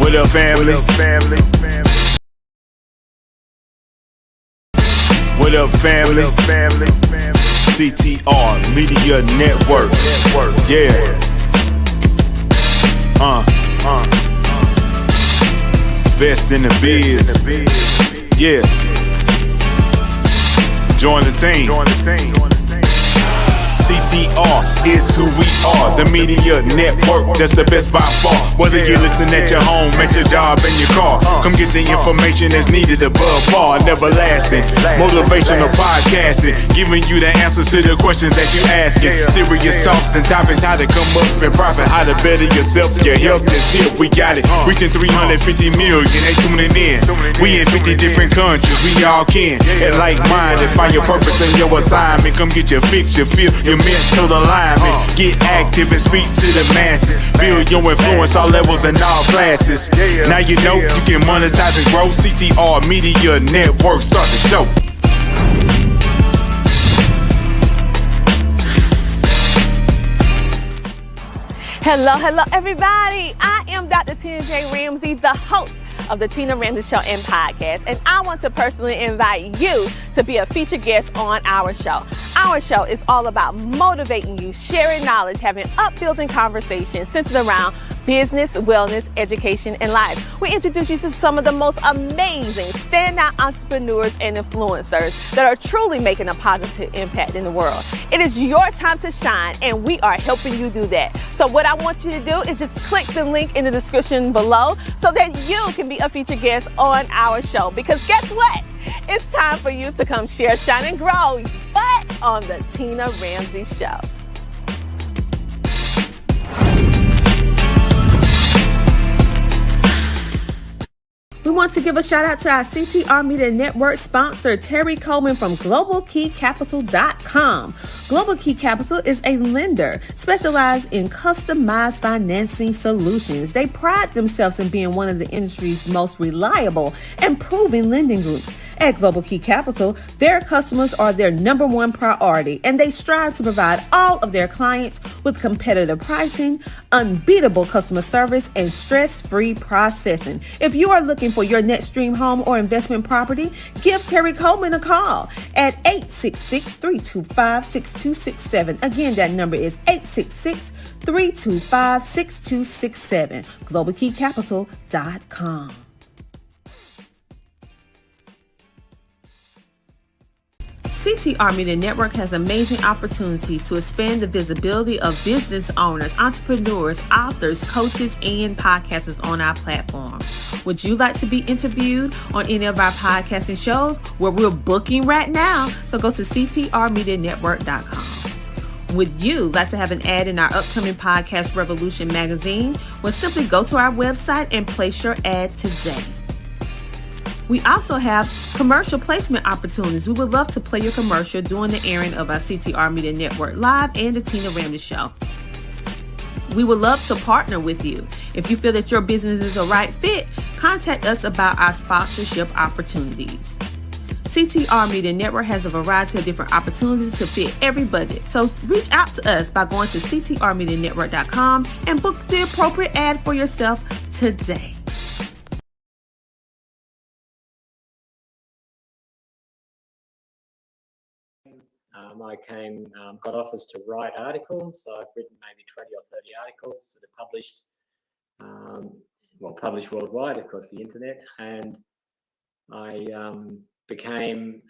What up, family? What up, family? CTR Media Network. Yeah. Best in the biz. Yeah. Join the team. CTR is who we are, the media network, that's the best by far. Whether you listen at your home, at your job, in your car, come get the information that's needed above par. Never lasting, motivational podcasting, giving you the answers to the questions that you asking. Serious talks and topics, how to come up and profit, how to better yourself. Your health is here, we got it. Reaching 350 million, they tuning in. We in 50 different countries, we all can. And like-minded, find your purpose and your assignment. Come get your fix, your feel, your mental alignment. Get active and speak to the masses. Build your influence, all levels and all classes. Now you know you can monetize and grow. CTR Media Network, start the show. Hello, everybody. I am Dr. Tina J. Ramsey, the host of the Tina Ramsey Show and Podcast, and I want to personally invite you to be a featured guest on our show. Our show is all about motivating you, sharing knowledge, having uplifting conversations centered around business, wellness, education, and life. We introduce you to some of the most amazing standout entrepreneurs and influencers that are truly making a positive impact in the world. It is your time to shine, and we are helping you do that. So what I want you to do is just click the link in the description below so that you can be a featured guest on our show. Because guess what? It's time for you to come share, shine, and grow, but on the Tina Ramsey Show. We want to give a shout out to our CTR Media Network sponsor, Terry Coleman from GlobalKeyCapital.com. Global Key Capital is a lender specialized in customized financing solutions. They pride themselves in being one of the industry's most reliable and proven lending groups. At Global Key Capital, their customers are their number one priority, and they strive to provide all of their clients with competitive pricing, unbeatable customer service, and stress-free processing. If you are looking for your next dream home or investment property, give Terry Coleman a call at 866-325-6267. Again, that number is 866-325-6267. GlobalKeyCapital.com. CTR Media Network has amazing opportunities to expand the visibility of business owners, entrepreneurs, authors, coaches, and podcasters on our platform. Would you like to be interviewed on any of our podcasting shows where we're booking right now? So go to ctrmedianetwork.com. Would you like to have an ad in our upcoming Podcast Revolution magazine? Well, simply go to our website and place your ad today. We also have commercial placement opportunities. We would love to play your commercial during the airing of our CTR Media Network Live and the Tina Ramsey Show. We would love to partner with you. If you feel that your business is a right fit, contact us about our sponsorship opportunities. CTR Media Network has a variety of different opportunities to fit every budget. So reach out to us by going to ctrmedianetwork.com and book the appropriate ad for yourself today. I got offers to write articles. So I've written maybe 20 or 30 articles that are published worldwide, across the internet. And I became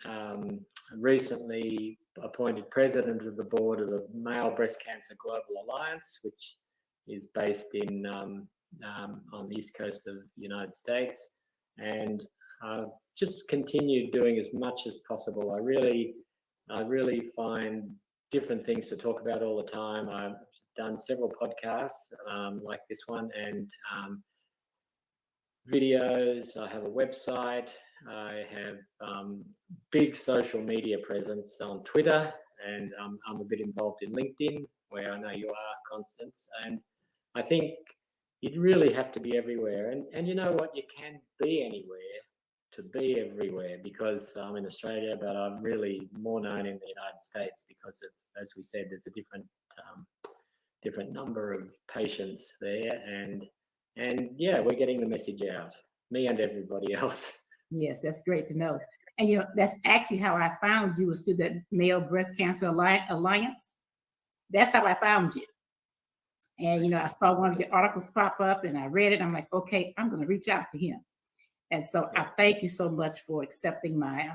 recently appointed president of the board of the Male Breast Cancer Global Alliance, which is based in on the east coast of the United States. And I've just continued doing as much as possible. I really find different things to talk about all the time. I've done several podcasts like this one, and videos. I have a website. I have big social media presence on Twitter, and I'm a bit involved in LinkedIn, where I know you are, Constance. And I think you'd really have to be everywhere. And you know what? You can be anywhere to be everywhere, because I'm in Australia, but I'm really more known in the United States because of, as we said, there's a different number of patients there, and And yeah, we're getting the message out, me and everybody else. Yes, that's great to know. And that's actually how I found you, was through the Male Breast Cancer Alliance. That's how I found you. And I saw one of your articles pop up, and I read it. I'm like, okay, I'm going to reach out to him. And so I thank you so much for accepting my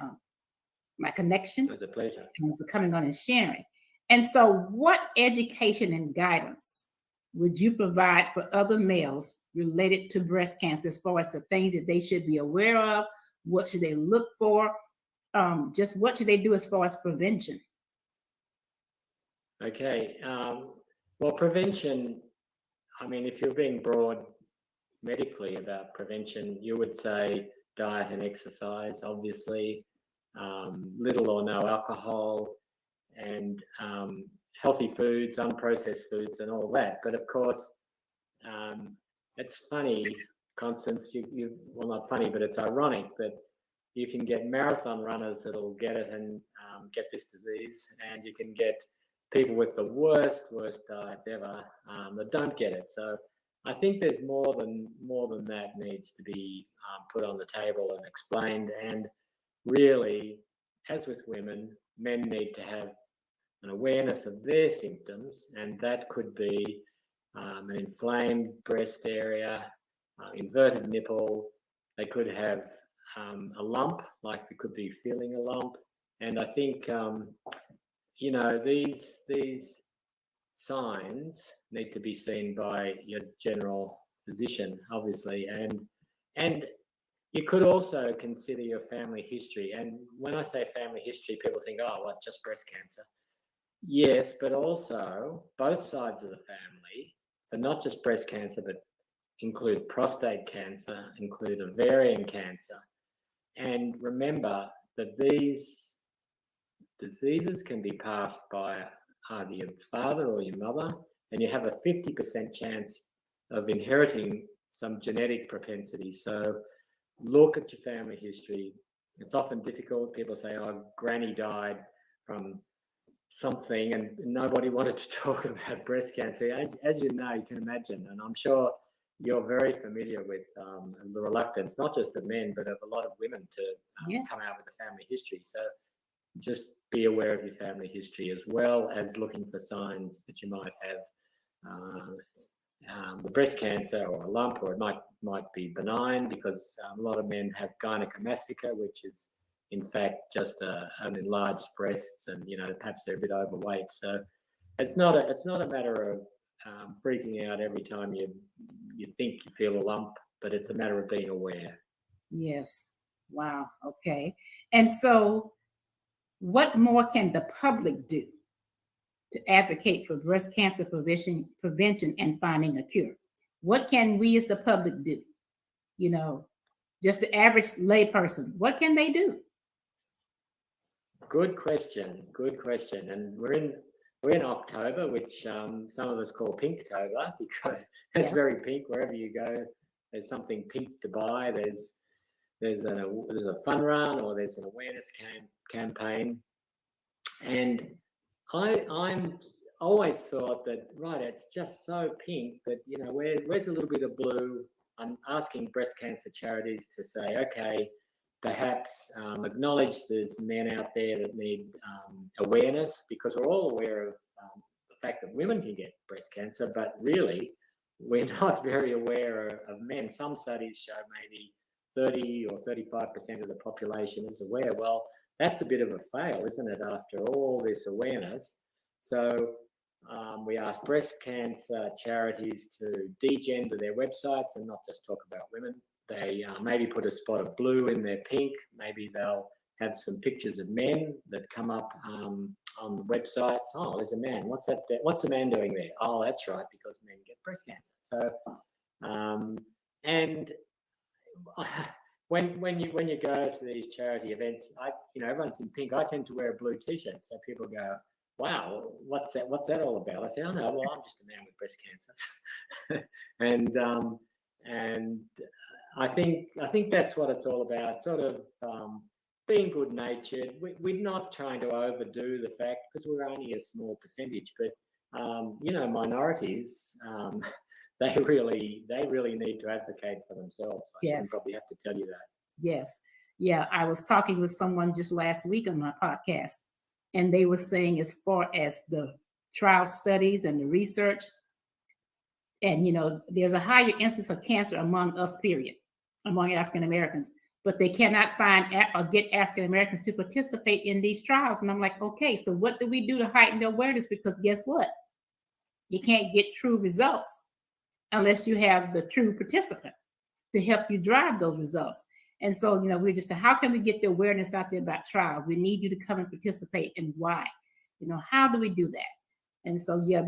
my connection. It was a pleasure. And for coming on and sharing. And so, what education and guidance would you provide for other males related to breast cancer, as far as the things that they should be aware of? What should they look for? Just what should they do as far as prevention? Okay. Well, prevention, I mean, if you're being broad medically about prevention, you would say diet and exercise, obviously, little or no alcohol, and healthy foods, unprocessed foods, and all that. But of course, it's funny, Constance, well, not funny, but it's ironic that you can get marathon runners that'll get it and get this disease, and you can get people with the worst diets ever that don't get it. So I think there's more than that needs to be put on the table and explained. And really, as with women, men need to have an awareness of their symptoms, and that could be an inflamed breast area, inverted nipple. They could have a lump, like they could be feeling a lump. And I think these signs need to be seen by your general physician, obviously, and you could also consider your family history. And when I say family history, people think, oh, what, just breast cancer? Yes, but also both sides of the family, but not just breast cancer, but include prostate cancer, include ovarian cancer. And remember that these diseases can be passed by either your father or your mother, and you have a 50% chance of inheriting some genetic propensity. So look at your family history. It's often difficult. People say, oh, granny died from something, and nobody wanted to talk about breast cancer. As you know, you can imagine, and I'm sure you're very familiar with the reluctance, not just of men, but of a lot of women to come out with a family history. So just be aware of your family history, as well as looking for signs that you might have the breast cancer or a lump, or it might be benign, because a lot of men have gynecomastia, which is in fact just an enlarged breasts, and perhaps they're a bit overweight. So it's not a matter of freaking out every time you think you feel a lump, but it's a matter of being aware. Yes. Wow. Okay. And so, what more can the public do to advocate for breast cancer prevention and finding a cure? What can we as the public do? Just the average layperson, what can they do? Good question. And we're in October, which some of us call Pinktober, because it's very pink. Wherever you go, there's something pink to buy. There's a fun run, or there's an awareness campaign. And I'm always thought that, right, it's just so pink that, where's a little bit of blue? I'm asking breast cancer charities to say, okay, perhaps acknowledge there's men out there that need awareness, because we're all aware of the fact that women can get breast cancer, but really we're not very aware of men. Some studies show maybe 30 or 35% of the population is aware. Well, that's a bit of a fail, isn't it, after all this awareness? So we ask breast cancer charities to degender their websites and not just talk about women. They maybe put a spot of blue in their pink. Maybe they'll have some pictures of men that come up on the websites. Oh, there's a man. What's that? What's a man doing there? Oh, that's right, because men get breast cancer. So, and when you go to these charity events, everyone's in pink. I tend to wear a blue T-shirt, so people go, "Wow, what's that? What's that all about?" I say, "Oh no, well, I'm just a man with breast cancer," and I think that's what it's all about. Sort of being good-natured. We're not trying to overdo the fact, because we're only a small percentage, but minorities. they really need to advocate for themselves. I shouldn't Yes. probably have to tell you that. Yes. Yeah. I was talking with someone just last week on my podcast, and they were saying, as far as the trial studies and the research, and there's a higher incidence of cancer among us, period, among African Americans, but they cannot find or get African Americans to participate in these trials. And I'm like, okay, so what do we do to heighten the awareness? Because guess what? You can't get true results unless you have the true participant to help you drive those results. And so, we're just, how can we get the awareness out there about trials? We need you to come and participate, and why? How do we do that? And so, yeah,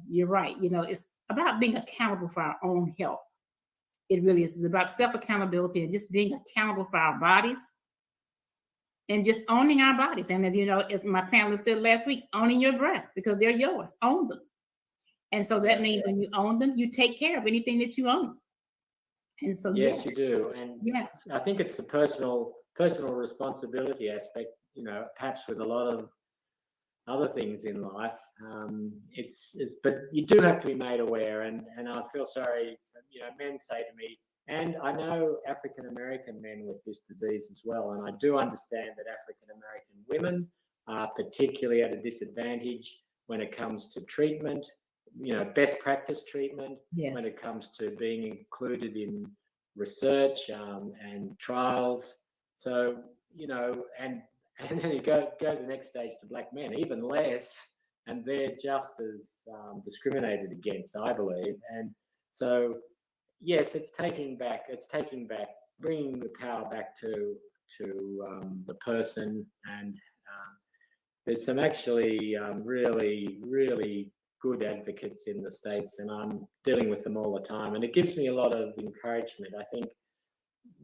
you're right. It's about being accountable for our own health. It really is. It's about self-accountability and just being accountable for our bodies and just owning our bodies. And as my panelist said last week, owning your breasts, because they're yours. Own them. And so that means when you own them, you take care of anything that you own. And so yes, you do. And yeah, I think it's the personal responsibility aspect, perhaps with a lot of other things in life. But you do have to be made aware, and I feel sorry, men say to me, and I know African American men with this disease as well, and I do understand that African American women are particularly at a disadvantage when it comes to treatment, best practice treatment, yes, when it comes to being included in research and trials. So, and then you go to the next stage to black men, even less, and they're just as discriminated against, I believe. And so, yes, it's taking back, bringing the power back to the person. And there's some actually really, really good advocates in the States, and I'm dealing with them all the time. And it gives me a lot of encouragement. I think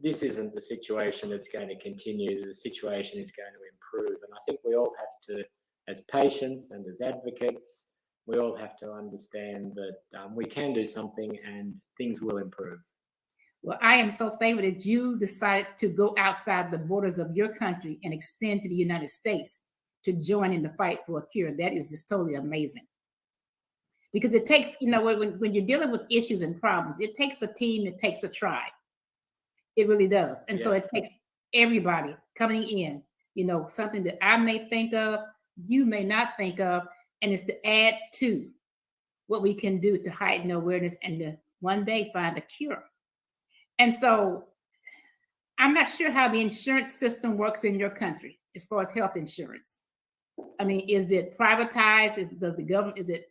this isn't the situation that's going to continue. The situation is going to improve. And I think we all have to, as patients and as advocates, we all have to understand that we can do something and things will improve. Well, I am so thankful that you decided to go outside the borders of your country and extend to the United States to join in the fight for a cure. That is just totally amazing. Because it takes, when you're dealing with issues and problems, it takes a team, it takes a tribe. It really does. And so it takes everybody coming in, something that I may think of, you may not think of, and it's to add to what we can do to heighten awareness and to one day find a cure. And so I'm not sure how the insurance system works in your country as far as health insurance. I mean, is it privatized? Is it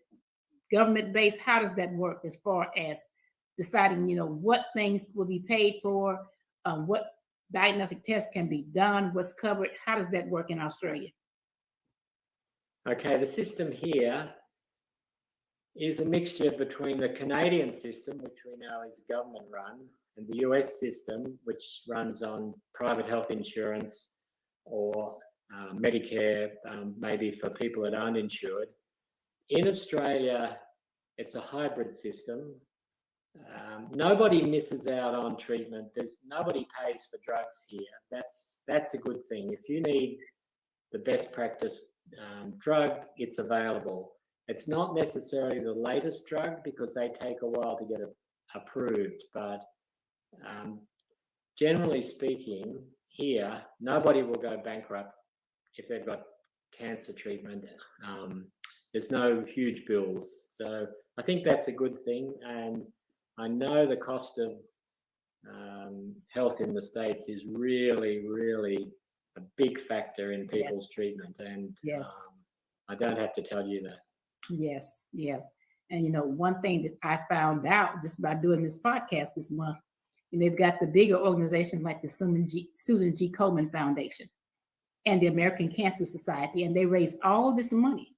government-based? How does that work as far as deciding, what things will be paid for, what diagnostic tests can be done, what's covered? How does that work in Australia? Okay, the system here is a mixture between the Canadian system, which we know is government-run, and the US system, which runs on private health insurance or Medicare, maybe for people that aren't insured. In Australia, it's a hybrid system. Nobody misses out on treatment. Nobody pays for drugs here. That's a good thing. If you need the best practice drug, it's available. It's not necessarily the latest drug because they take a while to get approved. But generally speaking, here, nobody will go bankrupt if they've got cancer treatment. There's no huge bills. So I think that's a good thing. And I know the cost of health in the States is really, really a big factor in people's treatment. And I don't have to tell you that. Yes. And, one thing that I found out just by doing this podcast this month, and they've got the bigger organizations like the Susan G. Komen Foundation and the American Cancer Society, and they raise all this money.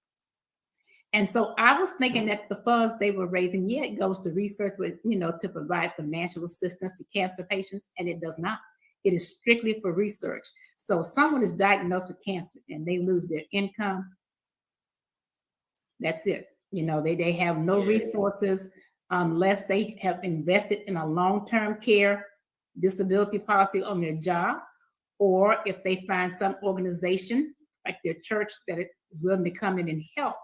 And so I was thinking that the funds they were raising, it goes to research with, to provide financial assistance to cancer patients, and it does not. It is strictly for research. So someone is diagnosed with cancer and they lose their income. That's it. They have no resources unless they have invested in a long-term care disability policy on their job, or if they find some organization like their church that is willing to come in and help.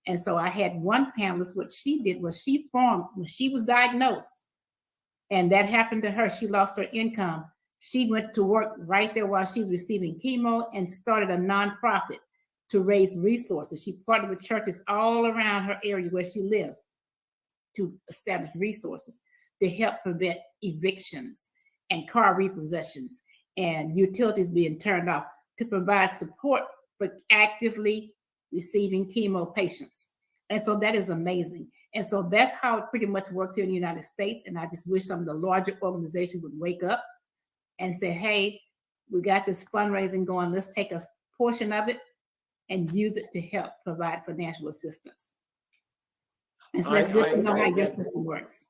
And so I had one panelist, what she did was she formed, when she was diagnosed, and that happened to her, she lost her income. She went to work right there while she was receiving chemo and started a nonprofit to raise resources. She partnered with churches all around her area where she lives to establish resources to help prevent evictions and car repossessions and utilities being turned off, to provide support for actively receiving chemo patients. And so that is amazing. And so that's how it pretty much works here in the United States. And I just wish some of the larger organizations would wake up and say, hey, we got this fundraising going. Let's take a portion of it and use it to help provide financial assistance. And so that's good to know how your system works.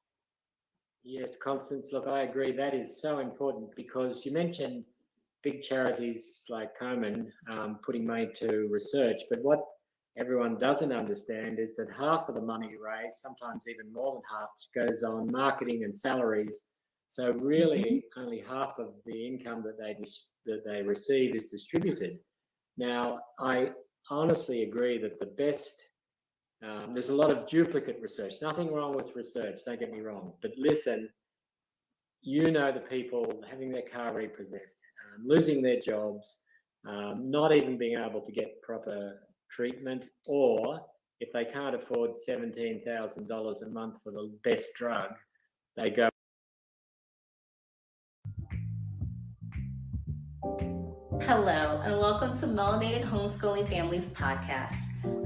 Yes, Constance, look, I agree. That is so important, because you mentioned big charities like Komen putting money to research, but what everyone doesn't understand is that half of the money raised, sometimes even more than half, goes on marketing and salaries. So really only half of the income that they receive is distributed. Now, I honestly agree that the best, there's a lot of duplicate research. Nothing wrong with research, don't get me wrong. But listen, you know, the people having their car repossessed, losing their jobs, not even being able to get proper treatment, or if they can't afford $17,000 a month for the best drug, they go. Hello, and welcome to Melanated Homeschooling Families Podcast,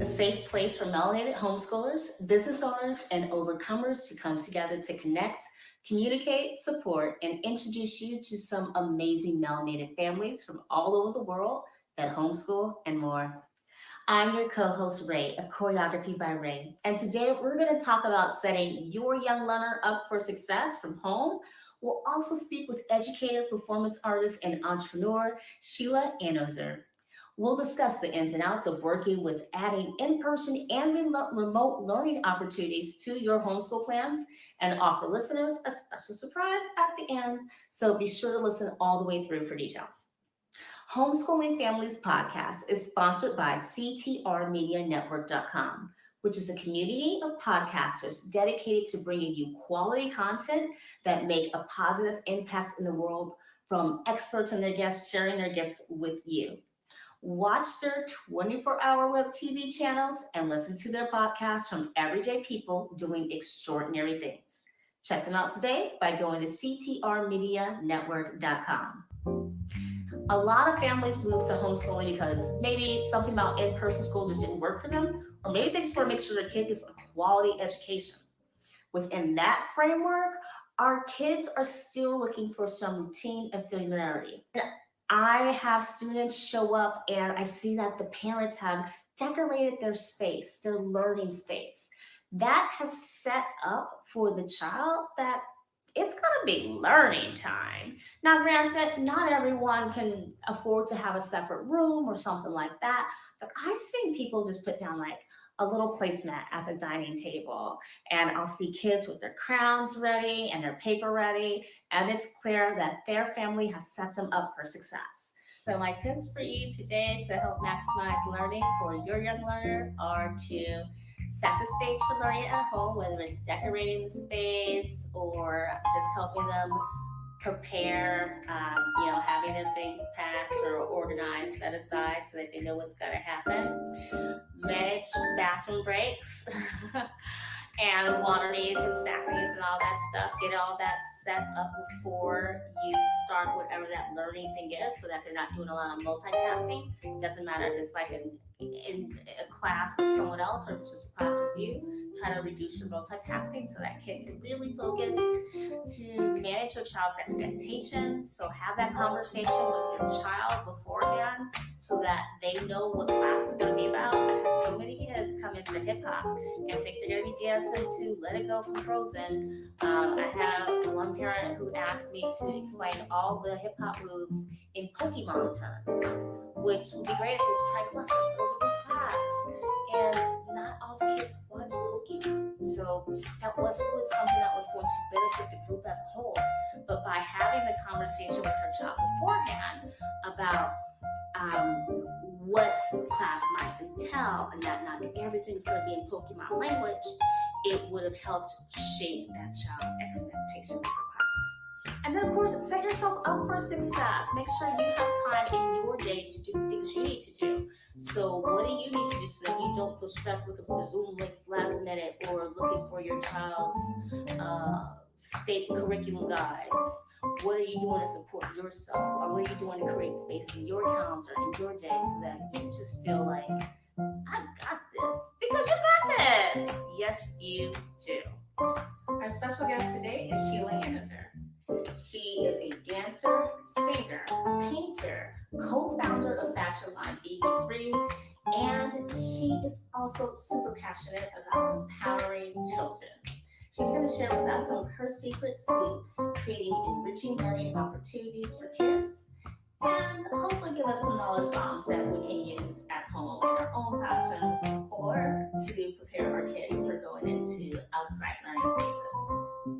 a safe place for melanated homeschoolers, business owners, and overcomers to come together to connect, communicate, support, and introduce you to some amazing melanated families from all over the world that homeschool and more. I'm your co-host, Ray, of Choreography by Ray, and today we're going to talk about setting your young learner up for success from home. We'll also speak with educator, performance artist, and entrepreneur Sheila Anozer. We'll discuss the ins and outs of working with adding in-person and remote learning opportunities to your homeschool plans, and offer listeners a special surprise at the end, so be sure to listen all the way through for details. Homeschooling Families Podcast is sponsored by CTRmedianetwork.com, which is a community of podcasters dedicated to bringing you quality content that make a positive impact in the world, from experts and their guests sharing their gifts with you. Watch their 24-hour web TV channels and listen to their podcasts from everyday people doing extraordinary things. Check them out today by going to CTRmedianetwork.com. A lot of families move to homeschooling because maybe something about in-person school just didn't work for them, or maybe they just want to make sure their kid gets a quality education. Within that framework, our kids are still looking for some routine and familiarity. I have students show up and I see that the parents have decorated their space, their learning space. That has set up for the child that it's going to be learning time. Now, granted, not everyone can afford to have a separate room or something like that, but I've seen people just put down like a little placemat at the dining table, and I'll see kids with their crowns ready and their paper ready, and it's clear that their family has set them up for success. So my tips for you today to help maximize learning for your young learner are to set the stage for learning at home, whether it's decorating the space or just helping them prepare, having their things packed or organized, set aside so that they know what's going to happen. Manage bathroom breaks and water needs and snack needs and all that stuff. Get all that set up before you start whatever that learning thing is, so that they're not doing a lot of multitasking. It doesn't matter if it's like in a class with someone else or if it's just a class with you. Try to reduce your multitasking so that kid can really focus. To manage your child's expectations, so have that conversation with your child beforehand so that they know what class is going to be about. I had so many kids come into hip hop and think they're going to be dancing to Let It Go from Frozen. I have one parent who asked me to explain all the hip hop moves in Pokemon terms, which would be great if it was a private lesson. It was a good class, and not all the kids watch Pokemon, so that wasn't really something that was going to benefit the group as a whole. But by having the conversation with her child beforehand about what class might entail and that not everything's going to be in Pokemon language, it would have helped shape that child's expectations for class. And then, of course, set yourself up for success. Make sure you have time in your day to do things you need to do. So what do you need to do so that you don't feel stressed looking for Zoom links last minute or looking for your child's state curriculum guides? What are you doing to support yourself? Or what are you doing to create space in your calendar, in your day, so that you just feel like, I got this? Because you got this. Yes, you do. Our special guest today is Sheila Anneser. She is a dancer, singer, painter, co-founder of fashion line Vegan Free, and she is also super passionate about empowering children. She's going to share with us some of her secrets to creating enriching learning opportunities for kids, and hopefully give us some knowledge bombs that we can use at home in our own classroom or to prepare our kids for going into outside learning spaces.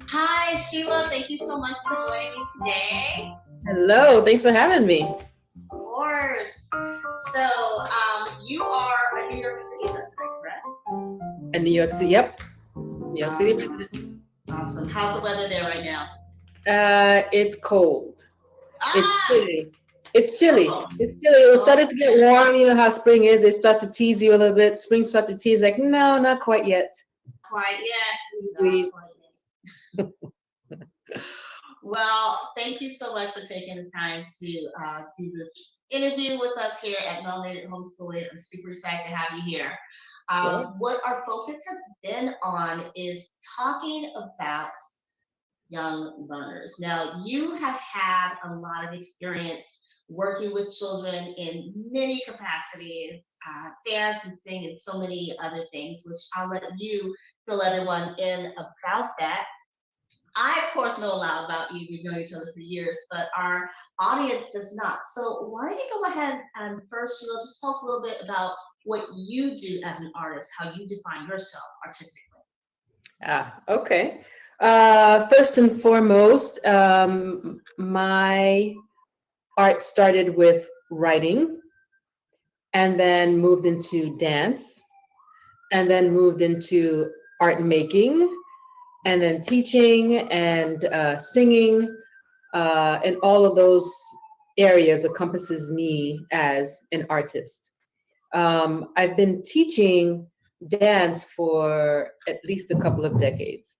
Hi, Sheila. Thank you so much for joining me today. Hello, thanks for having me. Of course. So, you are a New York City resident, correct? In New York City, yep. New York City resident. Awesome. How's the weather there right now? It's cold. It's chilly. It's chilly. It's chilly. It was starting to get warm. You know how spring is. They start to tease you a little bit. Spring start to tease, like, no, not quite yet. Quite yet. Please. Well, thank you so much for taking the time to do this interview with us here at Melanated Homeschooling. I'm super excited to have you here. What our focus has been on is talking about young learners. Now, you have had a lot of experience working with children in many capacities, dance and sing and so many other things, which I'll let you fill everyone in about that. I, of course, know a lot about you. We've known each other for years, but our audience does not. So why don't you go ahead and first, Sheila, just tell us a little bit about what you do as an artist, how you define yourself artistically. Okay. First and foremost, my art started with writing and then moved into dance and then moved into art making and then teaching and singing, and all of those areas encompasses me as an artist. I've been teaching dance for at least a couple of decades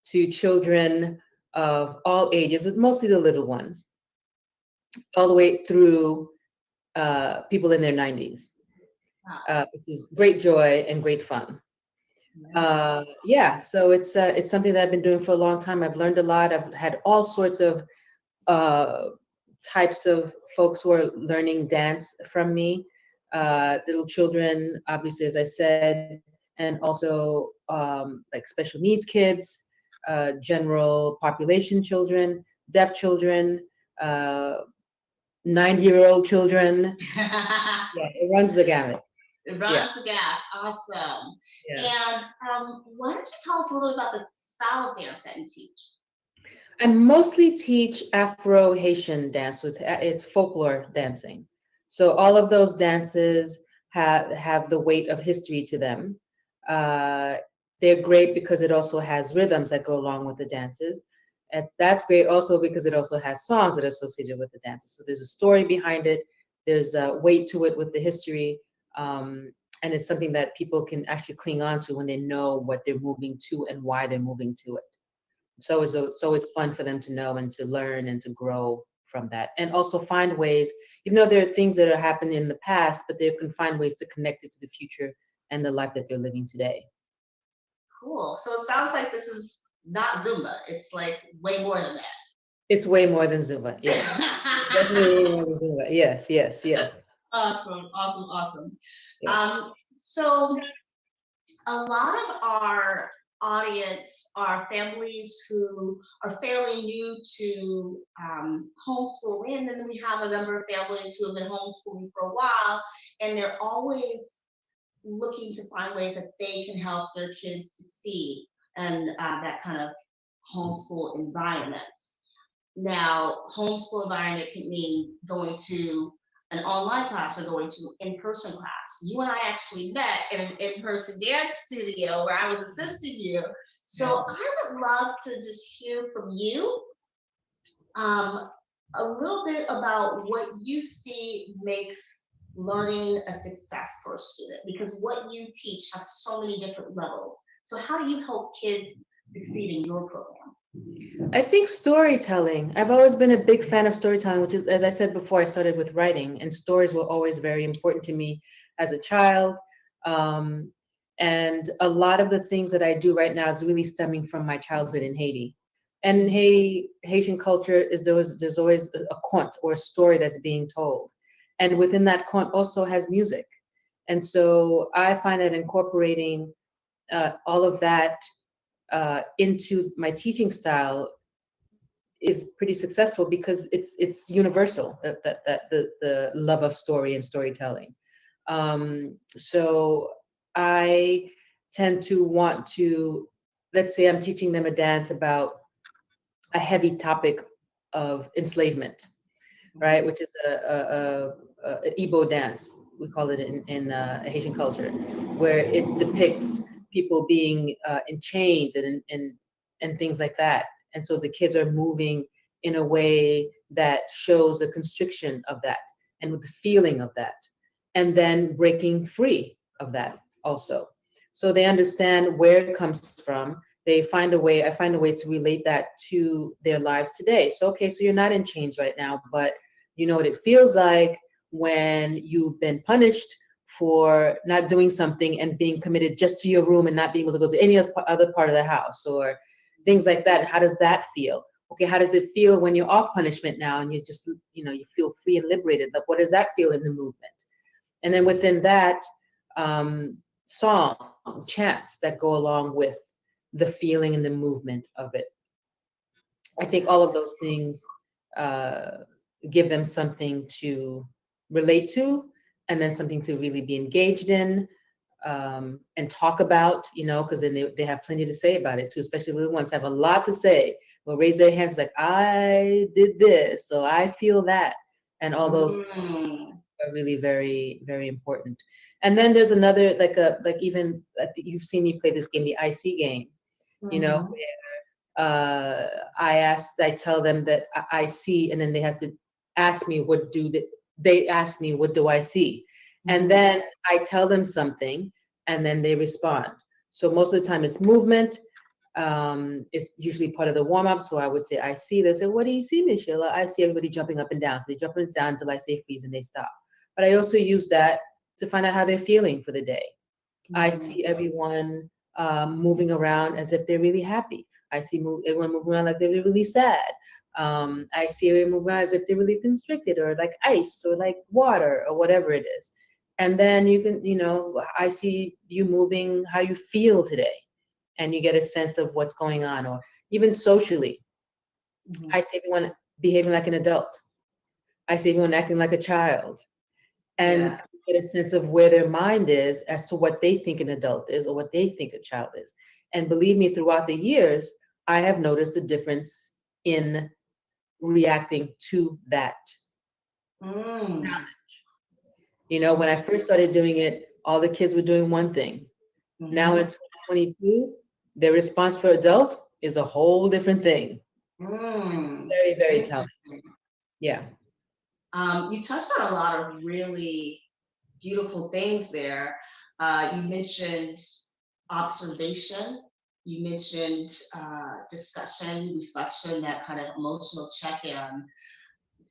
to children of all ages, but mostly the little ones, all the way through people in their 90s, which is great joy and great fun. So it's something that I've been doing for a long time. I've learned a lot. I've had all sorts of types of folks who are learning dance from me. Little children, obviously, as I said, and also like special needs kids, general population children, deaf children, 90-year-old children. It runs the gamut. It runs the gap. Awesome. And why don't you tell us a little bit about the style of dance that you teach? I mostly teach Afro-Haitian dance, which it's folklore dancing. So all of those dances have the weight of history to them. They're great because it also has rhythms that go along with the dances. And that's great also because it also has songs that are associated with the dances. So there's a story behind it. There's a weight to it with the history. And it's something that people can actually cling on to when they know what they're moving to and why they're moving to it. So it's always fun for them to know and to learn and to grow from that. And also find ways, even though there are things that are happening in the past, but they can find ways to connect it to the future and the life that they're living today. Cool. So it sounds like this is not Zumba. It's like way more than that. It's way more than Zumba. Yes. Definitely way more than Zumba. Yes. Awesome. Yeah. So a lot of our audience are families who are fairly new to homeschooling, and then we have a number of families who have been homeschooling for a while, and they're always looking to find ways that they can help their kids succeed in that kind of homeschool environment. Now, homeschool environment can mean going to an online class or going to an in-person class. You and I actually met in an in-person dance studio where I was assisting you. So I would love to just hear from you a little bit about what you see makes learning a success for a student, because what you teach has so many different levels. So how do you help kids succeed in your program? I think storytelling. I've always been a big fan of storytelling, which is, as I said before, I started with writing, and stories were always very important to me as a child. And a lot of the things that I do right now is really stemming from my childhood in Haiti. And in Haiti, Haitian culture is there's always a conte or a story that's being told. And within that conte also has music. And so I find that incorporating all of that into my teaching style is pretty successful because it's universal, that the love of story and storytelling. So I tend to want to, let's say I'm teaching them a dance about a heavy topic of enslavement, right? Which is a Igbo dance, we call it in Haitian culture, where it depicts people being in chains and things like that. And so the kids are moving in a way that shows the constriction of that and with the feeling of that, and then breaking free of that also. So they understand where it comes from. They find a way, I find a way to relate that to their lives today. So, okay, so you're not in chains right now, but you know what it feels like when you've been punished for not doing something and being committed just to your room and not being able to go to any other part of the house, or things like that. How does that feel? Okay, how does it feel when you're off punishment now and you just, you feel free and liberated? Like, what does that feel in the movement? And then within that, songs, chants that go along with the feeling and the movement of it. I think all of those things give them something to relate to, and then something to really be engaged in, and talk about, because then they have plenty to say about it too, especially little ones have a lot to say. Will raise their hands like, I did this, so I feel that. And all those are really very, very important. And then there's another, even, I think you've seen me play this game, the IC game, where I tell them that I see, and then they have to ask me, they ask me, what do I see? And then I tell them something, and then they respond. So most of the time it's movement. It's usually part of the warm up. So I would say, I see this. And what do you see, Miss Sheila? I see everybody jumping up and down. So they jump up and down until I say freeze and they stop. But I also use that to find out how they're feeling for the day. I see everyone moving around as if they're really happy. I see everyone moving around like they're really sad. I see everyone moving around as if they're really constricted, or like ice, or like water, or whatever it is. And then you can, I see you moving how you feel today, and you get a sense of what's going on. Or even socially, I see everyone behaving like an adult. I see everyone acting like a child. And you get a sense of where their mind is as to what they think an adult is or what they think a child is. And believe me, throughout the years, I have noticed a difference in reacting to that knowledge. When I first started doing it, all the kids were doing one thing. Now in 2022, their response for adult is a whole different thing. Very, very telling. Yeah. You touched on a lot of really beautiful things there. You mentioned observation. You mentioned discussion, reflection, that kind of emotional check-in.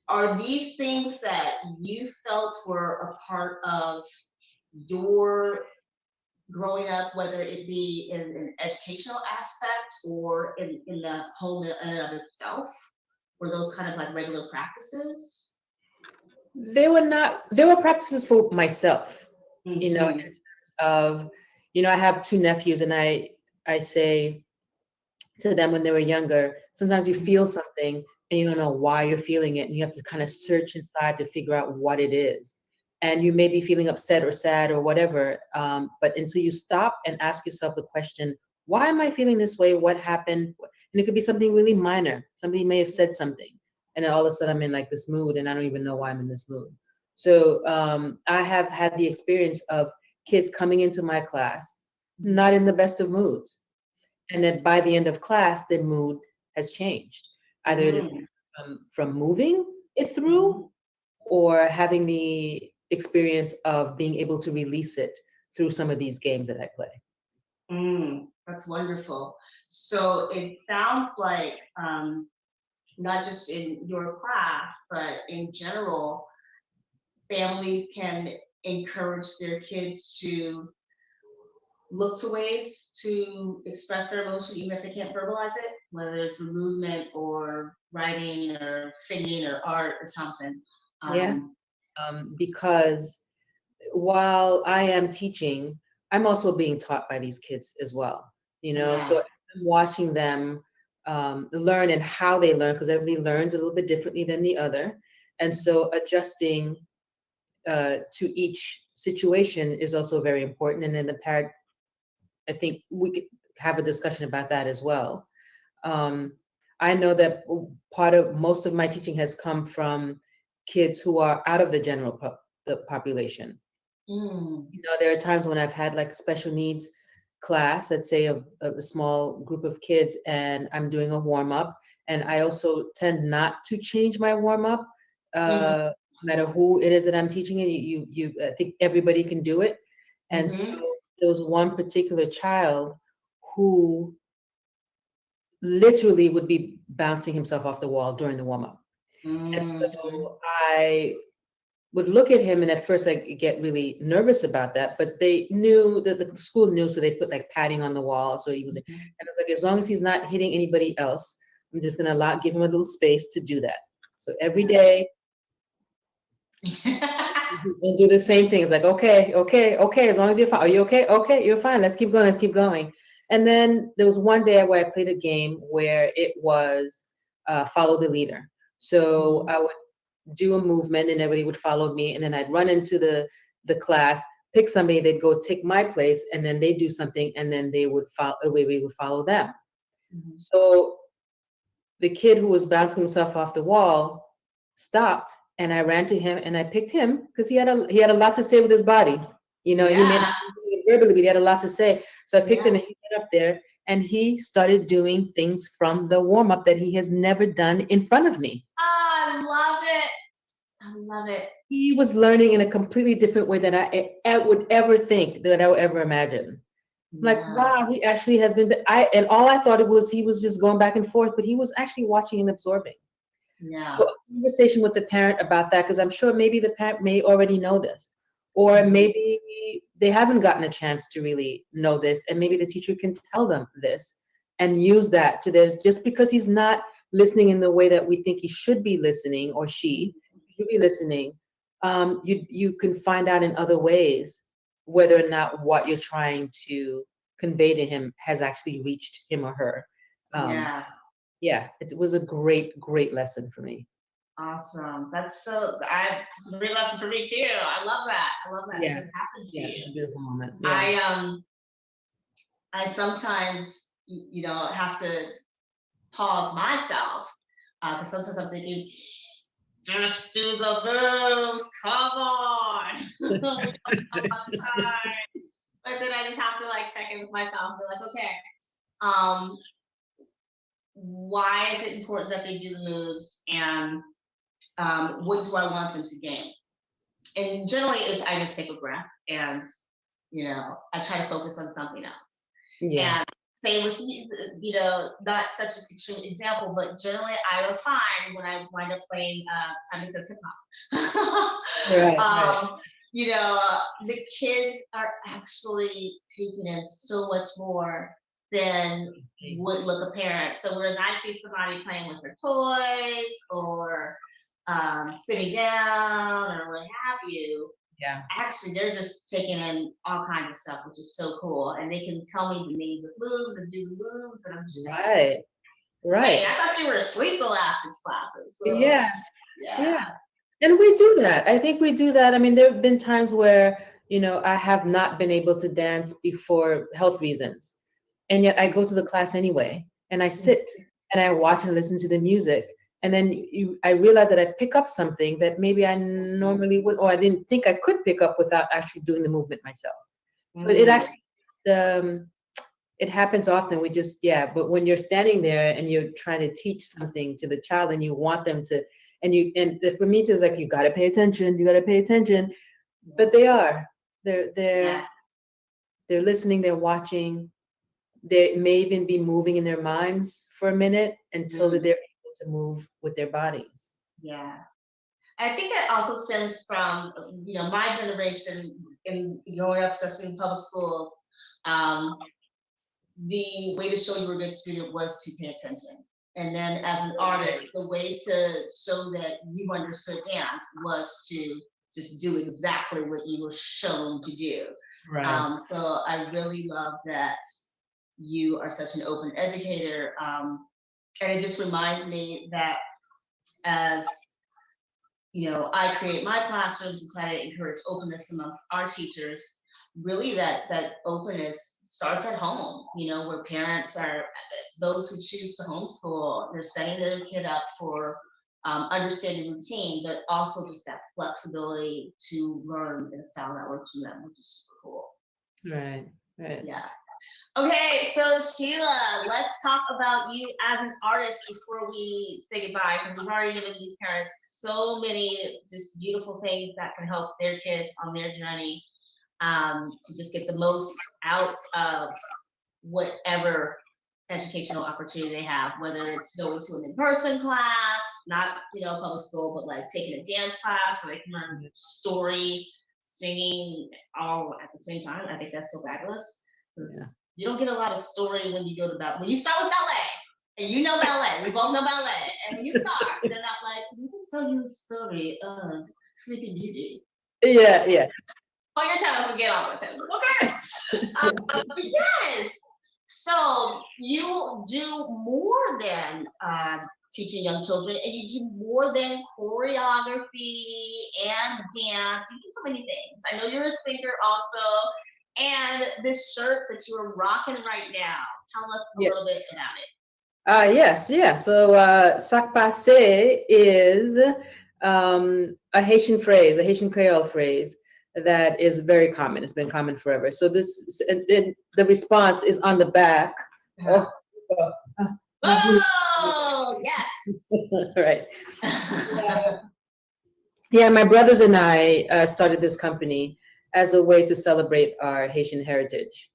Are these things that you felt were a part of your growing up, whether it be in an educational aspect or in the home in and of itself? Were those kind of like regular practices? They were practices for myself, in terms of, I have two nephews, and I say to them when they were younger, sometimes you feel something and you don't know why you're feeling it, and you have to kind of search inside to figure out what it is. And you may be feeling upset or sad or whatever, but until you stop and ask yourself the question, why am I feeling this way? What happened? And it could be something really minor. Somebody may have said something, and then all of a sudden I'm in like this mood, and I don't even know why I'm in this mood. So I have had the experience of kids coming into my class not in the best of moods, and then by the end of class, their mood has changed. Either it is from moving it through, or having the experience of being able to release it through some of these games that I play. That's wonderful. So it sounds like not just in your class, but in general, families can encourage their kids to look to ways to express their emotion, even if they can't verbalize it, whether it's through movement or writing or singing or art or something. Yeah. Because while I am teaching, I'm also being taught by these kids as well. So I'm watching them learn and how they learn, because everybody learns a little bit differently than the other. And so adjusting to each situation is also very important. And then the parent, I think we could have a discussion about that as well. I know that most of my teaching has come from kids who are out of the general the population. There are times when I've had like a special needs class, let's say of a small group of kids, and I'm doing a warm up, and I also tend not to change my warm up, no matter who it is that I'm teaching it. I think everybody can do it, and so there was one particular child who literally would be bouncing himself off the wall during the warm up, and so I would look at him, and at first I get really nervous about that, but they knew that the school knew, so they put like padding on the wall. So he was, and I was like, as long as he's not hitting anybody else, I'm just gonna give him a little space to do that. So every day, and do the same thing. It's like, okay, as long as you're fine. Are you okay? Okay, you're fine. Let's keep going. And then there was one day where I played a game where it was follow the leader. So I would do a movement and everybody would follow me, and then I'd run into the class, pick somebody, they'd go take my place, and then they'd do something, and then we would follow them. So the kid who was bouncing himself off the wall stopped, and I ran to him and I picked him because he had a lot to say with his body. He may not verbally, but he had a lot to say. So I picked him, and he went up there and he started doing things from the warm up that he has never done in front of me. I love it. I love it. He was learning in a completely different way than I would ever think, that I would ever imagine. Like, wow, he actually has been, and all I thought it was, he was just going back and forth, but he was actually watching and absorbing. So a conversation with the parent about that, because I'm sure maybe the parent may already know this, or maybe they haven't gotten a chance to really know this, and maybe the teacher can tell them this and use that to this, just because he's not listening in the way that we think he should be listening, or she should be listening. You can find out in other ways whether or not what you're trying to convey to him has actually reached him or her. It was a great lesson for me. Awesome. That's a great lesson for me too. I love that. Yeah. It happened to you. It's a beautiful moment. I sometimes have to pause myself, because sometimes I'm thinking, just do the moves, come on. But then I just have to check in with myself and be like, okay, why is it important that they do the moves, and what do I want them to gain? And generally I just take a breath, and I try to focus on something else. And same with not such an extreme example, but generally I will find when I wind up playing Simon Says Hip Hop. Right. The kids are actually taking in so much more than would look apparent. So whereas I see somebody playing with their toys, or sitting down, or what have you, actually they're just taking in all kinds of stuff, which is so cool. And they can tell me the names of moves and do the moves, and I'm just right. Hey, I thought you were asleep the last 6 classes. So, yeah. And we do that. I think we do that. I mean, there have been times where I have not been able to dance for health reasons, and yet I go to the class anyway, and I sit and I watch and listen to the music, And then I realized that I pick up something that maybe I normally would, or I didn't think I could pick up without actually doing the movement myself. So it actually, it happens often. But when you're standing there and you're trying to teach something to the child and you want them to, and for me too, it's like, you got to pay attention, but they're listening, they're watching, they may even be moving in their minds for a minute until they're able to move with their bodies. Yeah. I think that also stems from, my generation in growing up, especially in public schools. The way to show you were a good student was to pay attention. And then as an artist, the way to show that you understood dance was to just do exactly what you were shown to do. Right. So I really love that you are such an open educator. And it just reminds me that as I create my classrooms and try to encourage openness amongst our teachers. Really, that openness starts at home. Where parents are those who choose to homeschool. They're setting their kid up for understanding routine, but also just that flexibility to learn in a style that works for them, which is super cool. Right. Yeah. Okay, so Sheila, let's talk about you as an artist before we say goodbye, because we've already given these parents so many just beautiful things that can help their kids on their journey to just get the most out of whatever educational opportunity they have, whether it's going to an in-person class, not public school, but like taking a dance class where they can learn story, singing all at the same time. I think that's so fabulous. Yeah. You don't get a lot of story when you go to ballet. When you start with ballet, and ballet, we both know ballet, and when you start, they're not like, we just tell you the story of Sleeping Beauty. Yeah. Oh, your channel will get on with it. Okay. Yes. So you do more than teaching young children, and you do more than choreography and dance. You do so many things. I know you're a singer also. And this shirt that you are rocking right now, tell us a little bit about it. Yes. So sac passé is a Haitian phrase, a Haitian Creole phrase that is very common. It's been common forever. So the response is on the back. Oh, yes. Right. Yeah, my brothers and I started this company as a way to celebrate our Haitian heritage.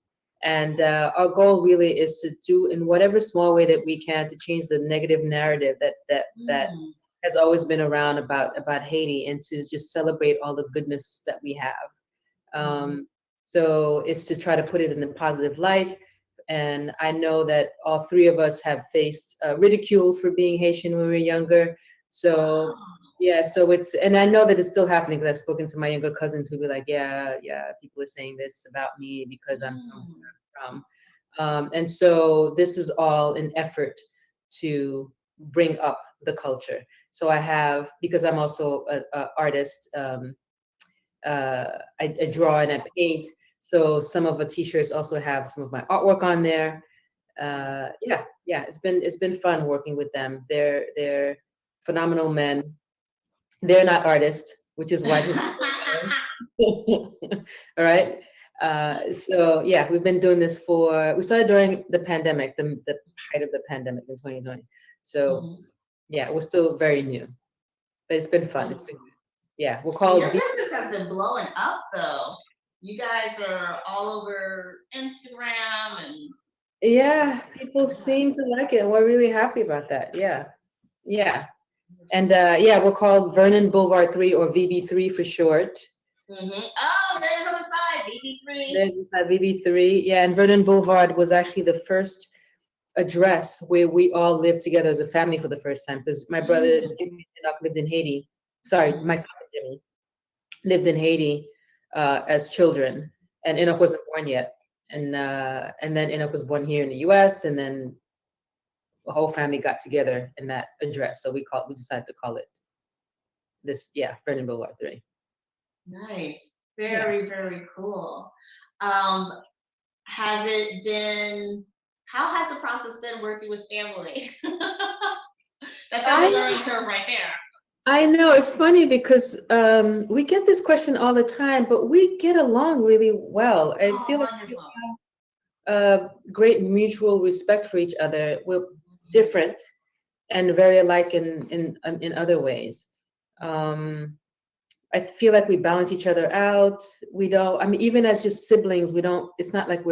And our goal really is to do in whatever small way that we can to change the negative narrative that has always been around about Haiti, and to just celebrate all the goodness that we have. So it's to try to put it in a positive light. And I know that all three of us have faced ridicule for being Haitian when we were younger. So so and I know that it's still happening, because I've spoken to my younger cousins who be like, yeah, people are saying this about me because I'm from. And so this is all an effort to bring up the culture. So I have, because I'm also an artist, I draw and I paint. So some of the t-shirts also have some of my artwork on there. It's been fun working with them. They're phenomenal men. They're not artists, which is why this. All right. So we've been doing this we started during the pandemic, the height of the pandemic in 2020. So we're still very new, but it's been fun. It's been good. Yeah, we'll call your business has been blowing up though. You guys are all over Instagram and people seem to like it, and we're really happy about that. Yeah. And we're called Vernon Boulevard 3, or VB3 for short. Oh, there's on the side, VB3. There's the side, VB3. Yeah, and Vernon Boulevard was actually the first address where we all lived together as a family for the first time, because my brother Jimmy lived in Haiti. Sorry, myself and Jimmy lived in Haiti as children, and Enoch wasn't born yet. And then Enoch was born here in the U.S., and then the whole family got together in that address. So we decided to call it this, Vernon Boulevard 3. Nice. Very, very cool. How has the process been working with family? That's a learning curve right there. I know, it's funny because we get this question all the time, but we get along really well. I feel like we have great mutual respect for each other. We're different and very alike in other ways. I feel like we balance each other out. We don't, I mean, even as just siblings, we don't, it's not like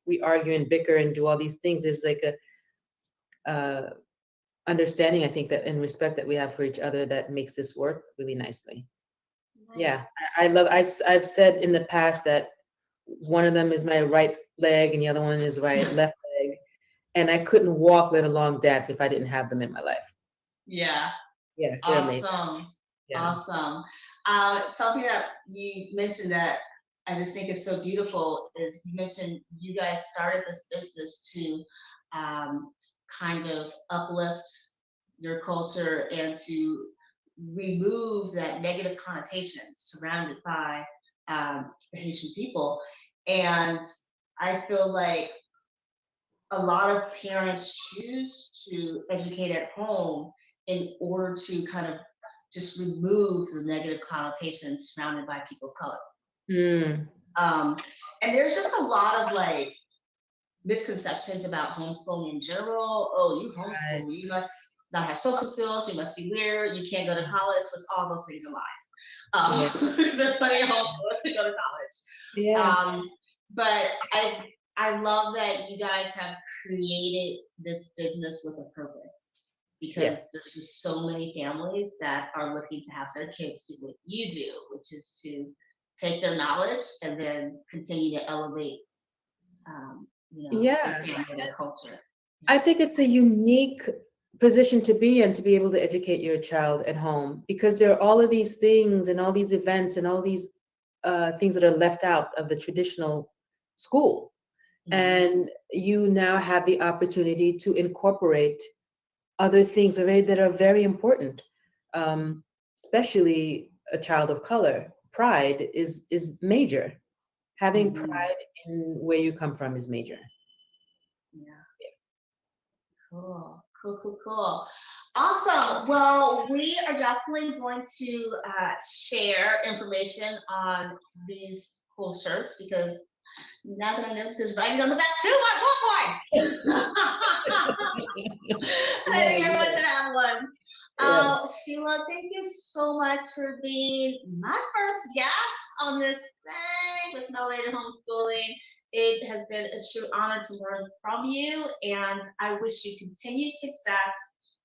we argue and bicker and do all these things. There's like a understanding, I think, that and respect that we have for each other that makes this work really nicely. Nice. Yeah, I've said in the past that one of them is my right leg and the other one is my left leg, and I couldn't walk, let alone dance, if I didn't have them in my life. Yeah. Yeah, they're amazing. Awesome. Yeah. Awesome. Something that you mentioned that I just think is so beautiful is you mentioned you guys started this business to kind of uplift your culture and to remove that negative connotation surrounded by Haitian people. And I feel like a lot of parents choose to educate at home in order to kind of just remove the negative connotations surrounded by people of color. Mm. And there's just a lot of like misconceptions about homeschooling in general. Oh, you homeschool, you must not have social skills, you must be weird, you can't go to college, which all those things are lies. There's plenty of homeschoolers to go to college. Yeah. But I love that you guys have created this business with a purpose, because there's just so many families that are looking to have their kids do what you do, which is to take their knowledge and then continue to elevate their family, their culture. I think it's a unique position to be in, to be able to educate your child at home, because there are all of these things and all these events and all these things that are left out of the traditional school. And you now have the opportunity to incorporate other things that are very important, especially a child of color. Pride is major. Having pride in where you come from is major. Cool. Awesome. Well, we are definitely going to share information on these cool shirts, because now that I know there's writing on the back too, I want one. I think everyone should have one. Sheila, thank you so much for being my first guest on this thing with Melanated Homeschooling. It has been a true honor to learn from you, and I wish you continued success.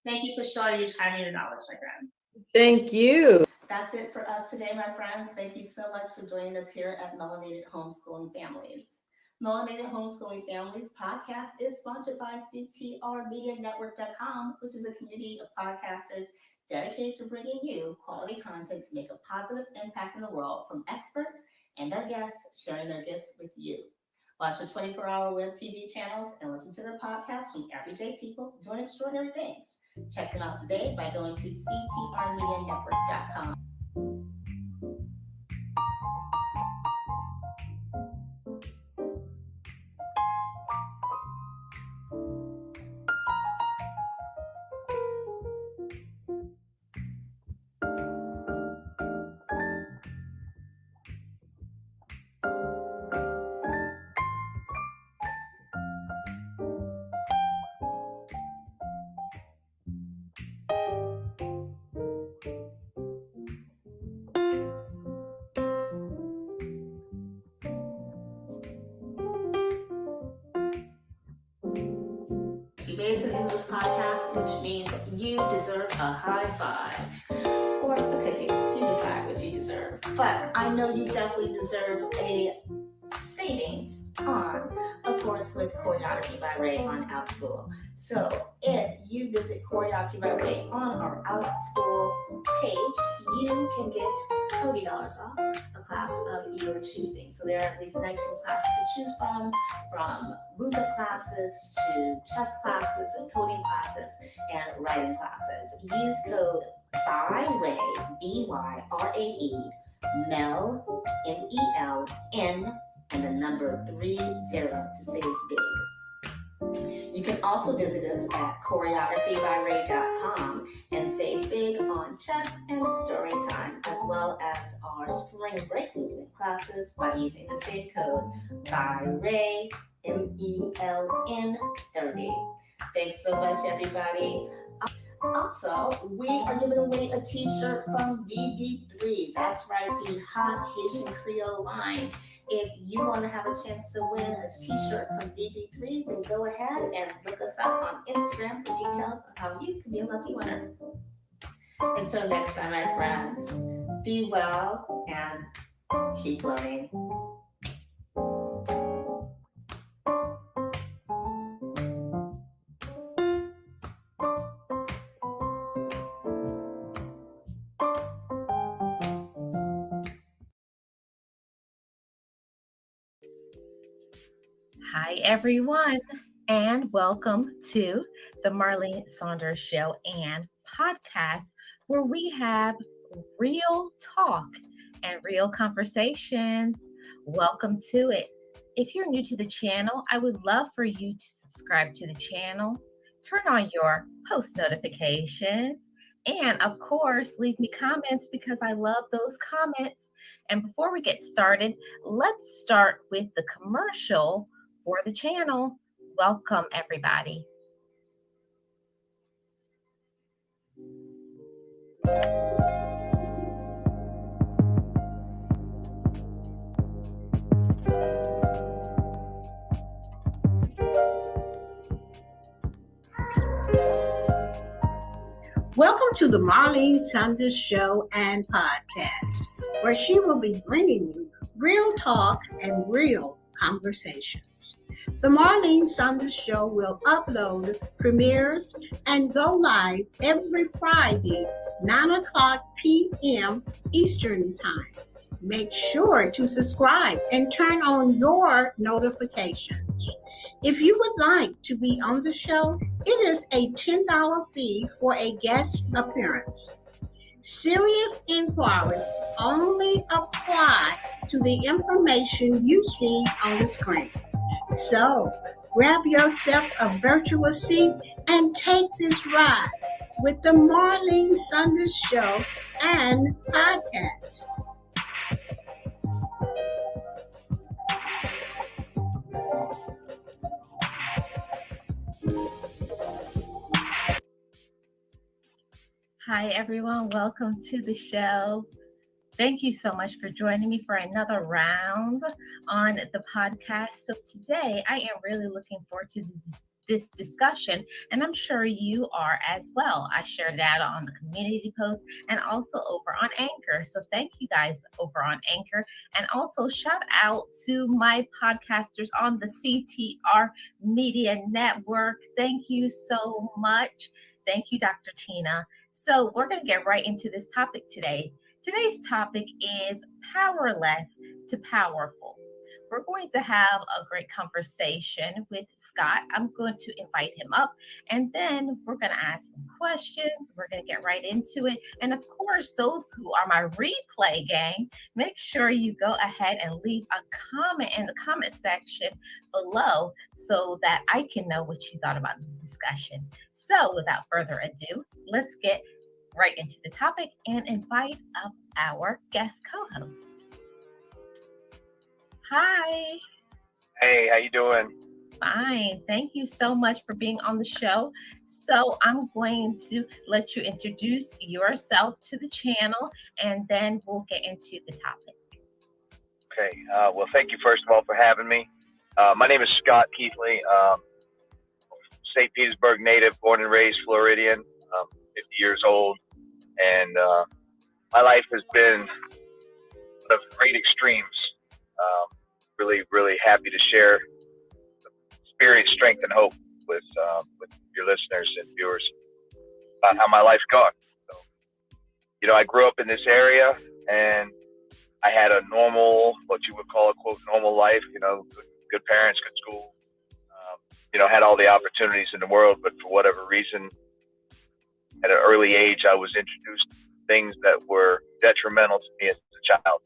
Thank you for sharing your time and your knowledge, my friend. Thank you. That's it for us today, my friends. Thank you so much for joining us here at Melanated Homeschooling Families. Melanated Homeschooling Families podcast is sponsored by CTRmedianetwork.com, which is a community of podcasters dedicated to bringing you quality content to make a positive impact in the world, from experts and their guests sharing their gifts with you. Watch their 24-hour web TV channels and listen to their podcasts from everyday people doing extraordinary things. Check them out today by going to CTRmedianetwork.com. You made it to the end of this podcast, which means you deserve a high five or a cookie. You decide what you deserve. But I know you definitely deserve a savings on a course with Choreography by Ray on OutSchool. So if you visit Choreography by Ray on our OutSchool page, you can get $30 off a class of your choosing. So there are at least 19 classes to choose from movement classes to chess classes and coding classes and writing classes. Use code BYRAE, BYRAE, MEL, MELN, and the number 30 to save big. You can also visit us at choreographybyray.com and save big on chess and story time, as well as our spring break movement classes by using the save code BYRAY, MELN 30. Thanks so much, everybody. Also, we are giving away a t-shirt from VB3. That's right, the Hot Haitian Creole line. If you want to have a chance to win a t-shirt from VB3, then go ahead and look us up on Instagram for details on how you can be a lucky winner. Until next time, my friends, be well and keep learning. Hi, everyone, and welcome to the Marlene Saunders Show and podcast, where we have real talk and real conversations. Welcome to it. If you're new to the channel, I would love for you to subscribe to the channel, turn on your post notifications, and of course, leave me comments because I love those comments. And before we get started, let's start with the commercial for the channel. Welcome, everybody. Welcome to the Marlene Saunders Show and podcast, where she will be bringing you real talk and real conversations. The Marlene Saunders Show will upload, premieres, and go live every Friday, 9 o'clock p.m. Eastern Time. Make sure to subscribe and turn on your notifications. If you would like to be on the show, it is a $10 fee for a guest appearance. Serious inquiries only apply to the information you see on the screen. So, grab yourself a virtual seat and take this ride with the Marlene Saunders Show and podcast. Hi, everyone. Welcome to the show. Thank you so much for joining me for another round on the podcast. So today I am really looking forward to this discussion, and I'm sure you are as well. I shared that on the community post and also over on Anchor. So thank you guys over on Anchor. And also shout out to my podcasters on the CTR Media Network. Thank you so much. Thank you, Dr. Tina. So we're going to get right into this topic today. Today's topic is powerless to powerful. We're going to have a great conversation with Scott. I'm going to invite him up, and then we're going to ask some questions. We're going to get right into it. And of course, those who are my replay gang, make sure you go ahead and leave a comment in the comment section below so that I can know what you thought about the discussion. So without further ado, let's get right into the topic and invite up our guest co-host. Hi. Hey, how you doing? Fine. Thank you so much for being on the show. So I'm going to let you introduce yourself to the channel, and then we'll get into the topic. Okay. Well, thank you first of all for having me. My name is Scott Keithley. St. Petersburg native, born and raised Floridian, 50 years old. And my life has been of great extremes. Really, really happy to share experience, strength, and hope with your listeners and viewers about how my life's gone. So, I grew up in this area, and I had a normal, what you would call a quote normal life. Good parents, good school. Had all the opportunities in the world, but for whatever reason, at an early age, I was introduced to things that were detrimental to me as a child.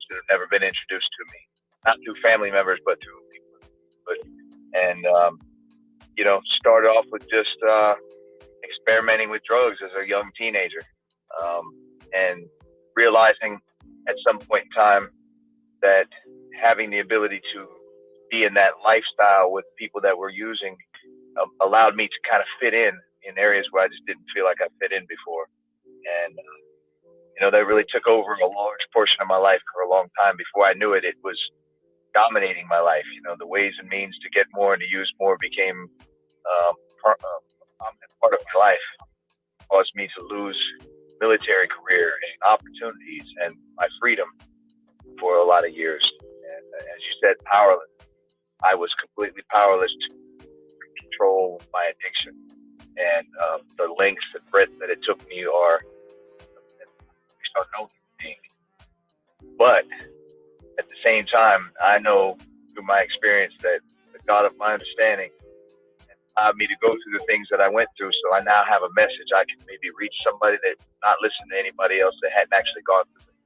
Should have never been introduced to me, not through family members, but through people. started off with just experimenting with drugs as a young teenager, and realizing at some point in time that having the ability to be in that lifestyle with people that were using allowed me to kind of fit in areas where I just didn't feel like I fit in before. And, that really took over a large portion of my life for a long time. Before I knew it, it was dominating my life. The ways and means to get more and to use more became a prominent part of my life. It caused me to lose military career and opportunities and my freedom for a lot of years. And as you said, powerless. I was completely powerless to control my addiction. And the lengths and breadth that it took me are no thing. But at the same time, I know through my experience that the God of my understanding allowed me to go through the things that I went through. So I now have a message. I can maybe reach somebody that not listen to anybody else that hadn't actually gone through it.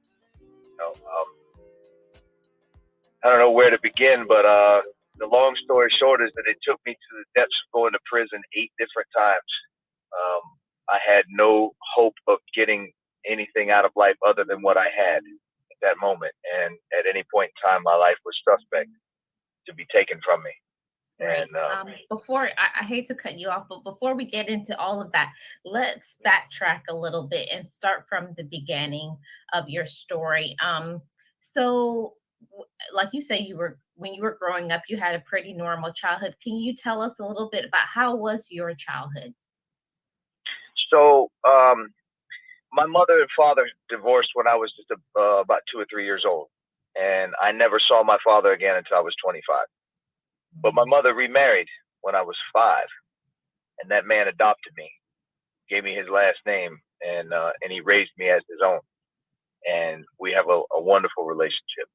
I don't know where to begin, but the long story short is that it took me to the depths of going to prison 8 different times. I had no hope of getting anything out of life other than what I had at that moment. And at any point in time, my life was suspect to be taken from me. Right. And Before I hate to cut you off, but before we get into all of that, let's backtrack a little bit and start from the beginning of your story. So like you say, when you were growing up, you had a pretty normal childhood. Can you tell us a little bit about how was your childhood? So my mother and father divorced when I was just about 2 or 3 years old. And I never saw my father again until I was 25. But my mother remarried when I was 5. And that man adopted me, gave me his last name, and he raised me as his own. And we have a wonderful relationship.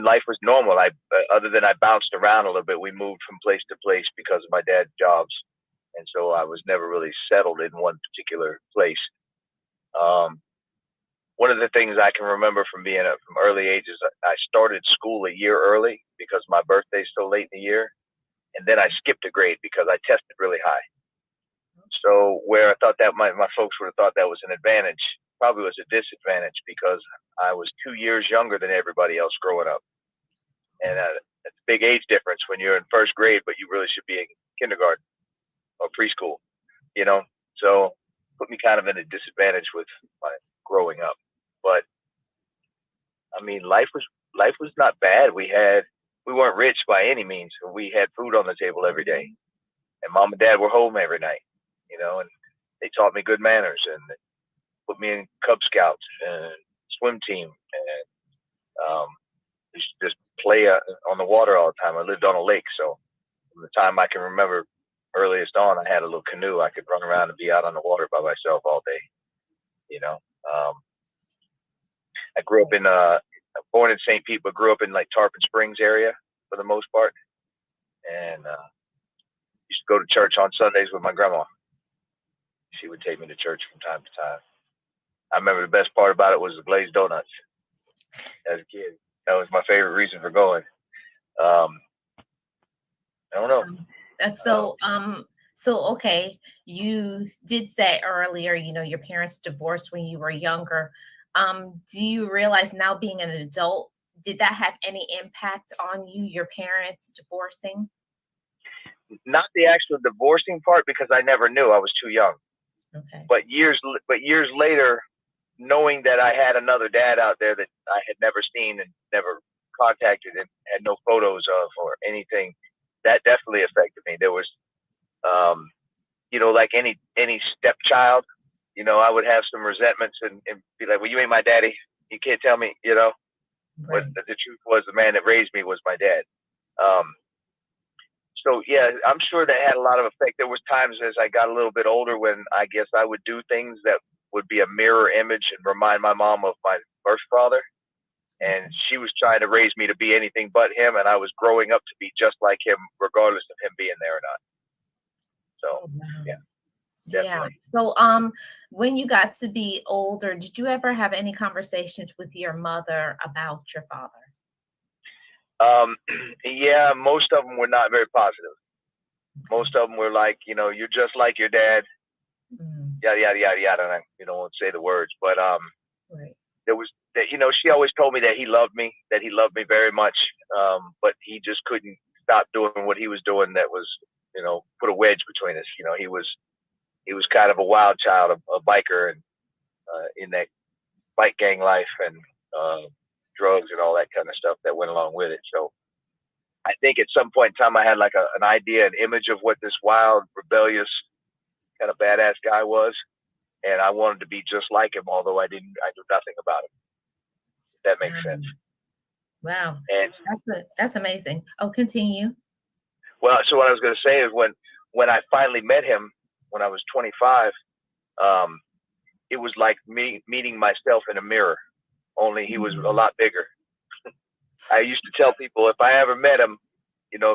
Life was normal. Other than I bounced around a little bit, we moved from place to place because of my dad's jobs. And so I was never really settled in one particular place. One of the things I can remember from from early ages, I started school a year early because my birthday's so late in the year. And then I skipped a grade because I tested really high. So where I thought that my folks would have thought that was an advantage, probably was a disadvantage because I was 2 years younger than everybody else growing up. And that's a big age difference when you're in first grade, but you really should be in kindergarten or preschool, So put me kind of in a disadvantage with my growing up. But I mean, life was not bad. We weren't rich by any means. We had food on the table every day, and mom and dad were home every night, and they taught me good manners and put me in Cub Scouts and swim team, and used to just play on the water all the time. I lived on a lake, so from the time I can remember earliest on, I had a little canoe. I could run around and be out on the water by myself all day, I grew up born in St. Pete, but grew up in like Tarpon Springs area for the most part. And used to go to church on Sundays with my grandma. She would take me to church from time to time. I remember the best part about it was the glazed donuts as a kid. That was my favorite reason for going. I don't know. So okay, you did say earlier, your parents divorced when you were younger. Do you realize now being an adult, did that have any impact on you, your parents divorcing? Not the actual divorcing part, because I never knew. I was too young. Okay. But years later, knowing that I had another dad out there that I had never seen and never contacted and had no photos of or anything, that definitely affected me. There was, like any stepchild, I would have some resentments and be like, well, you ain't my daddy. You can't tell me, Right. But the truth was the man that raised me was my dad. So yeah, I'm sure that had a lot of effect. There was times as I got a little bit older when I guess I would do things that would be a mirror image and remind my mom of my birth father. And she was trying to raise me to be anything but him. And I was growing up to be just like him, regardless of him being there or not. So yeah. Definitely. Yeah. So when you got to be older, did you ever have any conversations with your mother about your father? Yeah, most of them were not very positive. Most of them were like, you know, you're just like your dad, yada yada yada yada. And I, won't say the words, but Right. there was that, she always told me that he loved me, very much, but he just couldn't stop doing what he was doing. That was, put a wedge between us. He was kind of a wild child, a biker, and in that bike gang life and drugs and all that kind of stuff that went along with it. So I think at some point in time I had like an idea, an image of what this wild, rebellious, kind of badass guy was, and I wanted to be just like him, although I knew nothing about him. If that makes sense. Wow. And That's amazing. Oh, continue. well, so what I was going to say is when I finally met him when I was 25, it was like me meeting myself in a mirror, only he was a lot bigger. I used to tell people if I ever met him,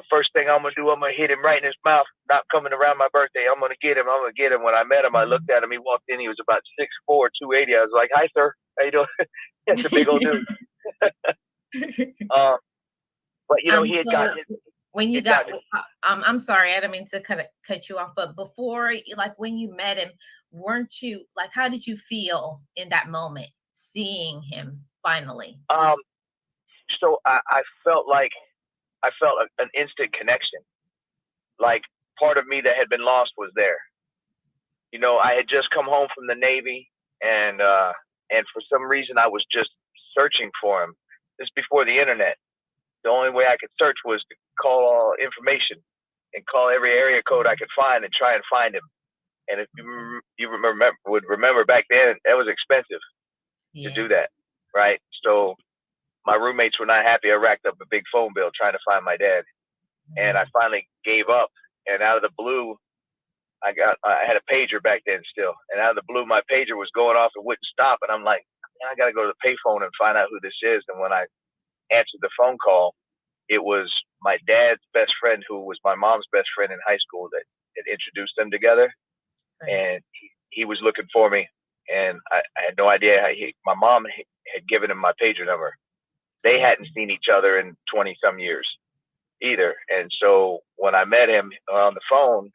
first thing I'm going to do, I'm going to hit him right in his mouth, not coming around my birthday. I'm going to get him. When I met him, I looked at him. He walked in. He was about 6'4", 280. I was like, hi, sir. How you doing? That's a big old dude. But, he had gotten his, when you got, I'm sorry, I didn't mean to cut you off, but before, like when you met him, weren't you like, how did you feel in that moment, seeing him finally? So I felt an instant connection. Like part of me that had been lost was there. I had just come home from the Navy, and for some reason I was just searching for him. This before the internet. The only way I could search was to call all information and call every area code I could find and try and find him. And if you would remember back then, that was expensive to do that, right? So my roommates were not happy. I racked up a big phone bill trying to find my dad, and I finally gave up. And out of the blue, I had a pager back then still, and out of the blue, my pager was going off and wouldn't stop. And I'm like, I got to go to the payphone and find out who this is. And when I answered the phone call, it was my dad's best friend, who was my mom's best friend in high school, that had introduced them together. Right. And he was looking for me, and I had no idea how my mom had given him my pager number. They hadn't seen each other in 20 some years either. And so when I met him on the phone,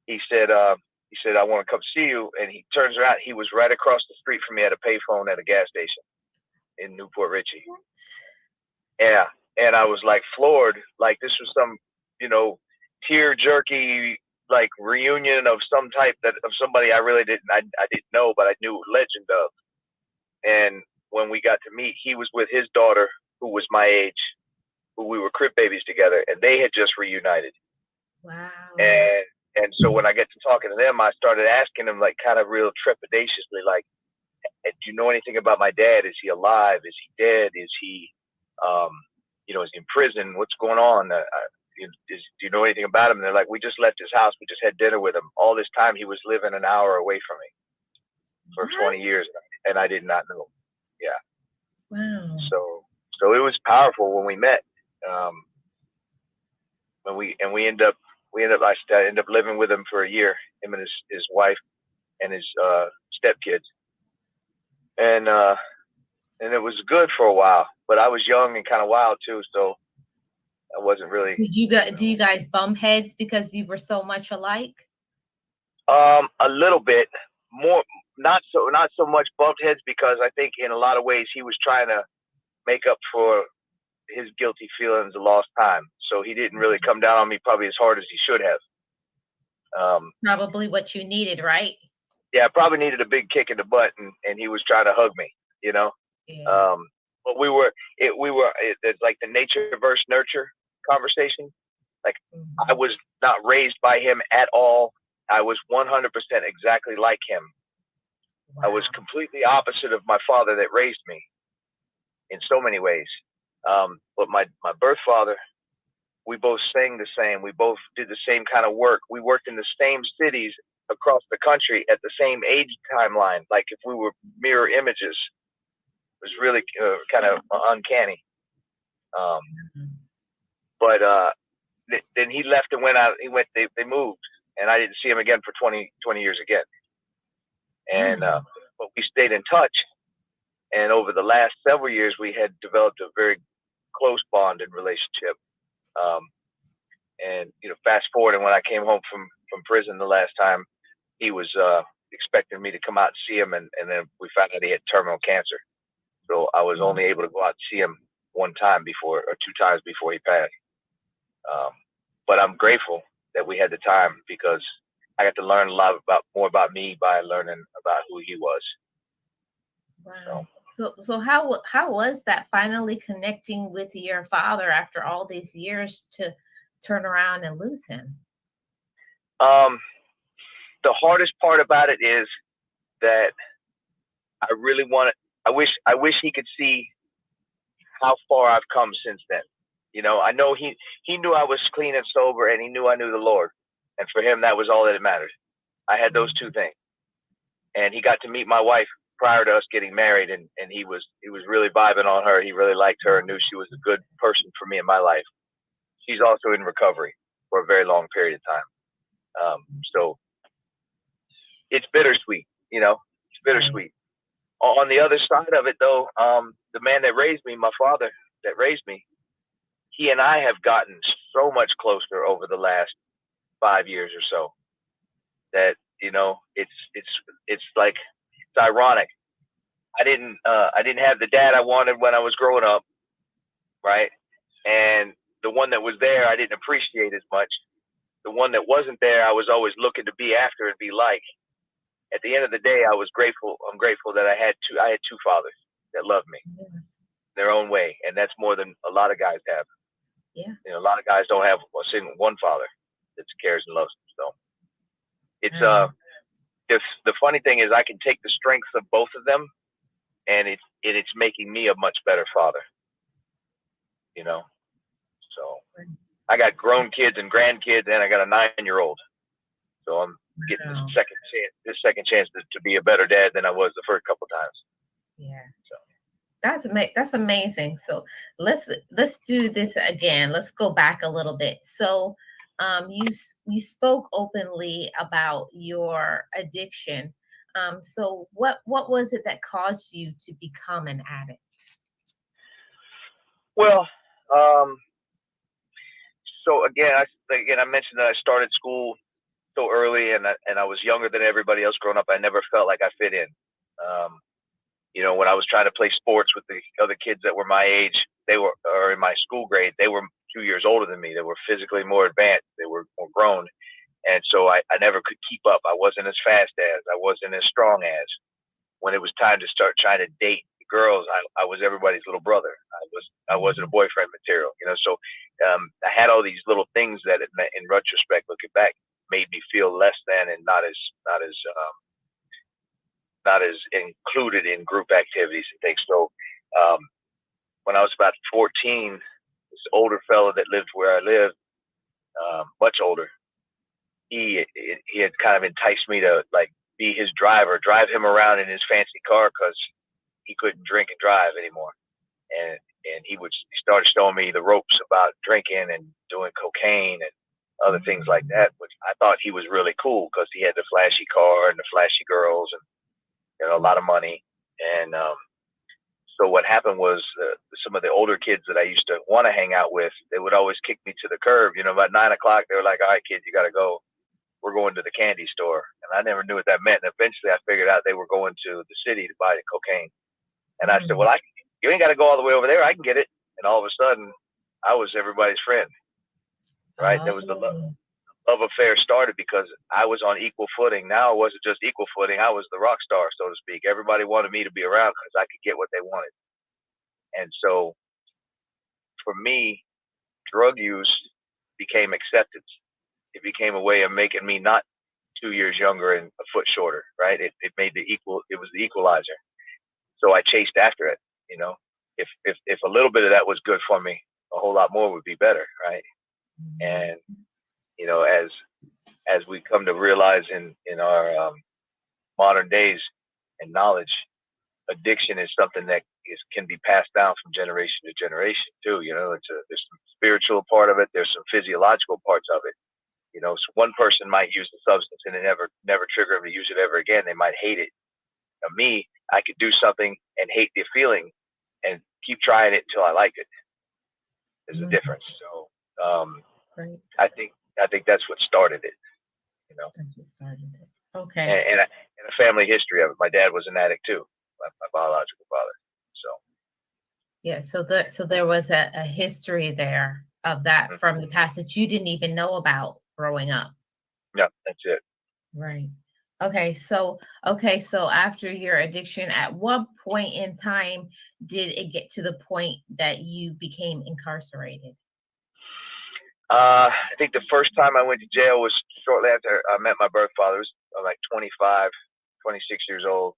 he said, I want to come see you. And he turns around, he was right across the street from me at a payphone at a gas station in Newport Richey. Yeah. And I was like floored, like this was some, tear jerky, like reunion of some type of somebody I really didn't know, but I knew legend of. And when we got to meet, he was with his daughter, who was my age, who we were crib babies together, and they had just reunited. Wow. And so when I get to talking to them, I started asking them, like, kind of real trepidatiously, like, do you know anything about my dad? Is he alive? Is he dead? Is he, is he in prison? What's going on? Do you know anything about him? And they're like, we just left his house. We just had dinner with him. All this time, he was living an hour away from me for 20 years, and I did not know. Yeah. Wow. So it was powerful when we met. I ended up living with him for a year, him and his wife and his stepkids. And it was good for a while, but I was young and kind of wild too, so I wasn't really. Do you guys bump heads because you were so much alike? A little bit more, not so much bumped heads, because I think in a lot of ways he was trying to make up for his guilty feelings of lost time. So he didn't really come down on me probably as hard as he should have. Probably what you needed, right? Yeah, I probably needed a big kick in the butt, and he was trying to hug me, Yeah. But it's like the nature versus nurture conversation. Like, I was not raised by him at all. I was 100% exactly like him. Wow. I was completely opposite of my father that raised me in so many ways. But my birth father, we both sang the same. We both did the same kind of work. We worked in the same cities across the country at the same age timeline. Like if we were mirror images. It was really kind of uncanny. But then he left and went out. They moved, and I didn't see him again for 20 years again. And but we stayed in touch. And over the last several years, we had developed a very close bond and relationship. And fast forward, and when I came home from prison the last time, he was expecting me to come out and see him, and then we found out he had terminal cancer. So I was only able to go out and see him one time before, or two times before he passed. But I'm grateful that we had the time, because I got to learn a lot more about me by learning about who he was. Wow. So how was that, finally connecting with your father after all these years, to turn around and lose him? The hardest part about it is that I really I wish he could see how far I've come since then. I know he knew I was clean and sober, and he knew I knew the Lord. And for him, that was all that mattered. I had those two things. And he got to meet my wife prior to us getting married, and he was really vibing on her. He really liked her and knew she was a good person for me in my life. She's also in recovery for a very long period of time. So it's bittersweet, it's bittersweet. On the other side of it, though, the man that raised me, my father that raised me, he and I have gotten so much closer over the last 5 years or so that, it's like, it's ironic. I didn't have the dad I wanted when I was growing up, right? And the one that was there, I didn't appreciate as much. The one that wasn't there, I was always looking to be after and be like. At the end of the day, I was grateful. I'm grateful that I had two fathers that loved me their own way, and that's more than a lot of guys have. Yeah. A lot of guys don't have one father that cares and loves them. So it's the funny thing is, I can take the strengths of both of them, and it's making me a much better father. So I got grown kids and grandkids, and I got a 9-year-old. So I'm getting this second chance to be a better dad than I was the first couple times. Yeah. So that's amazing. So let's do this again. Let's go back a little bit. So you spoke openly about your addiction. So what was it that caused you to become an addict? Well, so again, I mentioned that I started school so early, and I was younger than everybody else growing up. I never felt like I fit in. When I was trying to play sports with the other kids that were my age, or in my school grade, they were 2 years older than me. They were physically more advanced. They were more grown. And so I never could keep up. I wasn't as fast as, I wasn't as strong as. When it was time to start trying to date girls, I was everybody's little brother. I wasn't a boyfriend material, So I had all these little things that, in retrospect, looking back, made me feel less than and not as included in group activities and things. So when I was about 14, this older fellow that lived where I lived, much older, he had kind of enticed me to be his driver, drive him around in his fancy car, because he couldn't drink and drive anymore. And he started showing me the ropes about drinking and doing cocaine and other things like that, which I thought he was really cool, because he had the flashy car and the flashy girls and a lot of money. And so what happened was, some of the older kids that I used to want to hang out with, they would always kick me to the curb. About 9 o'clock, they were like, "All right, kids, you got to go. We're going to the candy store." And I never knew what that meant. And eventually I figured out they were going to the city to buy the cocaine. And I said, "Well, you ain't got to go all the way over there. I can get it." And all of a sudden, I was everybody's friend, right? There was the love affair started, because I was on equal footing. Now it wasn't just equal footing. I was the rock star, so to speak. Everybody wanted me to be around because I could get what they wanted. And so for me, drug use became acceptance. It became a way of making me not 2 years younger and a foot shorter, right? It was the equalizer. So I chased after it. If a little bit of that was good for me, a whole lot more would be better, right? And as we come to realize in our modern days and knowledge, addiction is something that can be passed down from generation to generation too. There's some spiritual part of it. There's some physiological parts of it. So one person might use the substance and it never trigger them to use it ever again. They might hate it. Now, me, I could do something and hate the feeling and keep trying it until I like it. is the difference. So Right. I think that's what started it. That's what started it. Okay. And a family history of it. My dad was an addict too, my biological father. So Yeah. So there was a history there of that from the past that you didn't even know about growing up. yeah, that's it. Right. So after your addiction, at what point in time did it get to the point that you became incarcerated? I think the first time I went to jail was shortly after I met my birth father. I was like 25, 26 years old.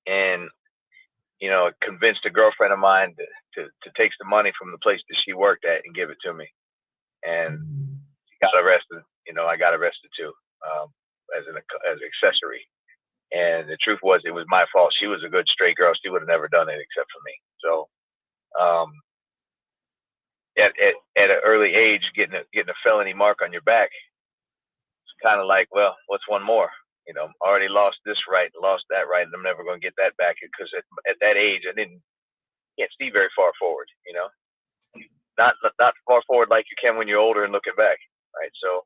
And, convinced a girlfriend of mine to take some money from the place that she worked at and give it to me. And she got arrested. I got arrested too, as an accessory. And the truth was, it was my fault. She was a good straight girl. She would have never done it except for me. So, at an early age, getting a felony mark on your back, it's kind of like, well, what's one more? I already lost this right, lost that right, and I'm never going to get that back because at that age, I can't see very far forward. Not far forward like you can when you're older and looking back, right? So,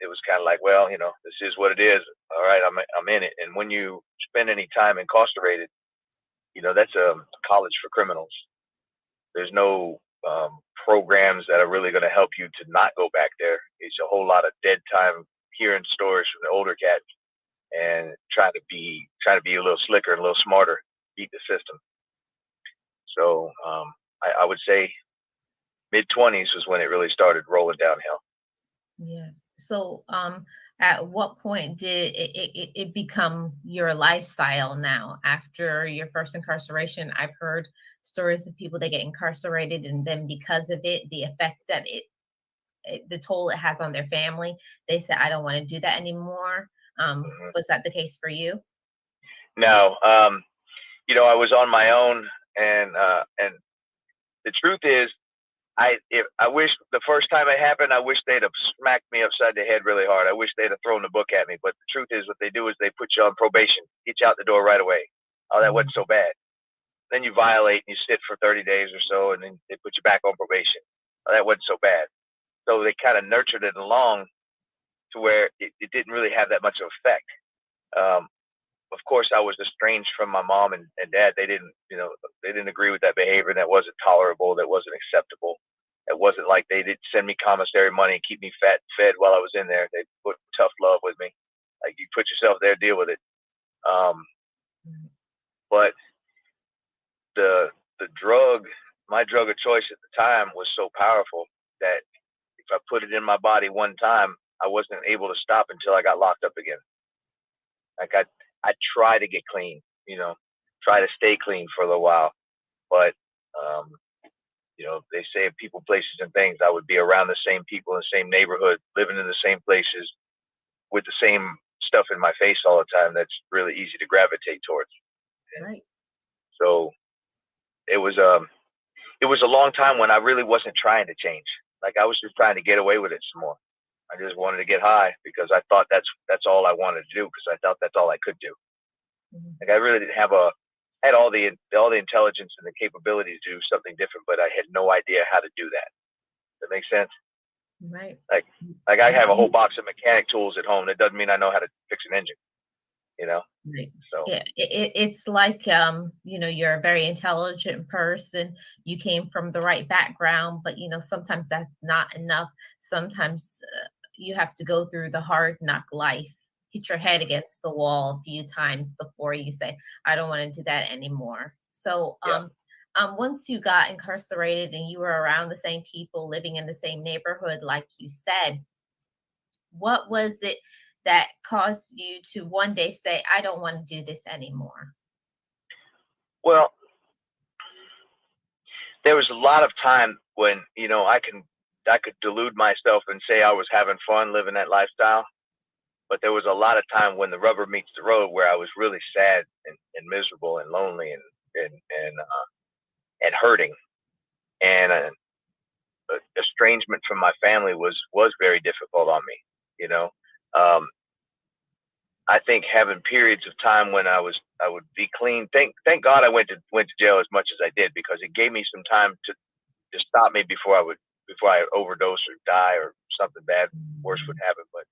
it was kind of like, well, this is what it is. All right, I'm in it. And when you spend any time incarcerated, that's a college for criminals. There's no programs that are really going to help you to not go back there. It's a whole lot of dead time hearing stories from the older cats and trying to be a little slicker and a little smarter, beat the system. So I would say mid-20s was when it really started rolling downhill. Yeah. So at what point did it become your lifestyle now after your first incarceration? I've heard stories of people that get incarcerated and then because of it, the effect that the toll it has on their family, they say, I don't want to do that anymore. Was that the case for you? No. I was on my own and the truth is, I wish the first time it happened, I wish they'd have smacked me upside the head really hard. I wish they'd have thrown the book at me. But the truth is, what they do is they put you on probation, get you out the door right away. Oh, that wasn't so bad. Then you violate and you sit for 30 days or so, and then they put you back on probation. Oh, that wasn't so bad. So they kind of nurtured it along to where it didn't really have that much of effect. Of course, I was estranged from my mom and dad. They didn't agree with that behavior. That wasn't tolerable. That wasn't acceptable. It wasn't like they didn't send me commissary money and keep me fed while I was in there. They put tough love with me. Like, you put yourself there, deal with it. But my drug of choice at the time was so powerful that if I put it in my body one time, I wasn't able to stop until I got locked up again. Like, I try to get clean, try to stay clean for a little while. But, they say people, places, and things, I would be around the same people in the same neighborhood, living in the same places with the same stuff in my face all the time. That's really easy to gravitate towards. Right. So it was a long time when I really wasn't trying to change. Like, I was just trying to get away with it some more. I just wanted to get high because I thought that's all I wanted to do, because I thought that's all I could do. Like, I really didn't I had all the intelligence and the capability to do something different, but I had no idea how to do that. Does that make sense? Right. Like I have a whole box of mechanic tools at home. That doesn't mean I know how to fix an engine. Right. So Yeah, it's like you're a very intelligent person. You came from the right background, but sometimes that's not enough. Sometimes you have to go through the hard knock life, hit your head against the wall a few times before you say, I don't want to do that anymore. So once you got incarcerated and you were around the same people, living in the same neighborhood, like you said, what was it that caused you to one day say, I don't want to do this anymore? Well, there was a lot of time when, I could delude myself and say I was having fun living that lifestyle. But there was a lot of time when the rubber meets the road where I was really sad and miserable and lonely and hurting. And estrangement from my family was very difficult on me. I think having periods of time when I would be clean. Thank God I went to jail as much as I did, because it gave me some time to stop me before I overdose or die or something bad worse would happen. But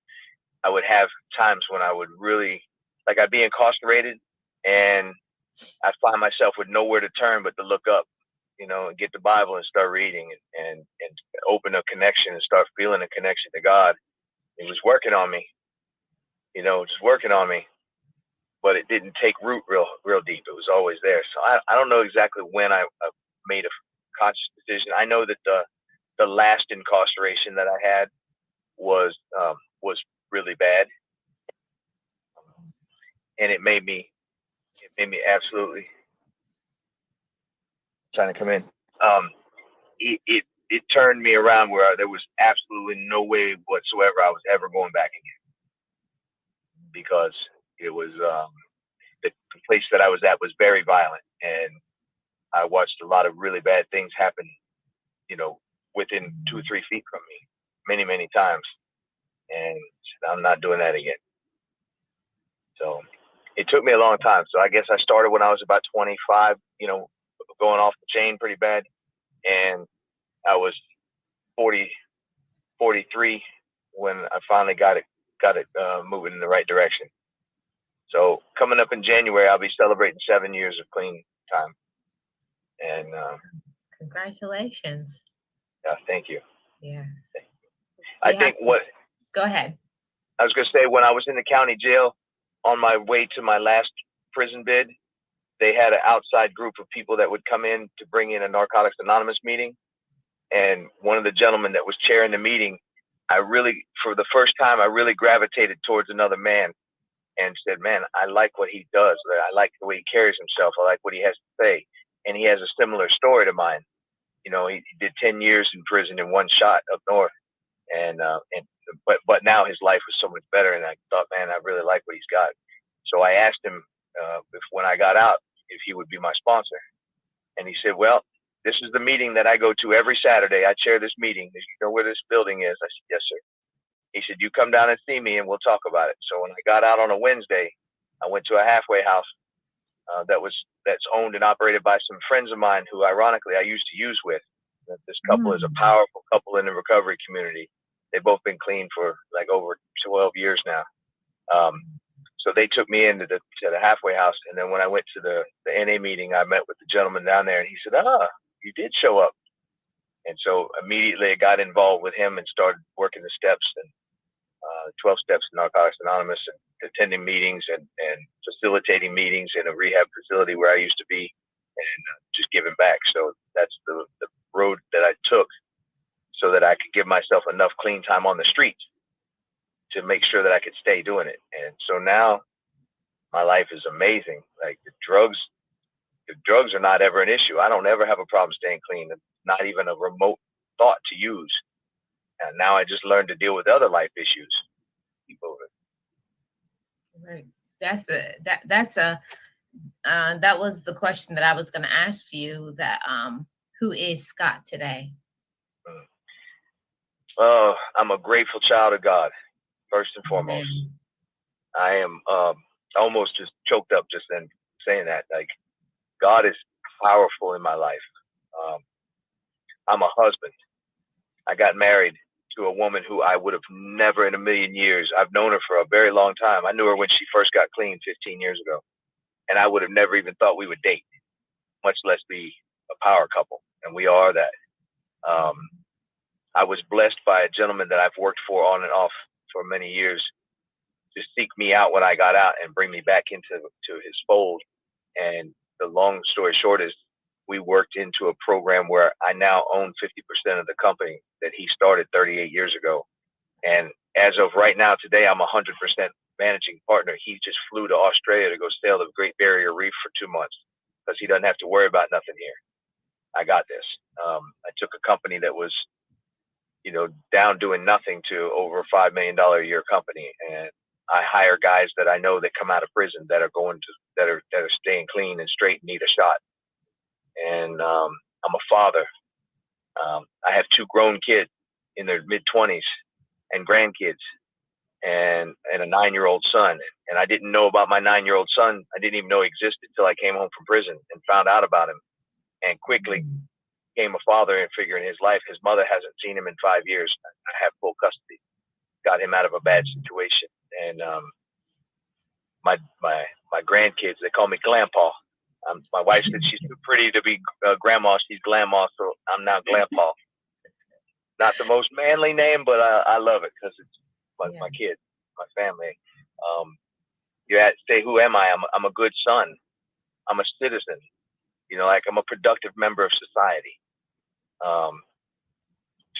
I would have times when I would really, like, I'd be incarcerated and I'd find myself with nowhere to turn but to look up, and get the Bible and start reading and open a connection and start feeling a connection to God. It was working on me, just working on me, but it didn't take root real deep. It was always there. So I don't know exactly when I made a conscious decision. I know that the last incarceration that I had was really bad, and it made me absolutely trying to come in. It turned me around where there was absolutely no way whatsoever I was ever going back again, because it was the place that I was at was very violent, and I watched a lot of really bad things happen, within 2 or 3 feet from me, many times, and I'm not doing that again. So it took me a long time. So I guess I started when I was about 25, going off the chain pretty bad, and I was 43 when I finally got it moving in the right direction. So coming up in January, I'll be celebrating 7 years of clean time. And congratulations. Yeah, thank you. Yeah. I think Go ahead. I was going to say, when I was in the county jail on my way to my last prison bid, they had an outside group of people that would come in to bring in a Narcotics Anonymous meeting. And one of the gentlemen that was chairing the meeting, for the first time, I really gravitated towards another man and said, man, I like what he does. I like the way he carries himself. I like what he has to say. And he has a similar story to mine. He did 10 years in prison in one shot up north. But now his life was so much better. And I thought, man, I really like what he's got. So I asked him when I got out if he would be my sponsor. And he said, well, this is the meeting that I go to every Saturday. I chair this meeting. Do you know where this building is? I said, yes, sir. He said, you come down and see me and we'll talk about it. So when I got out on a Wednesday, I went to a halfway house that's owned and operated by some friends of mine who, ironically, I used to use with. This couple is a powerful couple in the recovery community. They've both been clean for like over 12 years now. So they took me into the halfway house. And then when I went to the NA meeting, I met with the gentleman down there, and he said, you did show up. And so immediately I got involved with him and started working the steps and 12 steps in Narcotics Anonymous, and attending meetings and facilitating meetings in a rehab facility where I used to be, and just giving back. So that's the road that I took so that I could give myself enough clean time on the streets to make sure that I could stay doing it. And so now my life is amazing. Like the drugs are not ever an issue. I don't ever have a problem staying clean. It's not even a remote thought to use. And now I just learned to deal with other life issues. Keep moving. Right. That was the question that I was going to ask you. That who is Scott today? I'm a grateful child of God, first and foremost. I am almost just choked up just then saying that. Like, God is powerful in my life. I'm a husband. I got married to a woman who I would have never in a million years. I've known her for a very long time. I knew her when she first got clean 15 years ago. And I would have never even thought we would date, much less be a power couple. And we are that. I was blessed by a gentleman that I've worked for on and off for many years to seek me out when I got out and bring me back into his fold. And the long story short is we worked into a program where I now own 50% of the company that he started 38 years ago. And as of right now, today, I'm 100% managing partner. He just flew to Australia to go sail the Great Barrier Reef for 2 months because he doesn't have to worry about nothing here. I got this. I took a company that was, down doing nothing to over a $5 million a year company. And I hire guys that I know that come out of prison that are staying clean and straight and need a shot. And I'm a father. I have 2 grown kids in their mid-20s and grandkids. and a 9-year-old son. And I didn't know about my 9-year-old son. I didn't even know he existed until I came home from prison and found out about him, and quickly became a father figure in his life. His mother hasn't seen him in 5 years. I have full custody. Got him out of a bad situation. And my grandkids, they call me Grandpa. My wife said she's too pretty to be grandma. She's Grandma, so I'm now Grandpa. Not the most manly name, but I love it because it's my kids, my family. You had to say, who am I? I'm a good son. I'm a citizen. You know, like I'm a productive member of society.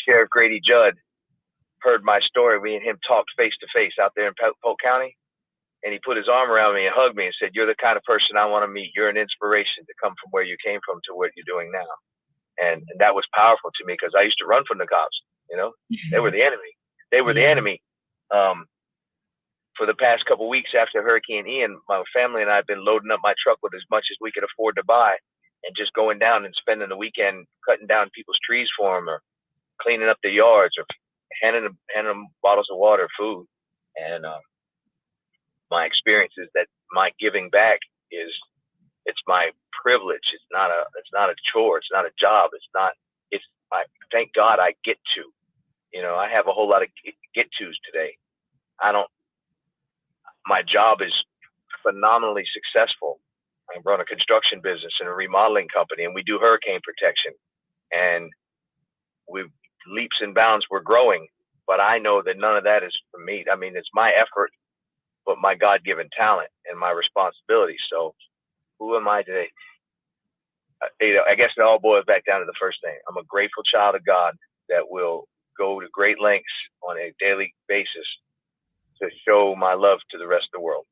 Sheriff Grady Judd heard my story. We and him talked face to face out there in Polk County. And he put his arm around me and hugged me and said, "You're the kind of person I want to meet. You're an inspiration to come from where you came from to what you're doing now." And that was powerful to me because I used to run from the cops. You know, they were the enemy. They were the enemy. For the past couple of weeks after Hurricane Ian, my family and I have been loading up my truck with as much as we could afford to buy and just going down and spending the weekend cutting down people's trees for them or cleaning up their yards or handing them bottles of water, food. And my experience is that my giving back it's my privilege. It's not a chore. It's not a job. Thank God I get to. You know, I have a whole lot of get tos today. My job is phenomenally successful. I run a construction business and a remodeling company, and we do hurricane protection. And leaps and bounds, we're growing, but I know that none of that is for me. I mean, it's my effort, but my God-given talent and my responsibility. So who am I today? I guess it all boils back down to the first thing. I'm a grateful child of God that will go to great lengths on a daily basis to show my love to the rest of the world.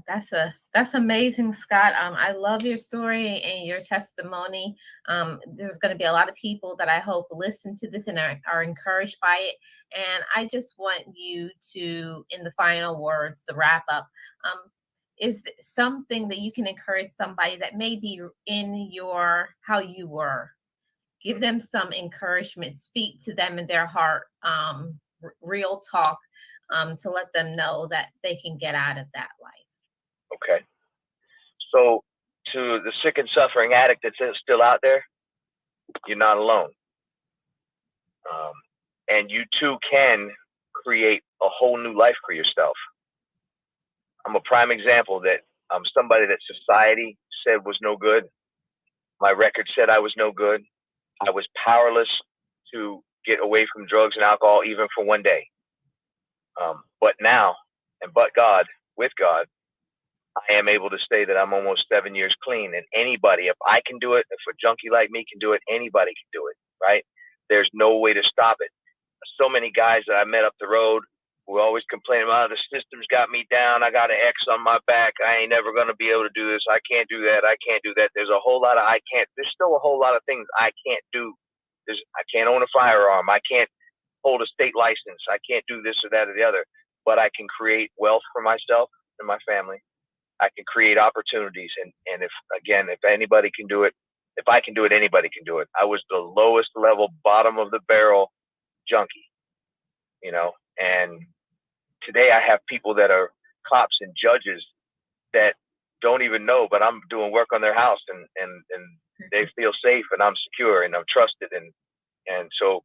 That's amazing, Scott. I love your story and your testimony. There's going to be a lot of people that I hope listen to this and are encouraged by it. And I just want you to, in the final words, the wrap up, is something that you can encourage somebody that may be in how you were. Give them some encouragement. Speak to them in their heart. Real talk to let them know that they can get out of that life. Okay. So to the sick and suffering addict that's still out there, you're not alone. And you too can create a whole new life for yourself. I'm a prime example that I'm somebody that society said was no good. My record said I was no good. I was powerless to get away from drugs and alcohol even for one day. But now, but God, with God, I am able to say that I'm almost 7 years clean. And anybody, if I can do it, if a junkie like me can do it, anybody can do it, right? There's no way to stop it. So many guys that I met up the road who always complain about, the system's got me down. I got an X on my back. I ain't never going to be able to do this. I can't do that. I can't do that. There's a whole lot of there's still a whole lot of things I can't do. I can't own a firearm. I can't hold a state license. I can't do this or that or the other. But I can create wealth for myself and my family. I can create opportunities. And if anybody can do it, if I can do it, anybody can do it. I was the lowest level, bottom of the barrel junkie, you know, and today I have people that are cops and judges that don't even know, but I'm doing work on their house and they feel safe and I'm secure and I'm trusted. And so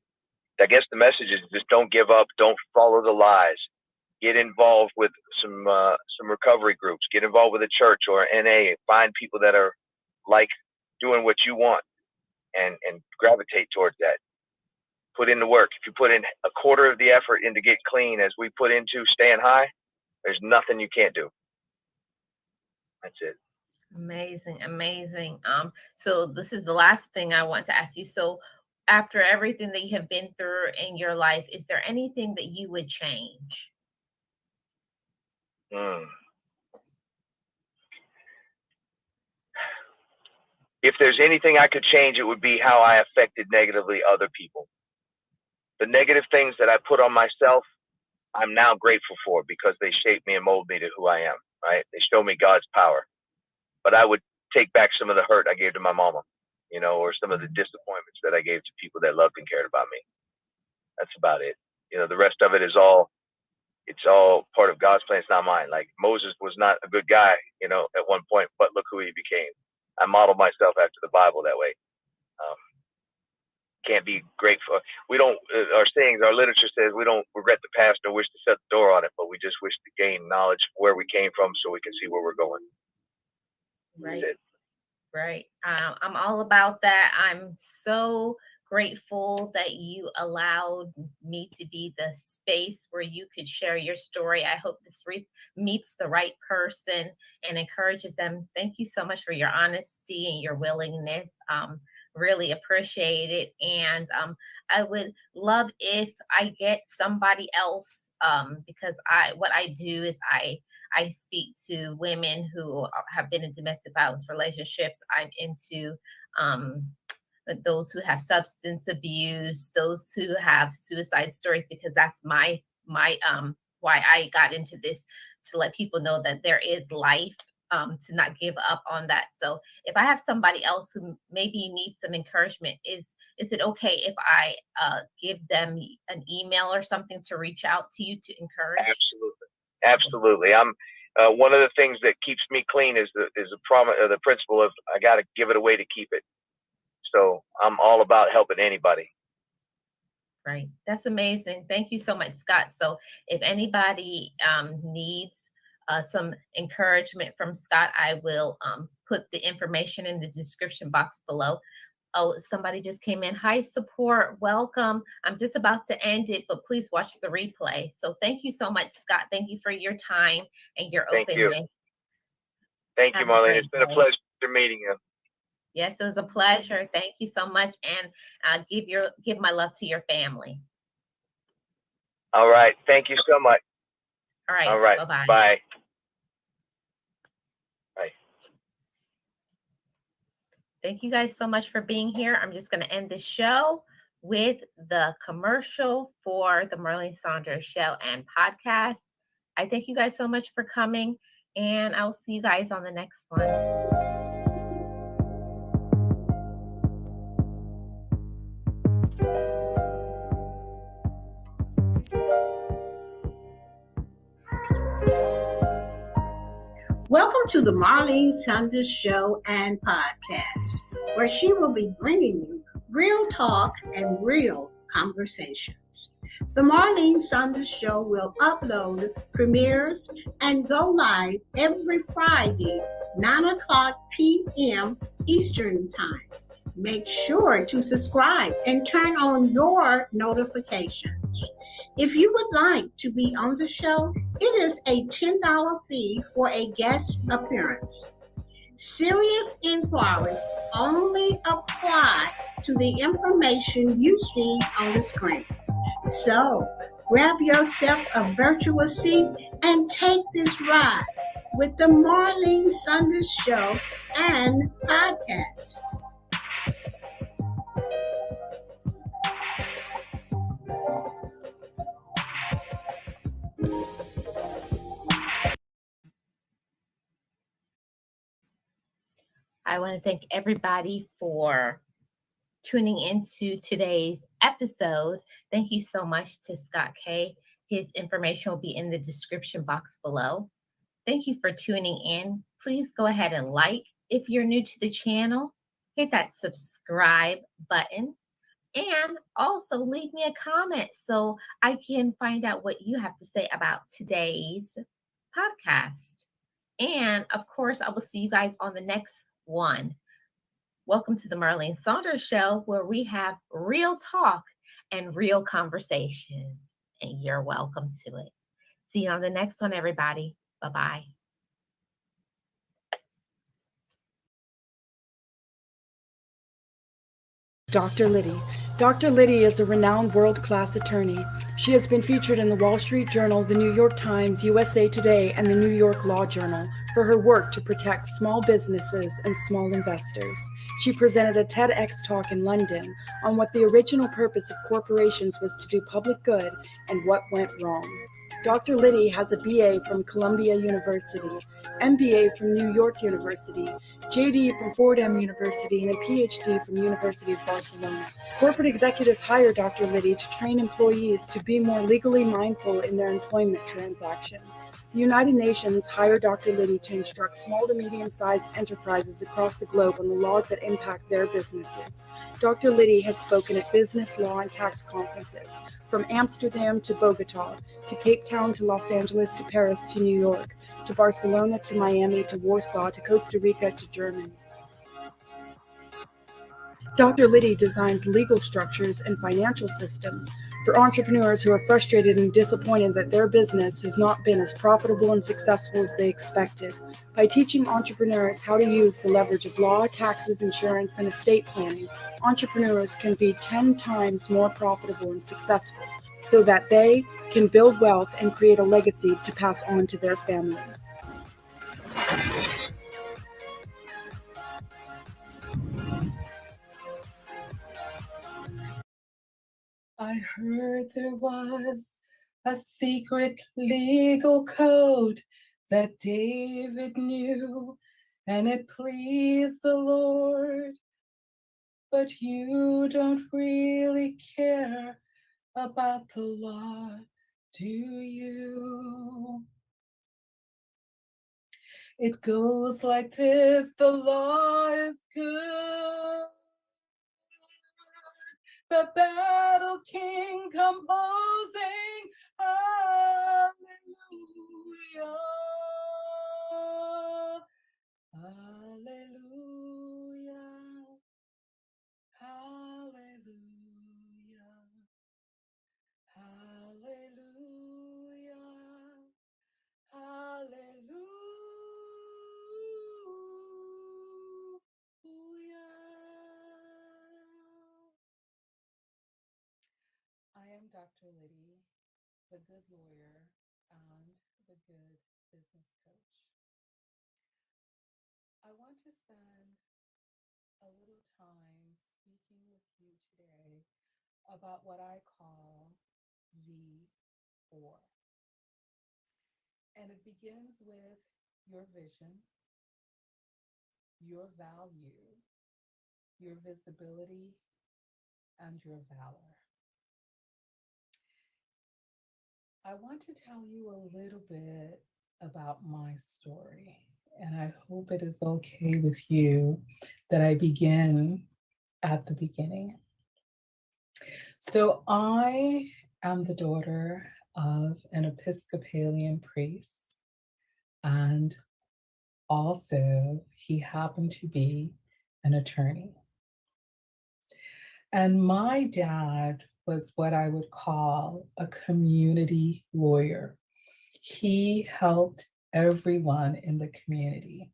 I guess the message is just don't give up. Don't follow the lies. Get involved with some recovery groups. Get involved with a church or NA. Find people that are like doing what you want and gravitate towards that. Put in the work. If you put in a quarter of the effort into get clean as we put into staying high, there's nothing you can't do. That's it. Amazing. So this is the last thing I want to ask you. So after everything that you have been through in your life, is there anything that you would change? If there's anything I could change, it would be how I affected negatively other people. The negative things that I put on myself, I'm now grateful for because they shaped me and molded me to who I am, right? They show me God's power. But I would take back some of the hurt I gave to my mama, you know, or some of the disappointments that I gave to people that loved and cared about me. That's about it. You know, the rest of it is all it's all part of God's plan. It's not mine. Like Moses was not a good guy, you know, at one point, but look who he became. I modeled myself after the Bible that way. Can't be grateful. We don't, our sayings, our literature says we don't regret the past nor wish to shut the door on it, but we just wish to gain knowledge of where we came from so we can see where we're going. Right. Right. I'm all about that. I'm so grateful that you allowed me to be the space where you could share your story. I hope this meets the right person and encourages them. Thank you so much for your honesty and your willingness. Really appreciate it. And I would love if I get somebody else, because what I do is I speak to women who have been in domestic violence relationships. I'm into those who have substance abuse, those who have suicide stories, because that's my why I got into this, to let people know that there is life, to not give up on that. So if I have somebody else who maybe needs some encouragement, is it okay if I give them an email or something to reach out to you to encourage? Absolutely. I'm one of the things that keeps me clean is the principle of I got to give it away to keep it. So I'm all about helping anybody. Right. That's amazing. Thank you so much, Scott. So if anybody needs some encouragement from Scott, I will put the information in the description box below. Oh, somebody just came in. Hi, support. Welcome. I'm just about to end it, but please watch the replay. So thank you so much, Scott. Thank you for your time and your openness. Thank you, Marlene. It's been a pleasure meeting you. Yes, it was a pleasure. Thank you so much. And give my love to your family. All right. Thank you so much. All right. All right. Bye-bye. Bye. Thank you guys so much for being here. I'm just going to end the show with the commercial for the Marlene Saunders Show and podcast. I thank you guys so much for coming, and I'll see you guys on the next one. Welcome to the Marlene Saunders Show and podcast, where she will be bringing you real talk and real conversations. The Marlene Saunders Show will upload, premieres, and go live every Friday, 9:00 p.m. Eastern Time. Make sure to subscribe and turn on your notifications. If you would like to be on the show, it is a $10 fee for a guest appearance. Serious inquiries only apply to the information you see on the screen. So, grab yourself a virtual seat and take this ride with the Marlene Saunders Show and podcast. I want to thank everybody for tuning into today's episode. Thank you so much to Scott K. His information will be in the description box below. Thank you for tuning in. Please go ahead and like. If you're new to the channel, hit that subscribe button. And also leave me a comment so I can find out what you have to say about today's podcast. And of course, I will see you guys on the next one. Welcome to the Marlene Saunders Show, where we have real talk and real conversations. And you're welcome to it. See you on the next one, everybody. Bye-bye. Dr. Liddy. Dr. Liddy is a renowned world-class attorney. She has been featured in the Wall Street Journal, the New York Times, USA Today, and the New York Law Journal for her work to protect small businesses and small investors. She presented a TEDx talk in London on what the original purpose of corporations was to do public good and what went wrong. Dr. Liddy has a BA from Columbia University, MBA from New York University, JD from Fordham University, and a PhD from University of Barcelona. Corporate executives hire Dr. Liddy to train employees to be more legally mindful in their employment transactions. The United Nations hired Dr. Liddy to instruct small to medium-sized enterprises across the globe on the laws that impact their businesses. Dr. Liddy has spoken at business, law, and tax conferences, from Amsterdam to Bogota, to Cape Town to Los Angeles to Paris to New York, to Barcelona to Miami to Warsaw to Costa Rica to Germany. Dr. Liddy designs legal structures and financial systems for entrepreneurs who are frustrated and disappointed that their business has not been as profitable and successful as they expected. By teaching entrepreneurs how to use the leverage of law, taxes, insurance, and estate planning, entrepreneurs can be 10 times more profitable and successful so that they can build wealth and create a legacy to pass on to their families. I heard there was a secret legal code that David knew, and it pleased the Lord. But you don't really care about the law, do you? It goes like this: the law is good, the battle king composing, hallelujah, hallelujah, hallelujah, hallelujah, hallelujah. I am Dr. Liddy, the good lawyer and the good business coach. I want to spend a little time speaking with you today about what I call V4. And it begins with your vision, your value, your visibility, and your valor. I want to tell you a little bit about my story, and I hope it is okay with you that I begin at the beginning. So I am the daughter of an Episcopalian priest, and also he happened to be an attorney. And my dad was what I would call a community lawyer. He helped everyone in the community.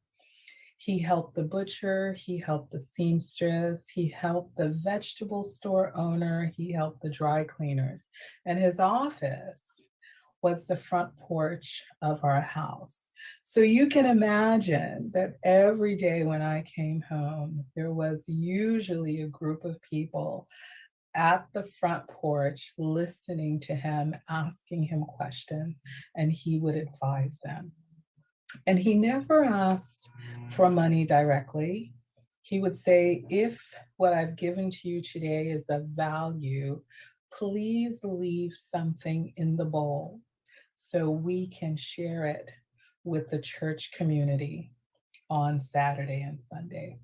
He helped the butcher, he helped the seamstress, he helped the vegetable store owner, he helped the dry cleaners. And his office was the front porch of our house. So you can imagine that every day when I came home, there was usually a group of people at the front porch listening to him, asking him questions, and he would advise them. And he never asked for money directly. He would say, if what I've given to you today is of value, please leave something in the bowl so we can share it with the church community on Saturday and Sunday.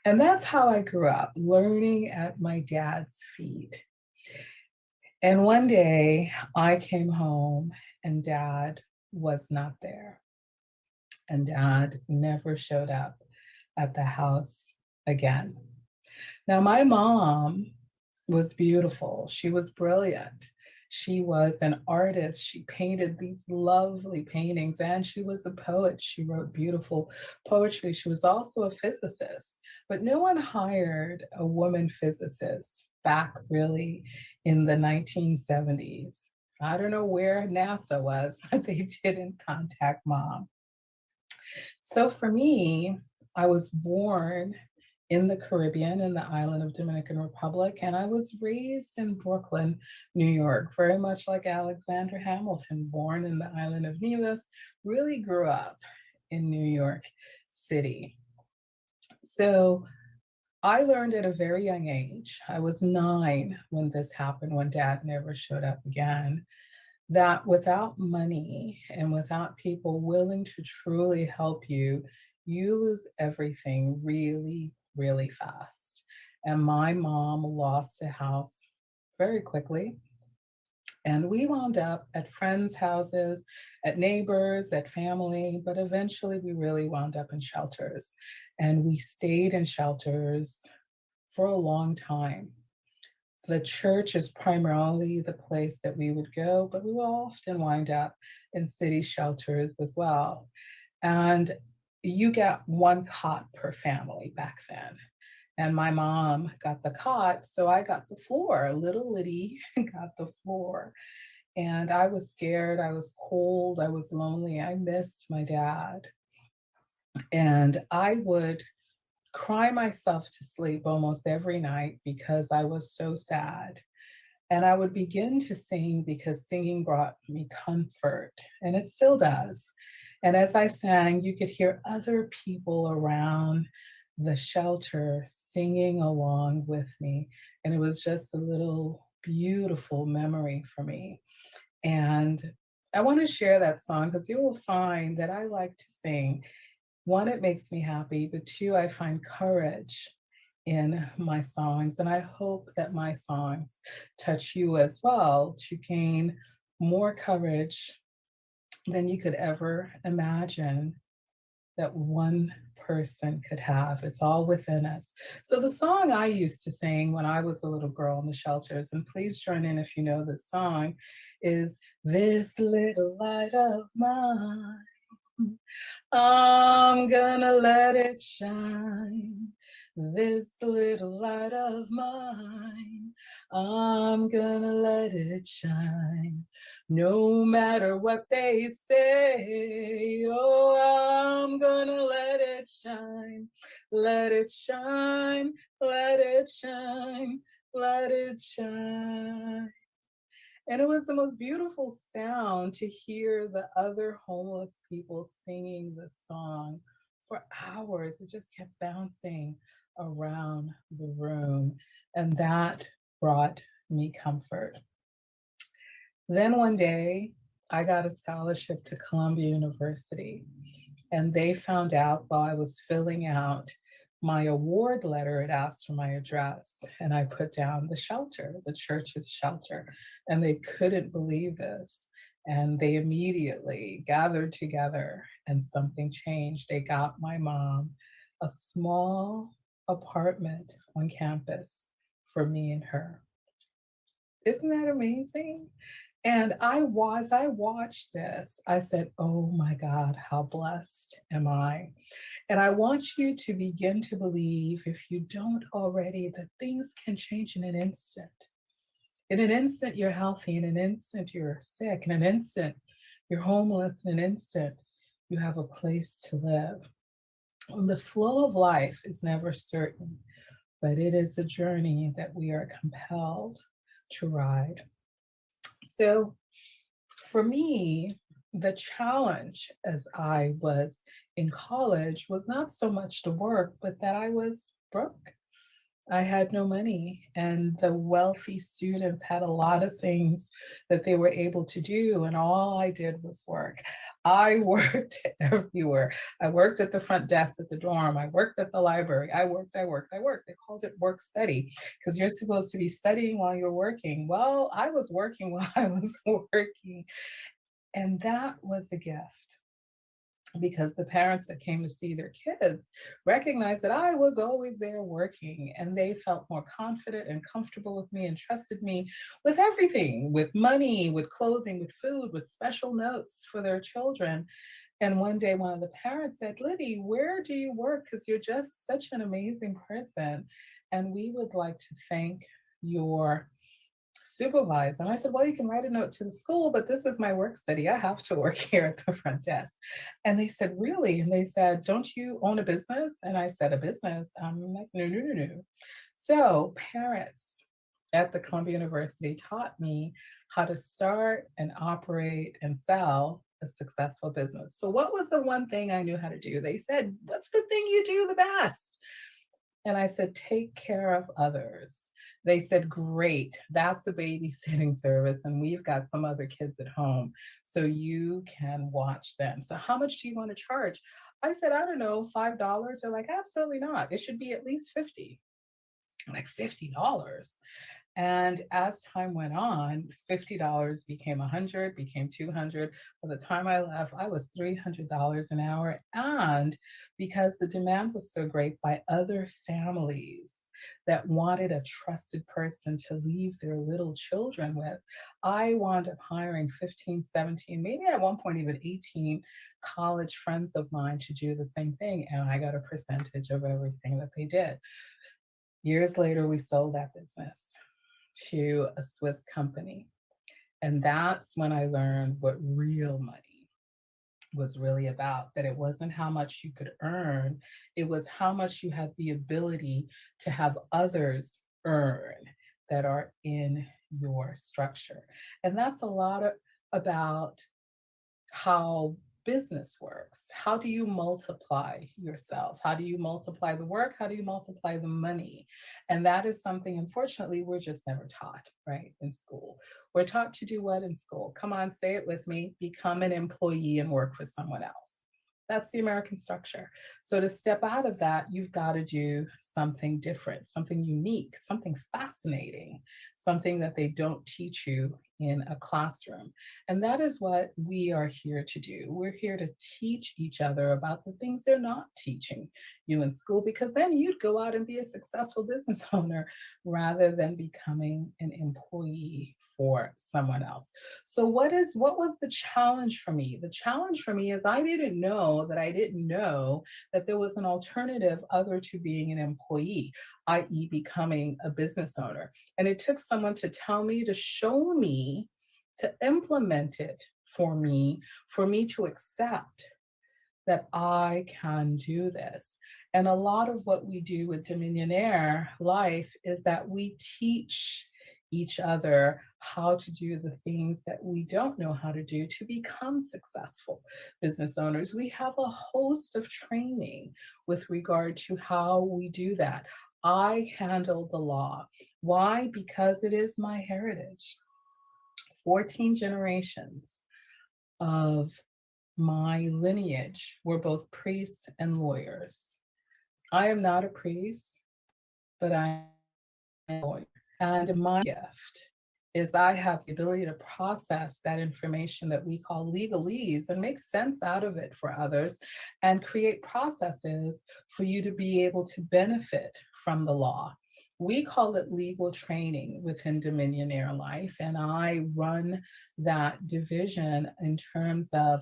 And that's how I grew up, learning at my dad's feet. And one day I came home and Dad was not there. And Dad never showed up at the house again. Now, my mom was beautiful. She was brilliant. She was an artist. She painted these lovely paintings, and she was a poet. She wrote beautiful poetry. She was also a physicist, but no one hired a woman physicist back really in the 1970s. I don't know where NASA was, but they didn't contact Mom. So for me, I was born in the Caribbean, in the island of Dominican Republic. And I was raised in Brooklyn, New York, very much like Alexander Hamilton, born in the island of Nevis, really grew up in New York City. So I learned at a very young age, I was 9 when this happened, when Dad never showed up again, that without money and without people willing to truly help you, you lose everything really, really fast. And my mom lost a house very quickly. And we wound up at friends' houses, at neighbors, at family, but eventually we really wound up in shelters. And we stayed in shelters for a long time. The church is primarily the place that we would go, but we will often wind up in city shelters as well. And you get 1 cot per family back then. And my mom got the cot, so I got the floor. Little Liddy got the floor. And I was scared, I was cold, I was lonely, I missed my dad. And I would cry myself to sleep almost every night because I was so sad. And I would begin to sing because singing brought me comfort, and it still does. And as I sang, you could hear other people around the shelter singing along with me. And it was just a little beautiful memory for me. And I want to share that song because you will find that I like to sing. 1, it makes me happy, but 2, I find courage in my songs. And I hope that my songs touch you as well to gain more courage than you could ever imagine that one person could have. It's all within us. So the song I used to sing when I was a little girl in the shelters, and please join in if you know this song, is "This Little Light of Mine, I'm gonna let it shine. This little light of mine, I'm gonna let it shine. No matter what they say, oh, I'm gonna let it shine. Let it shine, let it shine, let it shine." And it was the most beautiful sound to hear the other homeless people singing the song for hours. It just kept bouncing around the room. And that brought me comfort. Then one day, I got a scholarship to Columbia University. And they found out while I was filling out my award letter, it asked for my address. And I put down the shelter, the church's shelter. And they couldn't believe this. And they immediately gathered together and something changed. They got my mom a small apartment on campus for me and her. Isn't that amazing? And I watched this, I said, oh my God, how blessed am I? And I want you to begin to believe, if you don't already, that things can change in an instant. In an instant, you're healthy. In an instant, you're sick. In an instant, you're homeless. In an instant, you have a place to live. And the flow of life is never certain, but it is a journey that we are compelled to ride. So for me, the challenge as I was in college was not so much the work, but that I was broke. I had no money, and the wealthy students had a lot of things that they were able to do, and all I did was work. I worked everywhere. I worked at the front desk at the dorm. I worked at the library. I worked. They called it work study because you're supposed to be studying while you're working. Well, I was working while I was working, and that was a gift, because the parents that came to see their kids recognized that I was always there working, and they felt more confident and comfortable with me and trusted me with everything, with money, with clothing, with food, with special notes for their children. And one day, one of the parents said, Liddy, where do you work? Because you're just such an amazing person. And we would like to thank your supervisor. And I said, well, you can write a note to the school, but this is my work study. I have to work here at the front desk. And they said, really? And they said, don't you own a business? And I said, a business? I'm like, no, no, no, no. So parents at the Columbia University taught me how to start and operate and sell a successful business. So what was the one thing I knew how to do? They said, what's the thing you do the best? And I said, take care of others. They said, great, that's a babysitting service. And we've got some other kids at home, so you can watch them. So how much do you want to charge? I said, I don't know, $5. They're like, absolutely not. It should be at least 50. I'm like, $50? And as time went on, $50 became 100, became 200. By the time I left, I was $300 an hour. And because the demand was so great by other families that wanted a trusted person to leave their little children with, I wound up hiring 15, 17, maybe at one point even 18 college friends of mine to do the same thing. And I got a percentage of everything that they did. Years later, we sold that business to a Swiss company. And that's when I learned what real money was really about, that it wasn't how much you could earn, it was how much you had the ability to have others earn that are in your structure. And that's a lot about how business works. How do you multiply yourself? How do you multiply the work? How do you multiply the money? And that is something, unfortunately, we're just never taught, right, in school. We're taught to do what in school? Come on, say it with me. Become an employee and work for someone else. That's the American structure. So to step out of that, you've got to do something different, something unique, something fascinating, something that they don't teach you in a classroom. And that is what we are here to do. We're here to teach each other about the things they're not teaching you in school, because then you'd go out and be a successful business owner rather than becoming an employee for someone else. So what was the challenge for me? The challenge for me is I didn't know that there was an alternative other to being an employee, i.e. becoming a business owner. And it took someone to tell me, to show me, to implement it for me to accept that I can do this. And a lot of what we do with Dominionaire Life is that we teach each other how to do the things that we don't know how to do to become successful business owners. We have a host of training with regard to how we do that. I handle the law. Why? Because it is my heritage. 14 generations of my lineage were both priests and lawyers. I am not a priest, but I am a lawyer. And my gift is I have the ability to process that information that we call legalese and make sense out of it for others and create processes for you to be able to benefit from the law. We call it legal training within Dominionaire Life, and I run that division in terms of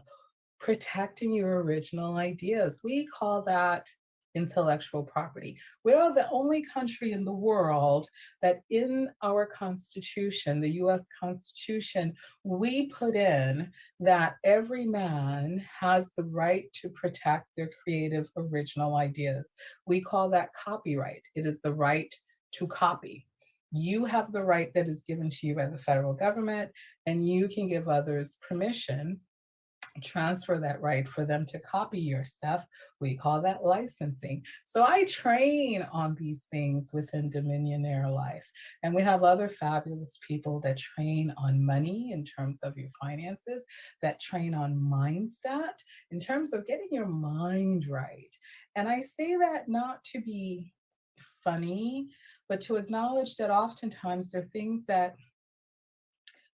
protecting your original ideas. We call that intellectual property. We are the only country in the world that in our Constitution, the US Constitution, we put in that every man has the right to protect their creative original ideas. We call that copyright. It is the right to copy. You have the right that is given to you by the federal government, and you can give others permission, transfer that right for them to copy your stuff. We call that licensing. So I train on these things within Dominionaire Life. And we have other fabulous people that train on money in terms of your finances, that train on mindset in terms of getting your mind right. And I say that not to be funny, but to acknowledge that oftentimes there are things that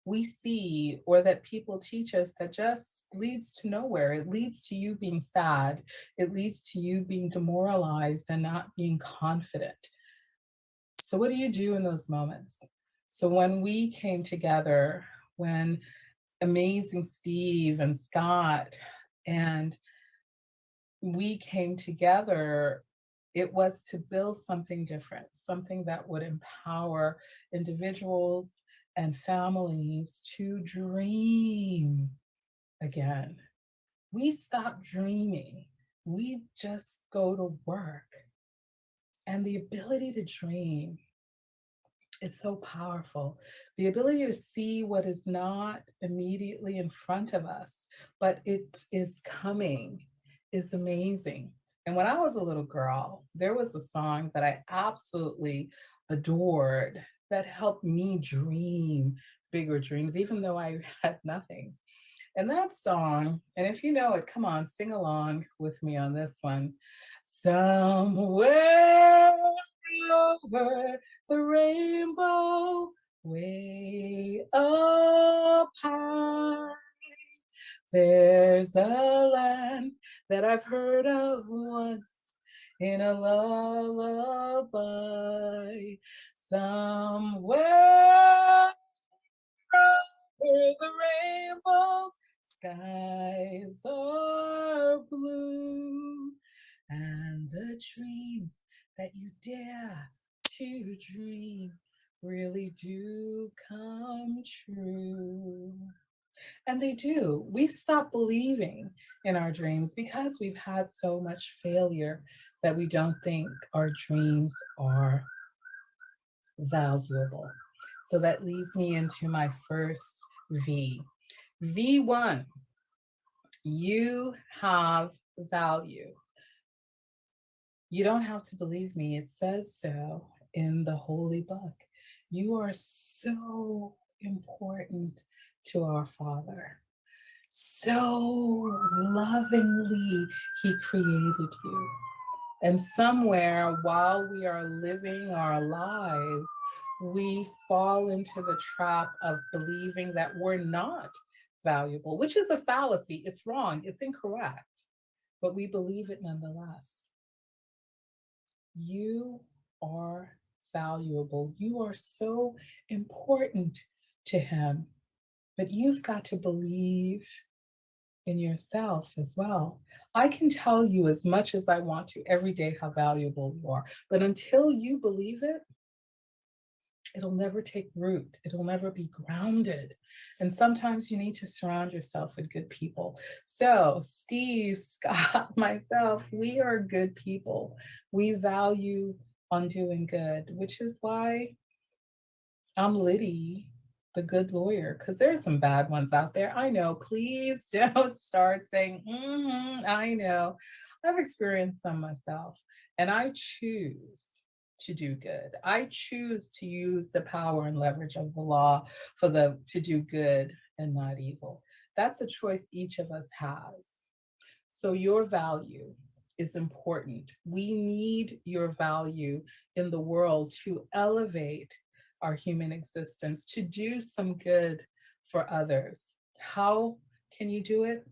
we see or that people teach us that just leads to nowhere. It leads to you being sad. It leads to you being demoralized and not being confident. So what do you do in those moments? So when we came together, when amazing Steve and Scott and we came together, it was to build something different, something that would empower individuals and families to dream again. We stop dreaming. We just go to work. And the ability to dream is so powerful. The ability to see what is not immediately in front of us, but it is coming, is amazing. And when I was a little girl, there was a song that I absolutely adored that helped me dream bigger dreams, even though I had nothing. And that song, and if you know it, come on, sing along with me on this one. Somewhere over the rainbow, way up high, there's a land that I've heard of once in a lullaby. Somewhere over the rainbow, skies are blue, and the dreams that you dare to dream really do come true. And they do. We've stopped believing in our dreams because we've had so much failure that we don't think our dreams are valuable. So that leads me into my first V. V1, you have value. You don't have to believe me. It says so in the holy book. You are so important to our Father. So lovingly, He created you. And somewhere while we are living our lives, we fall into the trap of believing that we're not valuable, which is a fallacy. It's wrong. It's incorrect. But we believe it nonetheless. You are valuable. You are so important to Him. But you've got to believe in yourself as well. I can tell you as much as I want to every day how valuable you are, but until you believe it, it'll never take root. It'll never be grounded. And sometimes you need to surround yourself with good people. So Steve, Scott, myself, we are good people. We value on doing good, which is why I'm Liddy, the good lawyer, because there's some bad ones out there. I know, please don't start saying, I know. I've experienced some myself, and I choose to do good. I choose to use the power and leverage of the law to do good and not evil. That's a choice each of us has. So your value is important. We need your value in the world to elevate our human existence, to do some good for others. How can you do it?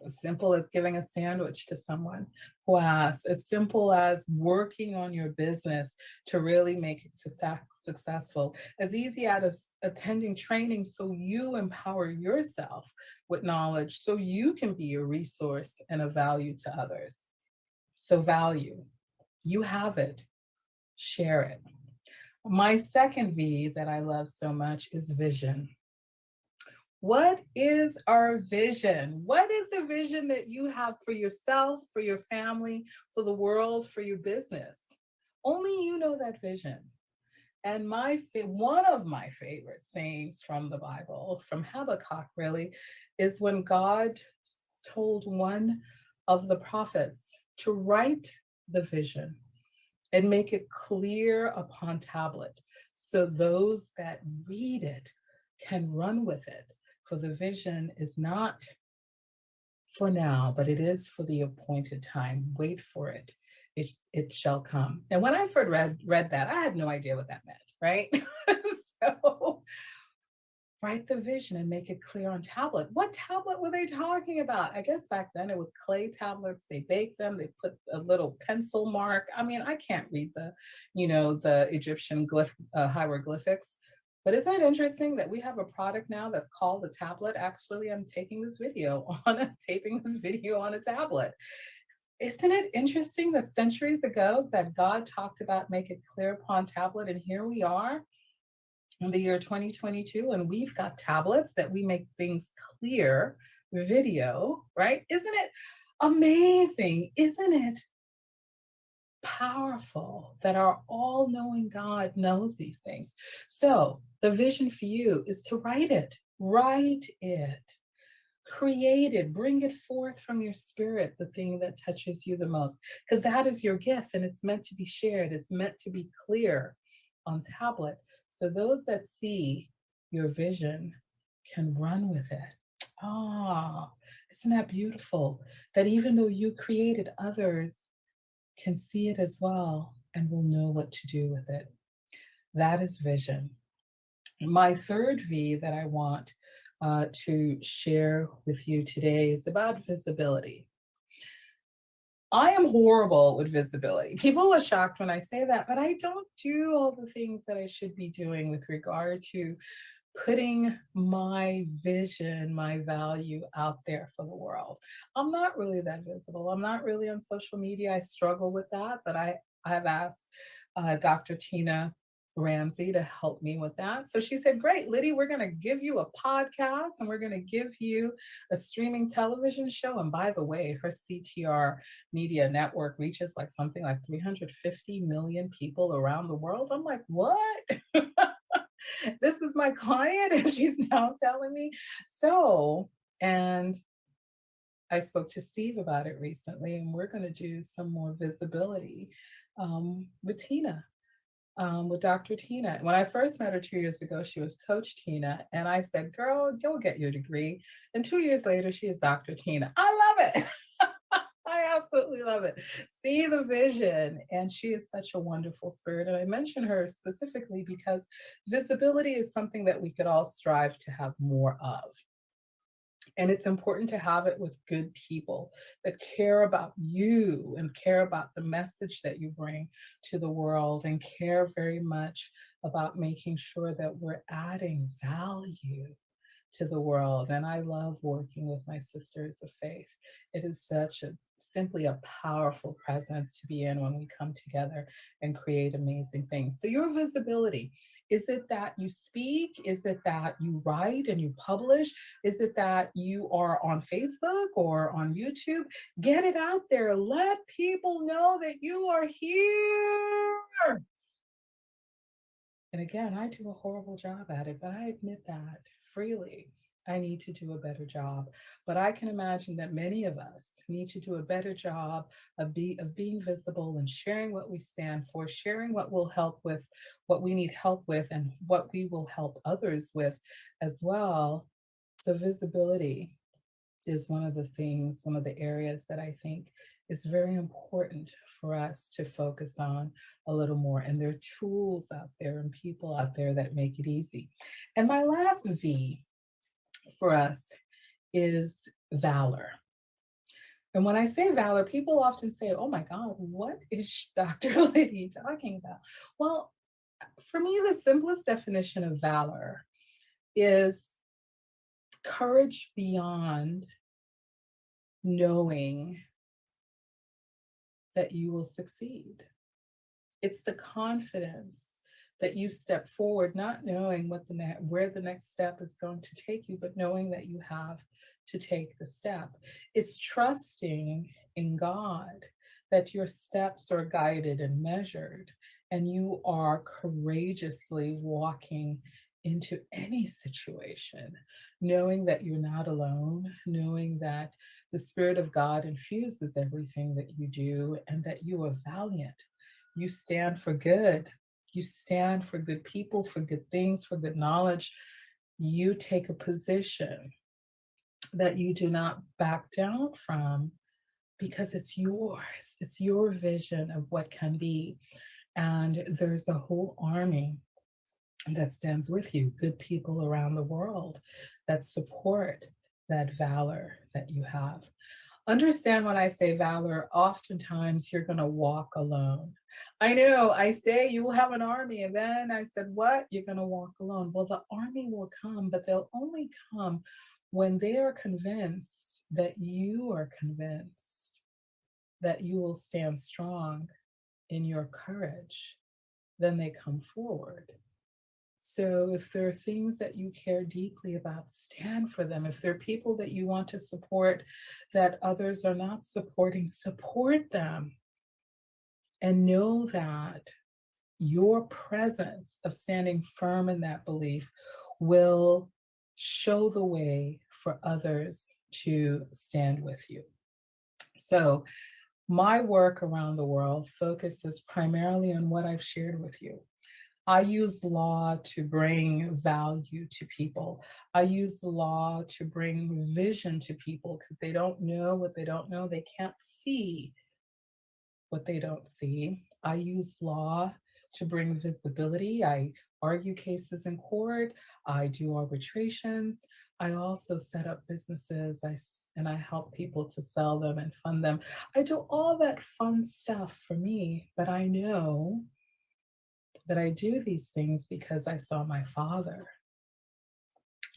As simple as giving a sandwich to someone who asks, as simple as working on your business to really make it successful, as easy as attending training so you empower yourself with knowledge so you can be a resource and a value to others. So value, you have it, share it. My second V that I love so much is vision. What is our vision? What is the vision that you have for yourself, for your family, for the world, for your business? Only you know that vision. And one of my favorite sayings from the Bible, from Habakkuk really, is when God told one of the prophets to write the vision and make it clear upon tablet so those that read it can run with it. For the vision is not for now, but it is for the appointed time. Wait for it. It shall come. And when I first read that, I had no idea what that meant, right? So write the vision and make it clear on tablet. What tablet were they talking about? I guess back then it was clay tablets. They baked them. They put a little pencil mark. I mean, I can't read the Egyptian hieroglyphics. But isn't it interesting that we have a product now that's called a tablet? Actually, I'm taping this video on a tablet. Isn't it interesting that centuries ago that God talked about make it clear upon tablet, and here we are? in the year 2022, and we've got tablets that we make things clear, video, right? Isn't it amazing? Isn't it powerful that our all-knowing God knows these things? So the vision for you is to write it, create it, bring it forth from your spirit, the thing that touches you the most, because that is your gift and it's meant to be shared. It's meant to be clear on tablet. So those that see your vision can run with it. Ah, isn't that beautiful? That even though you created, others can see it as well and will know what to do with it. That is vision. My third V that I want to share with you today is about visibility. I am horrible with visibility. People are shocked when I say that, but I don't do all the things that I should be doing with regard to putting my vision, my value out there for the world. I'm not really that visible. I'm not really on social media. I struggle with that, but I've asked Dr. Tina Ramsey to help me with that. So she said, great, Liddy, we're going to give you a podcast and we're going to give you a streaming television show. And by the way, her CTR media network reaches like something like 350 million people around the world. I'm like, what? This is my client and she's now telling me. So, and I spoke to Steve about it recently, and we're going to do some more visibility with Tina. With Dr. Tina. When I first met her 2 years ago, she was Coach Tina. And I said, girl, go get your degree. And 2 years later, she is Dr. Tina. I love it. I absolutely love it. See the vision. And she is such a wonderful spirit. And I mention her specifically because visibility is something that we could all strive to have more of. And it's important to have it with good people that care about you and care about the message that you bring to the world and care very much about making sure that we're adding value to the world. And I love working with my sisters of faith. It is simply a powerful presence to be in when we come together and create amazing things. So your visibility, is it that you speak? Is it that you write and you publish? Is it that you are on Facebook or on YouTube? Get it out there. Let people know that you are here. And again, I do a horrible job at it, but I admit that freely. I need to do a better job. But I can imagine that many of us need to do a better job of being visible and sharing what we stand for, sharing what will help with what we need help with and what we will help others with as well. So visibility is one of the areas that I think is very important for us to focus on a little more. And there are tools out there and people out there that make it easy. And my last V for us is valor. And when I say valor, people often say, oh my God, what is Dr. Liddy talking about? Well, for me, the simplest definition of valor is courage beyond knowing that you will succeed. It's the confidence that you step forward, not knowing where the next step is going to take you, but knowing that you have to take the step. It's trusting in God that your steps are guided and measured, and you are courageously walking into any situation, knowing that you're not alone, knowing that the Spirit of God infuses everything that you do, and that you are valiant. You stand for good. You stand for good people, for good things, for good knowledge. You take a position that you do not back down from because it's yours. It's your vision of what can be. And there's a whole army that stands with you, good people around the world that support that valor that you have. Understand when I say valor, oftentimes you're going to walk alone. I know I say you will have an army, and then I said, what? You're going to walk alone. Well, the army will come, but they'll only come when they are convinced that you are convinced that you will stand strong in your courage. Then they come forward. So if there are things that you care deeply about, stand for them. If there are people that you want to support that others are not supporting, support them. And know that your presence of standing firm in that belief will show the way for others to stand with you. So my work around the world focuses primarily on what I've shared with you. I use law to bring value to people. I use the law to bring vision to people because they don't know what they don't know. They can't see what they don't see. I use law to bring visibility. I argue cases in court. I do arbitrations. I also set up businesses. And I help people to sell them and fund them. I do all that fun stuff for me, but I know that I do these things because I saw my father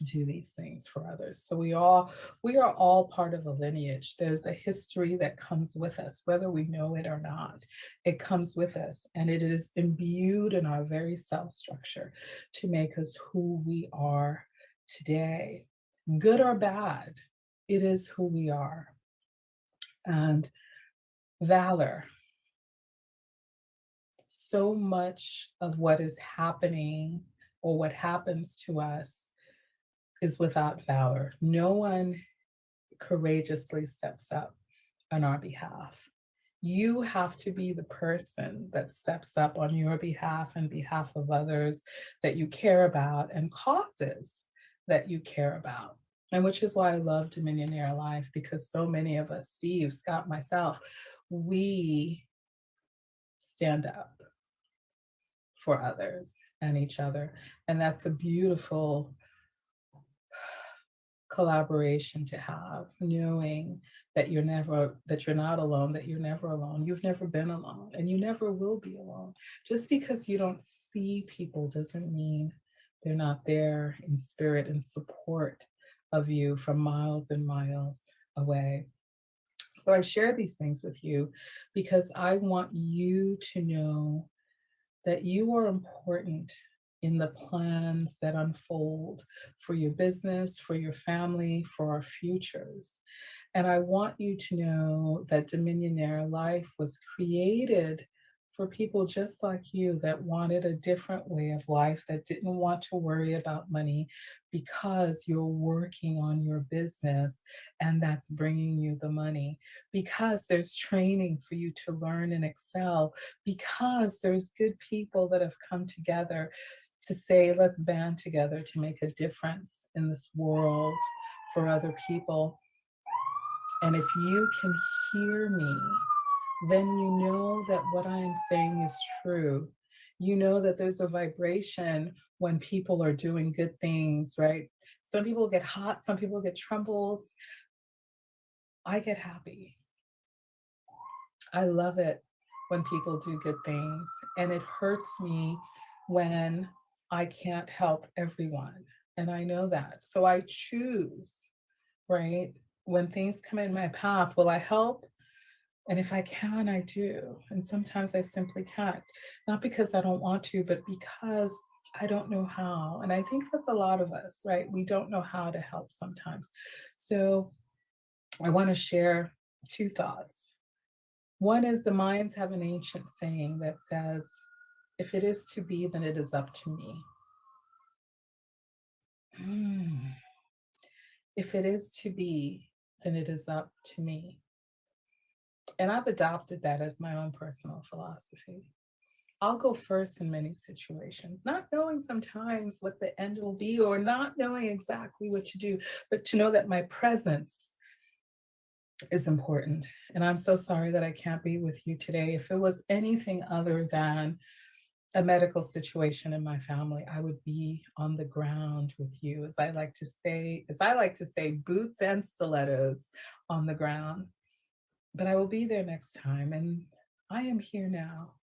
do these things for others. So we are all part of a lineage. There's a history that comes with us, whether we know it or not. It comes with us, and it is imbued in our very cell structure to make us who we are today. Good or bad, it is who we are. And valor. So much of what is happening or what happens to us is without valor. No one courageously steps up on our behalf. You have to be the person that steps up on your behalf and behalf of others that you care about and causes that you care about. And which is why I love Dominionaire Life, because so many of us, Steve, Scott, myself, we stand up for others and each other. And that's a beautiful collaboration to have, knowing that you're not alone, that you're never alone. You've never been alone, and you never will be alone. Just because you don't see people doesn't mean they're not there in spirit and support of you from miles and miles away. So I share these things with you because I want you to know that you are important in the plans that unfold for your business, for your family, for our futures. And I want you to know that Dominionaire Life was created for people just like you that wanted a different way of life, that didn't want to worry about money because you're working on your business and that's bringing you the money, because there's training for you to learn and excel, because there's good people that have come together to say, let's band together to make a difference in this world for other people. And if you can hear me, then you know that what I am saying is true. You know that there's a vibration when people are doing good things, right? Some people get hot, some people get trembles. I get happy. I love it when people do good things. And it hurts me when I can't help everyone. And I know that. So I choose, right? When things come in my path, will I help? And if I can, I do. And sometimes I simply can't. Not because I don't want to, but because I don't know how. And I think that's a lot of us, right? We don't know how to help sometimes. So I want to share two thoughts. One is the Mayans have an ancient saying that says, if it is to be, then it is up to me. If it is to be, then it is up to me. And I've adopted that as my own personal philosophy. I'll go first in many situations, not knowing sometimes what the end will be or not knowing exactly what to do, but to know that my presence is important. And I'm so sorry that I can't be with you today. If it was anything other than a medical situation in my family, I would be on the ground with you, as I like to say, boots and stilettos on the ground. But I will be there next time. And I am here now.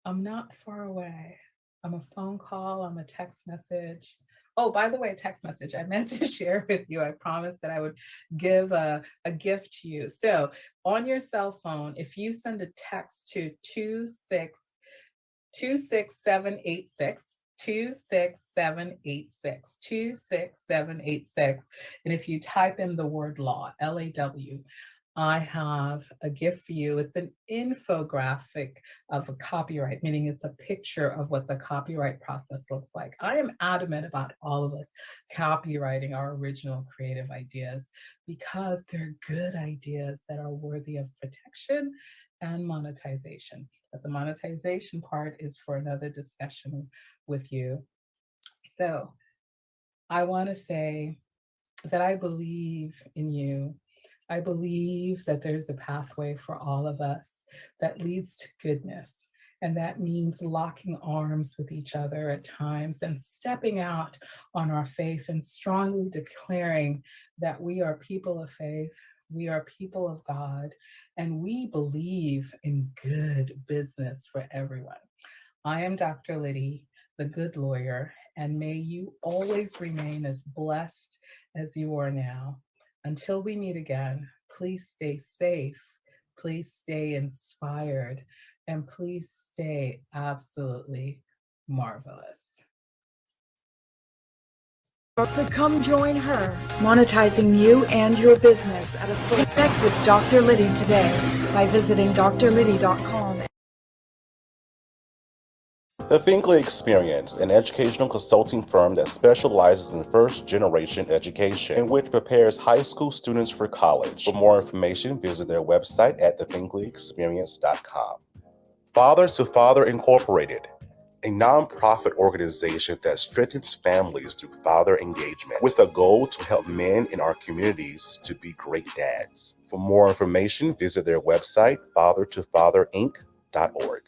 I'm not far away. I'm a phone call, I'm a text message. Oh, by the way, text message, I meant to share with you. I promised that I would give a gift to you. So on your cell phone, if you send a text to 26786, 26786, 26786. And if you type in the word law, LAW, I have a gift for you. It's an infographic of a copyright, meaning it's a picture of what the copyright process looks like. I am adamant about all of us copywriting our original creative ideas because they're good ideas that are worthy of protection and monetization. But the monetization part is for another discussion with you. So I want to say that I believe in you. I believe that there's a pathway for all of us that leads to goodness. And that means locking arms with each other at times and stepping out on our faith and strongly declaring that we are people of faith, we are people of God, and we believe in good business for everyone. I am Dr. Liddy, the good lawyer, and may you always remain as blessed as you are now. Until we meet again, please stay safe, please stay inspired, and please stay absolutely marvelous. So come join her, monetizing you and your business at a Connect with Dr. Liddy today by visiting drliddy.com. The Thinkley Experience, an educational consulting firm that specializes in first-generation education and which prepares high school students for college. For more information, visit their website at thethinkleyexperience.com. Fathers to Father Incorporated, a nonprofit organization that strengthens families through father engagement with a goal to help men in our communities to be great dads. For more information, visit their website, fathertofatherinc.org.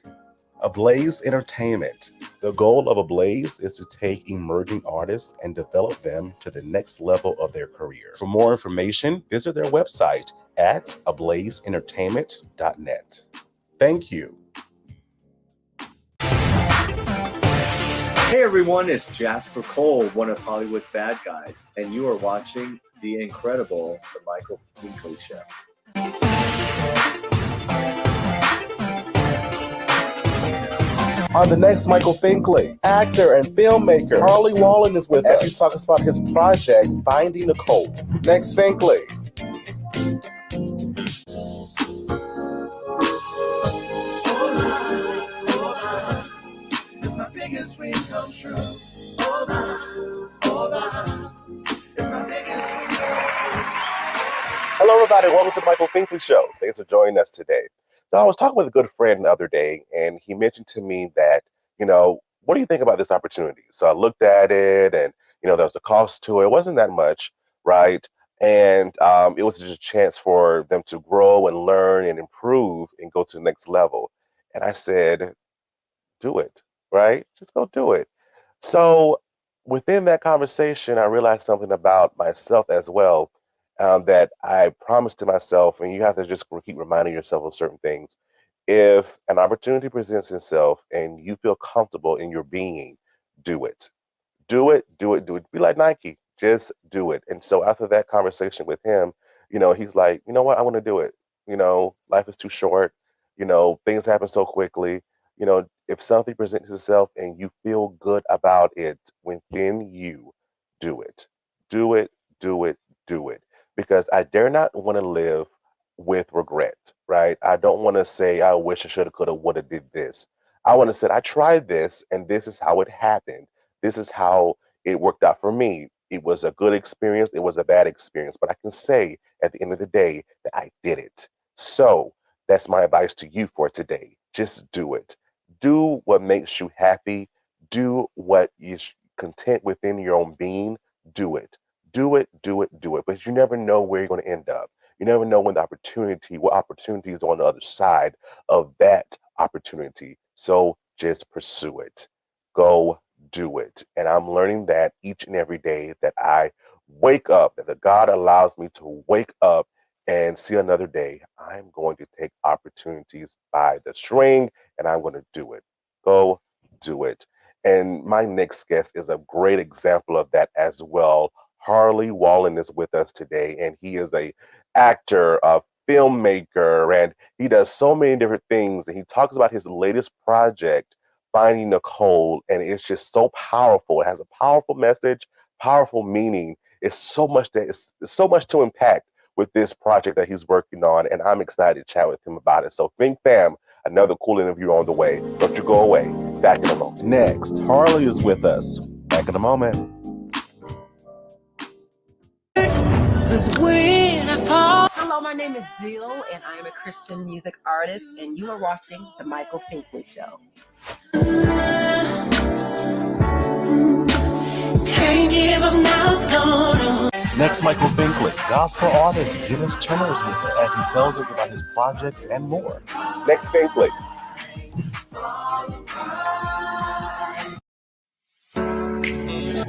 Ablaze Entertainment. The goal of Ablaze is to take emerging artists and develop them to the next level of their career. For more information, visit their website at ablazeentertainment.net. Thank you. Hey everyone, it's Jasper Cole, one of Hollywood's bad guys, and you are watching the incredible The Michael Finkley Show. On the next Michael Finkley, actor and filmmaker Harley Wallen is with us as he talks about his project, Finding the Code. Next Finkley. It's my biggest dream come true. Hold on, hold on. It's my biggest dream come true. Hello everybody, welcome to the Michael Finkley Show. Thanks for joining us today. So I was talking with a good friend the other day, and he mentioned to me that, what do you think about this opportunity? So I looked at it, and, there was a cost to it. It wasn't that much, right? And it was just a chance for them to grow and learn and improve and go to the next level. And I said, do it, right? Just go do it. So within that conversation, I realized something about myself as well, that I promised to myself, and you have to just keep reminding yourself of certain things. If an opportunity presents itself and you feel comfortable in your being, do it. Do it, do it, do it. Be like Nike, just do it. And so after that conversation with him, he's like, you know what, I want to do it. Life is too short. Things happen so quickly. If something presents itself and you feel good about it within you, do it. Do it, do it, do it. Because I dare not want to live with regret, right? I don't want to say, I wish I should have, could have, would have did this. I want to say, I tried this and this is how it happened. This is how it worked out for me. It was a good experience. It was a bad experience. But I can say at the end of the day that I did it. So that's my advice to you for today. Just do it. Do what makes you happy. Do what is content within your own being. Do it. Do it, do it, do it. But you never know where you're going to end up. You never know what opportunity is on the other side of that opportunity. So just pursue it. Go do it. And I'm learning that each and every day that I wake up, that the God allows me to wake up and see another day, I'm going to take opportunities by the string and I'm going to do it. Go do it. And my next guest is a great example of that as well. Harley Wallen is with us today, and he is a actor, a filmmaker, and he does so many different things. And he talks about his latest project, Finding Nicole, and it's just so powerful. It has a powerful message, powerful meaning. It's so much to impact with this project that he's working on, and I'm excited to chat with him about it. So, Think Fam, another cool interview on the way. Don't you go away. Back in a moment. Next, Harley is with us. Back in a moment. Hello, my name is Jill, and I am a Christian music artist, and you are watching The Michael Finkley Show. Can't give up now, Next, Michael Finkley, gospel artist Dennis Turner is with us as he tells us about his projects and more. Next, Finkley.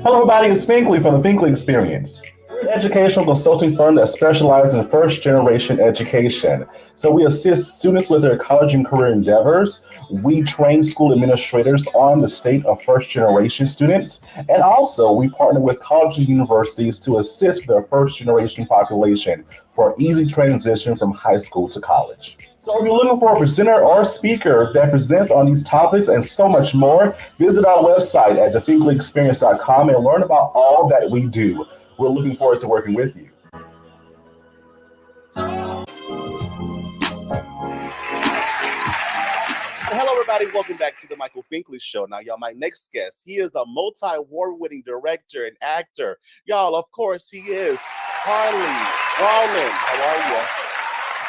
Hello, everybody. It's Finkley from the Finkley Experience. We're an educational consulting firm that specializes in first-generation education. So we assist students with their college and career endeavors. We train school administrators on the state of first-generation students. And also, we partner with colleges and universities to assist their first-generation population for easy transition from high school to college. So if you're looking for a presenter or speaker that presents on these topics and so much more, visit our website at thefinkleyexperience.com and learn about all that we do. We're looking forward to working with you. Hello, everybody. Welcome back to the Michael Finkley Show. Now, y'all, my next guest, he is a multi-award-winning director and actor. Y'all, of course, he is Harley Rawlin. How are you?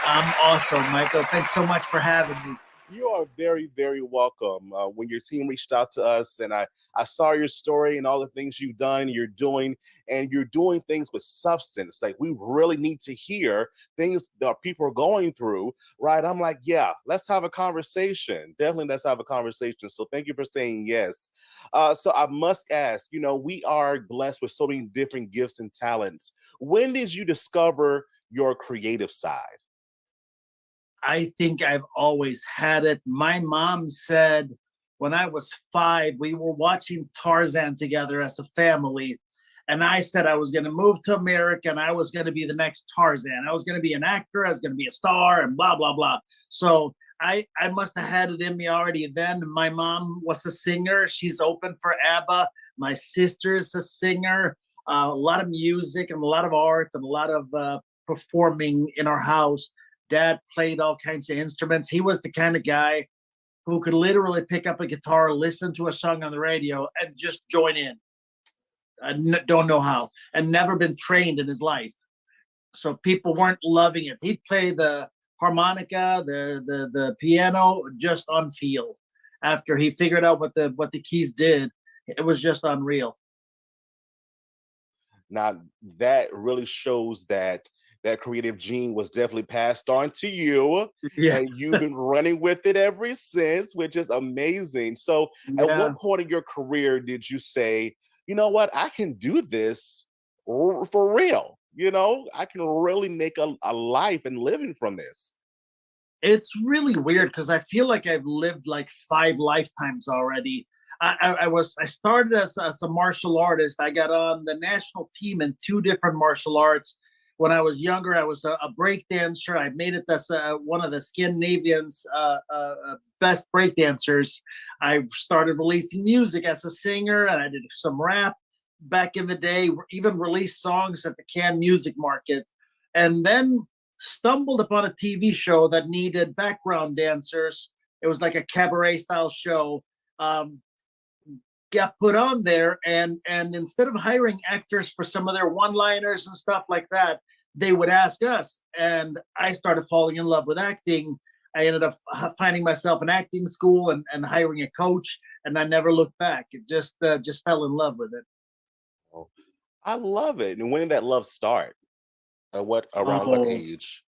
I'm awesome, Michael. Thanks so much for having me. You are very, very welcome. When your team reached out to us, and I saw your story and all the things you've done, you're doing things with substance. Like, we really need to hear things that people are going through, right? I'm like, yeah, let's have a conversation. Definitely, let's have a conversation. So thank you for saying yes. So I must ask, we are blessed with so many different gifts and talents. When did you discover your creative side? I think I've always had it. My mom said when I was 5, we were watching Tarzan together as a family. And I said I was going to move to America and I was going to be the next Tarzan. I was going to be an actor. I was going to be a star and blah, blah, blah. So I must have had it in me already then. My mom was a singer. She's open for ABBA. My sister's a singer. A lot of music and a lot of art and a lot of performing in our house. Dad played all kinds of instruments. He was the kind of guy who could literally pick up a guitar, listen to a song on the radio, and just join in. I don't know how, and never been trained in his life. So people weren't loving it. He'd play the harmonica, the piano, just on feel. After he figured out what the keys did, it was just unreal. Now, that really shows that creative gene was definitely passed on to you. Yeah. And you've been running with it ever since, which is amazing. So at what point in your career did you say, you know what, I can do this for real? I can really make a life and living from this. It's really weird because I feel like I've lived like 5 lifetimes already. I started as a martial artist. I got on the national team in 2 different martial arts. When I was younger, I was a break dancer. I made it as one of the Scandinavian's best break dancers. I started releasing music as a singer, and I did some rap back in the day, even released songs at the Cannes Music Market, and then stumbled upon a TV show that needed background dancers. It was like a cabaret style show. Got put on there, and instead of hiring actors for some of their one-liners and stuff like that, they would ask us, and I started falling in love with acting. I ended up finding myself in acting school and hiring a coach, and I never looked back. It just fell in love with it. Oh, I love it. And when did that love start? Around what age?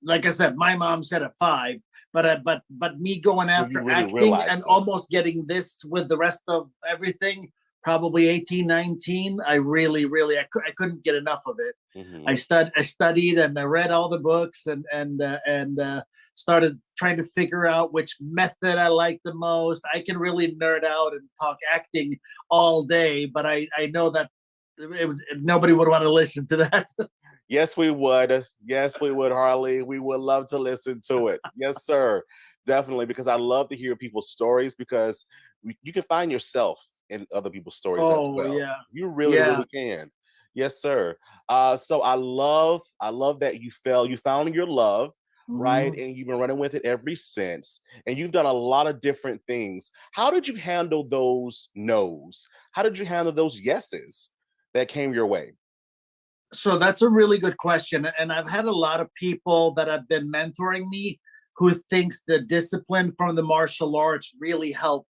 Like I said, my mom said at 5. But me going after really acting and almost getting this with the rest of everything, probably 18, 19, I couldn't get enough of it. Mm-hmm. I studied and I read all the books and started trying to figure out which method I liked the most. I can really nerd out and talk acting all day, but I know that nobody would want to listen to that. Yes, we would. Yes, we would, Harley. We would love to listen to it. Yes, sir. Definitely, because I love to hear people's stories because you can find yourself in other people's stories as Oh well. yeah, You really, yeah. really can. Yes, sir. So I love that you found your love, right? Mhm. And you've been running with it ever since. And you've done a lot of different things. How did you handle those no's? How did you handle those yeses that came your way? So that's a really good question. And I've had a lot of people that have been mentoring me who thinks the discipline from the martial arts really helped.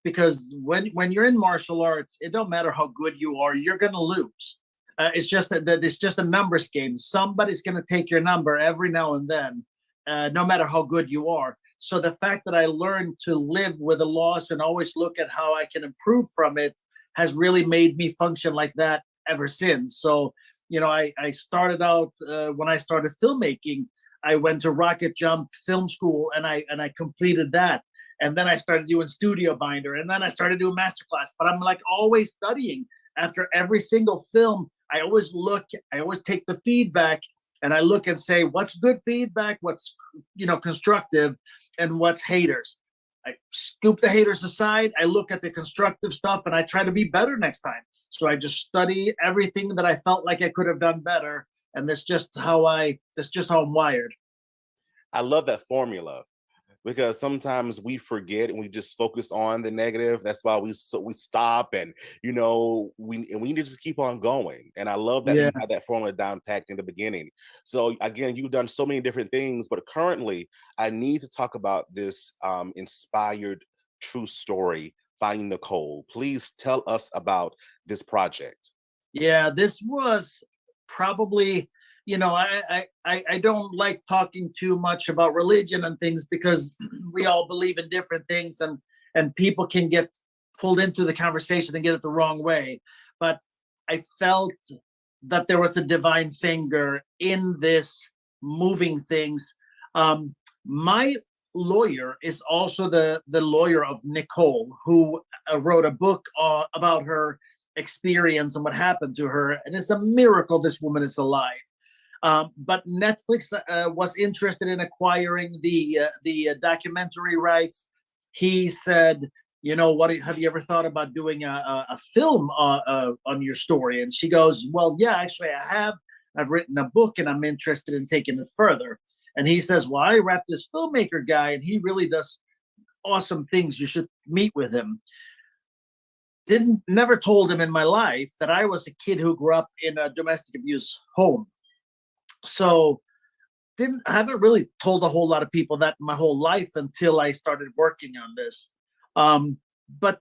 Because when you're in martial arts, it don't matter how good you are, you're gonna lose. It's just that it's just a numbers game. Somebody's gonna take your number every now and then, no matter how good you are. So the fact that I learned to live with a loss and always look at how I can improve from it has really made me function like that ever since. So I started out when I started filmmaking. I went to rocket jump film school and I completed that. And then I started doing studio binder, and then I started doing masterclass. But I'm like always studying. After every single film, I always take the feedback and I look and say, what's good feedback, what's constructive, and what's haters. I scoop the haters aside. I look at the constructive stuff and I try to be better next time. So I just study everything that I felt like I could have done better. And that's just how I'm wired. I love that formula because sometimes we forget and we just focus on the negative. That's why we stop and we need to just keep on going. And I love that you Yeah. had that formula down packed in the beginning. So again, you've done so many different things, but currently I need to talk about this inspired true story, Finding Nicole. Please tell us about this project. Yeah, this was probably, I don't like talking too much about religion and things because we all believe in different things, and people can get pulled into the conversation and get it the wrong way. But I felt that there was a divine finger in this moving things. My lawyer is also the lawyer of Nicole, who wrote a book about her experience and what happened to her. And it's a miracle this woman is alive. But Netflix was interested in acquiring the documentary rights. He said, what have you ever thought about doing a film on your story? And she goes, well, yeah, actually I have. I've written a book and I'm interested in taking it further. And he says, well, I rep this filmmaker guy and he really does awesome things. You should meet with him. Never told him in my life that I was a kid who grew up in a domestic abuse home. So I haven't really told a whole lot of people that my whole life until I started working on this. But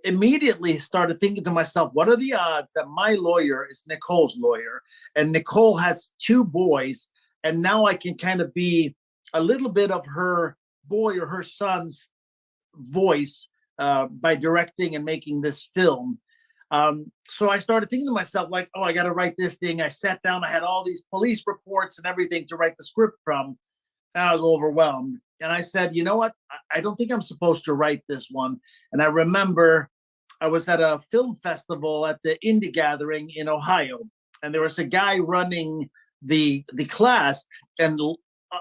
immediately started thinking to myself, what are the odds that my lawyer is Nicole's lawyer? And Nicole has 2 boys. And now I can kind of be a little bit of her boy or her son's voice by directing and making this film. So I started thinking to myself, like, oh, I got to write this thing. I sat down, I had all these police reports and everything to write the script from. And I was overwhelmed. And I said, you know what? I don't think I'm supposed to write this one. And I remember I was at a film festival at the Indie Gathering in Ohio. And there was a guy running the class. And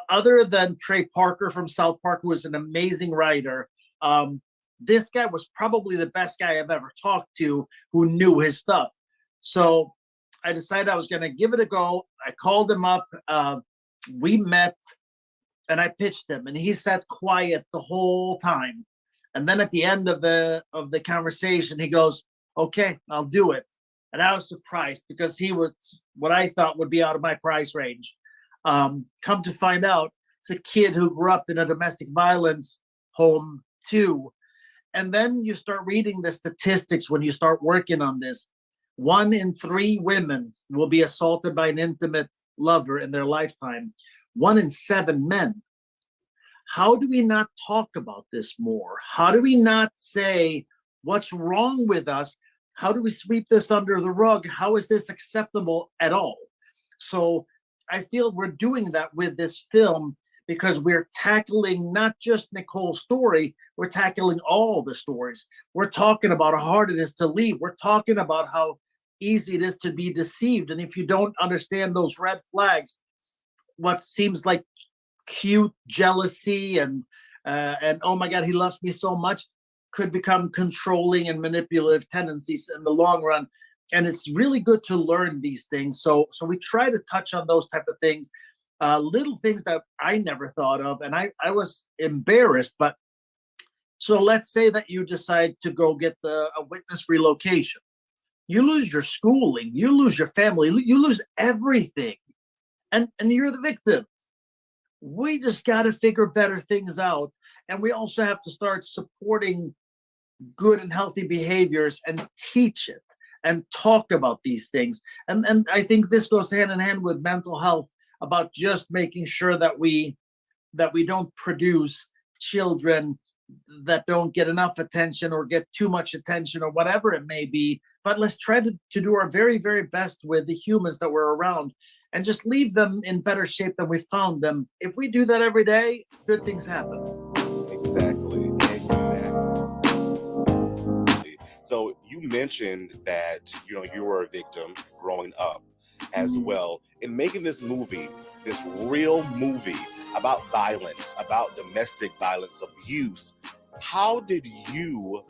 other than Trey Parker from South Park, who is an amazing writer, this guy was probably the best guy I've ever talked to who knew his stuff. So I decided I was going to give it a go. I called him up. We met and I pitched him and he sat quiet the whole time. And then at the end of the conversation, he goes, okay, I'll do it. And I was surprised because he was what I thought would be out of my price range. Come to find out, it's a kid who grew up in a domestic violence home too. And then you start reading the statistics when you start working on this. 1 in 3 women will be assaulted by an intimate lover in their lifetime. 1 in 7 men. How do we not talk about this more? How do we not say what's wrong with us? How do we sweep this under the rug? How is this acceptable at all? So I feel we're doing that with this film because we're tackling not just Nicole's story, we're tackling all the stories. We're talking about how hard it is to leave. We're talking about how easy it is to be deceived. And if you don't understand those red flags, what seems like cute jealousy and oh my God, he loves me so much, could become controlling and manipulative tendencies in the long run. And it's really good to learn these things. So we try to touch on those type of things, little things that I never thought of, and I was embarrassed. But so let's say that you decide to go get a witness relocation. You lose your schooling, you lose your family, you lose everything, and you're the victim. We just got to figure better things out. And we also have to start supporting good and healthy behaviors and teach it and talk about these things. And I think this goes hand in hand with mental health, about just making sure that we don't produce children that don't get enough attention or get too much attention or whatever it may be. But let's try to do our very, very best with the humans that we're around, and just leave them in better shape than we found them. If we do that every day, good things happen. Exactly. So you mentioned that you were a victim growing up as well. In making this movie, this real movie about violence, about domestic violence, abuse, how did you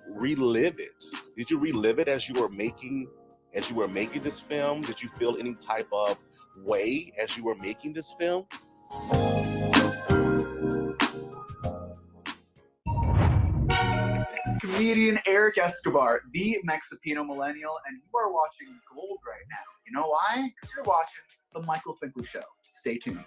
relive it? Did you relive it as you were making this film? Did you feel any type of way as you were making this film? This is comedian Eric Escobar, the Mexipino millennial, and you are watching Gold right now. You know why? Because you're watching The Michael Finkley Show. Stay tuned.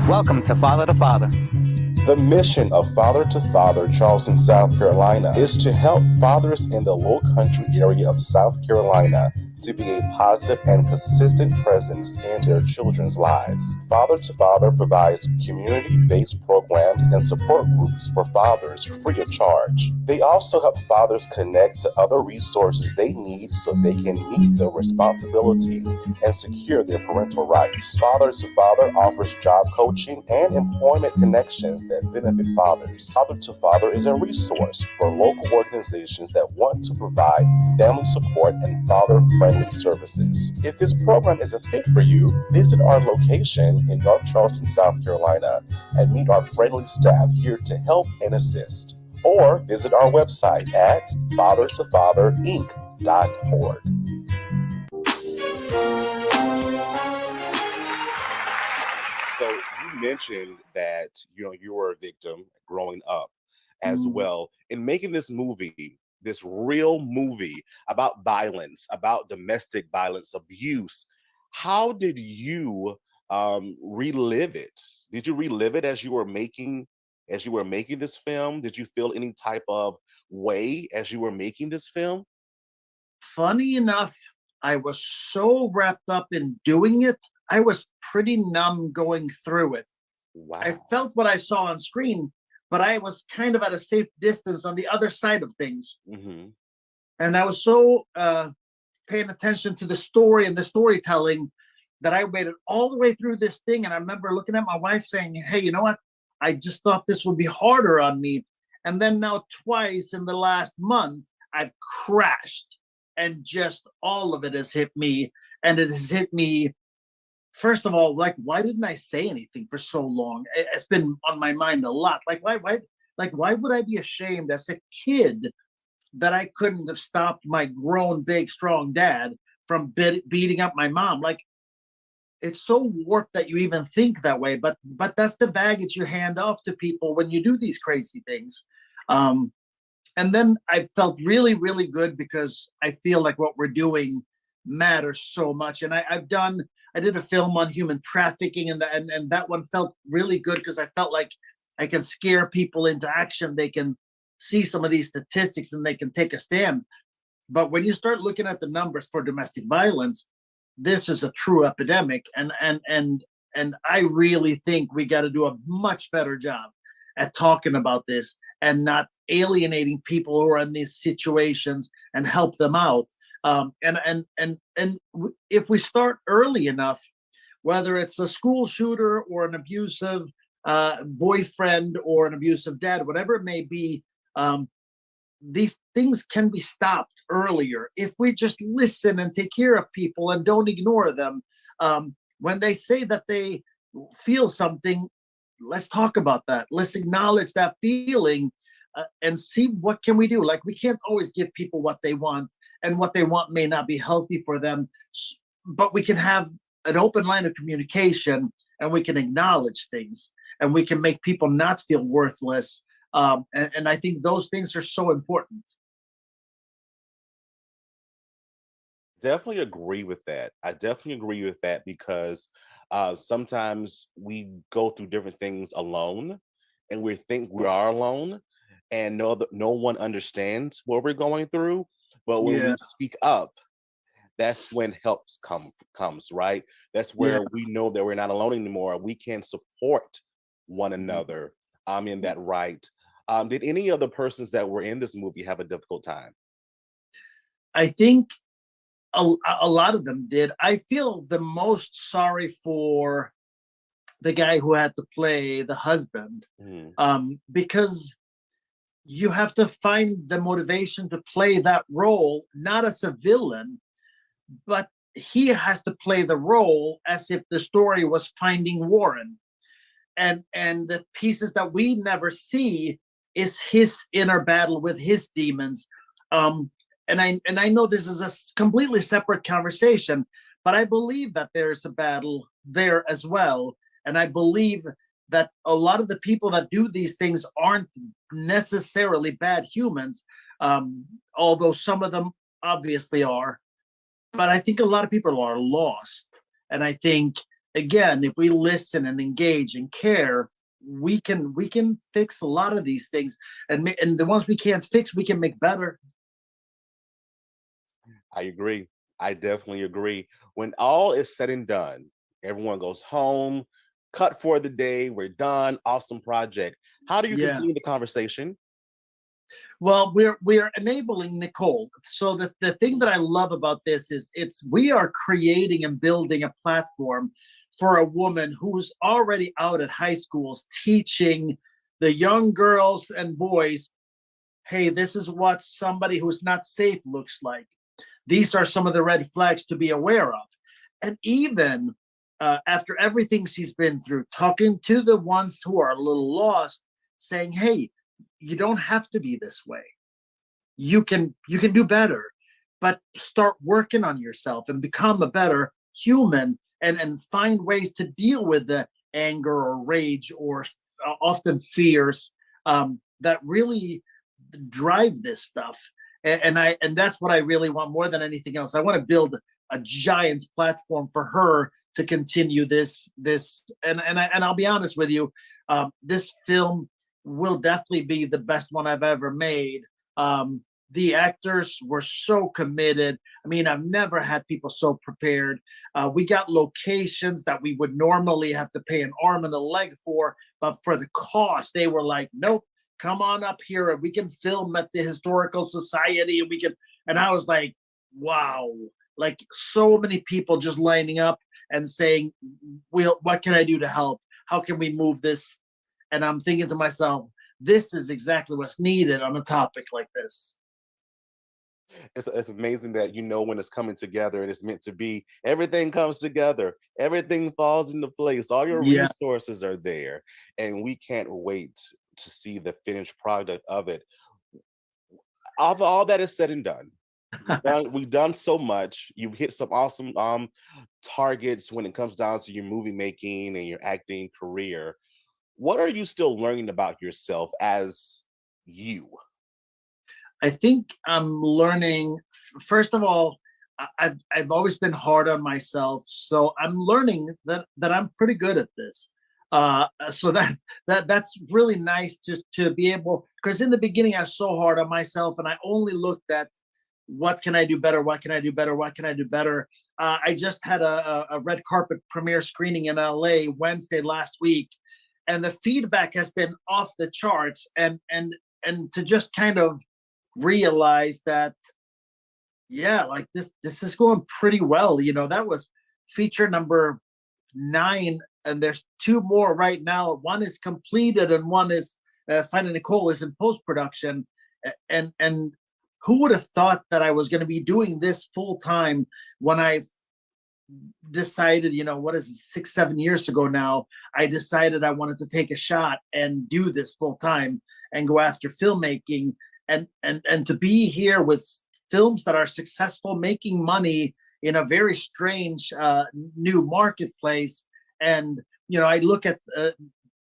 Welcome to Father to Father. The mission of Father to Father Charleston, South Carolina is to help fathers in the Low Country area of South Carolina to be a positive and consistent presence in their children's lives. Father to Father provides community-based programs and support groups for fathers free of charge. They also help fathers connect to other resources they need so they can meet their responsibilities and secure their parental rights. Father to Father offers job coaching and employment connections that benefit fathers. Father to Father is a resource for local organizations that want to provide family support and father-friendly services. If this program is a fit for you, visit our location in North Charleston, South Carolina, and meet our friendly staff here to help and assist. Or visit our website at fathertofatherinc.org. So you mentioned that you were a victim growing up as well. In making this movie, this real movie about violence, about domestic violence, abuse, how did you relive it? Did you relive it as you were making this film? Did you feel any type of way as you were making this film? Funny enough, I was so wrapped up in doing it, I was pretty numb going through it. Wow. I felt what I saw on screen, but I was kind of at a safe distance on the other side of things. Mm-hmm. And I was so paying attention to the story and the storytelling that I waited all the way through this thing. And I remember looking at my wife saying, hey, you know what? I just thought this would be harder on me. And then now twice in the last month, I've crashed, and just all of it has hit me. And it has hit me, first of all, like, why didn't I say anything for so long? It's been on my mind a lot. Like, why would I be ashamed as a kid that I couldn't have stopped my grown, big, strong dad from beating up my mom? Like, it's so warped that you even think that way. But that's the baggage you hand off to people when you do these crazy things. And then I felt really, really good because I feel like what we're doing matters so much. And I did a film on human trafficking, and that one felt really good because I felt like I can scare people into action. They can see some of these statistics and they can take a stand. But when you start looking at the numbers for domestic violence, this is a true epidemic. And I really think we got to do a much better job at talking about this and not alienating people who are in these situations, and help them out. And if we start early enough, whether it's a school shooter or an abusive boyfriend or an abusive dad, whatever it may be. These things can be stopped earlier if we just listen and take care of people and don't ignore them. When they say that they feel something, let's talk about that. Let's acknowledge that feeling and see what can we do. Like, we can't always give people what they want, and what they want may not be healthy for them, but we can have an open line of communication, and we can acknowledge things, and we can make people not feel worthless. And I think those things are so important. Definitely agree with that. I definitely agree with that because sometimes we go through different things alone, and we think we are alone, and no one understands what we're going through. But when Yeah. we speak up, that's when helps comes, right? That's where we know that we're not alone anymore. We can support one another in that right. Did any of the persons that were in this movie have a difficult time? I think a lot of them did. I feel the most sorry for the guy who had to play the husband, because you have to find the motivation to play that role, not as a villain, but he has to play the role as if the story was Finding Warren. And the pieces that we never see is his inner battle with his demons. And I know this is a completely separate conversation, but I believe that there's a battle there as well. And I believe that a lot of the people that do these things aren't necessarily bad humans, although some of them obviously are. But I think a lot of people are lost. And I think, again, if we listen and engage and care, we can fix a lot of these things, and the ones we can't fix, we can make better. I agree. I definitely agree. When all is said and done, everyone goes home, cut for the day, we're done, awesome project. How do you Yeah. continue the conversation? Well, we're enabling Nicole. So the thing that I love about this is we are creating and building a platform for a woman who's already out at high schools teaching the young girls and boys, hey, this is what somebody who's not safe looks like. These are some of the red flags to be aware of. And even after everything she's been through, talking to the ones who are a little lost, saying, hey, you don't have to be this way. You can do better, but start working on yourself and become a better human, and find ways to deal with the anger or rage or often fears that really drive this stuff. And that's what I really want more than anything else. I want to build a giant platform for her to continue this. And I'll be honest with you, this film will definitely be the best one I've ever made. The actors were so committed. I mean, I've never had people so prepared. We got locations that we would normally have to pay an arm and a leg for, but for the cost, they were like, nope, come on up here and we can film at the Historical Society, and we can. And I was like, wow, like so many people just lining up and saying, what can I do to help? How can we move this? And I'm thinking to myself, this is exactly what's needed on a topic like this. It's amazing that when it's coming together and it's meant to be. Everything comes together. Everything falls into place. All your resources are there. And we can't wait to see the finished product of it. All that is said and done. We've done so much. You've hit some awesome targets when it comes down to your movie making and your acting career. What are you still learning about yourself as you? I think I'm learning. First of all, I've always been hard on myself, so I'm learning that I'm pretty good at this. So that's really nice to be able. Because in the beginning, I was so hard on myself, and I only looked at what can I do better, what can I do better, what can I do better. I just had a red carpet premiere screening in LA Wednesday last week, and the feedback has been off the charts. And to just kind of realize that, yeah, like this is going pretty well. That was feature number 9, and there's 2 more right now. One is completed, and one is Finding Nicole is in post production. And who would have thought that I was going to be doing this full time when I decided, what is it, 6-7 years ago now, I decided I wanted to take a shot and do this full time and go after filmmaking, and to be here with films that are successful, making money in a very strange new marketplace. And I look at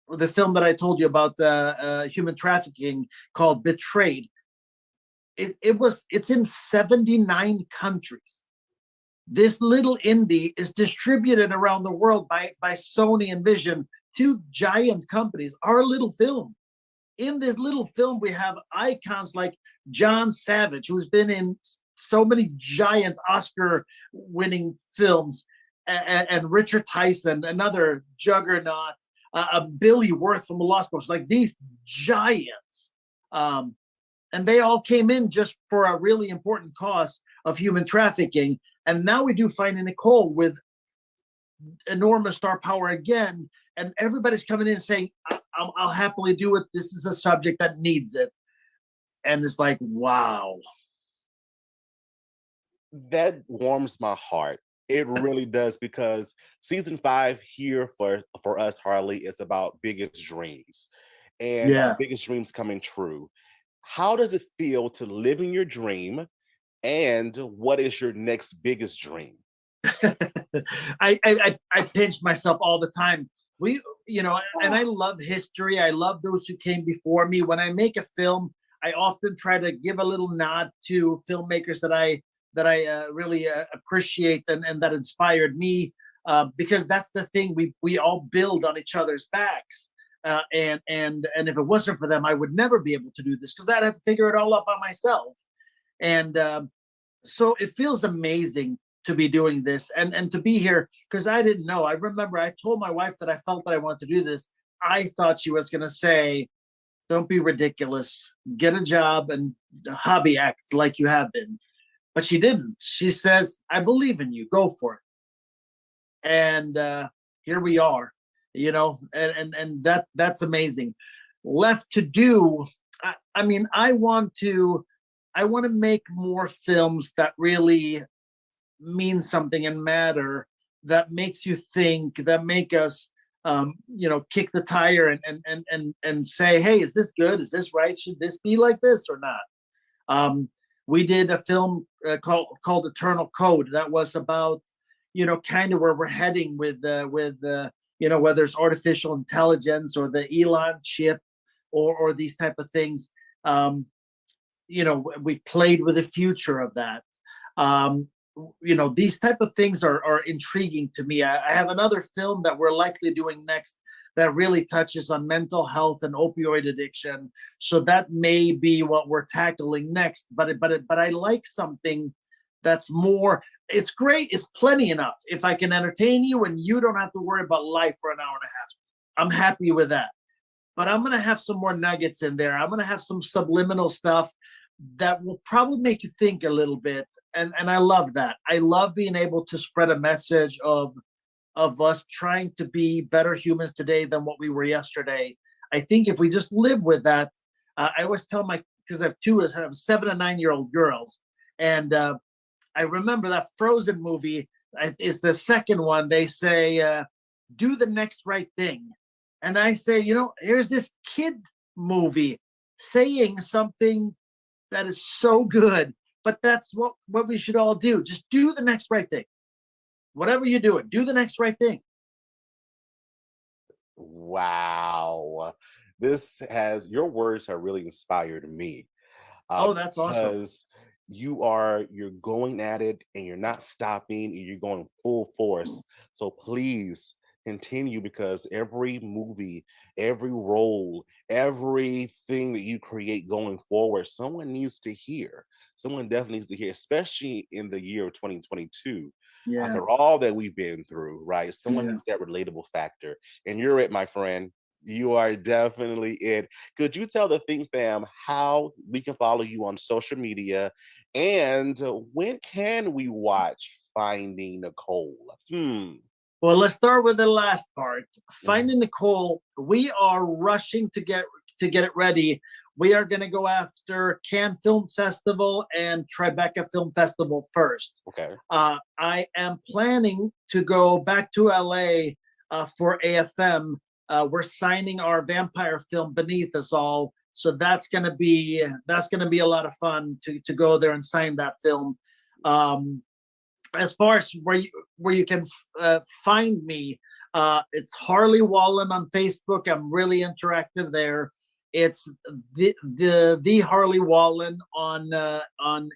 the film that I told you about, the human trafficking, called Betrayed. It's in 79 countries. This little indie is distributed around the world by Sony and Vision, 2 giant companies. Our little film. In this little film, we have icons like John Savage, who's been in so many giant Oscar-winning films, and Richard Tyson, another juggernaut, Billy Worth from The Lost Boys, like these giants. And they all came in just for a really important cause of human trafficking. And now we do Finding Nicole with enormous star power again. And everybody's coming in and saying, I'll happily do it. This is a subject that needs it. And it's like, wow. That warms my heart. It really does, because season 5 here for us, Harley, is about biggest dreams and our biggest dreams coming true. How does it feel to live in your dream, and what is your next biggest dream? I pinch myself all the time. And I love history. I love those who came before me. When I make a film, I often try to give a little nod to filmmakers that I really appreciate and that inspired me, because that's the thing. We all build on each other's backs. And if it wasn't for them, I would never be able to do this, because I'd have to figure it all out by myself. And so it feels amazing to be doing this and to be here, because I didn't know. I remember I told my wife that I felt that I wanted to do this. I thought she was going to say, don't be ridiculous, get a job and hobby act like you have been. But she didn't. She says, I believe in you, go for it. And here we are, and that's amazing. Left to do, I mean, I want to make more films that really mean something and matter, that makes you think, that make us kick the tire and say, hey, is this good? Is this right? Should this be like this or not? We did a film called Eternal Code that was about, kind of where we're heading with whether it's artificial intelligence or the Elon chip or these type of things. We played with the future of that. These type of things are intriguing to me. I have another film that we're likely doing next that really touches on mental health and opioid addiction. So that may be what we're tackling next. But I like something that's more. It's great. It's plenty enough. If I can entertain you and you don't have to worry about life for an hour and a half, I'm happy with that. But I'm going to have some more nuggets in there. I'm going to have some subliminal stuff that will probably make you think a little bit. And I love that. I love being able to spread a message of us trying to be better humans today than what we were yesterday. I think if we just live with that, I always tell because I have 7 and 9-year-old girls. And I remember that Frozen movie is the second one. They say, do the next right thing. And I say, here's this kid movie saying something that is so good, but that's what we should all do. Just do the next right thing. Whatever you're doing, do the next right thing. Wow. Your words have really inspired me. Oh, that's awesome. Because you're going at it and you're not stopping and you're going full force. So please continue, because every movie, every role, everything that you create going forward, someone needs to hear. Someone definitely needs to hear, especially in the year of 2022. Yeah. After all that we've been through, right? Someone needs that relatable factor. And you're it, my friend. You are definitely it. Could you tell the Think Fam how we can follow you on social media, and when can we watch Finding Nicole? Well, let's start with the last part. Finding Nicole, we are rushing to get it ready. We are going to go after Cannes Film Festival and Tribeca Film Festival first. Okay. I am planning to go back to LA for AFM. We're signing our vampire film Beneath Us All, so that's going to be a lot of fun to go there and sign that film. As far as where you can find me, it's Harley Wallen on Facebook. I'm really interactive there. It's the Harley Wallen on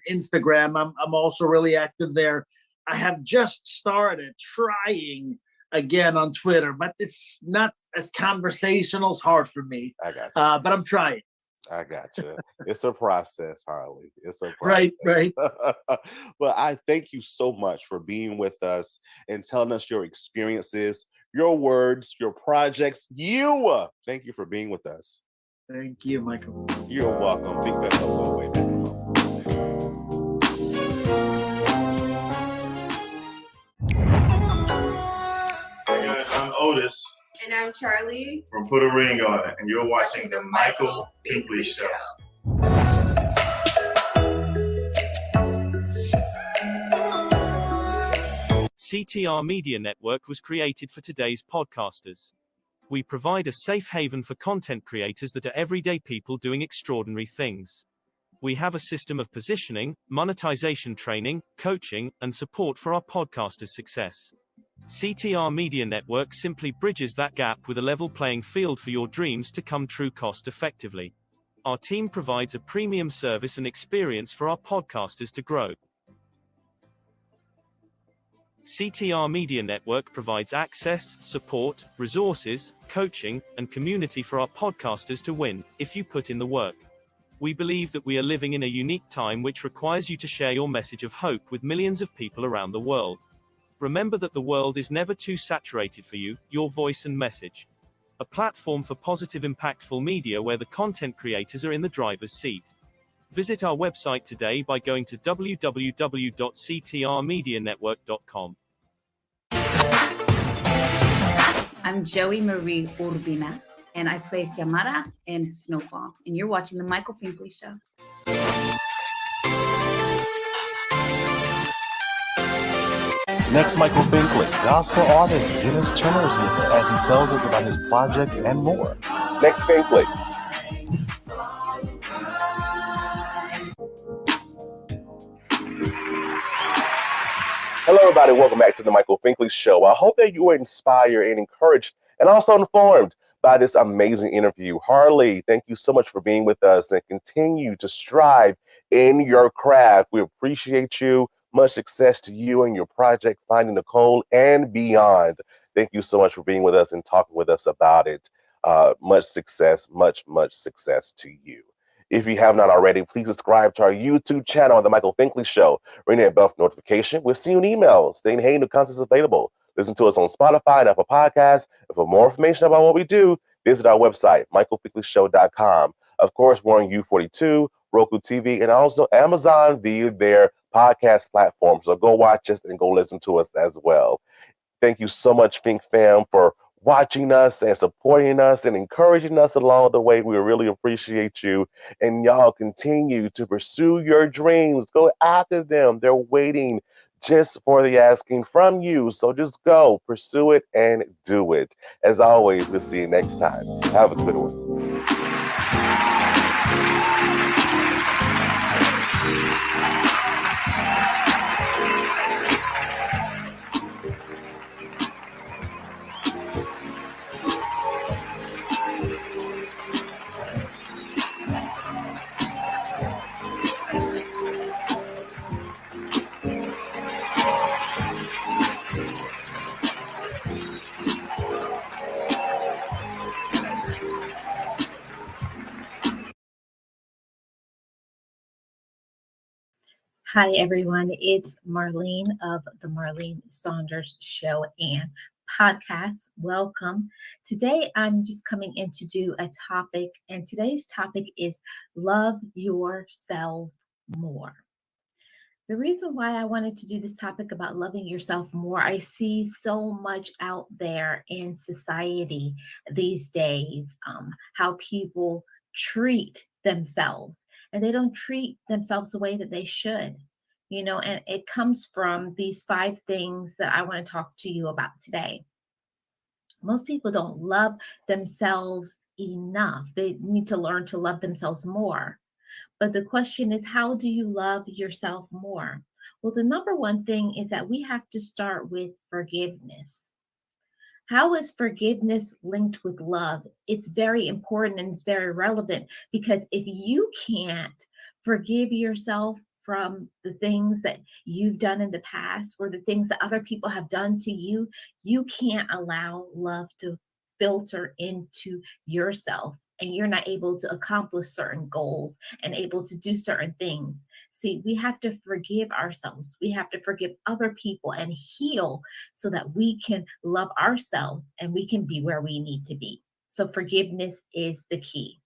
Instagram. I'm also really active there. I have just started trying again on Twitter, but it's not as conversational. It's hard for me. I got you. But I'm trying. I got you. It's a process, Harley. It's a process. Right. But I thank you so much for being with us and telling us your experiences, your words, your projects. Thank you for being with us. Thank you, Michael. You're welcome. Big fat hello way back. Hey guys, I'm Otis. And I'm Charlie. From Put a Ring on It, and you're watching The Michael Finkley Show. CTR Media Network was created for today's podcasters. We provide a safe haven for content creators that are everyday people doing extraordinary things. We have a system of positioning, monetization training, coaching, and support for our podcasters' success. CTR Media Network simply bridges that gap with a level playing field for your dreams to come true cost effectively. Our team provides a premium service and experience for our podcasters to grow. CTR Media Network provides access, support, resources, coaching, and community for our podcasters to win, if you put in the work. We believe that we are living in a unique time which requires you to share your message of hope with millions of people around the world. Remember that the world is never too saturated for you, your voice and message. A platform for positive, impactful media where the content creators are in the driver's seat. Visit our website today by going to www.ctrmedianetwork.com. I'm Joey Marie Urbina, and I play Xiomara in Snowfall, and you're watching The Michael Finkley Show. Next, Michael Finkley, gospel artist Dennis Turner is with us as he tells us about his projects and more. Next, Finkley. Hello, everybody. Welcome back to the Michael Finkley Show. I hope that you were inspired and encouraged and also informed by this amazing interview. Harley, thank you so much for being with us and continue to strive in your craft. We appreciate you. Much success to you and your project, Finding Nicole and beyond. Thank you so much for being with us and talking with us about it. Much success, much success to you. If you have not already, please subscribe to our YouTube channel, The Michael Finkley Show. Ring that bell for notification. We'll see you an email saying, hey, new content's available. Listen to us on Spotify and Apple Podcasts. And for more information about what we do, visit our website, michaelfinkleyshow.com. Of course, we're on U42, Roku TV, and also Amazon via their podcast platform. So go watch us and go listen to us as well. Thank you so much, Fink Fam, for watching us and supporting us and encouraging us along the way. We really appreciate you. And y'all continue to pursue your dreams. Go after them. They're waiting just for the asking from you. So just go, pursue it, and do it. As always, we'll see you next time. Have a good one. Hi, everyone. It's Marlene of the Marlene Saunders Show and Podcast. Welcome. Today, I'm just coming in to do a topic, and today's topic is love yourself more. The reason why I wanted to do this topic about loving yourself more, I see so much out there in society these days, how people treat themselves, and they don't treat themselves the way that they should. And it comes from these 5 things that I want to talk to you about today. Most people don't love themselves enough. They need to learn to love themselves more. But the question is, how do you love yourself more? Well, the number one thing is that we have to start with forgiveness. How is forgiveness linked with love? It's very important and it's very relevant, because if you can't forgive yourself from the things that you've done in the past or the things that other people have done to you, you can't allow love to filter into yourself, and you're not able to accomplish certain goals and able to do certain things. See, we have to forgive ourselves. We have to forgive other people and heal so that we can love ourselves and we can be where we need to be. So forgiveness is the key.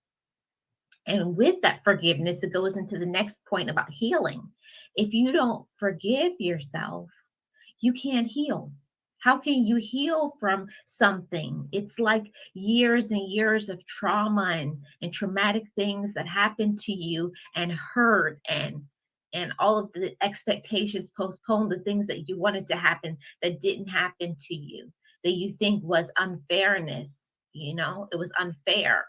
And with that forgiveness, it goes into the next point about healing. If you don't forgive yourself, you can't heal. How can you heal from something? It's like years and years of trauma and traumatic things that happened to you, and hurt, and all of the expectations postponed, the things that you wanted to happen that didn't happen to you, that you think was unfairness. It was unfair.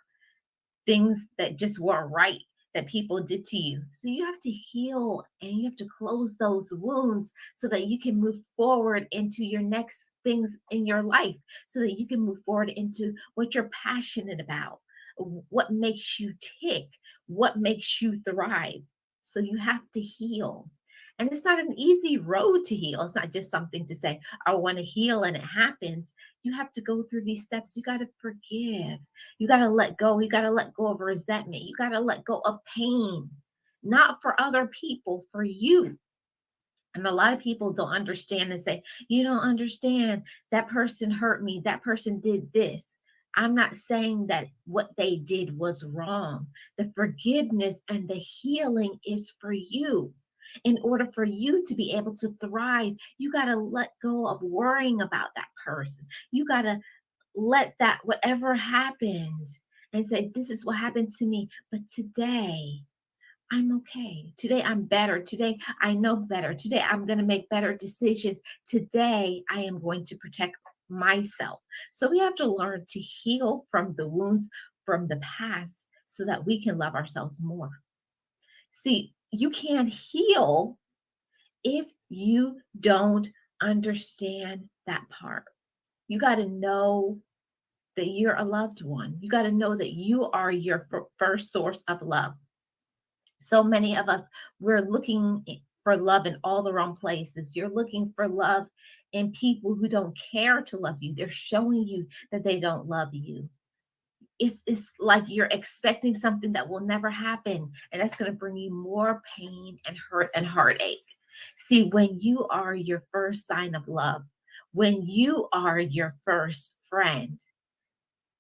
Things that just weren't right that people did to you. So you have to heal and you have to close those wounds so that you can move forward into your next things in your life, so that you can move forward into what you're passionate about, what makes you tick, what makes you thrive. So you have to heal. And it's not an easy road to heal. It's not just something to say, I want to heal and it happens. You have to go through these steps. You got to forgive. You got to let go. You got to let go of resentment. You got to let go of pain, not for other people, for you. And a lot of people don't understand and say, you don't understand. That person hurt me. That person did this. I'm not saying that what they did was wrong. The forgiveness and the healing is for you. In order for you to be able to thrive, you got to let go of worrying about that person. You got to let that, whatever happened, and say, this is what happened to me. But today, I'm okay. Today, I'm better. Today, I know better. Today, I'm going to make better decisions. Today, I am going to protect myself. So we have to learn to heal from the wounds from the past so that we can love ourselves more. See, you can't heal if you don't understand that part. You got to know that you're a loved one. You got to know that you are your first source of love. So many of us, we're looking for love in all the wrong places. You're looking for love in people who don't care to love you. They're showing you that they don't love you. It's like you're expecting something that will never happen, and that's going to bring you more pain and hurt and heartache. See, when you are your first sign of love, when you are your first friend,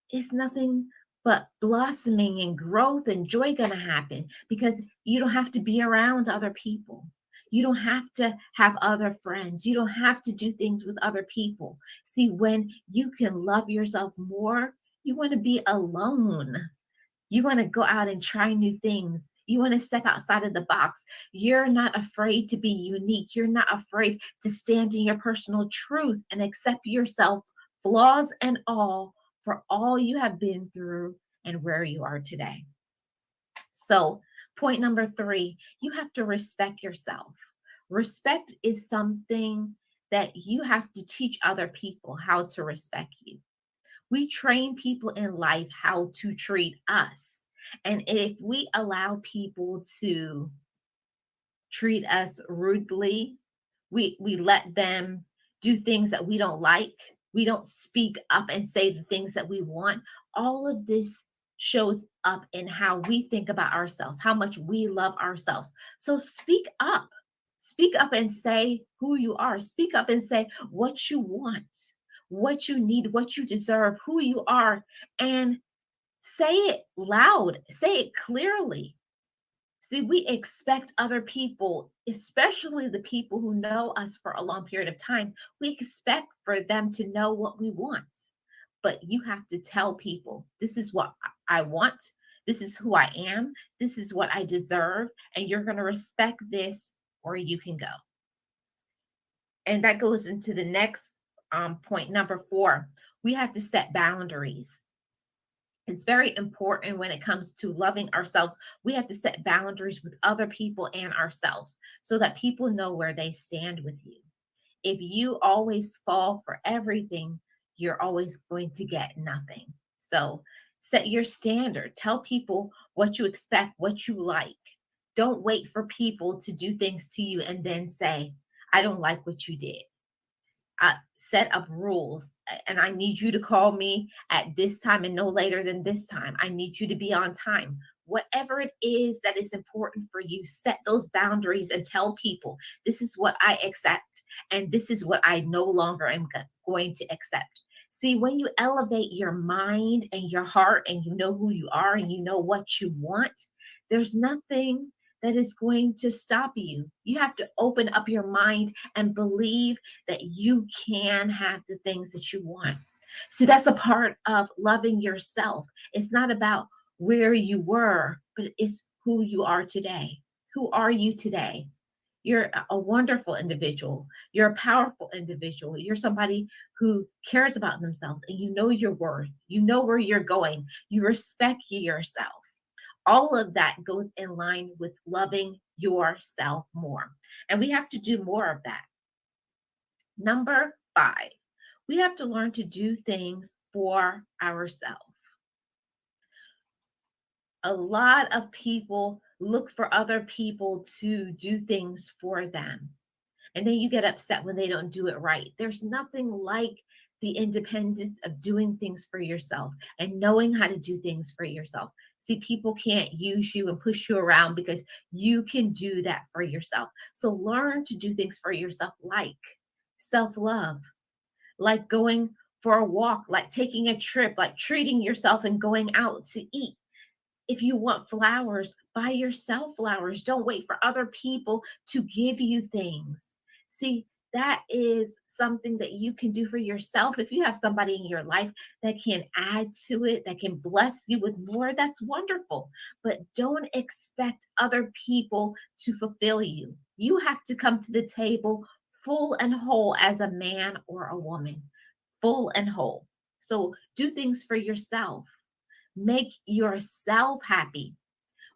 it's nothing but blossoming and growth and joy going to happen, because you don't have to be around other people. You don't have to have other friends. You don't have to do things with other people. See, when you can love yourself more, you want to be alone. You want to go out and try new things. You want to step outside of the box. You're not afraid to be unique. You're not afraid to stand in your personal truth and accept yourself, flaws and all, for all you have been through and where you are today. So, point number 3, you have to respect yourself. Respect is something that you have to teach other people how to respect you. We train people in life how to treat us. And if we allow people to treat us rudely, we let them do things that we don't like, we don't speak up and say the things that we want, all of this shows up in how we think about ourselves, how much we love ourselves. So speak up. Speak up and say who you are. Speak up and say what you want, what you need, what you deserve, who you are, and say it loud, say it clearly. See, we expect other people, especially the people who know us for a long period of time, we expect for them to know what we want. But you have to tell people, this is what I want, this is who I am, this is what I deserve, and you're going to respect this or you can go. And that goes into the next point, number 4. We have to set boundaries. It's very important when it comes to loving ourselves. We have to set boundaries with other people and ourselves so that people know where they stand with you. If you always fall for everything, you're always going to get nothing. So set your standard. Tell people what you expect, what you like. Don't wait for people to do things to you and then say, I don't like what you did. Set up rules, and I need you to call me at this time and no later than this time. I need you to be on time. Whatever it is that is important for you, set those boundaries and tell people, this is what I accept and this is what I no longer am going to accept. See, when you elevate your mind and your heart and you know who you are and you know what you want, there's nothing that is going to stop you. You have to open up your mind and believe that you can have the things that you want. See, that's a part of loving yourself. It's not about where you were, but it's who you are today. Who are you today? You're a wonderful individual. You're a powerful individual. You're somebody who cares about themselves and you know your worth. You know where you're going. You respect yourself. All of that goes in line with loving yourself more. And we have to do more of that. Number 5, we have to learn to do things for ourselves. A lot of people look for other people to do things for them. And then you get upset when they don't do it right. There's nothing like the independence of doing things for yourself and knowing how to do things for yourself. See, people can't use you and push you around because you can do that for yourself. So learn to do things for yourself, like self-love, like going for a walk, like taking a trip, like treating yourself and going out to eat. If you want flowers, buy yourself flowers. Don't wait for other people to give you things. See, that is something that you can do for yourself. If you have somebody in your life that can add to it, that can bless you with more, that's wonderful. But don't expect other people to fulfill you. You have to come to the table full and whole as a man or a woman, full and whole. So do things for yourself. Make yourself happy.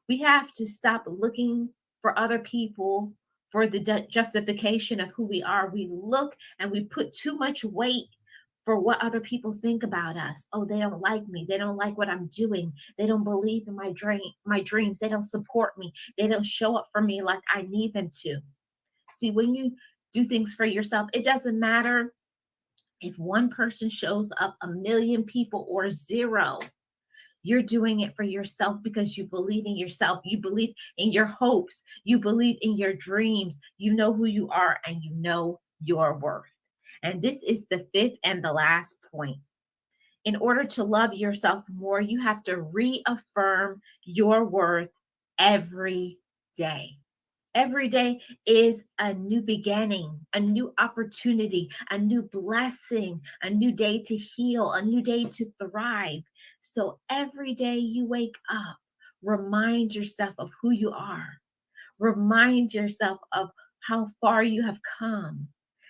We have to stop looking for other people for the justification of who we are. We look and we put too much weight for what other people think about us. Oh, they don't like me. They don't like what I'm doing. They don't believe in my dreams. They don't support me. They don't show up for me like I need them to. See, when you do things for yourself, it doesn't matter if one person shows up, 1,000,000 people, or 0. You're doing it for yourself because you believe in yourself. You believe in your hopes. You believe in your dreams. You know who you are and you know your worth. And this is the 5th and the last point. In order to love yourself more, you have to reaffirm your worth every day. Every day is a new beginning, a new opportunity, a new blessing, a new day to heal, a new day to thrive. So every day you wake up, remind yourself of who you are. Remind yourself of how far you have come.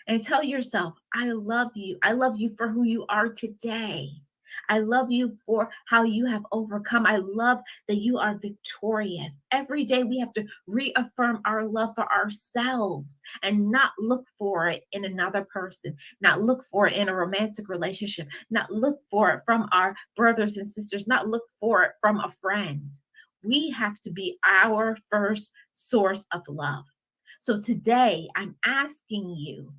And tell yourself, I love you. I love you for who you are today. I love you for how you have overcome. I love that you are victorious. Every day we have to reaffirm our love for ourselves and not look for it in another person, not look for it in a romantic relationship, not look for it from our brothers and sisters, not look for it from a friend. We have to be our first source of love. So today I'm asking you,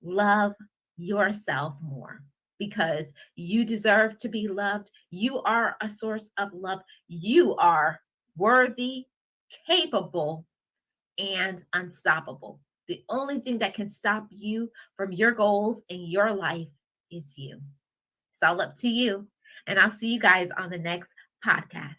love yourself more, because you deserve to be loved. You are a source of love. You are worthy, capable, and unstoppable. The only thing that can stop you from your goals in your life is you. It's all up to you. And I'll see you guys on the next podcast.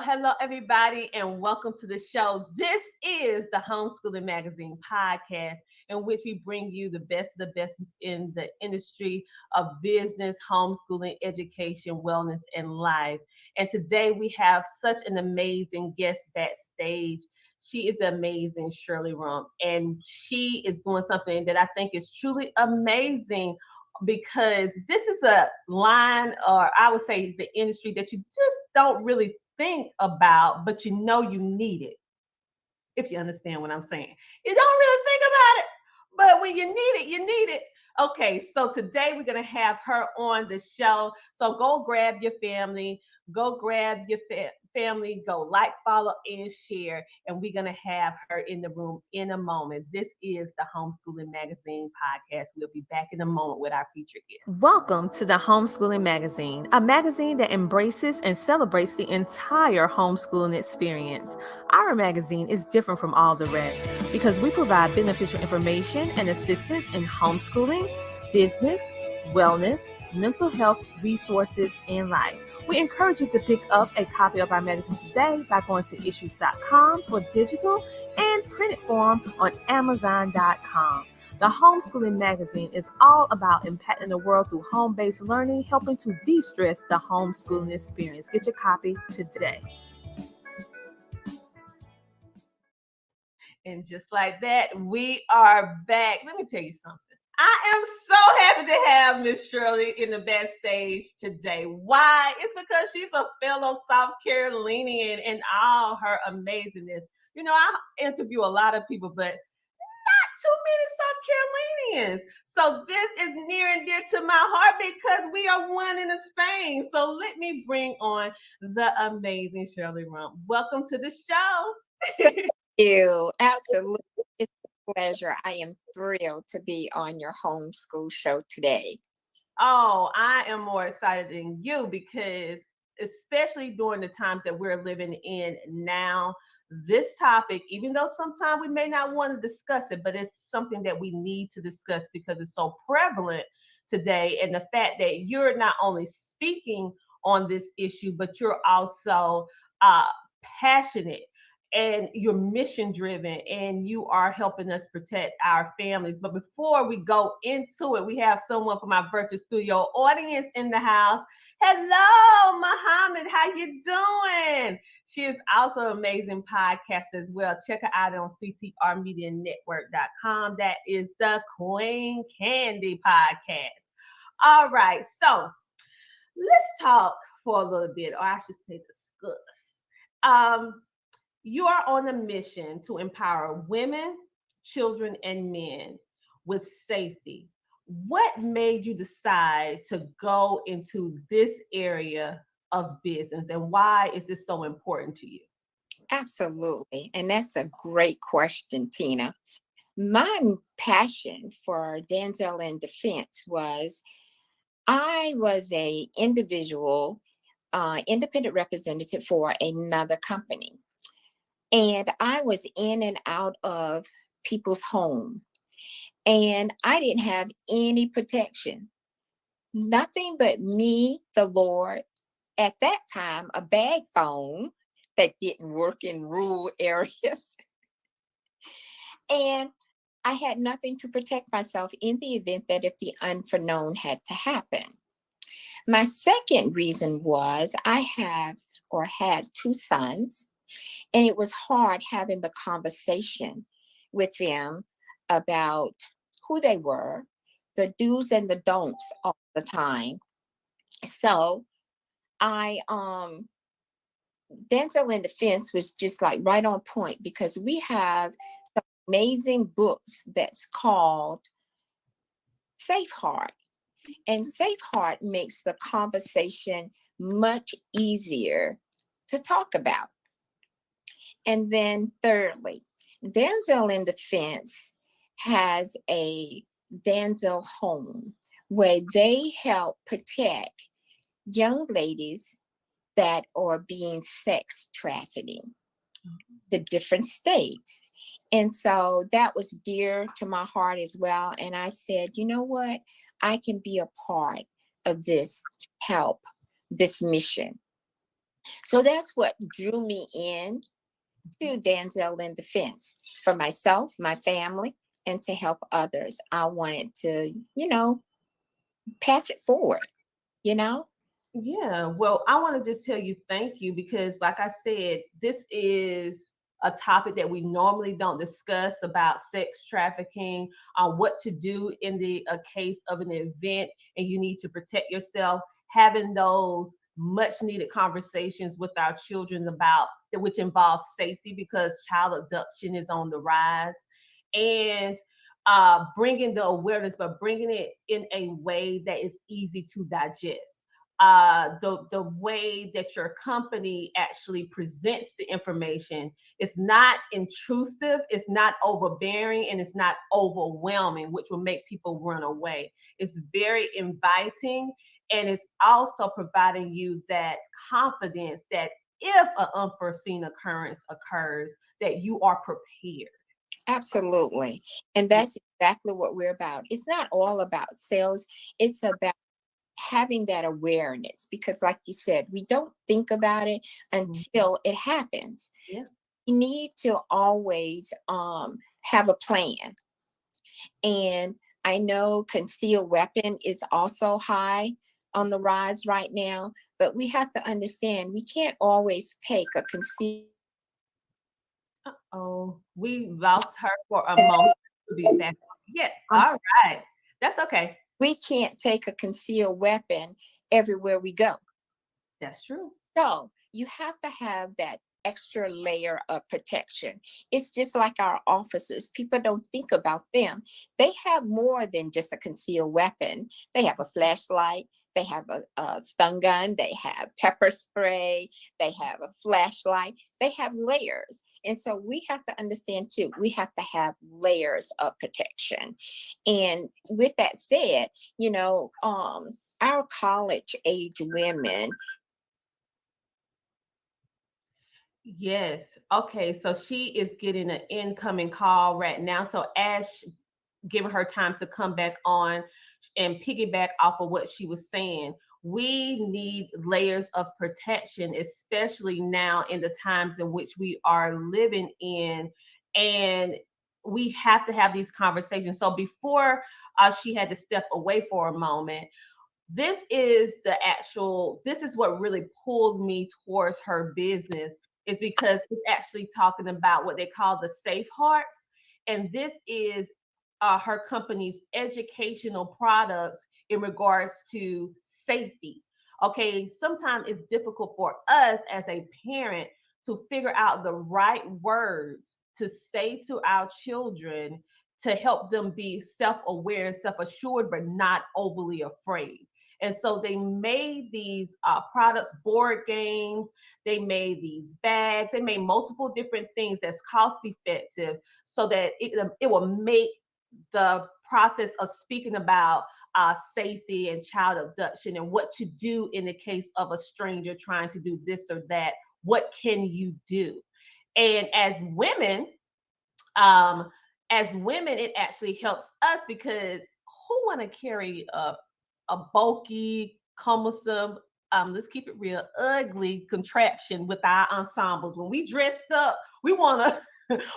Hello, everybody, and welcome to the show. This is the Homeschooling Magazine podcast, in which we bring you the best in the industry of business, homeschooling, education, wellness, and life. And today we have such an amazing guest backstage. She is amazing, Shirley Rump, and she is doing something that I think is truly amazing, because this is a line, or I would say the industry, that you just don't really think about, but you know you need it. If you understand what I'm saying, you don't really think about it, but when you need it, you need it. Okay, so today we're gonna have her on the show. So go grab your family, go grab your family, go like, follow, and share. And we're gonna have her in the room in a moment. This is the Homeschooling Magazine podcast. We'll be back in a moment with our featured guest. Welcome to the Homeschooling Magazine, a magazine that embraces and celebrates the entire homeschooling experience. Our magazine is different from all the rest because we provide beneficial information and assistance in homeschooling, business, wellness, mental health, resources, and life. We encourage you to pick up a copy of our magazine today by going to issues.com for digital and printed form on amazon.com. The Homeschooling Magazine is all about impacting the world through home-based learning, helping to de-stress the homeschooling experience. Get your copy today. And just like that, we are back. Let me tell you something. I am so happy to have Miss Shirley in the backstage today. Why? It's because she's a fellow South Carolinian in all her amazingness. You know, I interview a lot of people, but not too many South Carolinians. So this is near and dear to my heart because we are one and the same. So let me bring on the amazing Shirley Rump. Welcome to the show. You. Absolutely. It's a pleasure. I am thrilled to be on your homeschool show today. Oh, I am more excited than you because, especially during the times that we're living in now, this topic, even though sometimes we may not want to discuss it, but it's something that we need to discuss because it's so prevalent today. And the fact that you're not only speaking on this issue, but you're also passionate and you're mission driven and you are helping us protect our families. But before we go into it, we have someone from our virtual studio audience in the house. Hello, Muhammad. How you doing? She is also an amazing podcaster as well. Check her out on CTRmedianetwork.com. That is the Queen Candy podcast. All right, so let's talk for a little bit, or I should say discuss. You are on a mission to empower women, children, and men with safety. What made you decide to go into this area of business, and why is this so important to you? Absolutely. And that's a great question, Tina. My passion for Denzel in Defense was I was a individual, independent representative for another company. And I was in and out of people's home. And I didn't have any protection. Nothing but me, the Lord, at that time, a bag phone that didn't work in rural areas. And I had nothing to protect myself in the event that if the unforeknown had to happen. My second reason was I have or had two sons, and it was hard having the conversation with them about who they were, the do's and the don'ts all the time. So I Dental in Defense was just like right on point because we have some amazing books that's called Safe Heart. And Safe Heart makes the conversation much easier to talk about. And then thirdly, Denzel in Defense has a Denzel home where they help protect young ladies that are being sex trafficking the different states. And so that was dear to my heart as well. And I said, you know what? I can be a part of this to help this mission. So that's what drew me in to Denzel in Defense for myself, my family, and to help others. I wanted to, pass it forward, you know? Yeah, well, I want to just tell you thank you because, like I said, this is a topic that we normally don't discuss about sex trafficking, what to do in the case of an event, and you need to protect yourself. Having those much needed conversations with our children about which involves safety because child abduction is on the rise, and bringing the awareness, but bringing it in a way that is easy to digest. The way that your company actually presents the information is not intrusive, it's not overbearing, and it's not overwhelming, which will make people run away. It's very inviting, and it's also providing you that confidence that if an unforeseen occurrence occurs, that you are prepared. Absolutely. And that's exactly what we're about. It's not all about sales, it's about having that awareness because like you said, we don't think about it until it happens. Yeah. You need to always have a plan. And I know concealed weapon is also high on the rise right now, but we have to understand we can't always take a concealed. Oh, we lost her for a moment. Be back. Yeah, all right. That's okay. We can't take a concealed weapon everywhere we go. That's true. So you have to have that extra layer of protection. It's just like our officers. People don't think about them. They have more than just a concealed weapon. They have a flashlight. They have a stun gun. They have pepper spray. They have a flashlight. They have layers. And so we have to understand too, we have to have layers of protection. And with that said, our college age women. Yes. Okay. So she is getting an incoming call right now. So giving her time to come back on and piggyback off of what she was saying. We need layers of protection, especially now in the times in which we are living in. And we have to have these conversations. So before she had to step away for a moment, this is what really pulled me towards her business is because it's actually talking about what they call the safe hearts, and this is her company's educational products in regards to safety. Okay, sometimes it's difficult for us as a parent to figure out the right words to say to our children to help them be self-aware and self-assured but not overly afraid. And so they made these products, board games, they made these bags, they made multiple different things that's cost effective so that it will make the process of speaking about safety and child abduction and what to do in the case of a stranger trying to do this or that. What can you do? And um, as women, it actually helps us because who want to carry a bulky, cumbersome, let's keep it real, ugly contraption with our ensembles? When we dressed up, we want to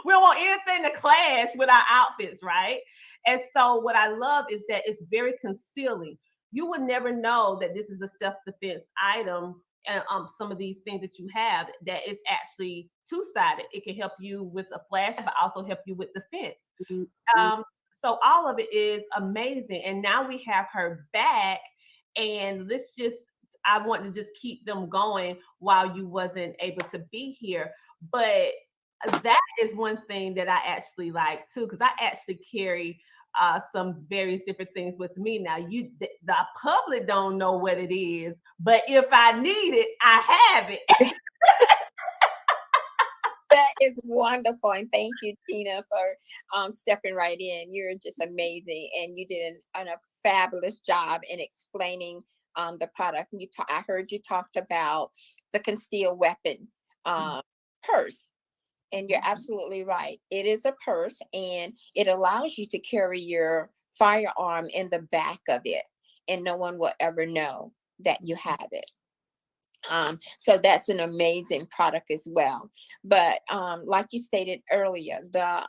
we don't want anything to clash with our outfits, right? And so what I love is that it's very concealing. you would never know that this is a self-defense item. And some of these things that you have, that is actually two-sided. It can help you with a flash, but also help you with defense. So all of it is amazing. And now we have her back, and I want to just keep them going while you wasn't able to be here. But that is one thing that I actually like too, because I actually carry some various different things with me. Now, the public don't know what it is, but if I need it, I have it. That is wonderful, and thank you, Tina, for stepping right in. You're just amazing, and you did a fabulous job in explaining the product. I heard you talked about the concealed weapon purse. And you're absolutely right. It is a purse, and it allows you to carry your firearm in the back of it, and no one will ever know that you have it. So that's an amazing product as well. But like you stated earlier, the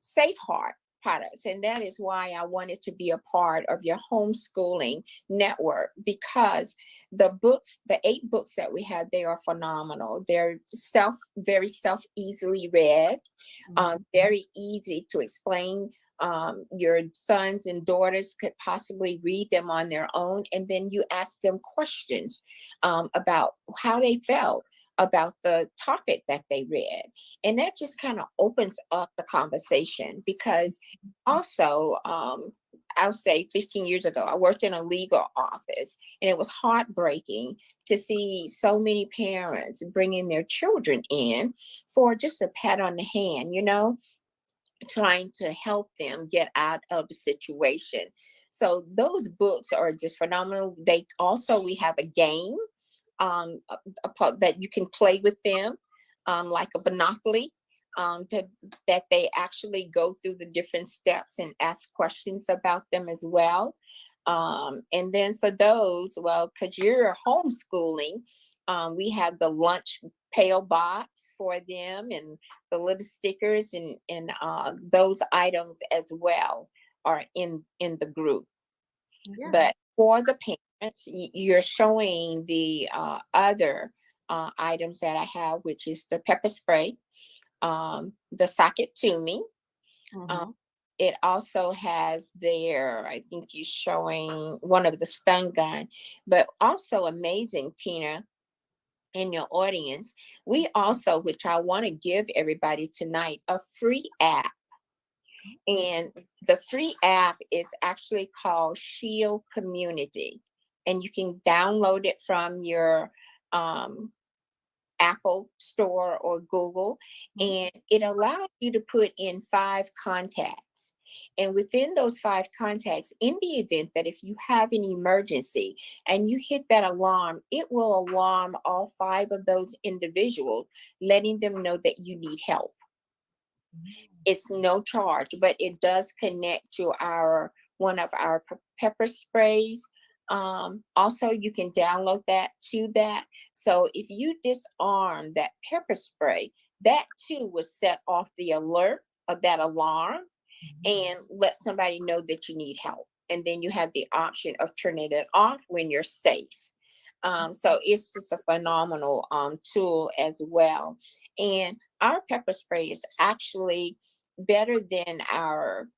Safe Heart products, and that is why I wanted to be a part of your homeschooling network, because the 8 books that we have, they are phenomenal. They're very easily read, very easy to explain. Your sons and daughters could possibly read them on their own, and then you ask them questions about how they felt about the topic that they read. And that just kind of opens up the conversation, because also, I'll say 15 years ago, I worked in a legal office, and it was heartbreaking to see so many parents bringing their children in for just a pat on the hand, trying to help them get out of a situation. So those books are just phenomenal. We have a game that you can play with them, like a Monopoly, that they actually go through the different steps and ask questions about them as well. And then for those, because you're homeschooling, we have the lunch pail box for them, and the little stickers, and those items as well are in the group. Yeah. But for the parents, you're showing the other items that I have, which is the pepper spray, the socket to me. It also has I think you're showing one of the stun gun, but also amazing, Tina, in your audience, we also, which I want to give everybody tonight, a free app. And the free app is actually called Shield Community. And you can download it from your Apple Store or Google. And it allows you to put in 5 contacts. And within those 5 contacts, in the event that if you have an emergency and you hit that alarm, it will alarm all 5 of those individuals, letting them know that you need help. It's no charge, but it does connect to one of our pepper sprays. Also, you can download that to that. So if you disarm that pepper spray, that too will set off the alert of that alarm and let somebody know that you need help. And then you have the option of turning it off when you're safe. So it's just a phenomenal tool as well. And our pepper spray is actually better than our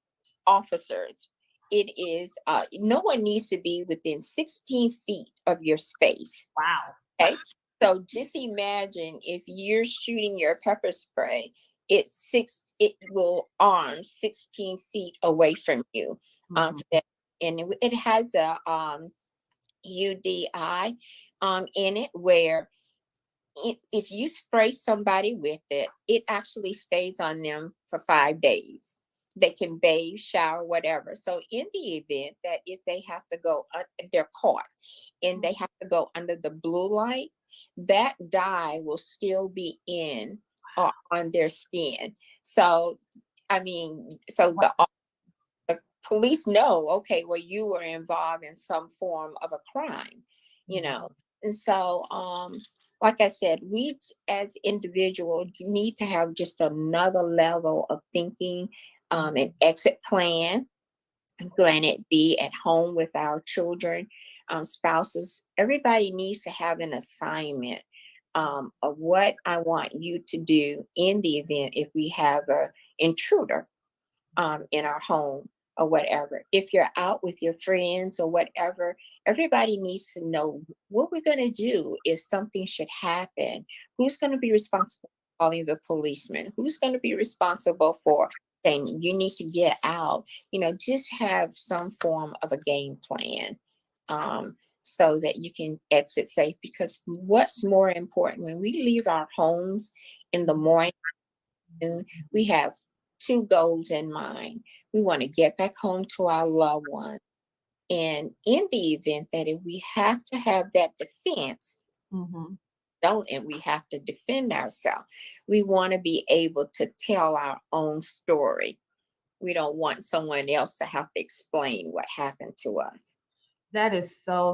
officers. It is, no one needs to be within 16 feet of your space. Wow. Okay. So just imagine if you're shooting your pepper spray, it will arm 16 feet away from you. And it has a UDI in it, where if you spray somebody with it, it actually stays on them for 5 days. They can bathe, shower, whatever. So in the event that if they have to go, they're caught and they have to go under the blue light, that dye will still be on their skin. So, the police know, okay, well, you were involved in some form of a crime, And so, like I said, we as individuals need to have just another level of thinking, an exit plan, granted, be at home with our children, spouses. Everybody needs to have an assignment of what I want you to do in the event if we have a intruder in our home or whatever. If you're out with your friends or whatever, everybody needs to know what we're going to do if something should happen. Who's going to be responsible for calling the policeman? Who's going to be responsible for saying you need to get out? Just have some form of a game plan. So that you can exit safe, because what's more important when we leave our homes in the morning, we have two goals in mind. We want to get back home to our loved ones. And in the event that if we have to have that defense, and we have to defend ourselves, we want to be able to tell our own story. We don't want someone else to have to explain what happened to us. That is so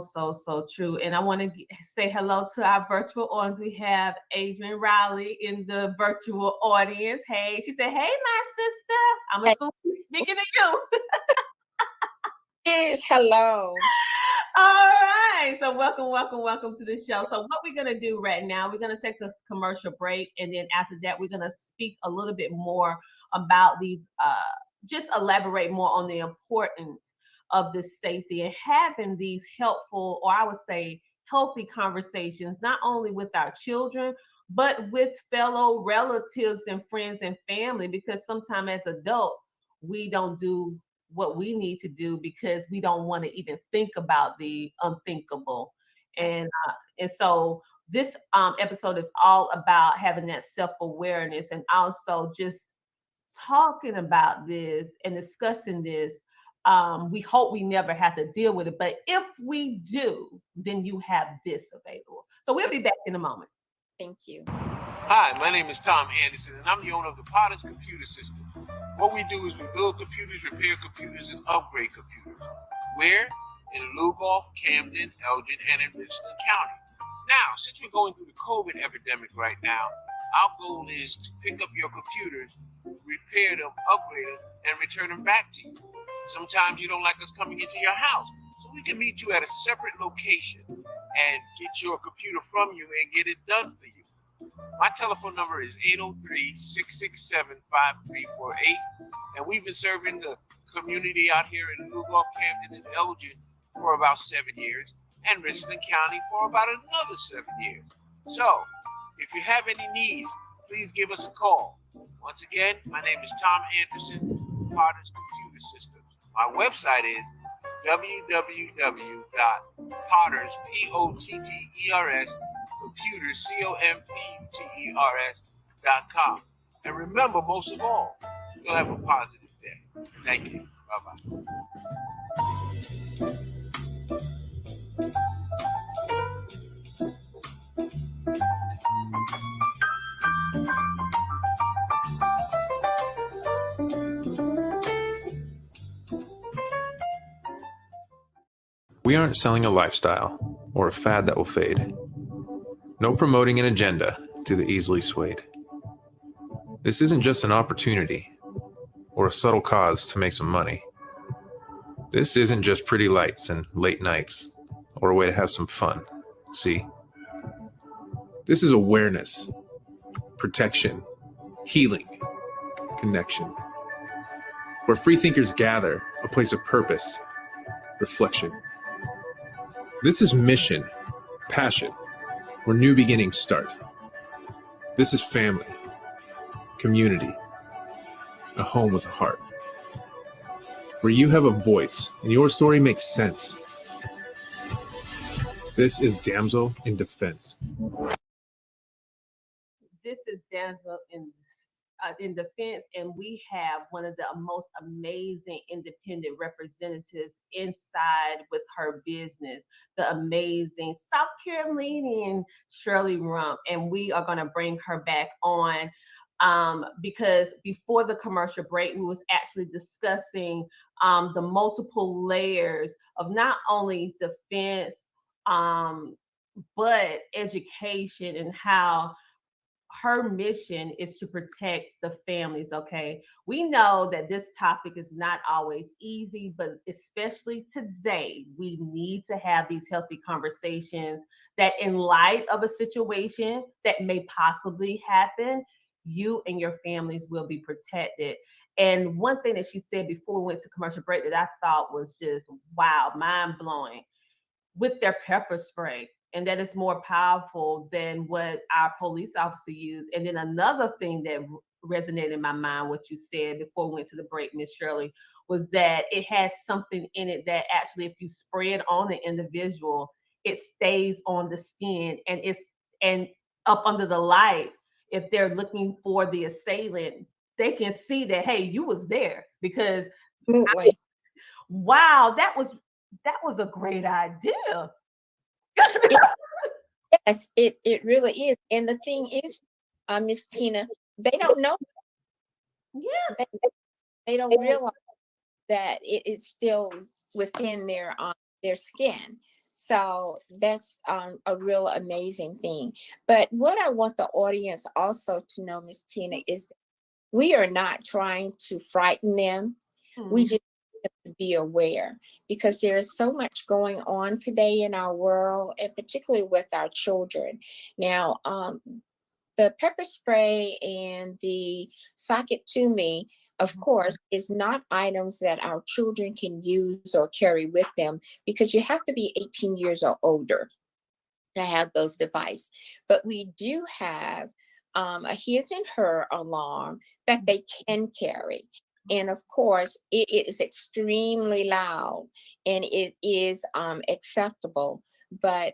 true. And I want to say hello to our virtual audience. We have Adrian Riley in the virtual audience. Hey, she said, hey, my sister. I'm assuming she's speaking to you. Yes, hello. All right. So welcome to the show. So what we're going to do right now, we're going to take a commercial break. And then after that, we're going to speak a little bit more about these, just elaborate more on the importance of this safety and having these helpful, or I would say healthy conversations, not only with our children, but with fellow relatives and friends and family, because sometimes as adults, we don't do what we need to do because we don't want to even think about the unthinkable. And so this episode is all about having that self-awareness and also just talking about this and discussing this. We hope we never have to deal with it, but if we do, then you have this available. So we'll be back in a moment. Thank you. Hi, my name is Tom Anderson, and I'm the owner of the Potter's Computer System. What we do is we build computers, repair computers, and upgrade computers. Where? In Lugoff, Camden, Elgin, and in Richland County. Now, since we're going through the COVID epidemic right now, our goal is to pick up your computers, repair them, upgrade them, and return them back to you. Sometimes you don't like us coming into your house, so we can meet you at a separate location and get your computer from you and get it done for you. My telephone number is 803-667-5348, and we've been serving the community out here in Lugoff, Camden, and Elgin for about 7 years, and Richland County for about another 7 years. So, if you have any needs, please give us a call. Once again, my name is Tom Anderson, Potter's Computer Systems. My website is www.potters, P-O-T-T-E-R-S, computers, computers.com. And remember, most of all, you'll have a positive day. Thank you. Bye-bye. We aren't selling a lifestyle or a fad that will fade. No promoting an agenda to the easily swayed. This isn't just an opportunity or a subtle cause to make some money. This isn't just pretty lights and late nights or a way to have some fun. See? This is awareness, protection, healing, connection. Where free thinkers gather, a place of purpose, reflection. This is mission, passion, where new beginnings start. This is family, community, a home with a heart. Where you have a voice and your story makes sense. This is Damsel in Defense. This is Damsel in Defense, and we have one of the most amazing independent representatives inside with her business, the amazing South Carolinian Shirley Rump, and we are going to bring her back on because before the commercial break, we was actually discussing the multiple layers of not only defense, but education and how her mission is to protect the families. Okay, we know that this topic is not always easy, but especially today, we need to have these healthy conversations that, in light of a situation that may possibly happen, you and your families will be protected. And one thing that she said before we went to commercial break that I thought was just wow, mind blowing, with their pepper spray, and that is more powerful than what our police officer used. And then another thing that resonated in my mind, what you said before we went to the break, Miss Shirley, was that it has something in it that actually, if you spray it on the individual, it stays on the skin, and up under the light. If they're looking for the assailant, they can see that, hey, you was there. Because Absolutely. wow, that was a great idea. Yes, it really is. And the thing is, Miss Tina, they don't know. Yeah. They don't realize that it is still within their skin. So that's a real amazing thing. But what I want the audience also to know, Miss Tina, is that we are not trying to frighten them. We just have to be aware, because there's so much going on today in our world, and particularly with our children. Now, the pepper spray and the socket to me, of course, is not items that our children can use or carry with them, because you have to be 18 years or older to have those devices. But we do have a his and her alarm that they can carry. And of course, it is extremely loud, and it is acceptable. But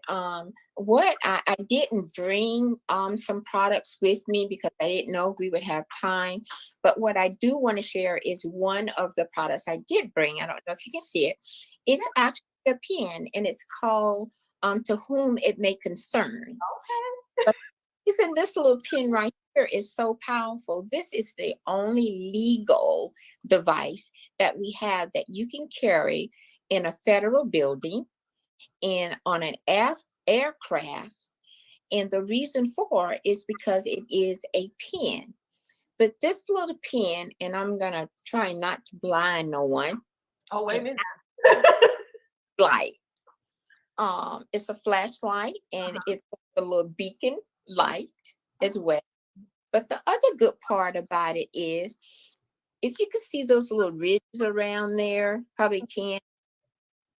what I didn't bring some products with me because I didn't know if we would have time. But what I do want to share is one of the products I did bring. I don't know if you can see it. It's actually a pen, and it's called To Whom It May Concern. Okay. But isn't this little pen right here is so powerful? This is the only legal device that we have that you can carry in a federal building and on an aircraft. And the reason for it is because it is a pen. But this little pen, and I'm gonna try not to blind no one. Oh, wait a minute. Light. It's a flashlight, and it's a little beacon light as well. But the other good part about it is, if you can see those little ridges around there, probably can.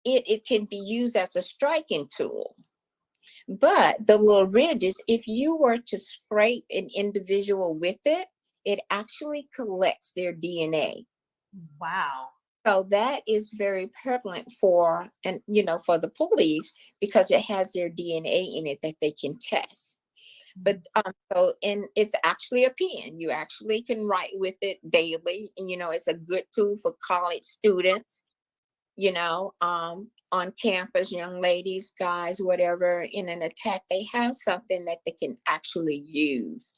It can be used as a striking tool. But the little ridges, if you were to scrape an individual with it, it actually collects their DNA. Wow. So that is very prevalent for, and for the police, because it has their DNA in it that they can test. But and it's actually a pen. You actually can write with it daily, and it's a good tool for college students. On campus, young ladies, guys, whatever, in an attack, they have something that they can actually use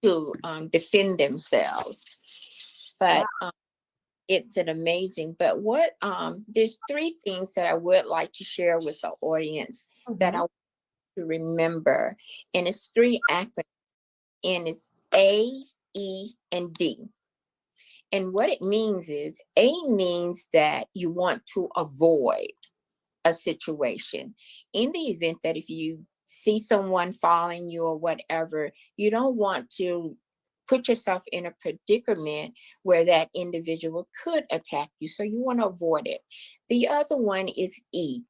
to defend themselves. But it's an amazing. But there's three things that I would like to share with the audience that I want to remember, and it's three acronyms, and it's A, E, and D. And what it means is, A means that you want to avoid a situation. In the event that if you see someone following you or whatever, you don't want to put yourself in a predicament where that individual could attack you. So you want to avoid it. The other one is E,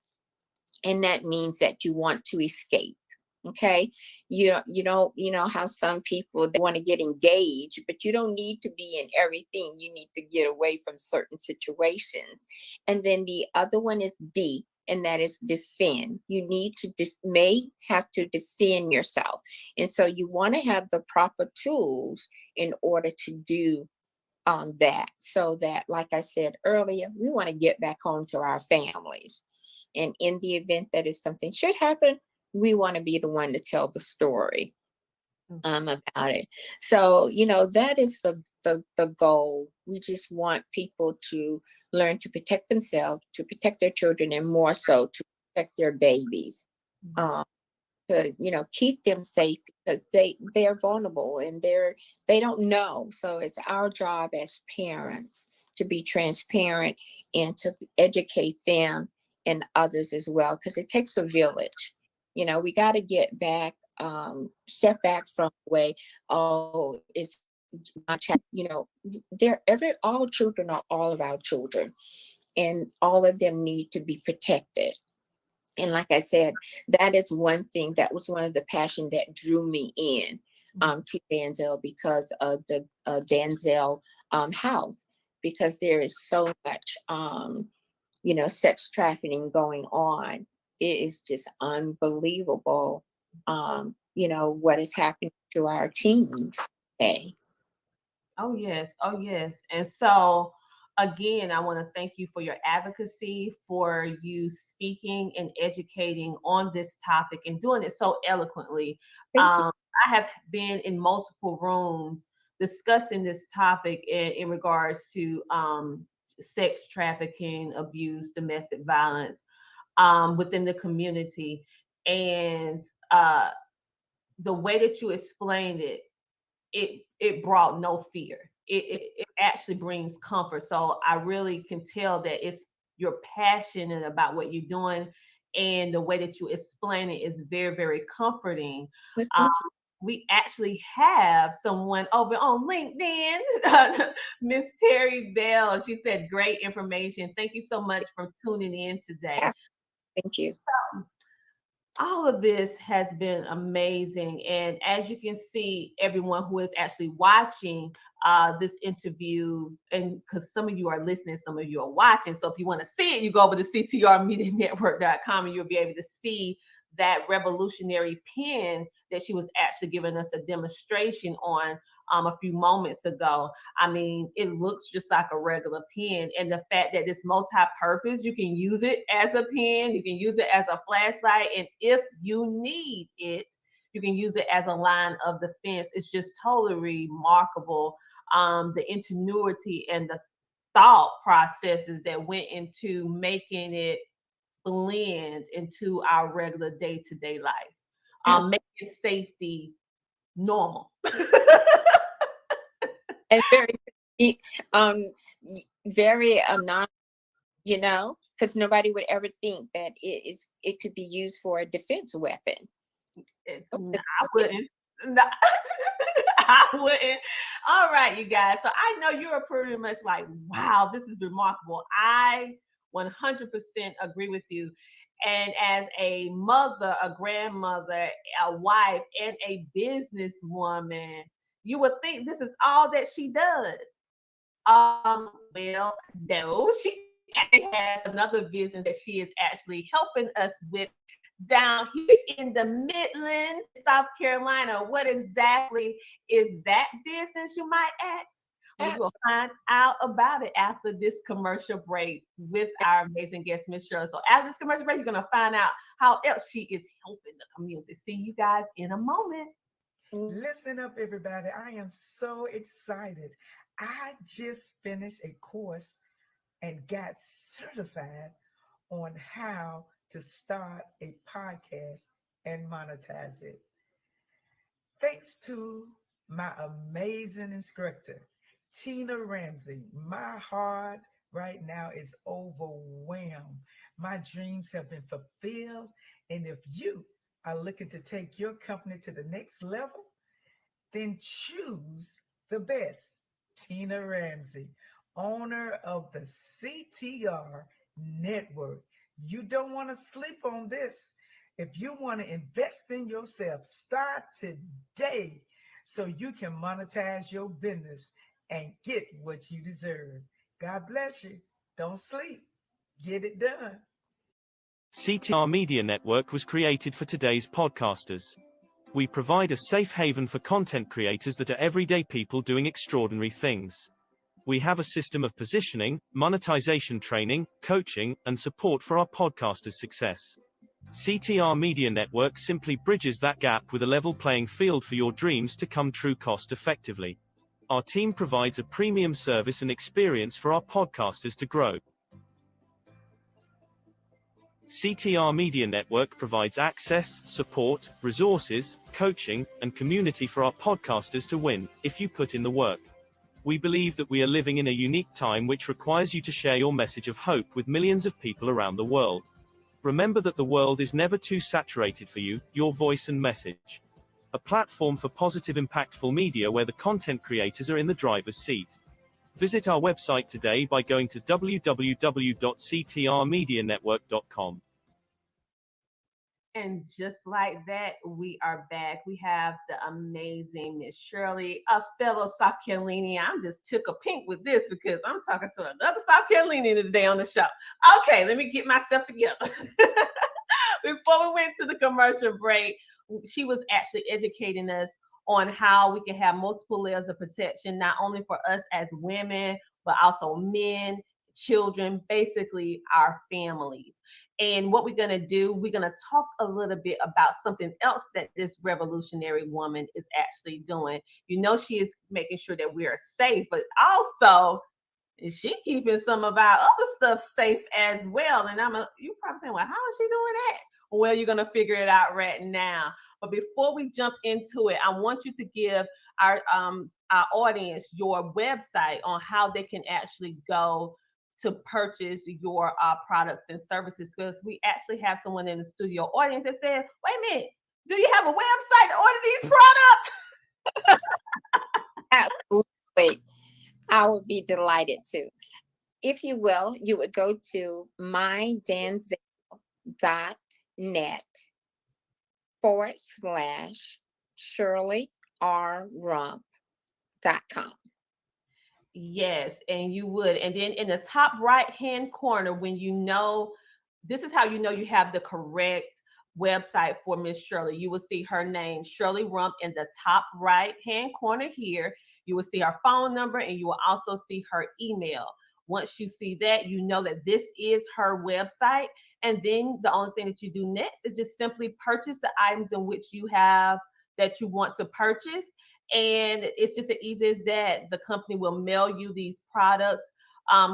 and that means that you want to escape. Okay, you don't how some people, they want to get engaged, but you don't need to be in everything. You need to get away from certain situations. And then the other one is D, and that is defend. You need to may have to defend yourself, and so you want to have the proper tools in order to do that, so that, like I said earlier, we want to get back home to our families. And in the event that if something should happen, we want to be the one to tell the story about it. So, that is the goal. We just want people to learn to protect themselves, to protect their children, and more so to protect their babies. to, you know, keep them safe, because they're vulnerable and they don't know. So it's our job as parents to be transparent and to educate them and others as well, because it takes a village. You know, we got to get back, step back from the way, oh, it's my child. You know, all children are all of our children, and all of them need to be protected. And like I said, that is one thing, that was one of the passion that drew me in to Danzell, because of the Danzell house, because there is so much, you know, sex trafficking going on. It is just unbelievable, you know, what is happening to our teens today. Oh, yes. Oh, yes. And so, again, I want to thank you for your advocacy, for you speaking and educating on this topic and doing it so eloquently. Thank you. I have been in multiple rooms discussing this topic in regards to sex trafficking, abuse, domestic violence within the community. And the way that you explained it, it brought no fear. It actually brings comfort. So I really can tell that you're passionate about what you're doing, and the way that you explain it is very, very comforting. We actually have someone over on LinkedIn, Miss Terry Bell. She said, great information. Thank you so much for tuning in today. Thank you. All of this has been amazing. And as you can see, everyone who is actually watching this interview, and because some of you are listening, some of you are watching. So if you want to see it, you go over to ctrmedianetwork.com and you'll be able to see that revolutionary pen that she was actually giving us a demonstration on a few moments ago. I mean, it looks just like a regular pen, and the fact that it's multi-purpose, you can use it as a pen, you can use it as a flashlight, and if you need it, you can use it as a line of defense. It's just totally remarkable, the ingenuity and the thought processes that went into making it blend into our regular day-to-day life, making safety normal. And very non, you know, because nobody would ever think that it could be used for a defense weapon. I wouldn't. No, I wouldn't. All right, you guys. So I know you are pretty much like, wow, this is remarkable. I 100% agree with you. And as a mother, a grandmother, a wife, and a businesswoman, you would think this is all that she does. Well, no, she actually has another business that she is actually helping us with down here in the Midlands, South Carolina. What exactly is that business, you might ask? Well, you'll find out about it after this commercial break with our amazing guest, Miss Shirley. So after this commercial break, you're going to find out how else she is helping the community. See you guys in a moment. Listen up, everybody. I am so excited. I just finished a course and got certified on how to start a podcast and monetize it. Thanks to my amazing instructor, Tina Ramsey. My heart right now is overwhelmed. My dreams have been fulfilled. And if you are looking to take your company to the next level, then choose the best. Tina Ramsey, owner of the CTR network. You don't want to sleep on this. If you want to invest in yourself, start today so you can monetize your business and get what you deserve. God bless you. Don't sleep. Get it done. CTR Media Network was created for today's podcasters. We provide a safe haven for content creators that are everyday people doing extraordinary things. We have a system of positioning, monetization training, coaching, and support for our podcasters' success. CTR Media Network simply bridges that gap with a level playing field for your dreams to come true cost effectively. Our team provides a premium service and experience for our podcasters to grow. CTR Media Network provides access, support, resources, coaching, and community for our podcasters to win, if you put in the work. We believe that we are living in a unique time which requires you to share your message of hope with millions of people around the world. Remember that the world is never too saturated for you, your voice and message. A platform for positive, impactful media where the content creators are in the driver's seat. Visit our website today by going to www.ctrmedianetwork.com. And just like that, we are back. We have the amazing Miss Shirley, a fellow South Carolinian. I'm just took a pink with this because I'm talking to another South Carolinian today on the show. Okay, let me get myself together. Before we went to the commercial break, she was actually educating us on how we can have multiple layers of protection, not only for us as women, but also men, children, basically our families. And what we're going to do, we're going to talk a little bit about something else that this revolutionary woman is actually doing. You know, she is making sure that we are safe, but also is she keeping some of our other stuff safe as well. And you're probably saying, well, how is she doing that? Well, you're going to figure it out right now. But before we jump into it, I want you to give our audience your website on how they can actually go to purchase your products and services, because we actually have someone in the studio audience that said, wait a minute, do you have a website to order these products? Absolutely. I would be delighted to. If you will, you would go to mydanzel.net/ShirleyRRump.com. Yes, and you would. And then in the top right hand corner, when you know, this is how you know you have the correct website for Miss Shirley. You will see her name, Shirley Rump, in the top right hand corner here. You will see her phone number, and you will also see her email. Once you see that, you know that this is her website. And then the only thing that you do next is just simply purchase the items in which you have that you want to purchase. And it's just as easy as that. The company will mail you these products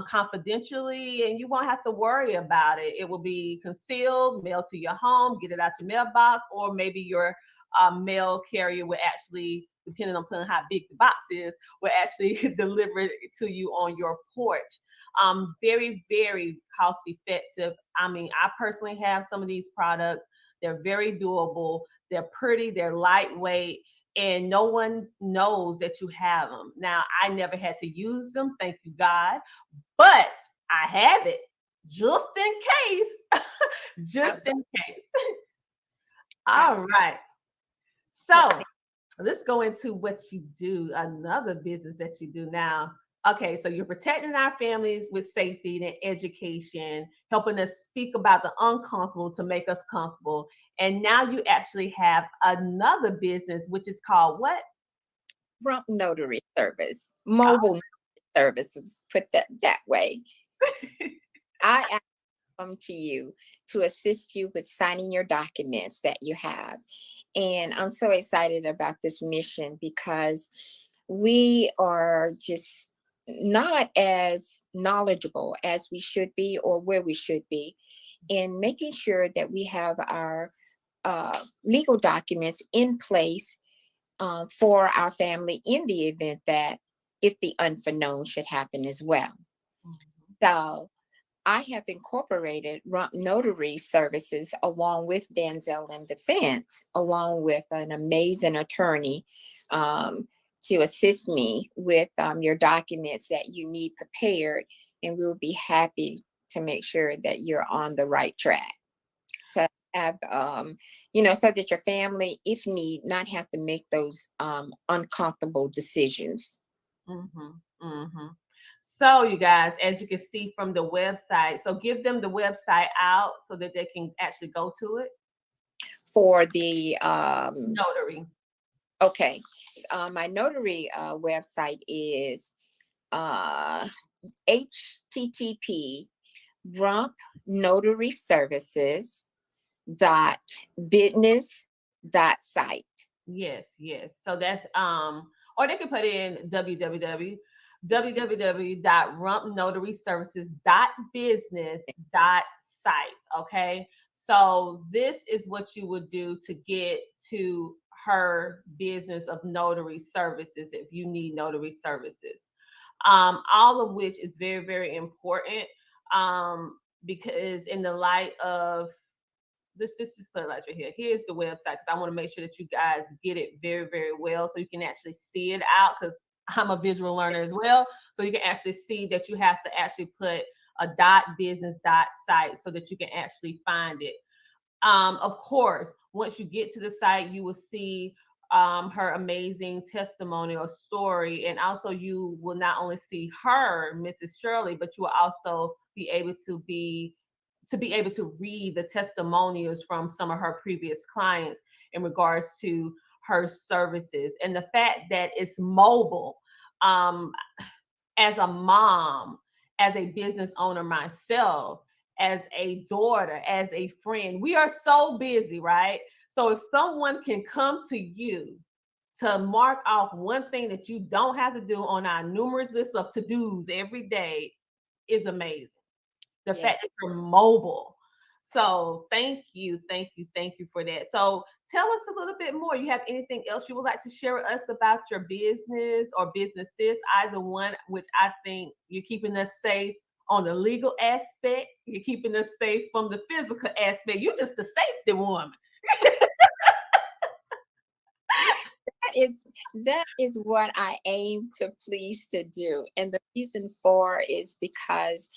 confidentially, and you won't have to worry about it. It will be concealed, mailed to your home, get it out your mailbox, or maybe your mail carrier will actually, depending on how big the box is, will actually deliver it to you on your porch. Very, very cost effective. I mean, I personally have some of these products. They're very doable. They're pretty. They're lightweight. And no one knows that you have them. Now, I never had to use them, thank you, God, but I have it just in case. Just in case. All right. So let's go into what you do, another business that you do now. Okay, so you're protecting our families with safety and education, helping us speak about the uncomfortable to make us comfortable. And now you actually have another business, which is called what? Rump Notary Service, mobile services, put that way. I come to you to assist you with signing your documents that you have. And I'm so excited about this mission because we are just not as knowledgeable as we should be or where we should be in making sure that we have our legal documents in place for our family in the event that if the unbeknown should happen as well. So I have incorporated Rump Notary Services along with Denzel in Defense, along with an amazing attorney to assist me with your documents that you need prepared. And we'll be happy to make sure that you're on the right track. To have, so that your family, if need, not have to make those uncomfortable decisions. So you guys, as you can see from the website, so give them the website out so that they can actually go to it. For the notary. Okay. My notary website is http rumpnotaryservices.business.site. Yes. So that's or they can put in www.rumpnotaryservices.business.site. site. Okay, so this is what you would do to get to her business of notary services if you need notary services. All of which is very, very important, because in the light of this just put it right here. Here's the website, because I want to make sure that you guys get it very, very well, so you can actually see it out, because I'm a visual learner as well. So you can actually see that you have to actually put a .business.site so that you can actually find it. Of course, once you get to the site, you will see her amazing testimonial story. And also you will not only see her, Mrs. Shirley, but you will also be able to read the testimonials from some of her previous clients in regards to her services. And the fact that it's mobile, as a mom, as a business owner myself, as a daughter, as a friend, we are so busy, right? So if someone can come to you to mark off one thing that you don't have to do on our numerous list of to-dos every day is amazing. The fact that you're mobile. So thank you for that. So tell us a little bit more. You have anything else you would like to share with us about your business or businesses, either one, which I think you're keeping us safe on the legal aspect. You're keeping us safe from the physical aspect. You're just the safety woman. That is what I aim to please to do. And the reason for is because,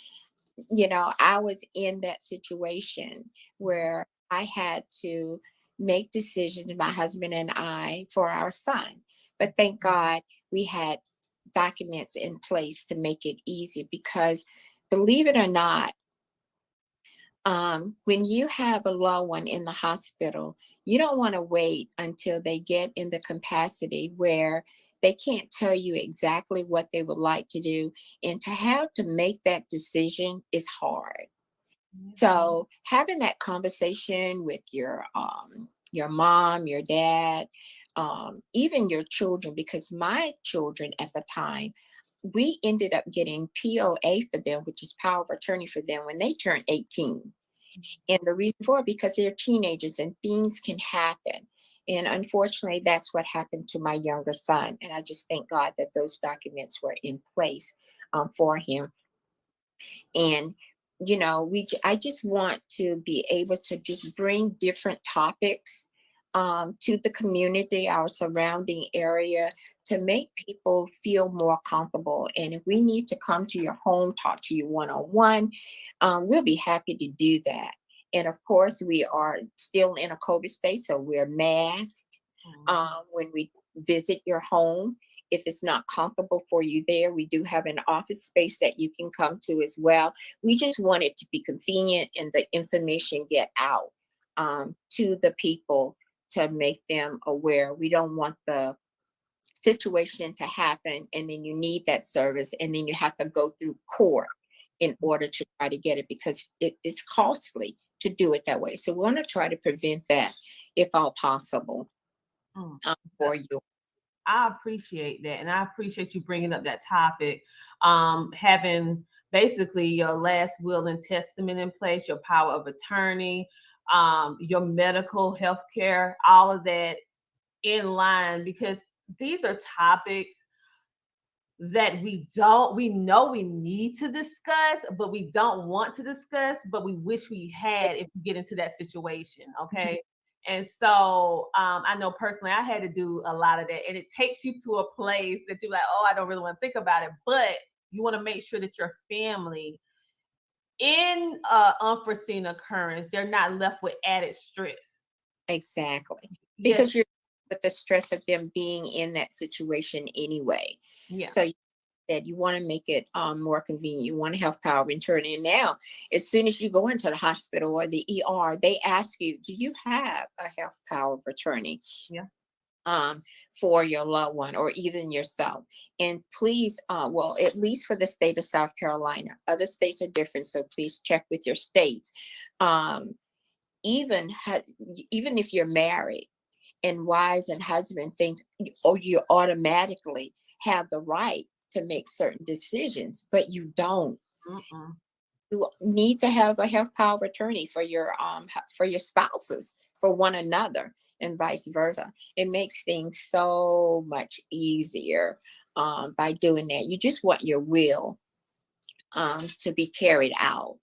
I was in that situation where I had to make decisions, my husband and I, for our son. But thank God we had documents in place to make it easy, because believe it or not, when you have a loved one in the hospital, you don't want to wait until they get in the capacity where they can't tell you exactly what they would like to do. And to have to make that decision is hard. So having that conversation with your mom, your dad, even your children, because my children at the time, we ended up getting POA for them, which is power of attorney for them, when they turned 18. And the reason for it, because they're teenagers and things can happen. And unfortunately, that's what happened to my younger son. And I just thank God that those documents were in place for him. And I just want to be able to just bring different topics to the community, our surrounding area, to make people feel more comfortable. And if we need to come to your home, talk to you one-on-one, we'll be happy to do that. And of course, we are still in a COVID state, so we're masked when we visit your home. If it's not comfortable for you there, we do have an office space that you can come to as well. We just want it to be convenient and the information get out to the people to make them aware. We don't want the situation to happen and then you need that service and then you have to go through court in order to try to get it, because it's costly to do it that way. So we want to try to prevent that if all possible for you. I appreciate that. And I appreciate you bringing up that topic. Having basically your last will and testament in place, your power of attorney, your medical health care, all of that in line, because these are topics that we know we need to discuss, but we don't want to discuss, but we wish we had if we get into that situation. Okay. And so I know personally I had to do a lot of that, and it takes you to a place that you're like, oh, I don't really want to think about it, but you want to make sure that your family, in unforeseen occurrence, they're not left with added stress. Exactly. Because you're with the stress of them being in that situation anyway. Yeah. So that you want to make it more convenient. You want to have power of attorney. And now, as soon as you go into the hospital or the ER, they ask you, do you have a health power of attorney? Yeah. For your loved one or even yourself. And please, well, at least for the state of South Carolina, other states are different. So please check with your states. Even if you're married and wives and husbands think, oh, you automatically have the right to make certain decisions, but you don't. you need to have a health power of attorney for your spouses, for one another, and vice versa. It makes things so much easier by doing that. You just want your will to be carried out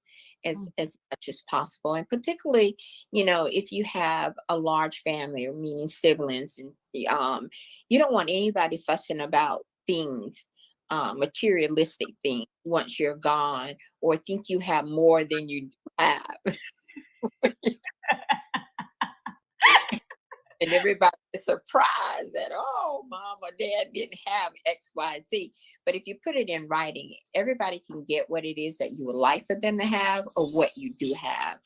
as much as possible. And particularly, if you have a large family, or meaning siblings, and you don't want anybody fussing about things, materialistic things, once you're gone, or think you have more than you have. And everybody is surprised that, oh, mom or dad didn't have X, Y, and Z. But if you put it in writing, everybody can get what it is that you would like for them to have, or what you do have.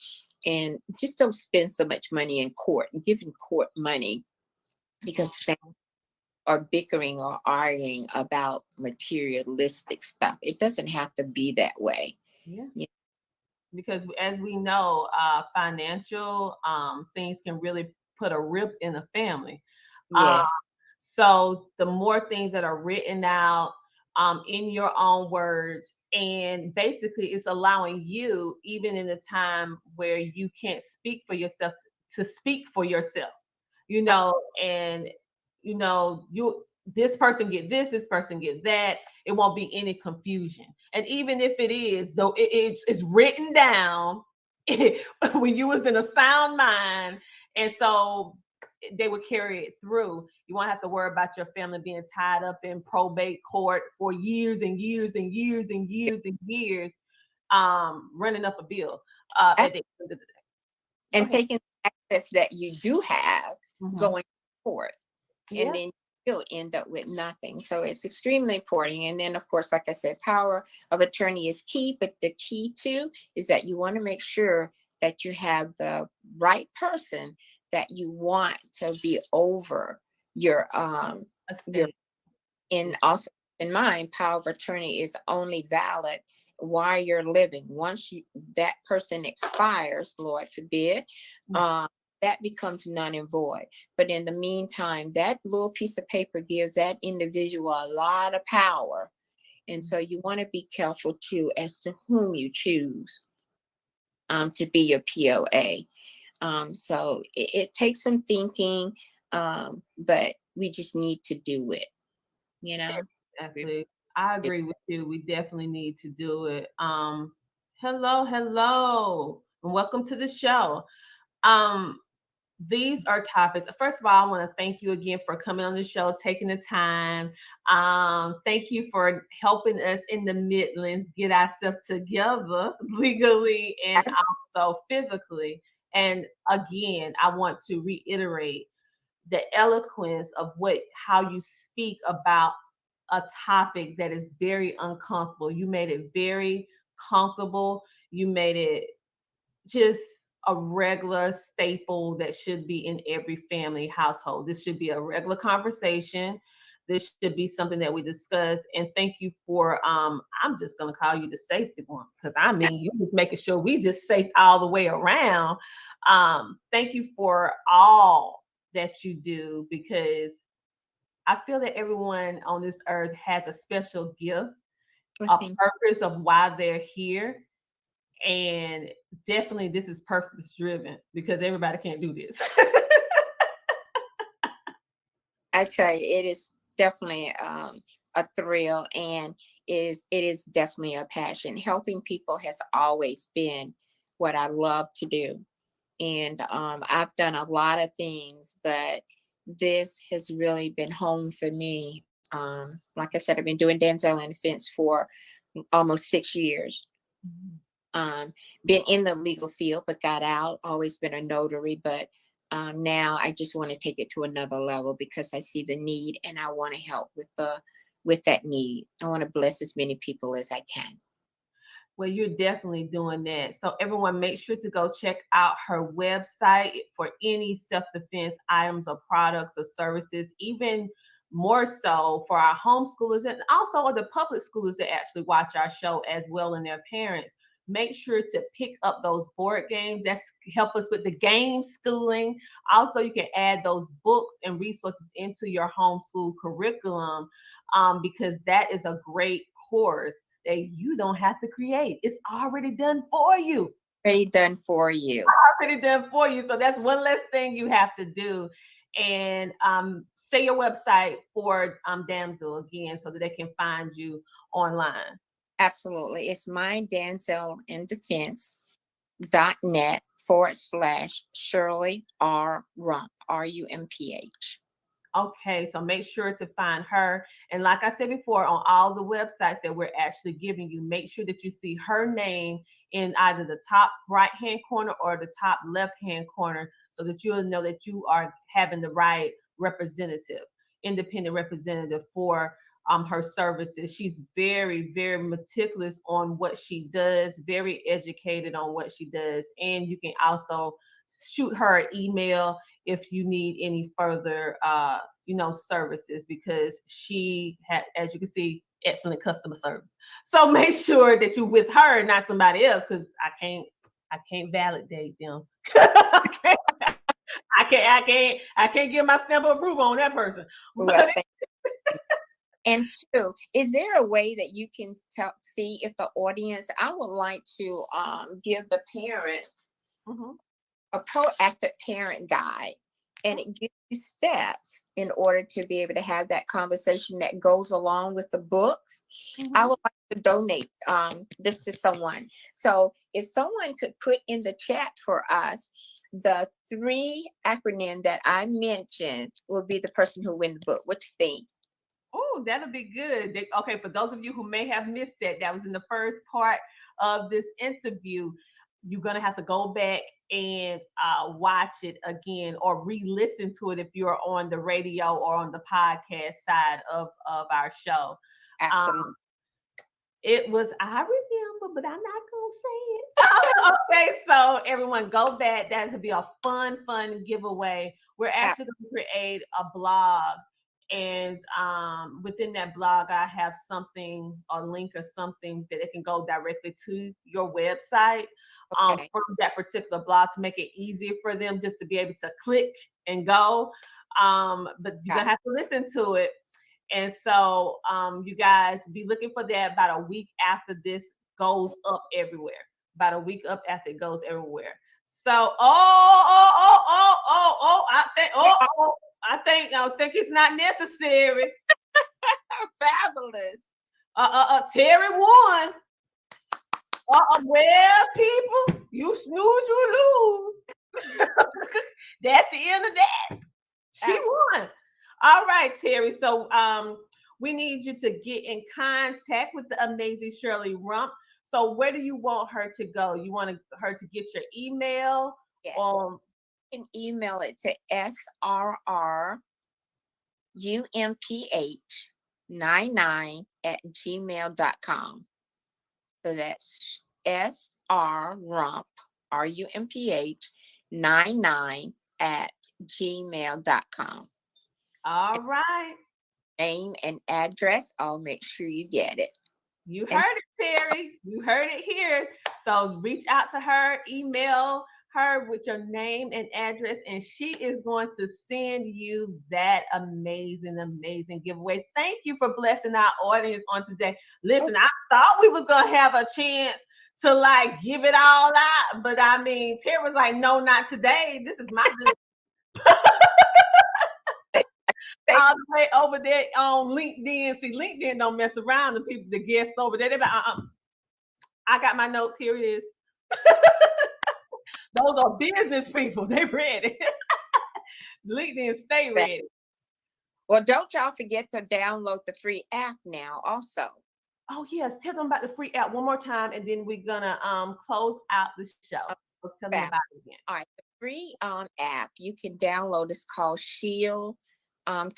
And just don't spend so much money in court and giving court money because they are bickering or arguing about materialistic stuff. It doesn't have to be that way. Yeah. Because as we know, financial things can really put a rip in a family. Yes. So the more things that are written out in your own words, and basically it's allowing you, even in a time where you can't speak for yourself, to speak for yourself, and this person get this person get that. It won't be any confusion. And even if it is, though, it's written down when you was in a sound mind, and so they would carry it through. You won't have to worry about your family being tied up in probate court for years and years and years and years and years, running up a bill at the end of the day. And taking access that you do have, going forward. Yeah. And then you'll end up with nothing. So it's extremely important. And then, of course, like I said, power of attorney is key. But the key too is that you want to make sure that you have the right person that you want to be over your and also in mind, power of attorney is only valid while you're living. Once that person expires, Lord forbid, that becomes null and void. But in the meantime, that little piece of paper gives that individual a lot of power. And so you want to be careful too as to whom you choose to be your POA. So it takes some thinking, but we just need to do it, Exactly. I agree with you. We definitely need to do it. Hello, and welcome to the show. These are topics. First of all, I want to thank you again for coming on the show, taking the time. Thank you for helping us in the Midlands get ourselves together legally and also physically. And again, I want to reiterate the eloquence of how you speak about a topic that is very uncomfortable. You made it very comfortable. You made it just a regular staple that should be in every family household. This should be a regular conversation. This should be something that we discuss. And thank you for, I'm just going to call you the safety one, because you're just making sure we just safe all the way around. Thank you for all that you do, because I feel that everyone on this earth has a special gift, a purpose of why they're here. And definitely this is purpose driven, because everybody can't do this. I tell you, it is definitely a thrill, and it is definitely a passion. Helping people has always been what I love to do. And I've done a lot of things, but this has really been home for me. Like I said, I've been doing Denzel and Defense for almost 6 years. Been in the legal field, but got out. Always been a notary, but now I just want to take it to another level, because I see the need and I want to help with that need. I want to bless as many people as I can. Well, you're definitely doing that. So everyone, make sure to go check out her website for any self-defense items or products or services, even more so for our homeschoolers and also the public schoolers that actually watch our show as well, and their parents. Make sure to pick up those board games. That's help us with the game schooling. Also, you can add those books and resources into your homeschool curriculum, because that is a great course that you don't have to create. It's already done for you. Already done for you. Already done for you. So that's one less thing you have to do. And say your website for Damsel again so that they can find you online. Absolutely. It's mydancelandefense.net/Shirley R. Rump, RUMPH. Okay, so make sure to find her. And like I said before, on all the websites that we're actually giving you, make sure that you see her name in either the top right-hand corner or the top left-hand corner so that you'll know that you are having the right representative, independent representative for her services. She's very, very meticulous on what she does, very educated on what she does. And you can also shoot her an email if you need any further services, because she had, as you can see, excellent customer service. So make sure that you're with her, not somebody else, because I can't validate them. I can't give my stamp of approval on that person. Well, and two, is there a way that you can see if the audience? I would like to give the parents a proactive parent guide, and it gives you steps in order to be able to have that conversation that goes along with the books. I would like to donate this to someone. So if someone could put in the chat for us the 3 acronyms that I mentioned, will be the person who wins the book. What you think? Oh, that'll be good. Okay, for those of you who may have missed that was in the first part of this interview. You're going to have to go back and watch it again or re-listen to it if you're on the radio or on the podcast side of our show. Absolutely. It was, I remember, but I'm not going to say it. Okay, so everyone go back. That would be a fun giveaway. We're actually going to create a blog. And within that blog, I have a link or something that it can go directly to your website from that particular blog to make it easier for them just to be able to click and go. But you're going to have to listen to it. And so you guys be looking for that about a week after this goes up everywhere. About a week up after it goes everywhere. So, I think it's not necessary. Fabulous. Terry won. Well, people, you snooze, you lose. That's the end of that. She won. All right, Terry. So we need you to get in contact with the amazing Shirley Rump. So where do you want her to go? You want her to get your email? Yes. You can email it to srrumph99@gmail.com. So that's srrump, rumph99@gmail.com. All right. Name and address. I'll make sure you get it. You heard it, Terry. You heard it here. So reach out to her, email her with your name and address, and she is going to send you that amazing giveaway. Thank you for blessing our audience on today. Listen, I thought we was going to have a chance to give it all out, but I mean, Terry was like, no, not today. This is my good. All the way over there on LinkedIn. See, LinkedIn don't mess around. The people, the guests over there, they be like, I got my notes. Here it is. Those are business people. They ready. LinkedIn, stay ready. Well, don't y'all forget to download the free app now also. Oh, yes. Tell them about the free app one more time, and then we're going to close out the show. So tell them about it again. All right. The free app you can download is called Shield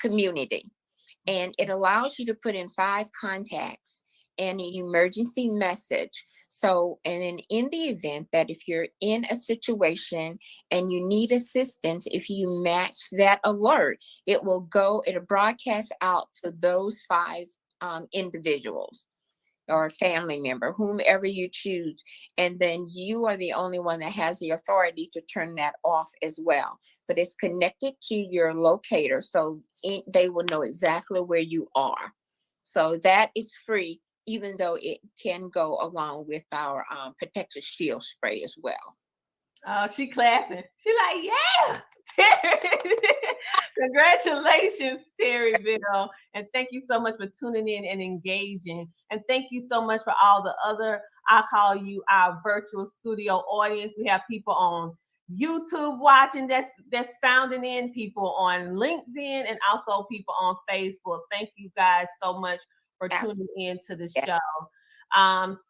Community. And it allows you to put in 5 contacts and an emergency message. So, and in the event that if you're in a situation and you need assistance, if you match that alert, it'll broadcast out to those 5 individuals or family member, whomever you choose. And then you are the only one that has the authority to turn that off as well. But it's connected to your locator, so they will know exactly where you are. So that is free even though it can go along with our protective shield spray as well. Oh, she clapping. She like, yeah. Terry. Congratulations, Terryville. And thank you so much for tuning in and engaging. And thank you so much for all the other, I call you our virtual studio audience. We have people on YouTube watching that's sounding in, people on LinkedIn, and also people on Facebook. Thank you guys so much for tuning in to the show.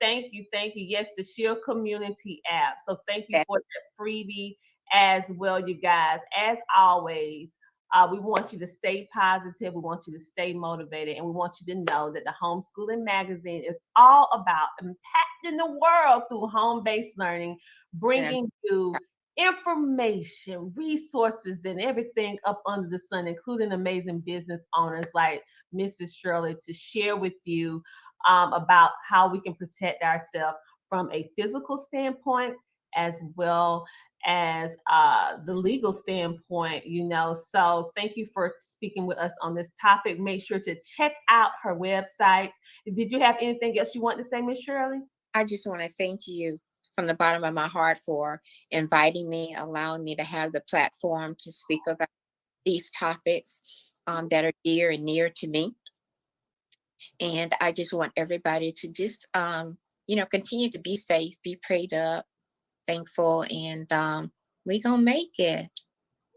Thank you. Yes, the Shield Community app. So thank you for that freebie as well, you guys. As always, we want you to stay positive. We want you to stay motivated, and we want you to know that the Homeschooling Magazine is all about impacting the world through home-based learning, bringing you information, resources, and everything up under the sun, including amazing business owners like Mrs. Shirley, to share with you about how we can protect ourselves from a physical standpoint as well as the legal standpoint, So thank you for speaking with us on this topic. Make sure to check out her website. Did you have anything else you want to say, Miss Shirley? I just want to thank you from the bottom of my heart for inviting me, allowing me to have the platform to speak about these topics that are dear and near to me. And I just want everybody to just, continue to be safe, be prayed up, thankful, and we gonna make it.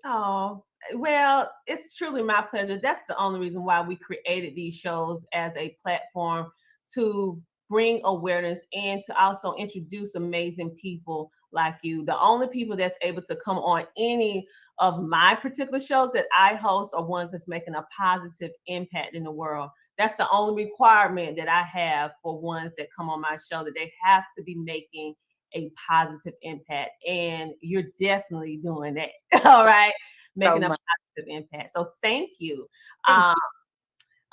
Oh, well, it's truly my pleasure. That's the only reason why we created these shows as a platform to bring awareness and to also introduce amazing people like you. The only people that's able to come on any of my particular shows that I host are ones that's making a positive impact in the world. That's the only requirement that I have for ones that come on my show, that they have to be making a positive impact. And you're definitely doing that. All right. Making a positive impact. So thank you.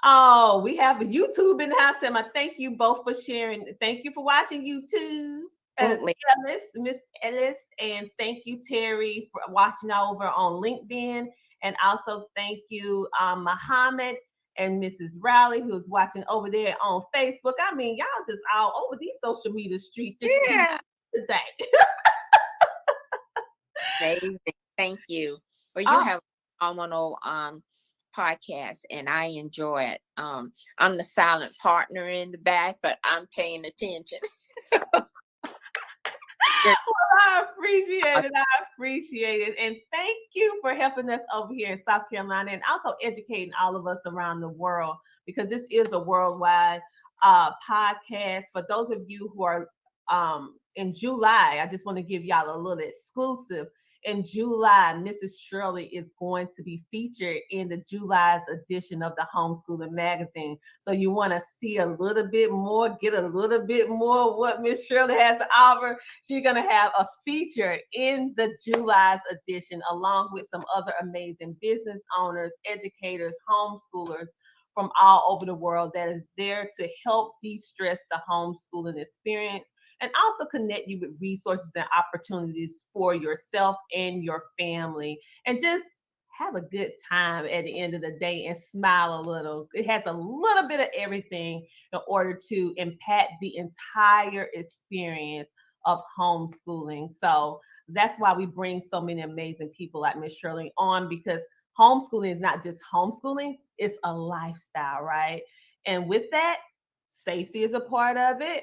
Oh, we have a YouTube in the house, Emma. Thank you both for sharing. Thank you for watching YouTube. Miss Ellis, and thank you, Terry, for watching over on LinkedIn. And also thank you, Muhammad and Mrs. Rowley, who's watching over there on Facebook. I mean, y'all just all over these social media streets just today. Amazing. Thank you. Well, you have a phenomenal podcast, and I enjoy it. I'm the silent partner in the back, but I'm paying attention. I appreciate it. And thank you for helping us over here in South Carolina, and also educating all of us around the world, because this is a worldwide podcast. For those of you who are in July, I just want to give y'all a little exclusive. In July, Mrs. Shirley is going to be featured in the July's edition of the Homeschooling Magazine. So you want to see a little bit more, get a little bit more of what Miss Shirley has to offer. She's going to have a feature in the July's edition, along with some other amazing business owners, educators, homeschoolers from all over the world that is there to help de-stress the homeschooling experience, and also connect you with resources and opportunities for yourself and your family, and just have a good time at the end of the day and smile a little. It has a little bit of everything in order to impact the entire experience of homeschooling. So that's why we bring so many amazing people like Miss Shirley on, because homeschooling is not just homeschooling, it's a lifestyle, right? And with that, safety is a part of it.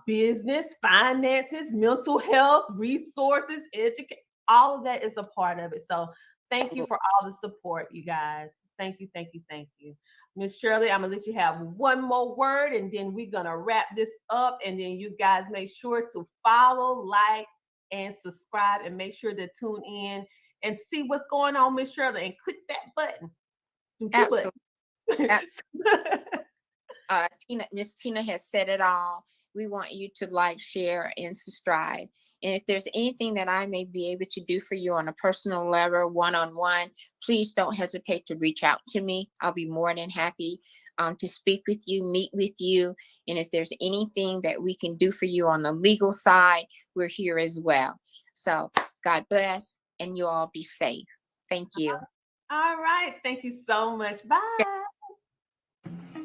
Business, finances, mental health, resources, education, all of that is a part of it. So thank you for all the support, you guys. Thank you. Miss Shirley, I'm gonna let you have one more word, and then we're gonna wrap this up. And then you guys make sure to follow, like, and subscribe, and make sure to tune in and see what's going on, Miss Shirley, and click that button. Absolutely. Miss Tina has said it all. We want you to like, share, and subscribe. And if there's anything that I may be able to do for you on a personal level, one-on-one, please don't hesitate to reach out to me. I'll be more than happy to speak with you, meet with you. And if there's anything that we can do for you on the legal side, we're here as well. So God bless, and you all be safe. Thank you. All right. Thank you so much. Bye.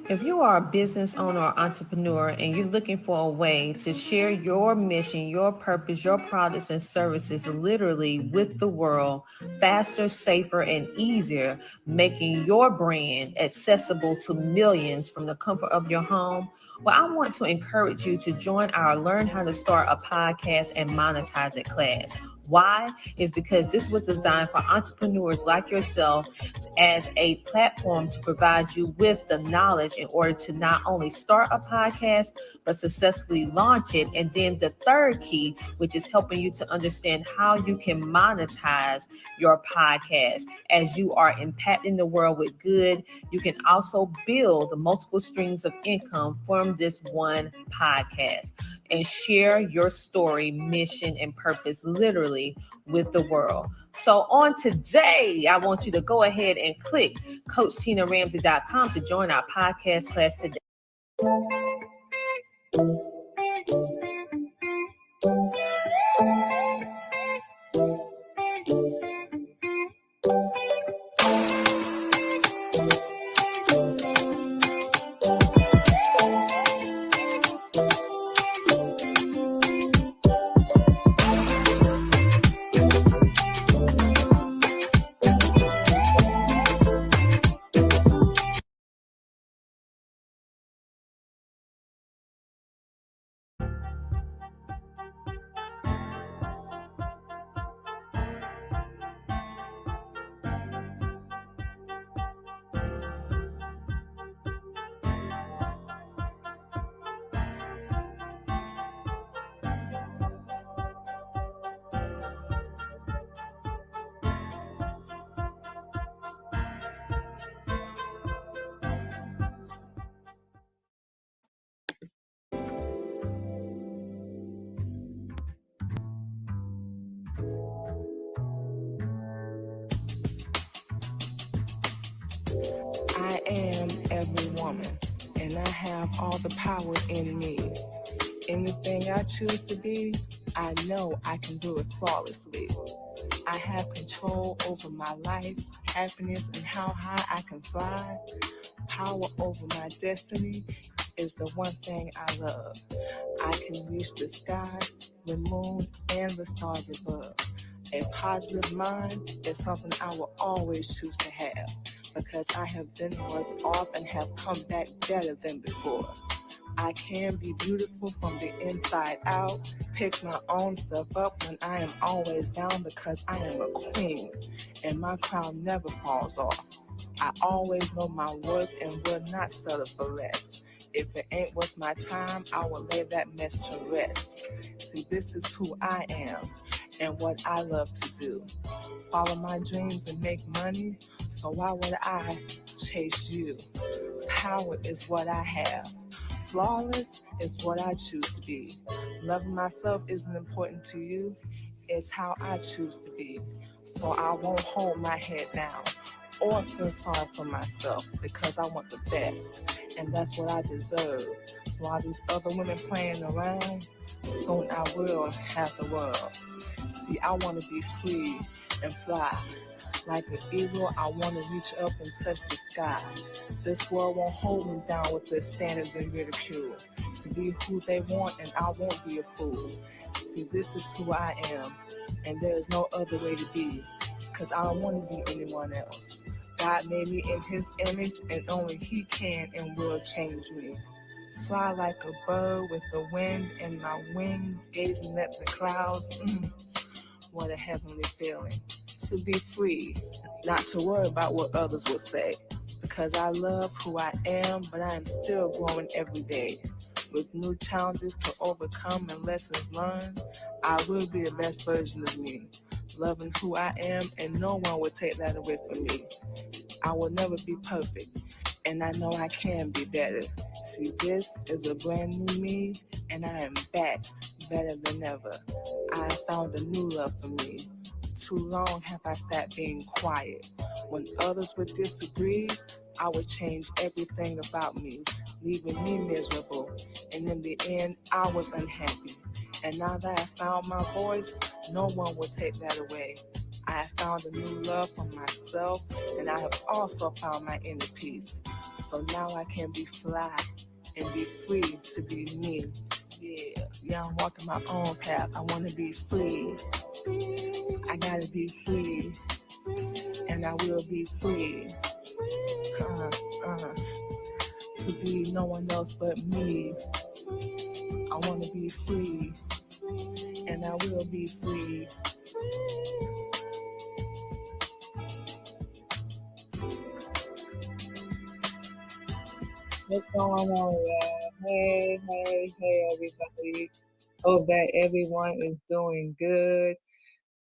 If you are a business owner or entrepreneur and you're looking for a way to share your mission, your purpose, your products and services literally with the world faster, safer, and easier, making your brand accessible to millions from the comfort of your home, well, I want to encourage you to join our Learn How to Start a Podcast and Monetize It class. Why? Is because this was designed for entrepreneurs like yourself as a platform to provide you with the knowledge in order to not only start a podcast, but successfully launch it. And then the third key, which is helping you to understand how you can monetize your podcast. As you are impacting the world with good, you can also build multiple streams of income from this one podcast and share your story, mission, and purpose literally with the world. So on today, I want you to go ahead and click CoachTinaRamsey.com to join our podcast class today. I am every woman, and I have all the power in me. Anything I choose to be, I know I can do it flawlessly. I have control over my life, happiness, and how high I can fly. Power over my destiny is the one thing I love. I can reach the sky, the moon, and the stars above. A positive mind is something I will always choose to have, because I have been worse off and have come back better than before. I can be beautiful from the inside out, pick my own self up when I am always down, because I am a queen and my crown never falls off. I always know my worth and will not settle for less. If it ain't worth my time, I will lay that mess to rest. See, this is who I am and what I love to do. Follow my dreams and make money, so why would I chase you? Power is what I have. Flawless is what I choose to be. Loving myself isn't important to you. It's how I choose to be. So I won't hold my head down or feel sorry for myself, because I want the best, and that's what I deserve. So all these other women playing around, soon I will have the world. See, I want to be free and fly. Like an eagle, I want to reach up and touch the sky. This world won't hold me down with their standards and ridicule. To be who they want, and I won't be a fool. See, this is who I am, and there is no other way to be, because I don't want to be anyone else. God made me in his image, and only he can and will change me. Fly like a bird with the wind in my wings, gazing at the clouds. What a heavenly feeling. To be free, not to worry about what others will say, because I love who I am, but I am still growing every day. With new challenges to overcome and lessons learned, I will be the best version of me, loving who I am, and no one will take that away from me. I will never be perfect, and I know I can be better. See, this is a brand new me, and I am back better than ever. I have found a new love for me. Too long have I sat being quiet. When others would disagree, I would change everything about me, leaving me miserable. And in the end, I was unhappy. And now that I found my voice, no one will take that away. I have found a new love for myself, and I have also found my inner peace. So now I can be fly and be free to be me. Yeah, I'm walking my own path. I want to be free. I gotta be free, and I will be free. To be no one else but me. I want to be free, and I will be free. What's going on, y'all? Hey, everybody. Hope that everyone is doing good.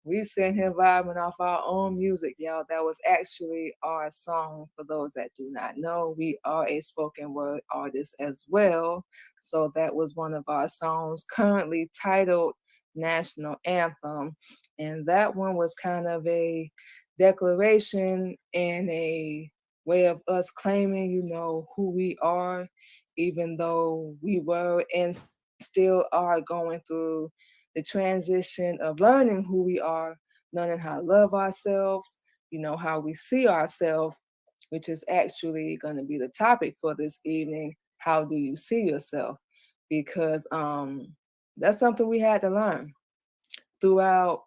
We sitting here vibing off our own music, y'all. That was actually our song. For those that do not know, we are a spoken word artist as well. So that was one of our songs, currently titled National Anthem. And that one was kind of a declaration and a way of us claiming, who we are, even though we were and still are going through the transition of learning who we are, learning how to love ourselves, how we see ourselves, which is actually going to be the topic for this evening. How do you see yourself? Because that's something we had to learn throughout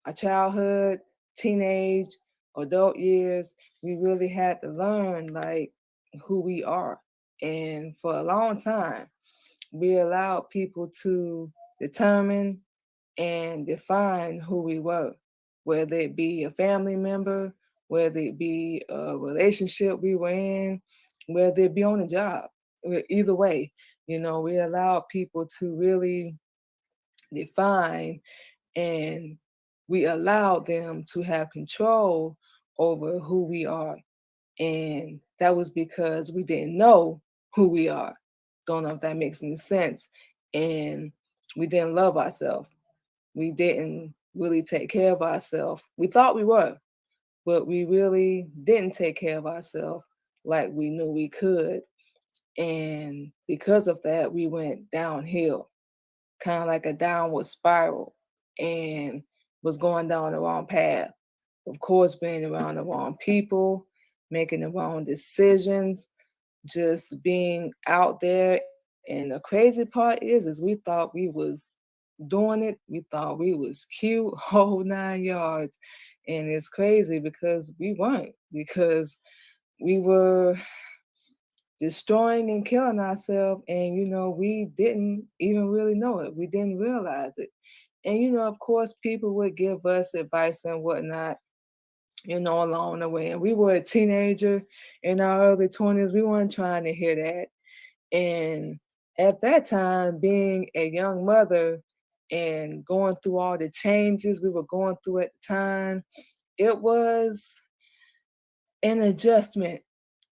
our childhood, teenage, adult years. We really had to learn like who we are. And for a long time, we allowed people to determine and define who we were, whether it be a family member, whether it be a relationship we were in, whether it be on a job. Either way, we allowed people to really define, and we allowed them to have control over who we are. And that was because we didn't know who we are. Don't know if that makes any sense. And we didn't love ourselves. We didn't really take care of ourselves. We thought we were, but we really didn't take care of ourselves like we knew we could. And because of that, we went downhill, kind of like a downward spiral, and was going down the wrong path. Of course, being around the wrong people, making the wrong decisions, just being out there. And the crazy part is we thought we was doing it. We thought we was cute, whole 9 yards. And it's crazy because we weren't, because we were destroying and killing ourselves. And, we didn't even really know it. We didn't realize it. And, of course, people would give us advice and whatnot, along the way. And we were a teenager in our early 20s. We weren't trying to hear that. And at that time, being a young mother and going through all the changes we were going through at the time, it was an adjustment,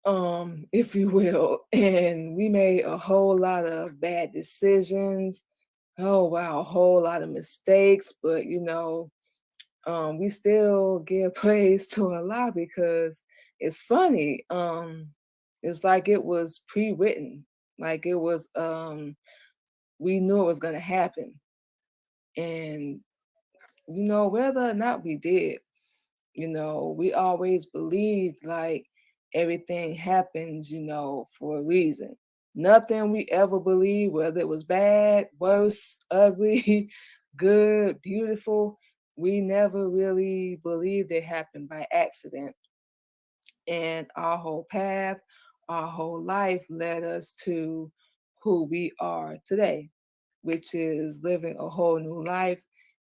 if you will. And we made a whole lot of bad decisions. Oh wow, a whole lot of mistakes. But we still give praise to Allah because it's funny. It's like it was pre-written, like it was. We knew it was gonna happen, and whether or not we did, we always believed like everything happens, for a reason. Nothing we ever believed, whether it was bad, worse, ugly, good, beautiful, we never really believed it happened by accident. And our whole path, our whole life led us to who we are today, which is living a whole new life,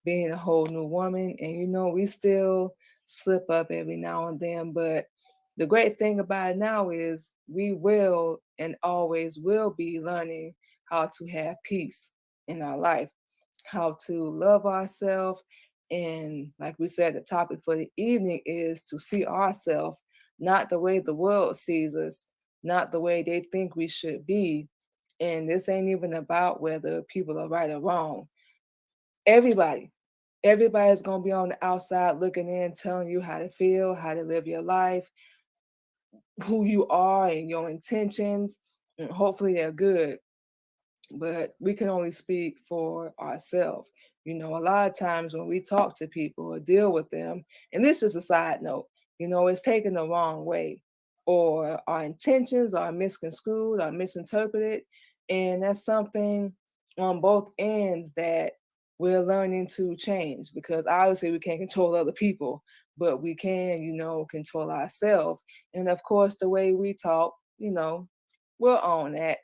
being a whole new woman. And we still slip up every now and then, but the great thing about it now is we will and always will be learning how to have peace in our life, how to love ourselves. And like we said, the topic for the evening is to see ourselves not the way the world sees us, not the way they think we should be. And this ain't even about whether people are right or wrong. Everybody, everybody's going to be on the outside looking in, telling you how to feel, how to live your life, who you are and your intentions. And hopefully they're good. But we can only speak for ourselves. A lot of times when we talk to people or deal with them, and this is a side note, it's taken the wrong way, or our intentions are misconstrued or misinterpreted. And that's something on both ends that we're learning to change, because obviously we can't control other people, but we can, control ourselves. And of course, the way we talk, we're on that.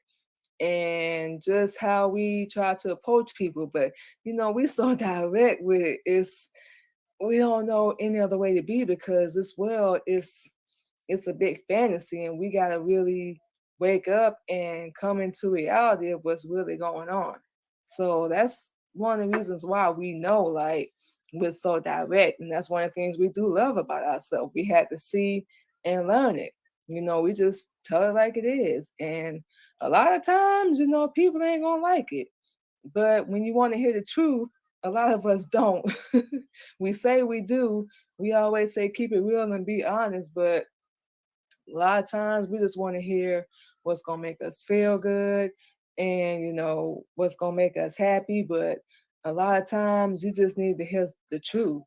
And just how we try to approach people. But, we so direct with it. We don't know any other way to be, because this world it's a big fantasy, and we got to really wake up and come into reality of what's really going on. So that's one of the reasons why we know, like, we're so direct, and that's one of the things we do love about ourselves. We had to see and learn it. We just tell it like it is, and a lot of times, people ain't gonna like it. But when you want to hear the truth, a lot of us don't. We say we do. We always say keep it real and be honest, but a lot of times we just want to hear what's going to make us feel good and what's going to make us happy. But a lot of times you just need to hear the truth,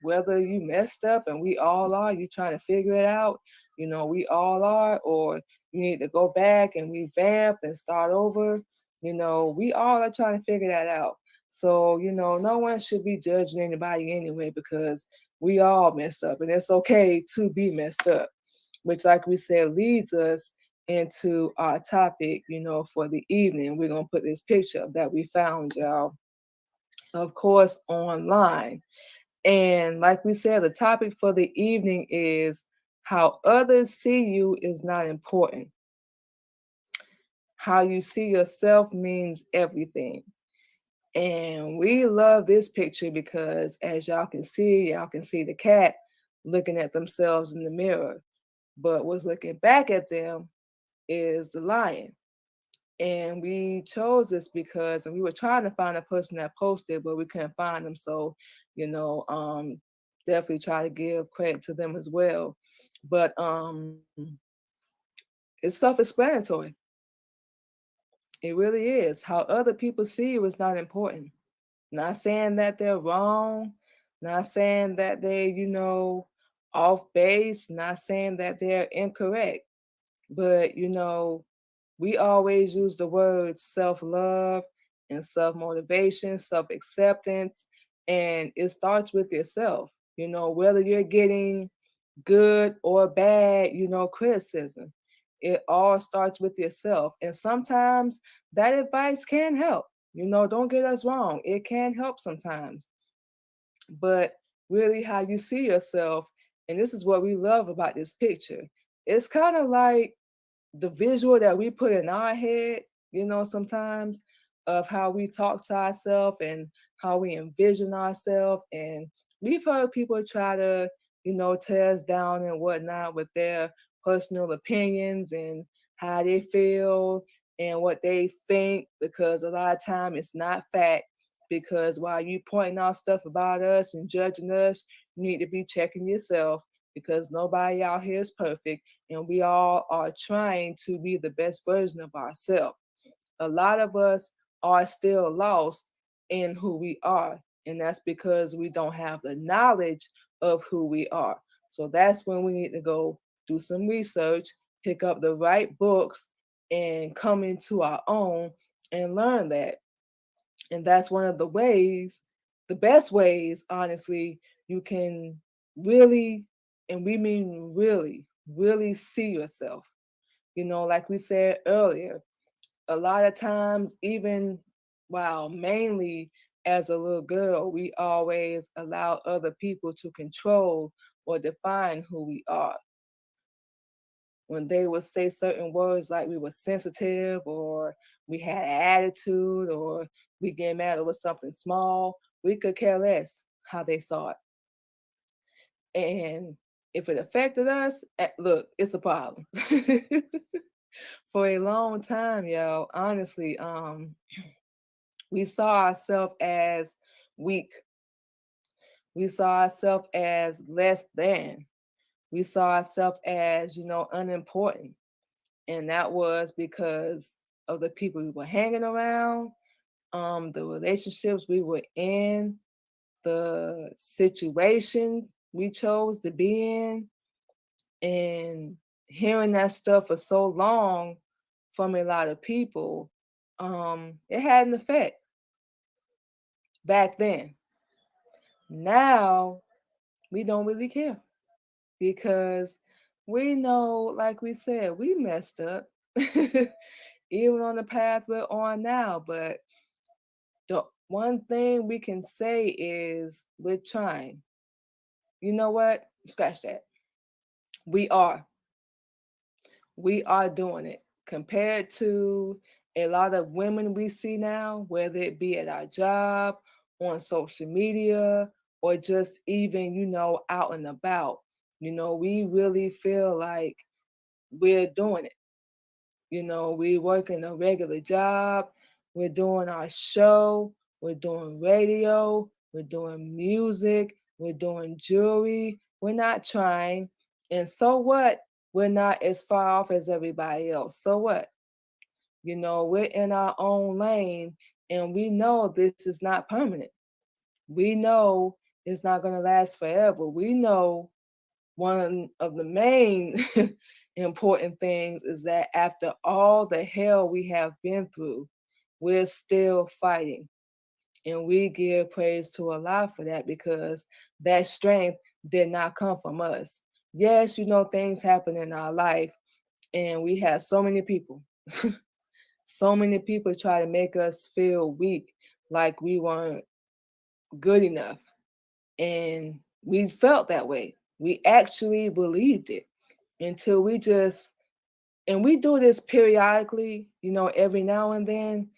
whether you messed up, and we all are, you trying to figure it out, we all are, or you need to go back and revamp and start over. We all are trying to figure that out. So no one should be judging anybody anyway, because we all messed up, and it's okay to be messed up, which, like we said, leads us into our topic, for the evening. We're going to put this picture that we found, y'all, of course, online. And like we said, the topic for the evening is how others see you is not important. How you see yourself means everything. And we love this picture because, as y'all can see the cat looking at themselves in the mirror. But what's looking back at them is the lion. And we chose this because, and we were trying to find a person that posted, but we couldn't find them. So, definitely try to give credit to them as well. But it's self-explanatory. It really is. How other people see you is not important. Not saying that they're wrong, not saying that they, off base, not saying that they're incorrect. But, we always use the words self-love and self-motivation, self-acceptance, and it starts with yourself. Whether you're getting good or bad, criticism, it all starts with yourself. And sometimes that advice can help. Don't get us wrong, it can help sometimes. But really, how you see yourself, and this is what we love about this picture, it's kind of like the visual that we put in our head, sometimes, of how we talk to ourselves and how we envision ourselves. And we've heard people try to, tear us down and whatnot with their personal opinions and how they feel and what they think, because a lot of time it's not fact. Because while you pointing out stuff about us and judging us, you need to be checking yourself, because nobody out here is perfect, and we all are trying to be the best version of ourselves. A lot of us are still lost in who we are, and that's because we don't have the knowledge of who we are. So that's when we need to go do some research, pick up the right books, and come into our own and learn that. And that's one of the ways, the best ways, honestly, you can really, and we mean really, really see yourself. Like we said earlier, a lot of times, even mainly as a little girl, we always allow other people to control or define who we are. When they would say certain words like we were sensitive, or we had attitude, or we get mad over something small, we could care less how they saw it. And if it affected us, look, it's a problem. For a long time, y'all, honestly, we saw ourselves as weak. We saw ourselves as less than. We saw ourselves as, unimportant. And that was because of the people we were hanging around, the relationships we were in, the situations we chose to be in. And hearing that stuff for so long from a lot of people, it had an effect back then. Now we don't really care because we know, like we said, we messed up, even on the path we're on now. But the one thing we can say is we're trying. You know what? Scratch that. We are. We are doing it compared to a lot of women we see now, whether it be at our job, on social media, or just even, out and about. We really feel like we're doing it. We working a regular job, we're doing our show, we're doing radio, we're doing music, we're doing jewelry, we're not trying. And so what? We're not as far off as everybody else. So what? We're in our own lane and we know this is not permanent. We know it's not going to last forever. We know one of the main important things is that after all the hell we have been through, we're still fighting. And we give praise to Allah for that because that strength did not come from us. Yes, things happen in our life, and we have so many people, so many people try to make us feel weak, like we weren't good enough. And we felt that way. We actually believed it until and we do this periodically, every now and then,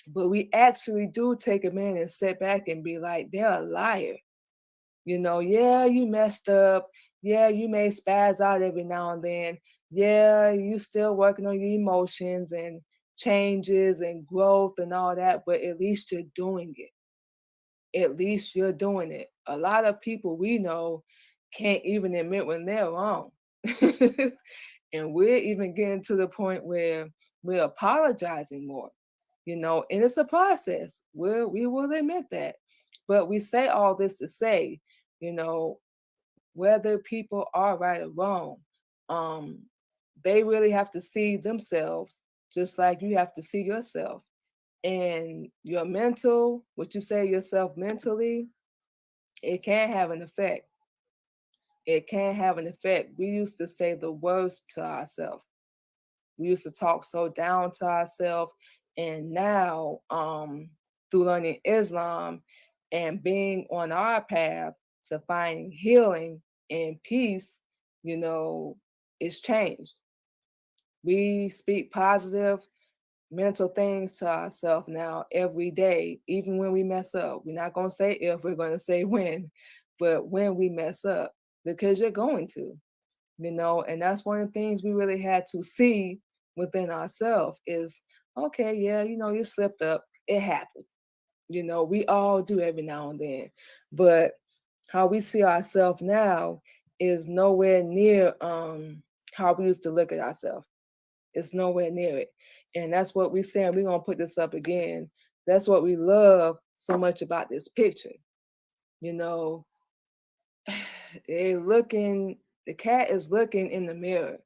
but we actually do take a minute and sit back and be like, they're a liar. Yeah, you messed up. Yeah, you may spaz out every now and then. Yeah, you still working on your emotions and changes and growth and all that, but at least you're doing it. At least you're doing it. A lot of people we know can't even admit when they're wrong. And we're even getting to the point where we're apologizing more, and it's a process. We will admit that. But we say all this to say, you know, whether people are right or wrong, um, they really have to see themselves just like you have to see yourself. And your mental, what you say yourself mentally, it can have an effect. It can have an effect. We used to say the worst to ourselves. We used to talk so down to ourselves. And now, through learning Islam and being on our path to finding healing and peace, it's changed. We speak positive mental things to ourselves now every day, even when we mess up. We're not going to say if, we're going to say when, but when we mess up, because you're going to, and that's one of the things we really had to see within ourselves is, okay, yeah, you slipped up. It happens. We all do every now and then. But how we see ourselves now is nowhere near how we used to look at ourselves. It's nowhere near it. And that's what we're saying. We're going to put this up again. That's what we love so much about this picture. The cat is looking in the mirror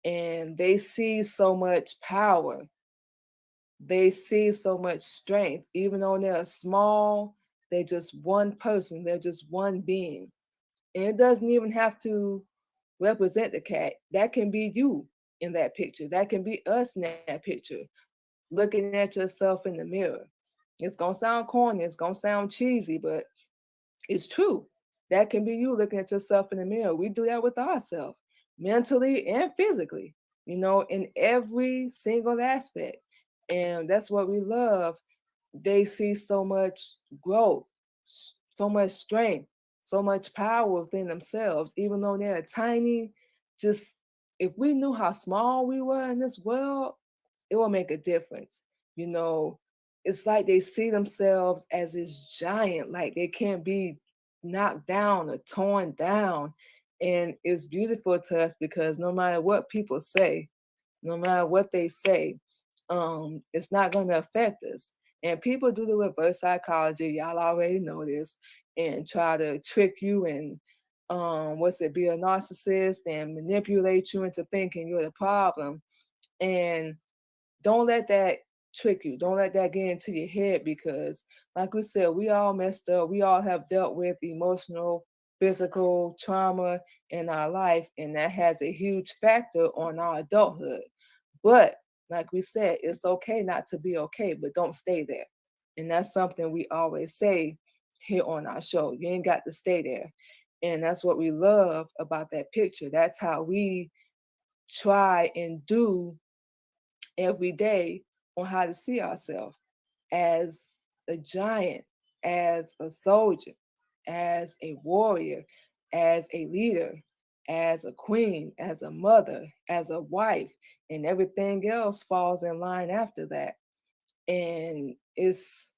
and they see so much power. They see so much strength. Even though they're small, they're just one person. They're just one being. And it doesn't even have to represent the cat. That can be you in that picture. That can be us in that picture, looking at yourself in the mirror. It's going to sound corny. It's going to sound cheesy, but it's true. That can be you looking at yourself in the mirror. We do that with ourselves, mentally and physically, in every single aspect. And that's what we love. They see so much growth, so much strength, so much power within themselves, even though they're tiny. Just if we knew how small we were in this world, it will make a difference. It's like they see themselves as this giant, like they can't be knocked down or torn down. And it's beautiful to us because no matter what people say, no matter what they say, it's not going to affect us. And people do the reverse psychology. Y'all already know this, and try to trick you and be a narcissist and manipulate you into thinking you're the problem. And don't let that trick you. Don't let that get into your head, because like we said, we all messed up. We all have dealt with emotional, physical trauma in our life, and that has a huge factor on our adulthood. But like we said, it's okay not to be okay, but don't stay there. And that's something we always say here on our show. You ain't got to stay there. And that's what we love about that picture. That's how we try and do every day on how to see ourselves as a giant, as a soldier, as a warrior, as a leader, as a queen, as a mother, as a wife, and everything else falls in line after that. And it's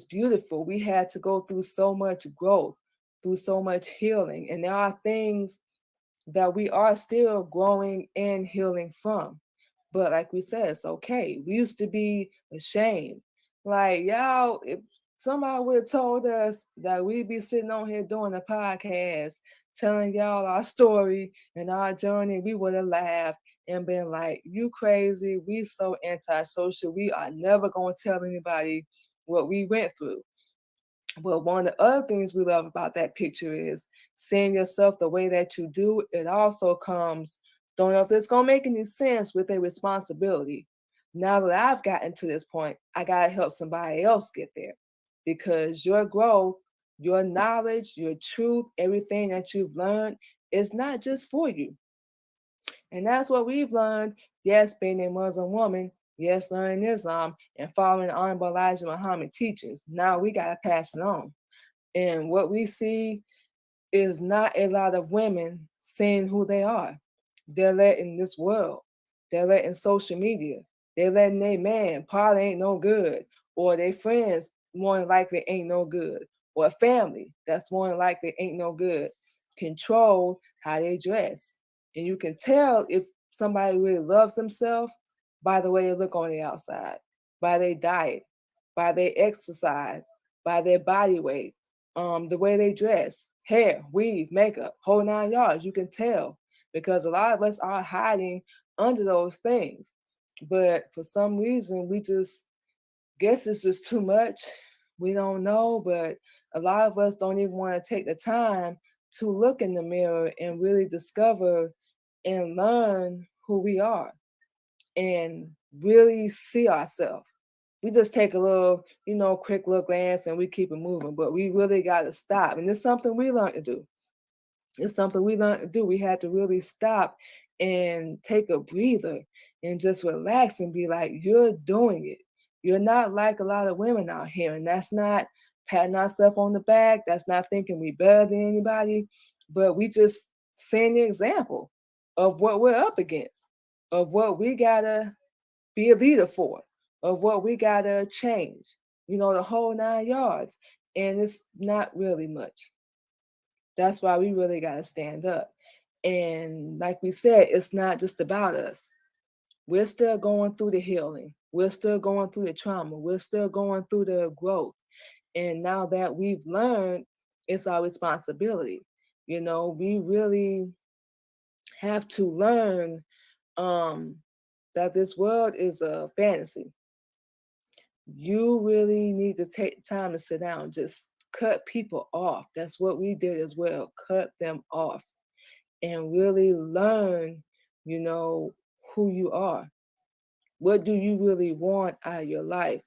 beautiful. We had to go through so much growth, through so much healing, and there are things that we are still growing and healing from. But like we said, it's okay. We used to be ashamed. Like, y'all, if somebody would have told us that we'd be sitting on here doing a podcast, telling y'all our story and our journey, we would have laughed and been like, you crazy. We so antisocial. We are never going to tell anybody what we went through. But one of the other things we love about that picture is seeing yourself the way that you do. It also comes, don't know if it's going to make any sense, with a responsibility. Now that I've gotten to this point, I got to help somebody else get there, because your growth, your knowledge, your truth, everything that you've learned is not just for you. And that's what we've learned. Yes, being a Muslim woman, yes, learning Islam and following Honorable Elijah Muhammad teachings. Now we got to pass it on. And what we see is not a lot of women saying who they are. They're letting this world, they're letting social media, they're letting their man probably ain't no good, or their friends more than likely ain't no good, or family that's more than likely ain't no good, control how they dress. And you can tell if somebody really loves themselves by the way they look on the outside, by their diet, by their exercise, by their body weight, the way they dress, hair, weave, makeup, whole 9 yards. You can tell, because a lot of us are hiding under those things. But for some reason, we just guess it's just too much. We don't know, but a lot of us don't even want to take the time to look in the mirror and really discover and learn who we are and really see ourselves. We just take a little, quick little glance and we keep it moving, but we really got to stop. And it's something we learned to do. It's something we learned to do. We had to really stop and take a breather and just relax and be like, you're doing it. You're not like a lot of women out here. And that's not patting ourselves on the back. That's not thinking we better than anybody, but we just setting the example of what we're up against, of what we gotta be a leader for, of what we gotta change, the whole 9 yards. And it's not really much. That's why we really gotta stand up. And like we said, it's not just about us. We're still going through the healing. We're still going through the trauma. We're still going through the growth. And now that we've learned, it's our responsibility. We really have to learn that this world is a fantasy. You really need to take time to sit down, just cut people off. That's what we did as well, cut them off and really learn, who you are. What do you really want out of your life?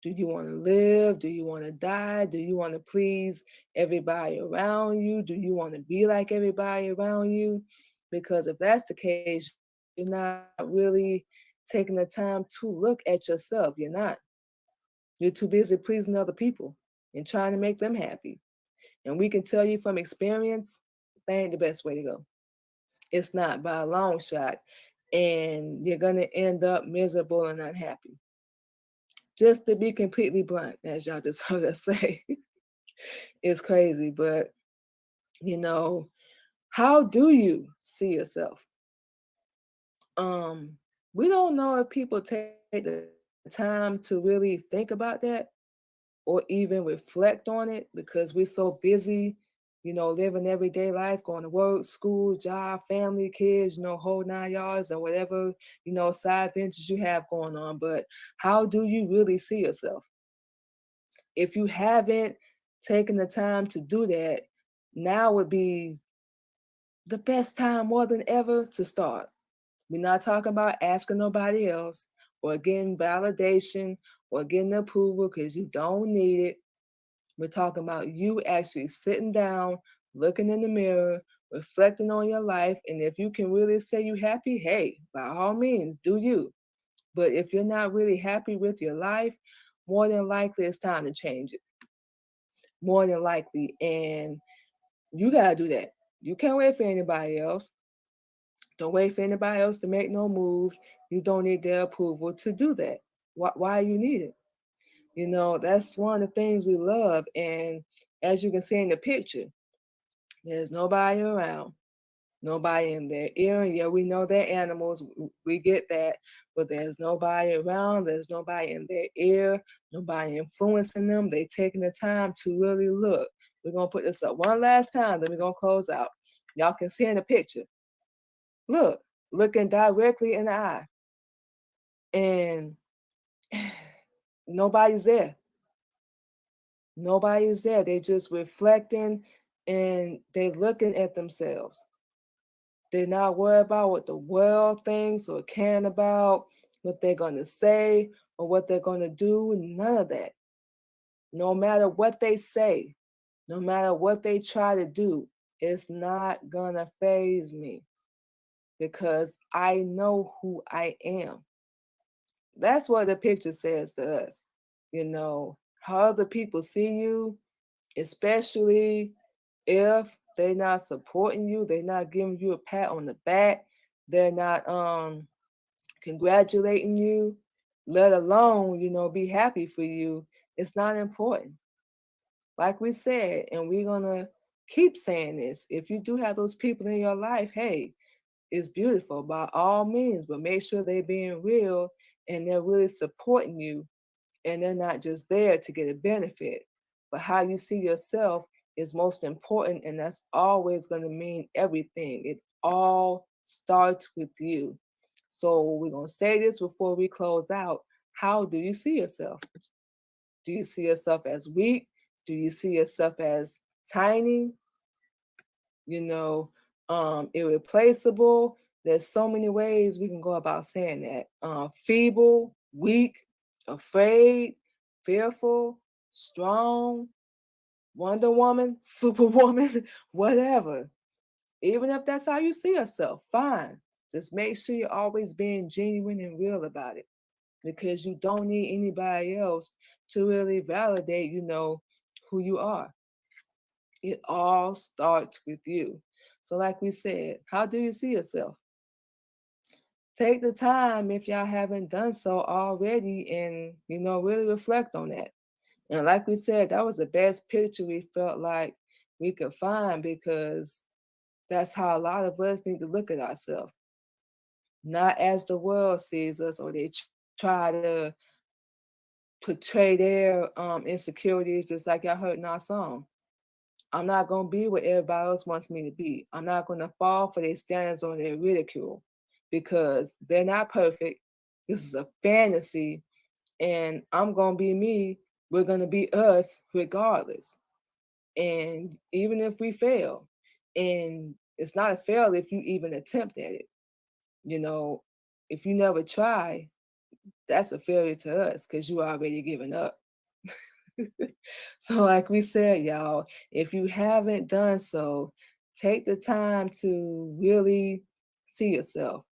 Do you want to live? Do you want to die? Do you want to please everybody around you? Do you want to be like everybody around you? Because if that's the case, you're not really taking the time to look at yourself. You're not. You're too busy pleasing other people and trying to make them happy. And we can tell you from experience, that ain't the best way to go. It's not by a long shot. And you're going to end up miserable and unhappy. Just to be completely blunt, as y'all just heard us say. It's crazy, but how do you see yourself? We don't know if people take the time to really think about that or even reflect on it, because we're so busy living everyday life, going to work, school, job, family, kids, whole 9 yards or whatever, side ventures you have going on. But how do you really see yourself? If you haven't taken the time to do that, now would be the best time more than ever to start. We're not talking about asking nobody else or getting validation or getting approval because you don't need it. We're talking about you actually sitting down, looking in the mirror, reflecting on your life. And if you can really say you're happy, hey, by all means, do you. But if you're not really happy with your life, more than likely it's time to change it. More than likely. And you got to do that. You can't wait for anybody else. Don't wait for anybody else to make no moves. You don't need their approval to do that. Why you need it? That's one of the things we love. And as you can see in the picture, there's nobody around, nobody in their ear. And yeah, we know they're animals. We get that. But there's nobody around. There's nobody in their ear, nobody influencing them. They taking the time to really look. We're going to put this up one last time, then we're going to close out. Y'all can see in the picture. Look, looking directly in the eye. And nobody's there. Nobody's there. They just reflecting and they looking at themselves. They're not worried about what the world thinks or caring about what they're going to say or what they're going to do. None of that. No matter what they say, no matter what they try to do, it's not going to faze me because I know who I am. That's what the picture says to us. How other people see you, especially if they're not supporting you, they're not giving you a pat on the back, they're not congratulating you, let alone, be happy for you, it's not important. Like we said, and we're gonna keep saying this, if you do have those people in your life, hey, it's beautiful by all means, but make sure they're being real and they're really supporting you and they're not just there to get a benefit. But how you see yourself is most important, and that's always going to mean everything. It all starts with you. So we're going to say this before we close out. How do you see yourself? Do you see yourself as weak? Do you see yourself as tiny? Irreplaceable? There's so many ways we can go about saying that. Feeble, weak, afraid, fearful, strong, Wonder Woman, Superwoman, whatever. Even if that's how you see yourself, fine. Just make sure you're always being genuine and real about it because you don't need anybody else to really validate, who you are. It all starts with you. So like we said, how do you see yourself? Take the time if y'all haven't done so already and, really reflect on that. And like we said, that was the best picture we felt like we could find because that's how a lot of us need to look at ourselves. Not as the world sees us or they try to portray their insecurities just like y'all heard in our song. I'm not going to be what everybody else wants me to be. I'm not going to fall for their standards or their ridicule because they're not perfect. This is a fantasy and I'm going to be me. We're going to be us regardless. And even if we fail, and it's not a fail if you even attempt at it, if you never try, that's a failure to us because you already given up. So like we said, y'all, if you haven't done so, take the time to really see yourself.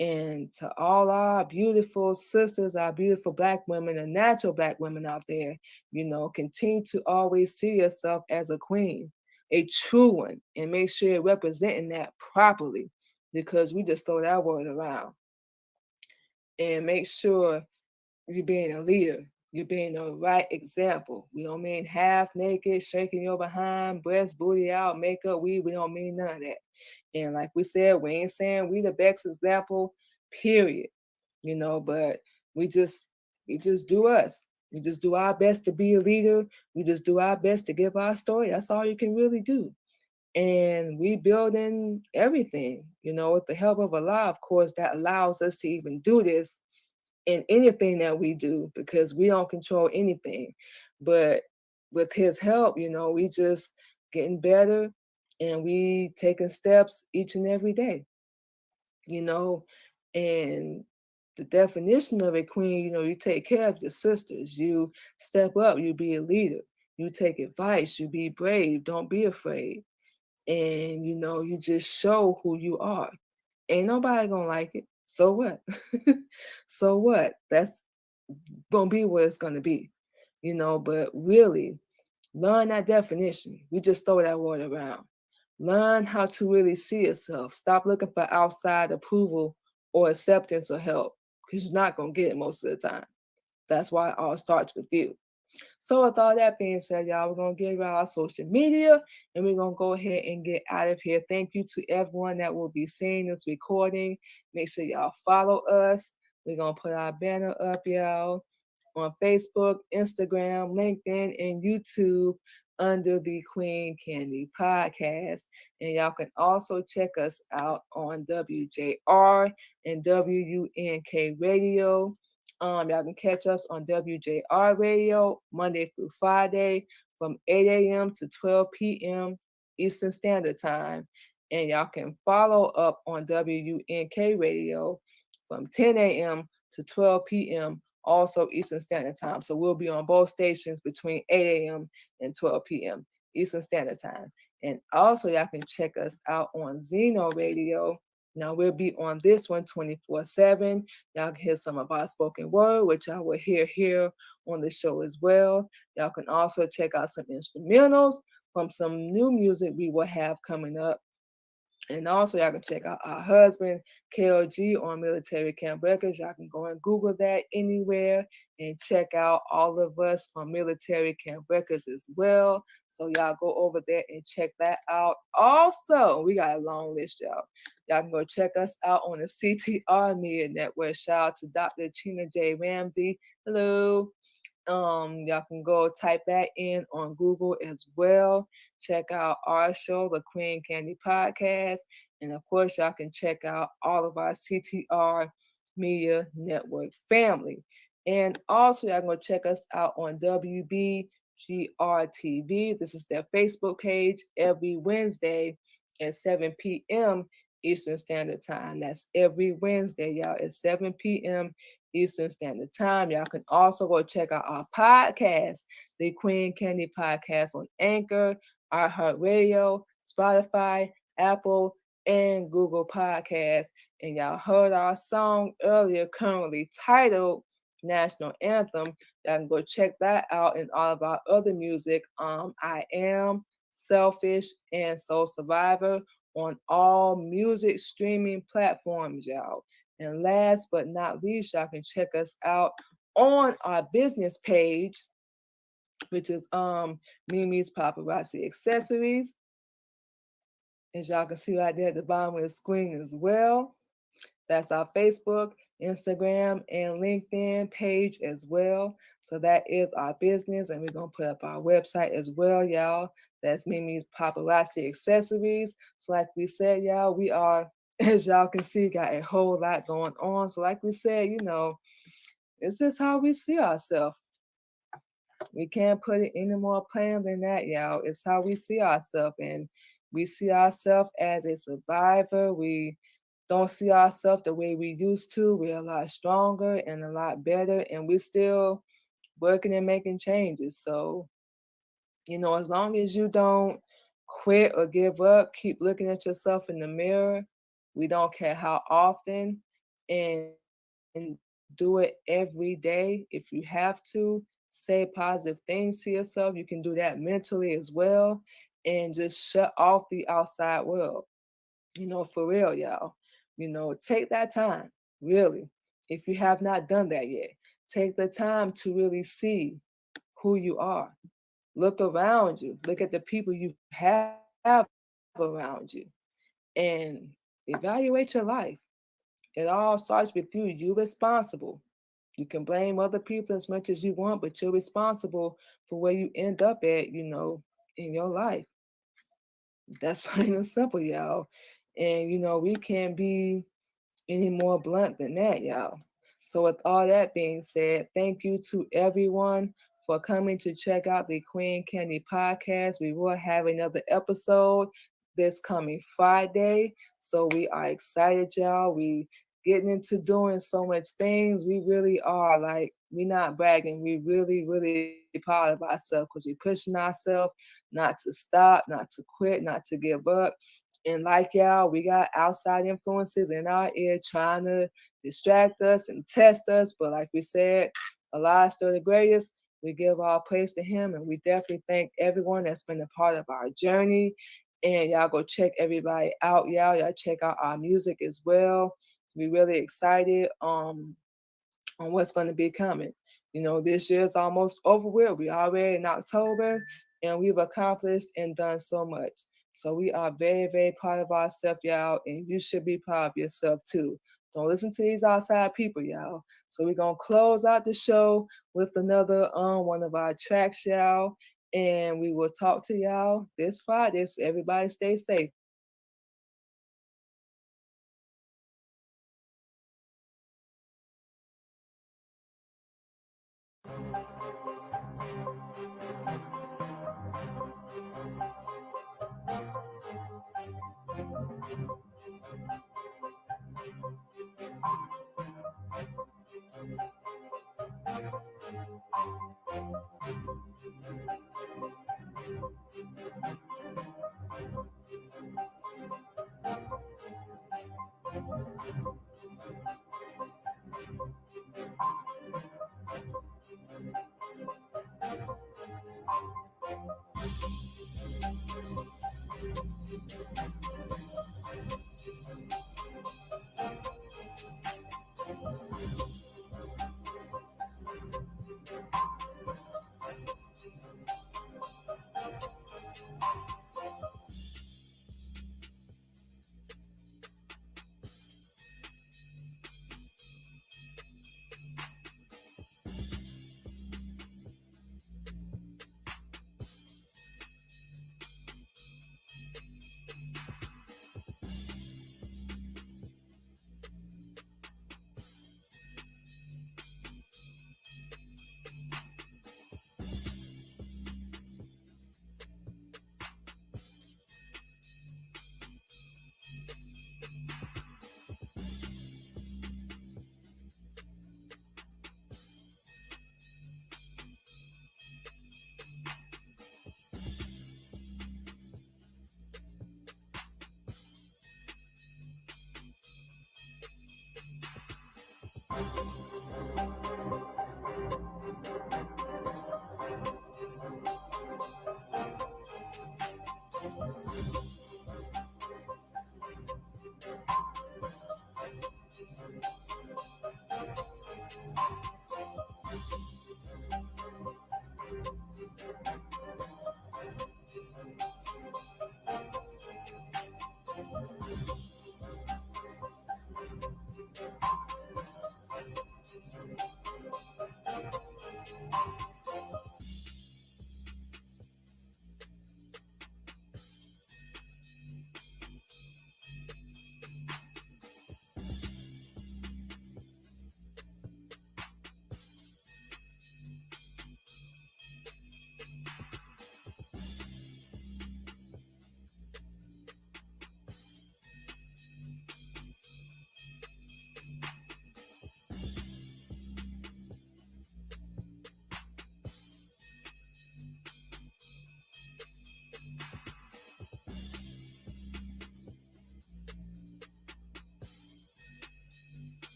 And to all our beautiful sisters, our beautiful Black women and natural Black women out there, continue to always see yourself as a queen, a true one, and make sure you're representing that properly because we just throw that word around. And make sure you're being a leader. You're being the right example. We don't mean half naked, shaking your behind, breast, booty out, makeup, we don't mean none of that. And like we said, we ain't saying we the best example, period. But we just do us. We just do our best to be a leader. We just do our best to give our story. That's all you can really do. and we building everything, with the help of Allah, of course, that allows us to even do this in anything that we do, because we don't control anything. But with his help, we just getting better, and we taking steps each and every day, and the definition of a queen, you take care of your sisters, you step up, you be a leader, you take advice, you be brave, don't be afraid. And you just show who you are. Ain't nobody gonna like it. So what? So what? That's gonna be what it's gonna be. But really learn that definition. We just throw that word around. Learn how to really see yourself. Stop looking for outside approval or acceptance or help, because you're not gonna get it most of the time. That's why it all starts with you. So with all that being said, y'all, we're going to give y'all our social media, and we're going to go ahead and get out of here. Thank you to everyone that will be seeing this recording. Make sure y'all follow us. We're going to put our banner up, y'all, on Facebook, Instagram, LinkedIn, and YouTube under the Queen Candy Podcast. And y'all can also check us out on WJR and WUNK Radio. Y'all can catch us on WJR Radio Monday through Friday from 8 a.m. to 12 p.m. Eastern Standard Time. And y'all can follow up on WUNK Radio from 10 a.m. to 12 p.m. also Eastern Standard Time. So we'll be on both stations between 8 a.m. and 12 p.m. Eastern Standard Time. And also y'all can check us out on Zeno Radio. Now we'll be on this one 24/7. Y'all can hear some of our spoken word, which I will hear here on the show as well. Y'all can also check out some instrumentals from some new music we will have coming up. And also, y'all can check out our husband, KLG, on Military Camp Records. Y'all can go and Google that anywhere and check out all of us from Military Camp Records as well. So y'all go over there and check that out. Also, we got a long list, y'all. Y'all can go check us out on the CTR Media Network. Shout out to Dr. Chena J. Ramsey. Hello. Y'all can go type that in on Google as well. Check out our show, the Queen Candy Podcast. And of course, y'all can check out all of our CTR Media Network family. And also, y'all can go check us out on WBGR TV. This is their Facebook page every Wednesday at 7 p.m. Eastern Standard Time. That's every Wednesday, y'all, at 7 p.m. Eastern Standard Time. Y'all can also go check out our podcast, the Queen Candy Podcast, on Anchor, iHeartRadio, Spotify, Apple, and Google Podcasts. And y'all heard our song earlier, currently titled National Anthem. Y'all can go check that out and all of our other music. I Am, Selfish, and Soul Survivor on all music streaming platforms, y'all. And last but not least, y'all can check us out on our business page, which is Mimi's Paparazzi Accessories. As y'all can see right there at the bottom of the screen as well. That's our Facebook, Instagram, and LinkedIn page as well. So that is our business, and we're going to put up our website as well, y'all. That's Mimi's Paparazzi Accessories. So like we said, y'all, we are, as y'all can see, got a whole lot going on. So like we said, it's just how we see ourselves. We can't put it any more plain than that, y'all. It's how we see ourselves, and we see ourselves as a survivor. We don't see ourselves the way we used to. We're a lot stronger and a lot better, and we're still working and making changes. So, as long as you don't quit or give up, keep looking at yourself in the mirror. We don't care how often, and do it every day if you have to. Say positive things to yourself. You can do that mentally as well, and just shut off the outside world. For real, y'all. Take that time, really. If you have not done that yet, take the time to really see who you are. Look around you. Look at the people you have around you, and evaluate your life. It all starts with you. You're responsible. You can blame other people as much as you want, but you're responsible for where you end up at, in your life. That's plain and simple, y'all. And we can't be any more blunt than that, y'all. So, with all that being said, thank you to everyone for coming to check out the Queen Candy podcast. We will have another episode this coming Friday. So, we are excited, y'all. We getting into doing so much things. We really are, like, we not bragging. We really, really proud of ourselves because we pushing ourselves not to stop, not to quit, not to give up. And like y'all, we got outside influences in our ear trying to distract us and test us. But like we said, Allah is still the greatest. We give all praise to him, and we definitely thank everyone that's been a part of our journey. And y'all go check everybody out, y'all. Y'all check out our music as well. We really excited on what's going to be coming. This year is almost over with. We already in October, and we've accomplished and done so much. So we are very, very proud of ourselves, y'all, and you should be proud of yourself too. Don't listen to these outside people, y'all. So we're gonna close out the show with another one of our tracks, y'all. And we will talk to y'all this Friday. So everybody stay safe.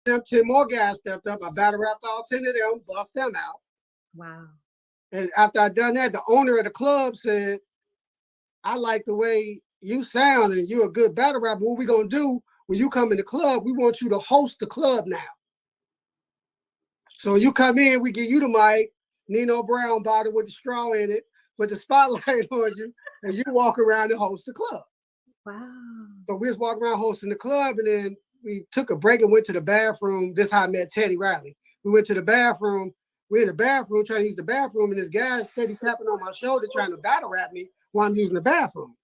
Them 10 more guys stepped up. I battle rapped all 10 of them, bust them out. Wow. And after I done that, the owner of the club said, I like the way you sound and you're a good battle rapper. What we gonna do when you come in the club, we want you to host the club now. So you come in, we give you the mic, Nino Brown bottle with the straw in it, with the spotlight on you, and you walk around and host the club. Wow. So we was walking around hosting the club, and then we took a break and went to the bathroom. This is how I met Teddy Riley. We went to the bathroom. We're in the bathroom trying to use the bathroom, and this guy steady tapping on my shoulder trying to battle rap me while I'm using the bathroom.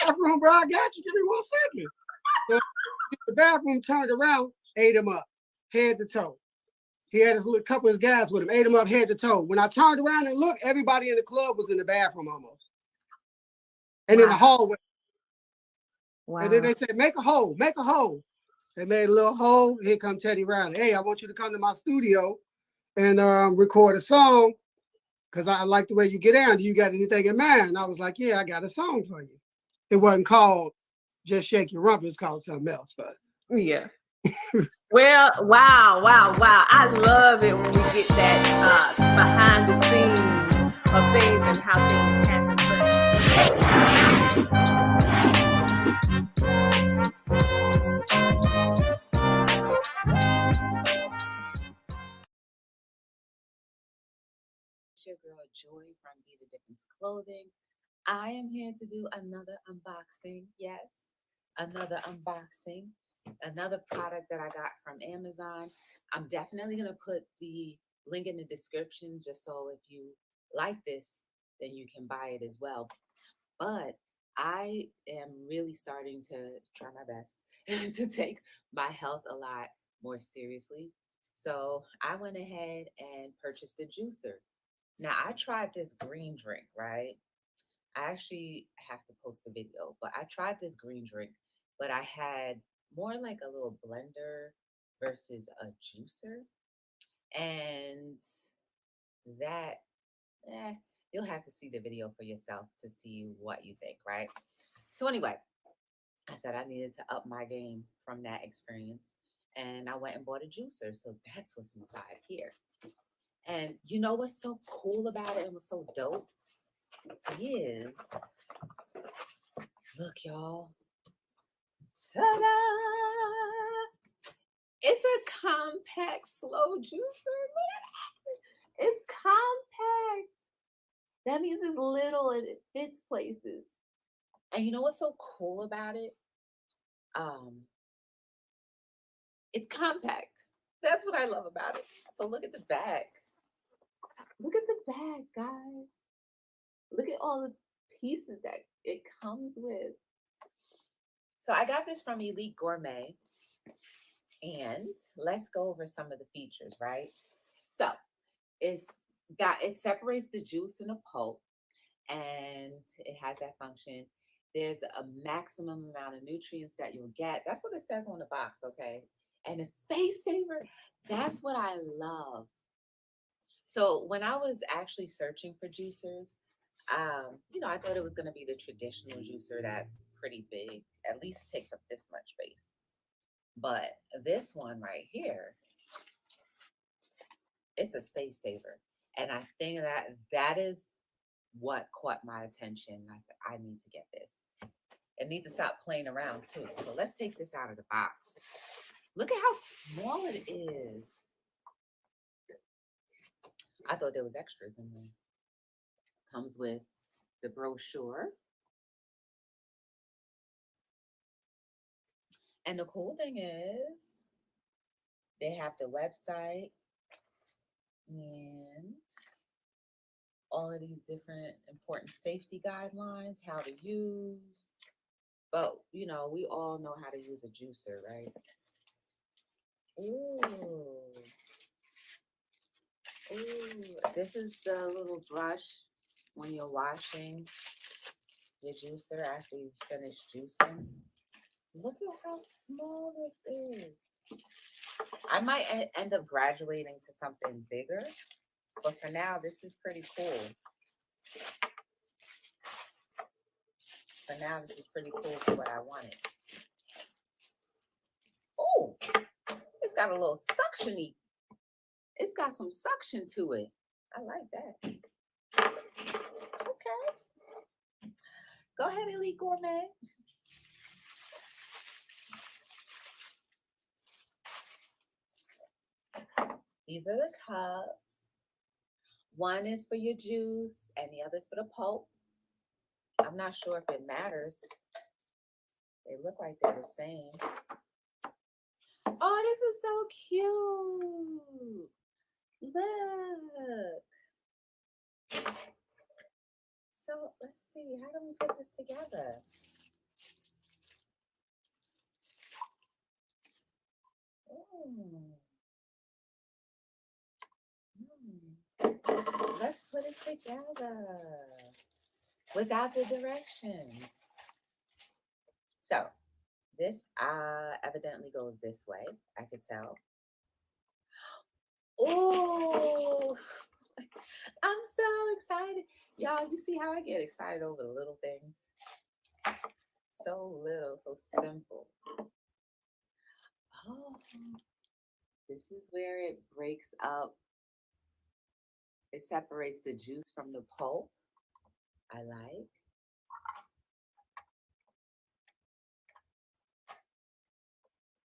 Bathroom, bro, I got you. Give me 1 second. So the bathroom turned around, ate him up, head to toe. He had his little couple of his guys with him, ate him up head to toe. When I turned around and looked, everybody in the club was in the bathroom almost. And in the hallway. Wow. And then they said, make a hole, make a hole. They made a little hole. Here come Teddy Riley. Hey, I want you to come to my studio and record a song because I like the way you get down. Do you got anything in mind? And I was like, yeah, I got a song for you. It wasn't called Just Shake Your Rump. It was called something else. But yeah. Well, wow. I love it when we get that behind the scenes of things and how things happen. It's your girl Joy from Be the Difference Clothing. I am here to do another unboxing. Yes, another unboxing. Another product that I got from Amazon. I'm definitely going to put the link in the description just so if you like this, then you can buy it as well. But I am really starting to try my best to take my health a lot more seriously. So I went ahead and purchased a juicer. Now I tried this green drink, right? I actually have to post a video, but I tried this green drink, but I had more like a little blender versus a juicer. And that, you'll have to see the video for yourself to see what you think, right? So anyway, I said I needed to up my game from that experience. And I went and bought a juicer. So that's what's inside here. And you know what's so cool about it and what's so dope is, look, y'all. Ta-da! It's a compact slow juicer. Look at that. It's compact. That means it's little and it fits places. And you know what's so cool about it? It's compact. That's what I love about it. So look at the back. Look at the bag, guys. Look at all the pieces that it comes with. So I got this from Elite Gourmet. And let's go over some of the features, right? So it separates the juice and the pulp, and it has that function. There's a maximum amount of nutrients that you'll get. That's what it says on the box, okay? And a space saver, that's what I love. So when I was actually searching for juicers, I thought it was going to be the traditional juicer that's pretty big, at least takes up this much space. But this one right here, it's a space saver. And I think that is what caught my attention. I said, I need to get this. I need to stop playing around too. So let's take this out of the box. Look at how small it is. I thought there was extras in there. Comes with the brochure. And the cool thing is they have the website and all of these different important safety guidelines, how to use. But, you know, we all know how to use a juicer, right? Ooh. Ooh. This is the little brush when you're washing your juicer after you finish juicing. Look at how small this is. I might end up graduating to something bigger, but for now, this is pretty cool. For now, this is pretty cool for what I wanted. Oh, it's got a little suction-y. It's got some suction to it. I like that. Okay. Go ahead, Elite Gourmet. These are the cups. One is for your juice and the other is for the pulp. I'm not sure if it matters. They look like they're the same. Oh, this is so cute. Look. So let's see, how do we put this together? Let's put it together without the directions. So this evidently goes this way, I could tell. Oh, I'm so excited. Y'all, you see how I get excited over the little things? So little, so simple. Oh, this is where it breaks up. It separates the juice from the pulp. I like.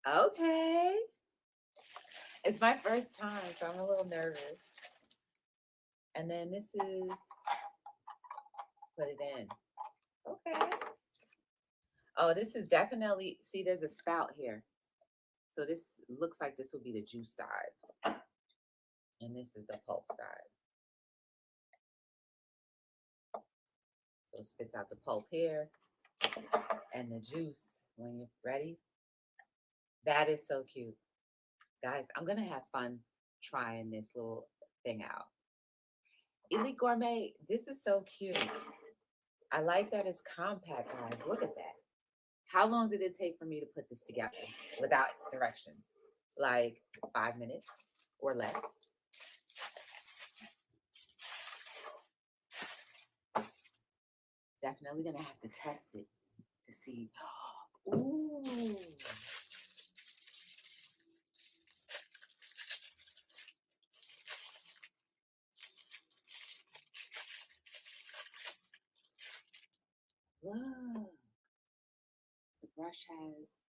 Okay. It's my first time, so I'm a little nervous. And then this is, put it in. Okay. Oh, this is definitely, see, there's a spout here. So this looks like this will be the juice side. And this is the pulp side. So it spits out the pulp here and the juice when you're ready. That is so cute. Guys, I'm going to have fun trying this little thing out. Elite Gourmet, this is so cute. I like that it's compact, guys. Look at that. How long did it take for me to put this together without directions? Like 5 minutes or less. Definitely gonna have to test it to see. Ooh. Look. The brush has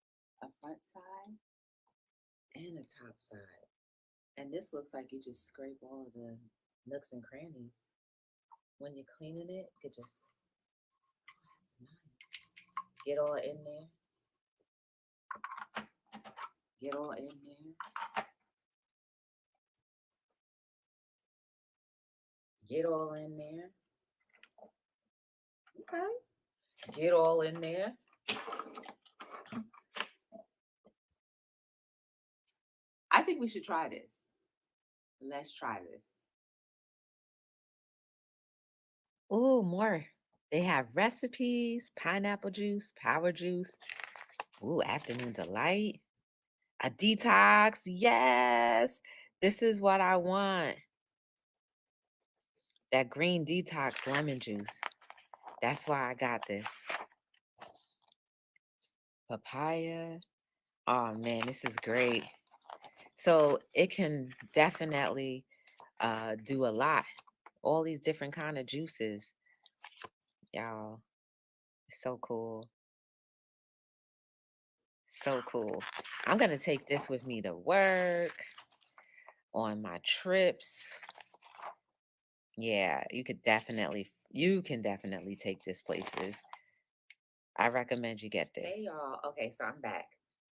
a front side and a top side. And this looks like you just scrape all of the nooks and crannies. When you're cleaning it, you just, that's nice. Get all in there. Get all in there. Get all in there. Okay. Get all in there. I think we should try this. Let's try this. Oh, more. They have recipes, pineapple juice, power juice. Ooh, afternoon delight. A detox. Yes. This is what I want. That green detox lemon juice. That's why I got this. Papaya. Oh man, this is great. So it can definitely do a lot. All these different kind of juices. Y'all, so cool. So cool. I'm going to take this with me to work, on my trips. Yeah, you can definitely take this places. I recommend you get this. Hey y'all. Okay, so I'm back.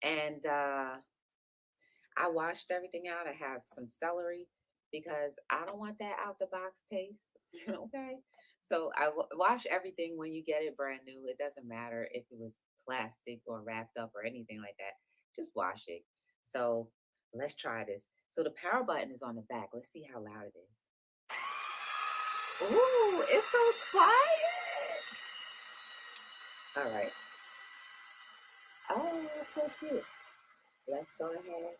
And I washed everything out. I have some celery because I don't want that out the box taste. Okay. So wash everything when you get it brand new. It doesn't matter if it was plastic or wrapped up or anything like that. Just wash it. So let's try this. So the power button is on the back. Let's see how loud it is. Ooh, it's so quiet. All right. Oh, it's so cute. Let's go ahead.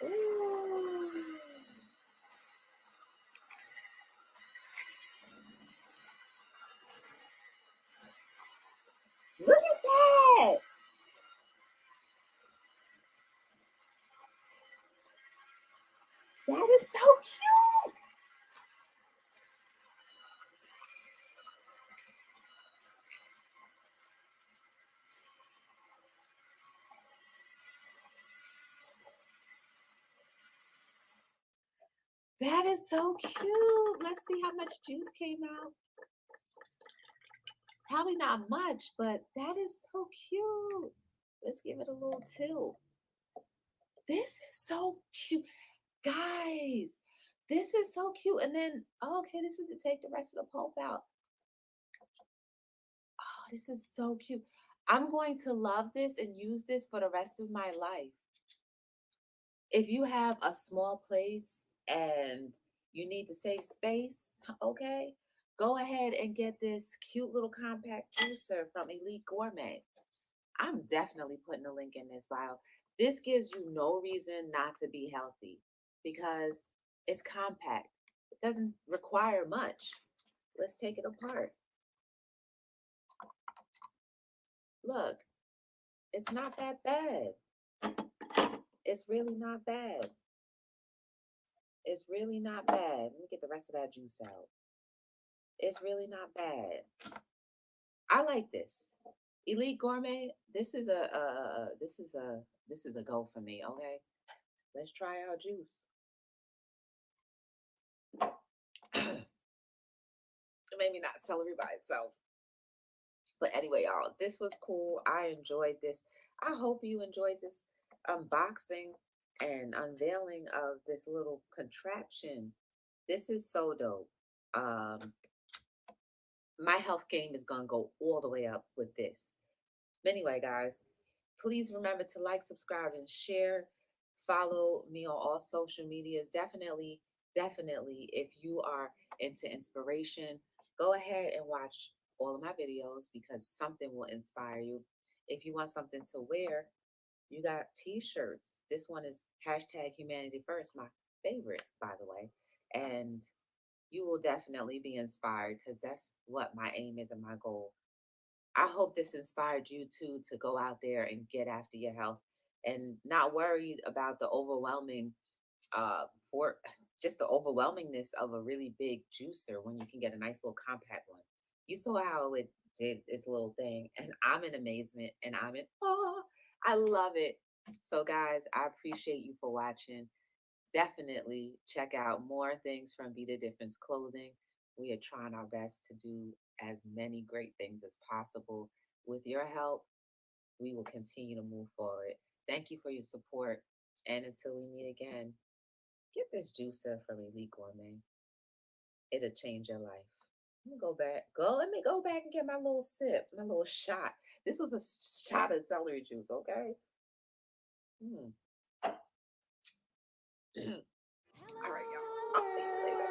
Ooh. Look at that. That is so cute. That is so cute. Let's see how much juice came out. Probably not much, but that is so cute. Let's give it a little tilt. This is so cute. Guys, this is so cute. And then, okay, this is to take the rest of the pulp out. Oh, this is so cute. I'm going to love this and use this for the rest of my life. If you have a small place and you need to save space, okay, go ahead and get this cute little compact juicer from Elite Gourmet. I'm definitely putting a link in this bio. This gives you no reason not to be healthy because it's compact. It doesn't require much. Let's take it apart. Look, it's not that bad. It's really not bad. It's really not bad. Let me get the rest of that juice out. It's really not bad. I like this. Elite Gourmet, this is a go for me, okay? Let's try our juice. Maybe not celery by itself. But anyway, y'all, this was cool. I enjoyed this. I hope you enjoyed this unboxing and unveiling of this little contraption. This is so dope. My health game is going to go all the way up with this. Anyway, guys, please remember to like, subscribe, and share. Follow me on all social medias. Definitely, if you are into inspiration, go ahead and watch all of my videos because something will inspire you. If you want something to wear, you got t-shirts. This one is #humanity1st, my favorite, by the way. And you will definitely be inspired because that's what my aim is and my goal. I hope this inspired you too to go out there and get after your health and not worry about the overwhelming for just the overwhelmingness of a really big juicer when you can get a nice little compact one. You saw how it did this little thing, and I'm in amazement and I'm in awe. I love it. So guys, I appreciate you for watching. Definitely check out more things from Be the Difference Clothing. We are trying our best to do as many great things as possible. With your help, we will continue to move forward. Thank you for your support. And until we meet again, get this juicer from Elite Gourmet. It'll change your life. Let me go back and get my little sip, my little shot. This was a shot of celery juice, okay? All right, y'all. I'll see you later.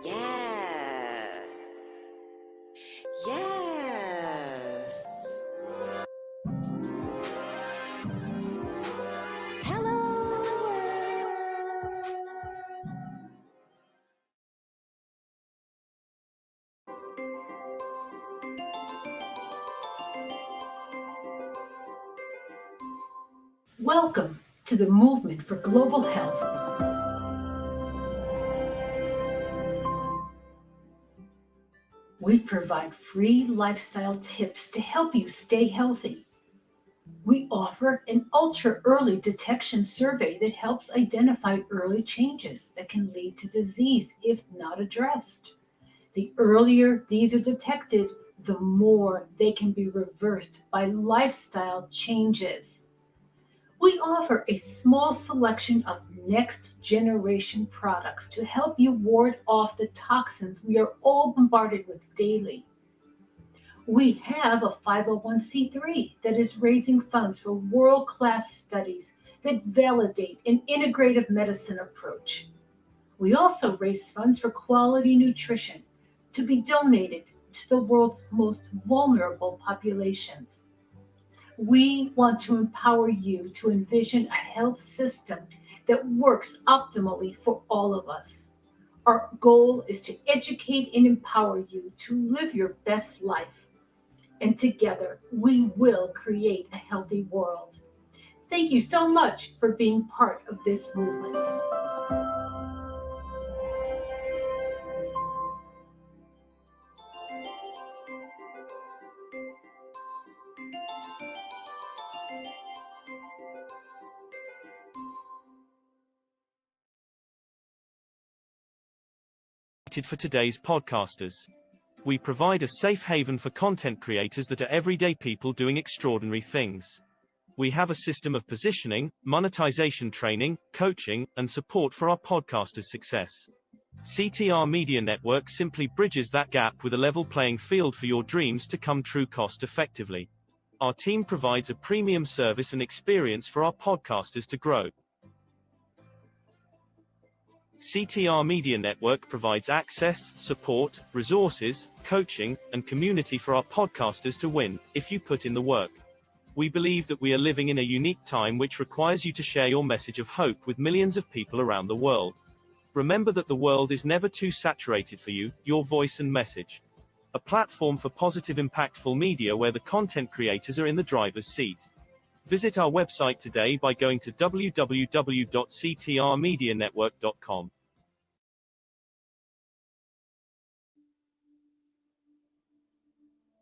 Yes. Yes. Welcome to the movement for global health. We provide free lifestyle tips to help you stay healthy. We offer an ultra-early detection survey that helps identify early changes that can lead to disease if not addressed. The earlier these are detected, the more they can be reversed by lifestyle changes. We offer a small selection of next generation products to help you ward off the toxins we are all bombarded with daily. We have a 501c3 that is raising funds for world-class studies that validate an integrative medicine approach. We also raise funds for quality nutrition to be donated to the world's most vulnerable populations. We want to empower you to envision a health system that works optimally for all of us. Our goal is to educate and empower you to live your best life. And together, we will create a healthy world. Thank you so much for being part of this movement. For today's podcasters. We provide a safe haven for content creators that are everyday people doing extraordinary things. We have a system of positioning, monetization training, coaching, and support for our podcasters' success. CTR Media Network simply bridges that gap with a level playing field for your dreams to come true cost effectively. Our team provides a premium service and experience for our podcasters to grow. CTR Media Network provides access, support, resources, coaching, and community for our podcasters to win, if you put in the work. We believe that we are living in a unique time which requires you to share your message of hope with millions of people around the world. Remember that the world is never too saturated for you, your voice and message. A platform for positive impactful media where the content creators are in the driver's seat. Visit our website today by going to www.ctrmedianetwork.com.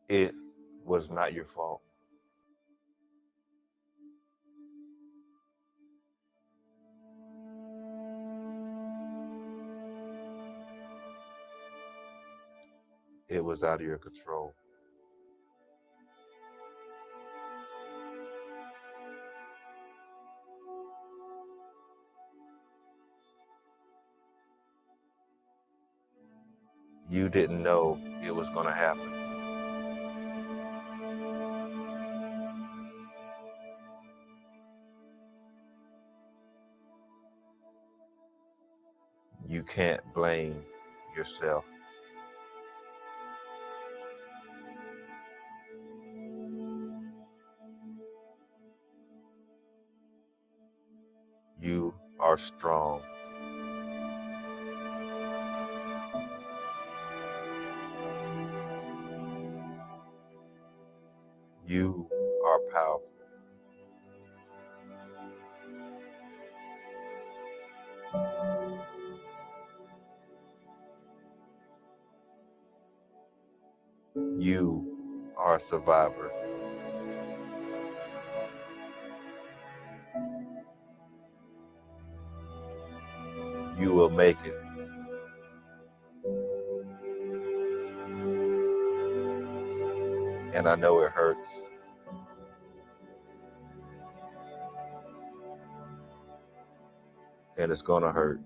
It was not your fault. It was out of your control. You didn't know it was going to happen. You can't blame yourself. You are strong. You are powerful. You are a survivor. You will make it. And I know it hurts. And it's gonna hurt.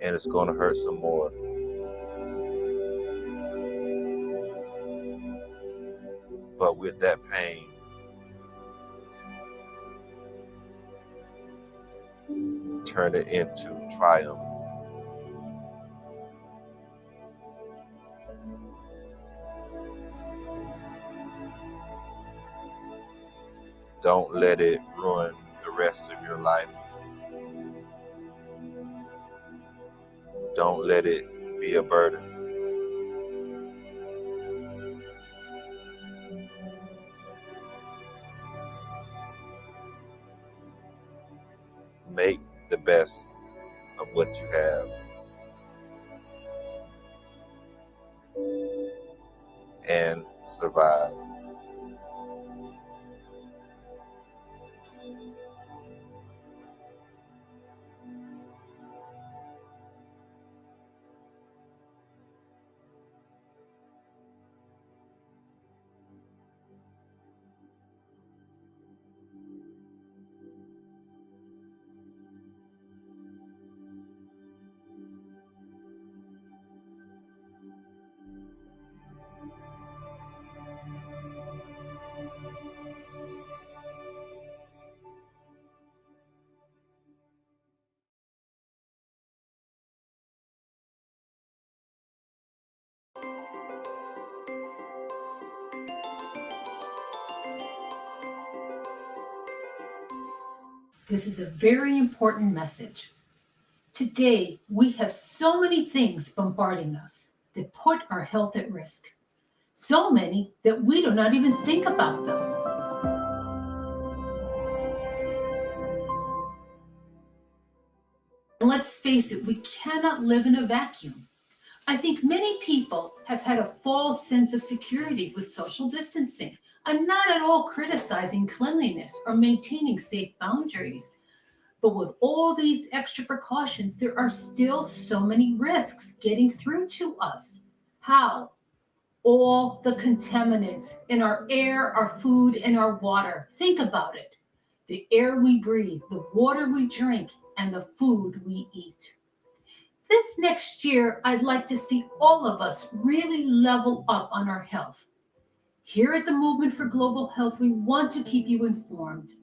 And it's gonna hurt some more. But with that pain, turn it into triumph. Don't let it ruin the rest of your life. Don't let it be a burden. Make the best of what you have. And survive. This is a very important message. Today, we have so many things bombarding us that put our health at risk. So many that we do not even think about them. And let's face it, we cannot live in a vacuum. I think many people have had a false sense of security with social distancing. I'm not at all criticizing cleanliness or maintaining safe boundaries. But with all these extra precautions, there are still so many risks getting through to us. How? All the contaminants in our air, our food, and our water. Think about it. The air we breathe, the water we drink, and the food we eat. This next year, I'd like to see all of us really level up on our health. Here at the Movement for Global Health, we want to keep you informed.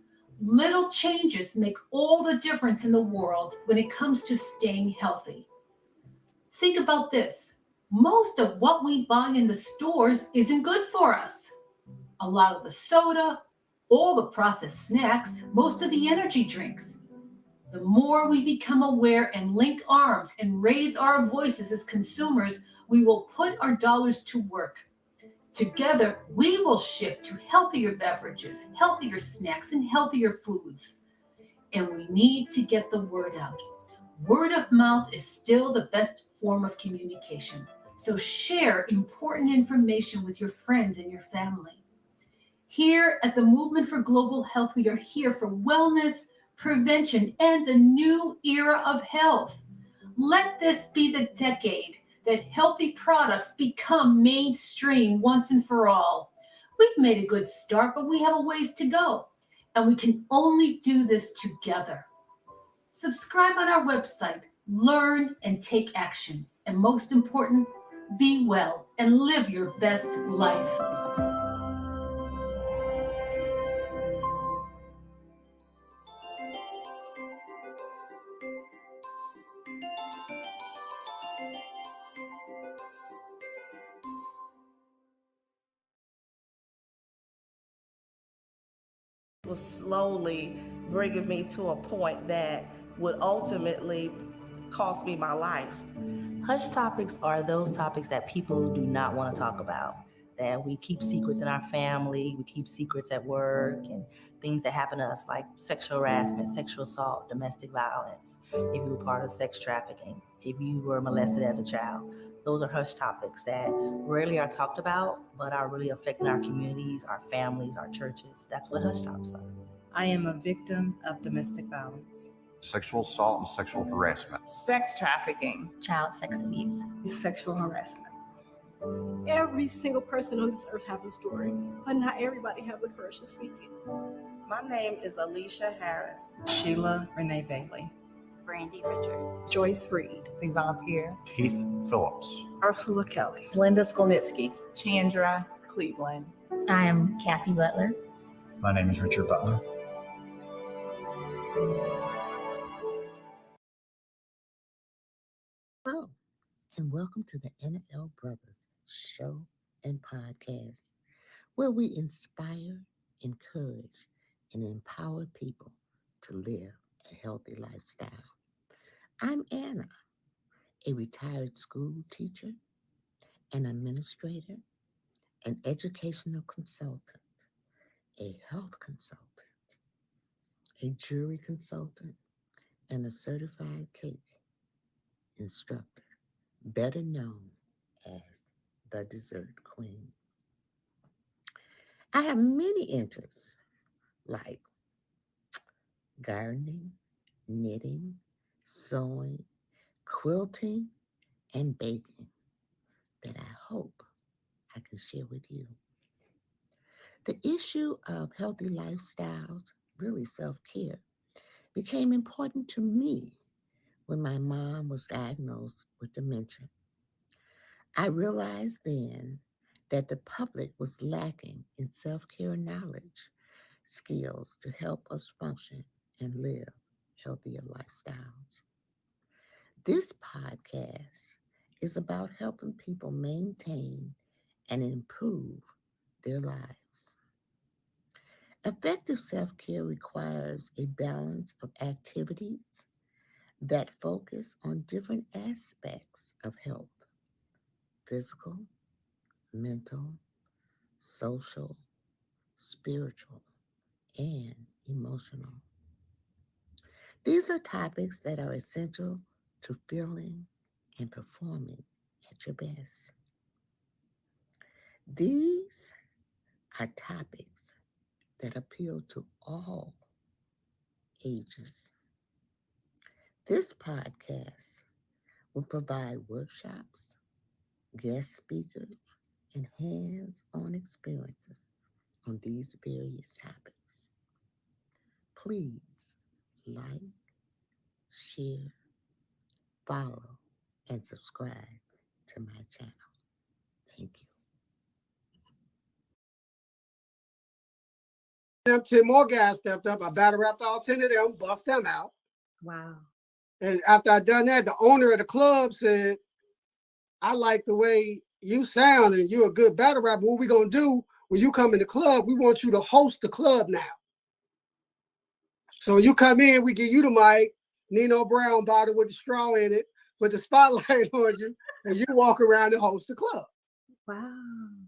Little changes make all the difference in the world when it comes to staying healthy. Think about this. Most of what we buy in the stores isn't good for us. A lot of the soda, all the processed snacks, most of the energy drinks. The more we become aware and link arms and raise our voices as consumers, we will put our dollars to work. Together, we will shift to healthier beverages, healthier snacks, and healthier foods. And we need to get the word out. Word of mouth is still the best form of communication. So share important information with your friends and your family. Here at the Movement for Global Health, we are here for wellness, prevention, and a new era of health. Let this be the decade that healthy products become mainstream once and for all. We've made a good start, but we have a ways to go, and we can only do this together. Subscribe on our website, learn and take action, and most important, be well and live your best life. Was slowly bringing me to a point that would ultimately cost me my life. Hush topics are those topics that people do not want to talk about, that we keep secrets in our family, we keep secrets at work, and things that happen to us like sexual harassment, sexual assault, domestic violence, if you were part of sex trafficking, if you were molested as a child. Those are hush topics that rarely are talked about, but are really affecting our communities, our families, our churches. That's what hush topics are. I am a victim of domestic violence, sexual assault and sexual harassment, sex trafficking, child sex abuse, sexual harassment. Every single person on this earth has a story, but not everybody has the courage to speak it. My name is Alicia Harris, Sheila Renee Bailey, Brandy Richard, Joyce Reed, Yvonne Pierre, Keith Phillips, Ursula Kelly, Linda Skolnitsky, Chandra Cleveland. I am Kathy Butler. My name is Richard Butler. Hello, and welcome to the NL Brothers show and podcast, where we inspire, encourage, and empower people to live a healthy lifestyle. I'm Anna, a retired school teacher, an administrator, an educational consultant, a health consultant, a jury consultant, and a certified cake instructor, better known as the Dessert Queen. I have many interests like gardening, knitting, sewing, quilting, and baking that I hope I can share with you. The issue of healthy lifestyles, really self-care, became important to me when my mom was diagnosed with dementia. I realized then that the public was lacking in self-care knowledge, skills to help us function and live healthier lifestyles. This podcast is about helping people maintain and improve their lives. Effective self-care requires a balance of activities that focus on different aspects of health: physical, mental, social, spiritual, and emotional. These are topics that are essential to feeling and performing at your best. These are topics that appeal to all ages. This podcast will provide workshops, guest speakers, and hands-on experiences on these various topics. Please like, share, follow, and subscribe to my channel. Thank you. Them 10 more guys stepped up. I battle rapped all 10 of them, bust them out. Wow. And after I done that, the owner of the club said, I like the way you sound and you're a good battle rapper. What we gonna do when you come in the club, we want you to host the club now. So when you come in, we give you the mic, Nino Brown bottle with the straw in it, with the spotlight on you, and you walk around and host the club. Wow.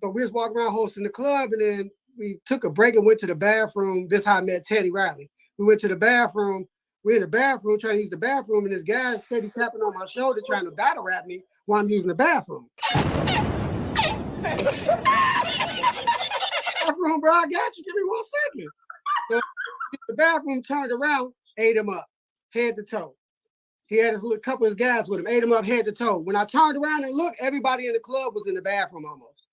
So we was walking around hosting the club, and then we took a break and went to the bathroom. This is how I met Teddy Riley. We went to the bathroom. We're in the bathroom trying to use the bathroom, and this guy steady tapping on my shoulder trying to battle rap me while I'm using the bathroom. Bathroom, bro, I got you. Give me 1 second. So the bathroom turned around, ate him up, head to toe. He had his little couple of his guys with him, ate him up head to toe. When I turned around and looked, everybody in the club was in the bathroom almost.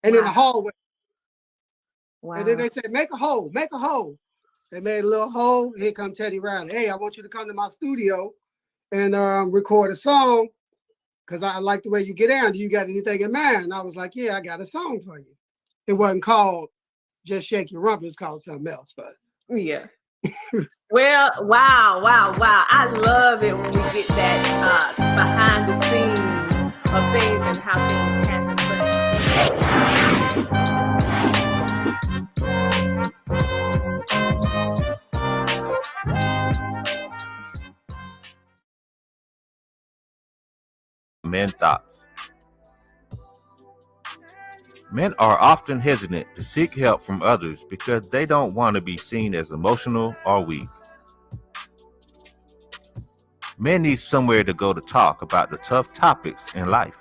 And in the hallway. Wow. And then they said, make a hole, make a hole. They made a little hole. Here come Teddy Riley. Hey, I want you to come to my studio and record a song because I like the way you get down. Do you got anything in mind? And I was like, yeah, I got a song for you. It wasn't called Just Shake Your Rump. It was called something else. But yeah. Well, wow. I love it when we get that behind the scenes of things and how things happen. Men thoughts. Men are often hesitant to seek help from others because they don't want to be seen as emotional or weak. Men need somewhere to go to talk about the tough topics in life.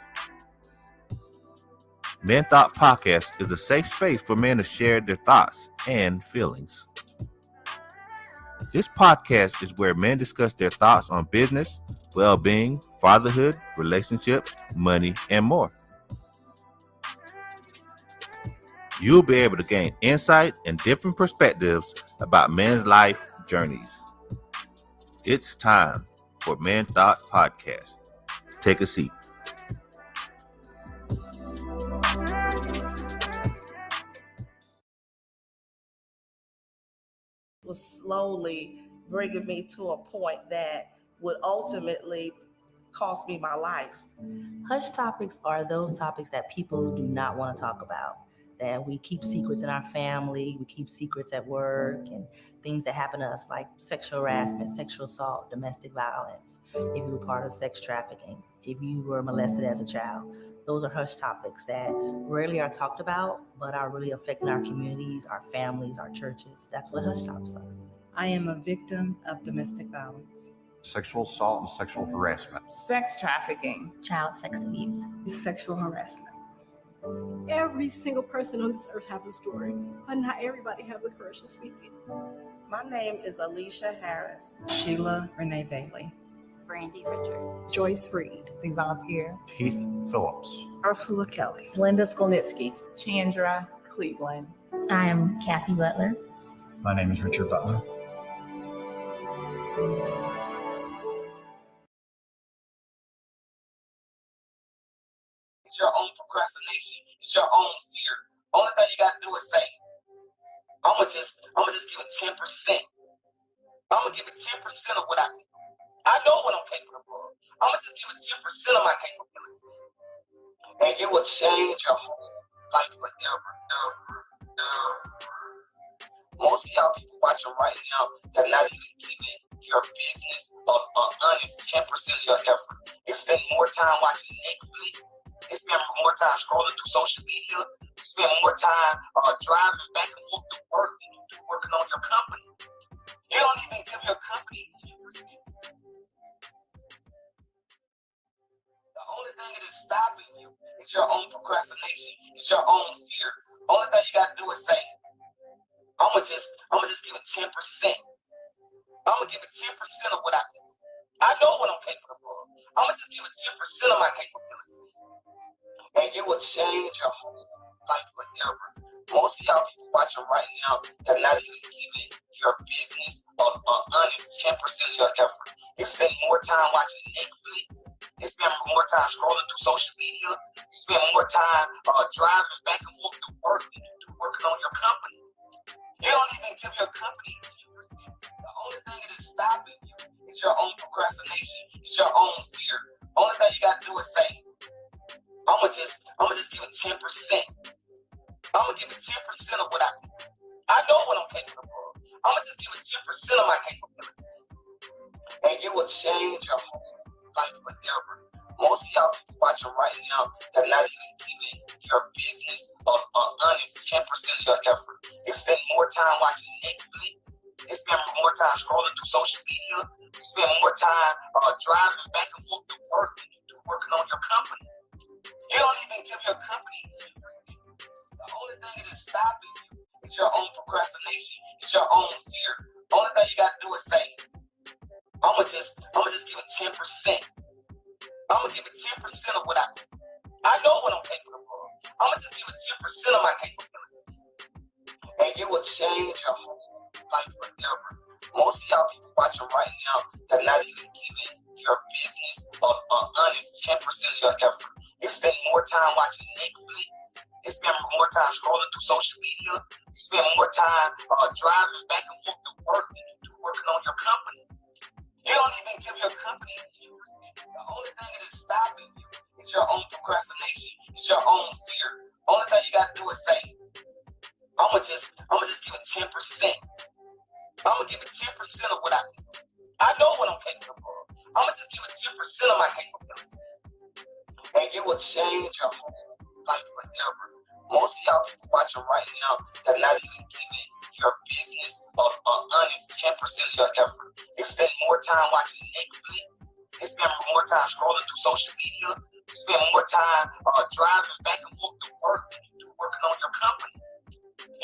Men Thought Podcast is a safe space for men to share their thoughts and feelings. This podcast is where men discuss their thoughts on business, well-being, fatherhood, relationships, money, and more. You'll be able to gain insight and different perspectives about men's life journeys. It's time for Men Thought Podcast. Take a seat. Was slowly bringing me to a point that would ultimately cost me my life. Hush topics are those topics that people do not want to talk about, that we keep secrets in our family, we keep secrets at work, and things that happen to us like sexual harassment, sexual assault, domestic violence, if you were part of sex trafficking, if you were molested as a child. Those are hush topics that rarely are talked about, but are really affecting our communities, our families, our churches. That's what hush topics are. I am a victim of domestic violence. Sexual assault and sexual harassment. Sex trafficking. Child sex abuse. Sexual harassment. Every single person on this earth has a story, but not everybody has the courage to speak it. My name is Alicia Harris. Sheila Renee Bailey. Brandy Richard. Joyce Reed. Yvonne Pierre. Keith Phillips. Ursula Kelly. Linda Skolnitsky. Chandra Cleveland. I am Kathy Butler. My name is Richard Butler. It's your own procrastination. It's your own fear. Only thing you gotta do is say, I'm gonna just give it 10%. I'm gonna give it 10% of what I can do. I know what I'm capable of. I'm gonna just give it 10% of my capabilities. And it will change your whole life forever. Most of y'all people watching right now have not even given your business an honest 10% of your effort. You spend more time watching Netflix. You spend more time scrolling through social media. You spend more time driving back and forth to work than you do working on your company. You don't even give your company 10%. The only thing that is stopping you is your own procrastination. It's your own fear. Only thing you gotta do is say, I'm gonna just give it 10%. I'm gonna give it 10% of what I know what I'm capable of. I'm gonna just give it 10% of my capabilities. And it will change your whole life forever. Most of y'all people watching right now have not even given your business an honest 10% of your effort. You spend more time watching Netflix. You spend more time scrolling through social media. You spend more time driving back and forth to work than you do working on your company. You don't even give your company 10%. The only thing that is stopping you is your own procrastination. It's your own fear. Only thing you gotta do is say, I'm gonna just give it 10%. I'm gonna give it 10% of what I know what I'm capable of. I'm gonna just give it 10% of my capabilities. And it will change your whole life forever. Most of y'all people watching right now have not even given your business an honest 10% of your effort. You spend more time watching Netflix. You spend more time scrolling through social media. You spend more time driving back and forth to work than you do working on your company. You don't even give your company 10%. The only thing that is stopping you is your own procrastination. It's your own fear. Only thing you gotta do is say, I'm gonna just give it 10%. I'm gonna give it 10% of what I know what I'm capable of. I'm gonna just give it 10% of my capabilities. And it will change your whole life forever. Most of y'all people watching right now have not even given your business an honest 10% of your effort. You spend more time watching Netflix. You spend more time scrolling through social media. You spend more time driving back and forth to work than you do working on your company. You don't even give your company 10%. The only thing that is stopping you is your own procrastination. It's your own fear. Only thing you gotta do is say, I'm gonna just give it 10%. I'm gonna give it 10% of what I know what I'm capable of. I'm gonna just give it 10% of my capabilities. And it will change your whole life forever. Most of y'all people watching right now have not even given your business an honest 10% of your effort. You spend more time watching Netflix. You spend more time scrolling through social media. You spend more time driving back and forth to work than you do working on your company.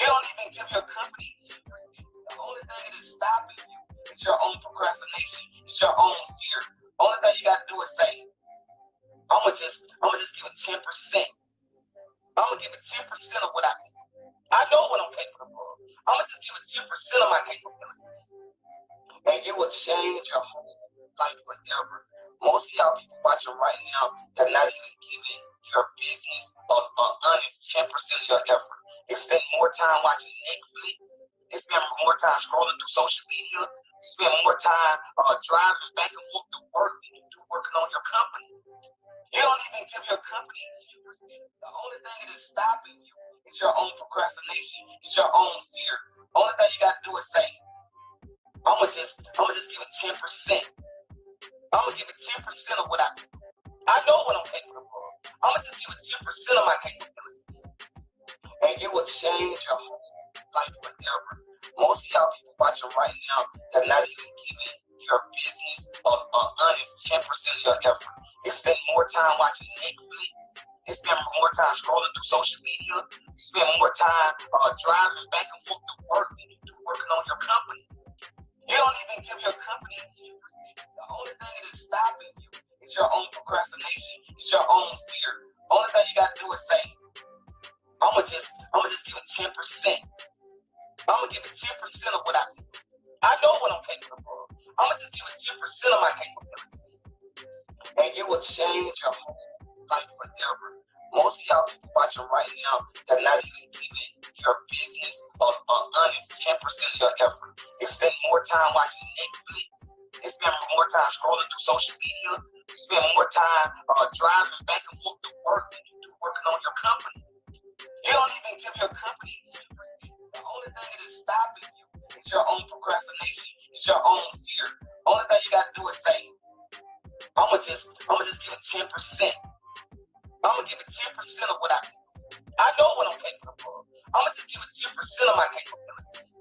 You don't even give your company 10%. The only thing that is stopping you is your own procrastination. It's your own fear. Only thing you gotta do is say, I'm gonna just give it 10%. I'm gonna give it 10% of what I know what I'm capable of. I'm gonna just give it 10% of my capabilities. And it will change your whole life forever. Most of y'all people watching right now have not even given your business an honest 10% of your effort. You spend more time watching Netflix. You spend more time scrolling through social media. You spend more time driving back and forth to work than you do working on your company. You don't even give your company 10%. The only thing that is stopping you is your own procrastination. It's your own fear. Only thing you gotta do is say, I'm gonna just give it 10%. I'm gonna give it 10% of what I know what I'm capable of. I'm gonna just give it 10% of my capabilities. And it will change your whole life forever. Most of y'all people watching right now have not even given your business an honest 10% of your effort. You spend more time watching Netflix. You spend more time scrolling through social media. You spend more time driving back and forth to work than you do working on your company. You don't even give your company 10%. The only thing that is stopping you is your own procrastination. It's your own fear. Only thing you gotta do is say, I'm gonna just give it 10%. I'm gonna give it 10% of what I know what I'm capable of. I'm gonna just give it 10% of my capabilities. And it will change your whole life forever. Most of y'all people watching right now have not even given your business an honest 10% of your effort. You spend more time watching Netflix. You spend more time scrolling through social media. You spend more time driving back and forth to work than you do working on your company. You don't even give your company 10%. The only thing that is stopping It's your own fear. Only thing you gotta do is say, I'ma just give it 10%. I'ma give it 10% of what I know what I'm capable of. I'ma just give it 10% of my capabilities.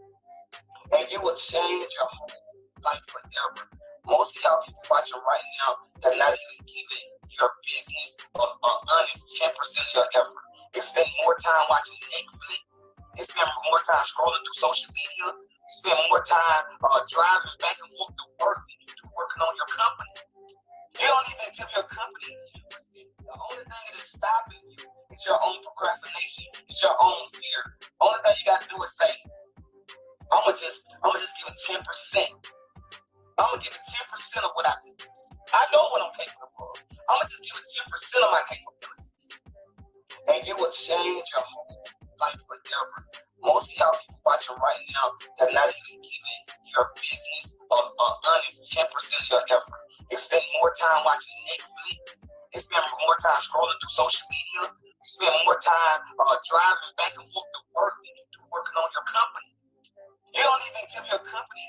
And it will change your whole life forever. Most of y'all people watching right now have not even given your business an honest 10% of your effort. You spend more time watching Netflix. You spend more time scrolling through social media. You spend more time driving back and forth to work than you do working on your company. You don't even give your company 10%. The only thing that is stopping you is your own procrastination. It's your own fear. Only thing you gotta do is say, I'ma just give it 10%. I'ma give it 10% of what I know what I'm capable of. I'ma just give it 10% of my capabilities. And it will change your whole life forever. Most of y'all people watching right now have not even given your business an honest 10% of your effort. You spend more time watching Netflix. You spend more time scrolling through social media. You spend more time driving back and forth to work than you do working on your company. You don't even give your company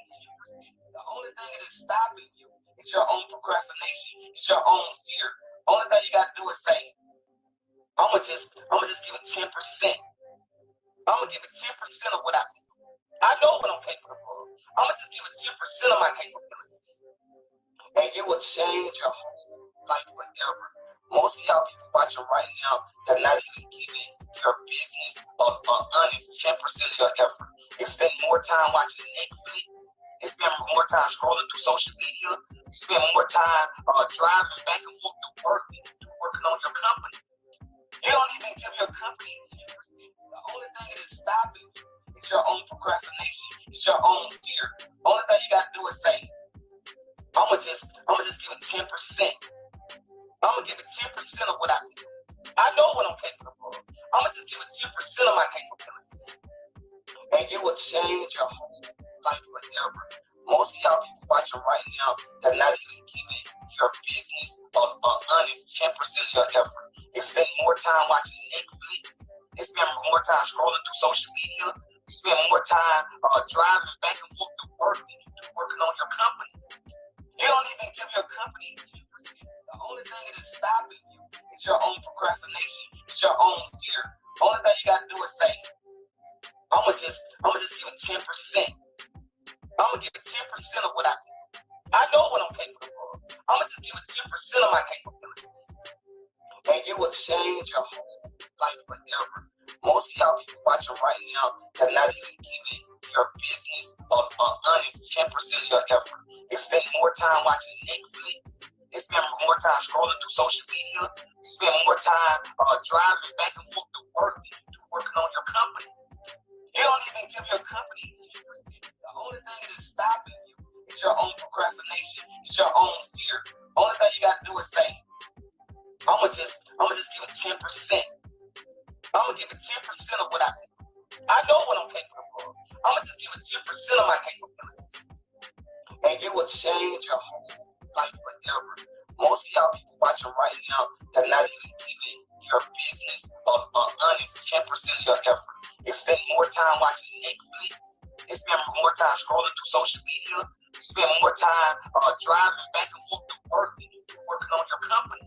10%. The only thing that is stopping you is your own procrastination. It's your own fear. Only thing you gotta do is say, I'ma just give it 10%. I'ma give it 10% of what I know what I'm capable of. I'ma just give it 10% of my capabilities. And it will change your whole life forever. Most of y'all people watching right now have not even given your business an honest 10% of your effort. You spend more time watching Netflix. You spend more time scrolling through social media. You spend more time driving back and forth to work than you do working on your company. You don't even give your company 10%. The only thing that is stopping you is your own procrastination. It's your own fear. Only thing you gotta do is say, I'ma just give it 10%. I'ma give it 10% of what I know what I'm capable of. I'ma just give it 10% of my capabilities. And it will change your whole life forever. Most of y'all people watching right now have not even given your business an honest 10% of your effort. You spend more time watching Netflix. You spend more time scrolling through social media. You spend more time driving back and forth to work than you do working on your company. You don't even give your company 10%. The only thing that is stopping you is your own procrastination. It's your own fear. Only thing you gotta do is say, I'ma just give it 10%. I'ma give it 10% of what I know what I'm capable of. I'ma just give it 10% of my capabilities. And it will change your whole life forever. Most of y'all people watching right now have not even given your business an honest 10% of your effort. You spend more time watching Netflix. You spend more time scrolling through social media. You spend more time driving back and forth to work than you do working on your company. You don't even give your company 10%. The only thing that is stopping you is your own procrastination. It's your own fear. Only thing you gotta do is say, I'ma just give it 10%. I'ma give it 10% of what I know what I'm capable of. I'ma just give it 10% of my capabilities. And it will change your whole life forever. Most of y'all people watching right now have not even given your business an honest 10% of your effort. You spend more time watching Netflix. You spend more time scrolling through social media. You spend more time driving back and forth to work than you do working on your company.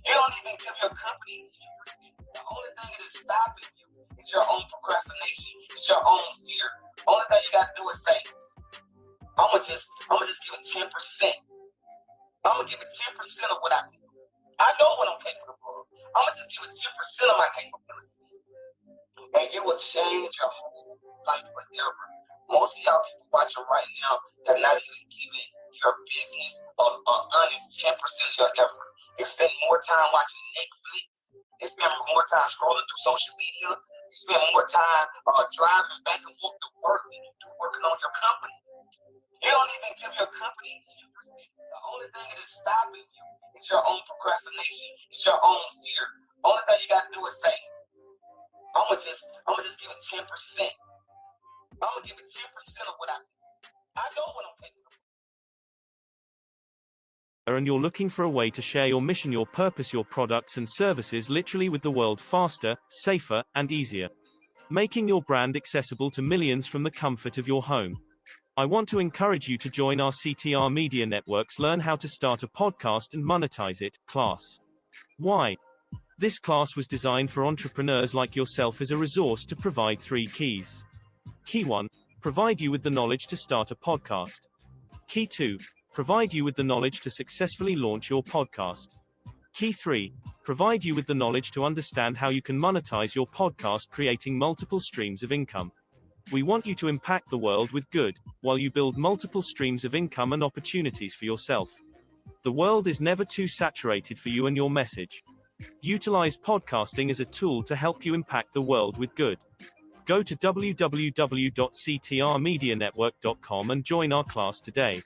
You don't even give your company 10%. The only thing that is stopping you is your own procrastination. It's your own fear. Only thing you gotta do is say, I'ma just give it 10%. I'ma give it 10% of what I know what I'm capable of. I'ma just give it 10% of my capabilities. And it will change your whole life forever. Most of y'all people watching right now have not even given your business an honest 10% of your effort. You spend more time watching Netflix. You spend more time scrolling through social media. You spend more time driving back and forth to work than you do working on your company. You don't even give your company 10%. The only thing that is stopping you is your own procrastination. It's your own fear. Only thing you gotta do is say, I'ma just give it 10%. I'ma give it 10% of what I know what I'm capable of. And you're looking for a way to share your mission, your purpose, your products and services literally with the world faster, safer, and easier, making your brand accessible to millions from the comfort of your home. I want to encourage you to join our CTR Media Network's Learn How to Start a Podcast and Monetize It class. Why? This class was designed for entrepreneurs like yourself as a resource to provide 3 keys. Key 1, provide you with the knowledge to start a podcast. Key 2, provide you with the knowledge to successfully launch your podcast. Key 3, provide you with the knowledge to understand how you can monetize your podcast, creating multiple streams of income. We want you to impact the world with good, while you build multiple streams of income and opportunities for yourself. The world is never too saturated for you and your message. Utilize podcasting as a tool to help you impact the world with good. Go to www.ctrmedianetwork.com and join our class today.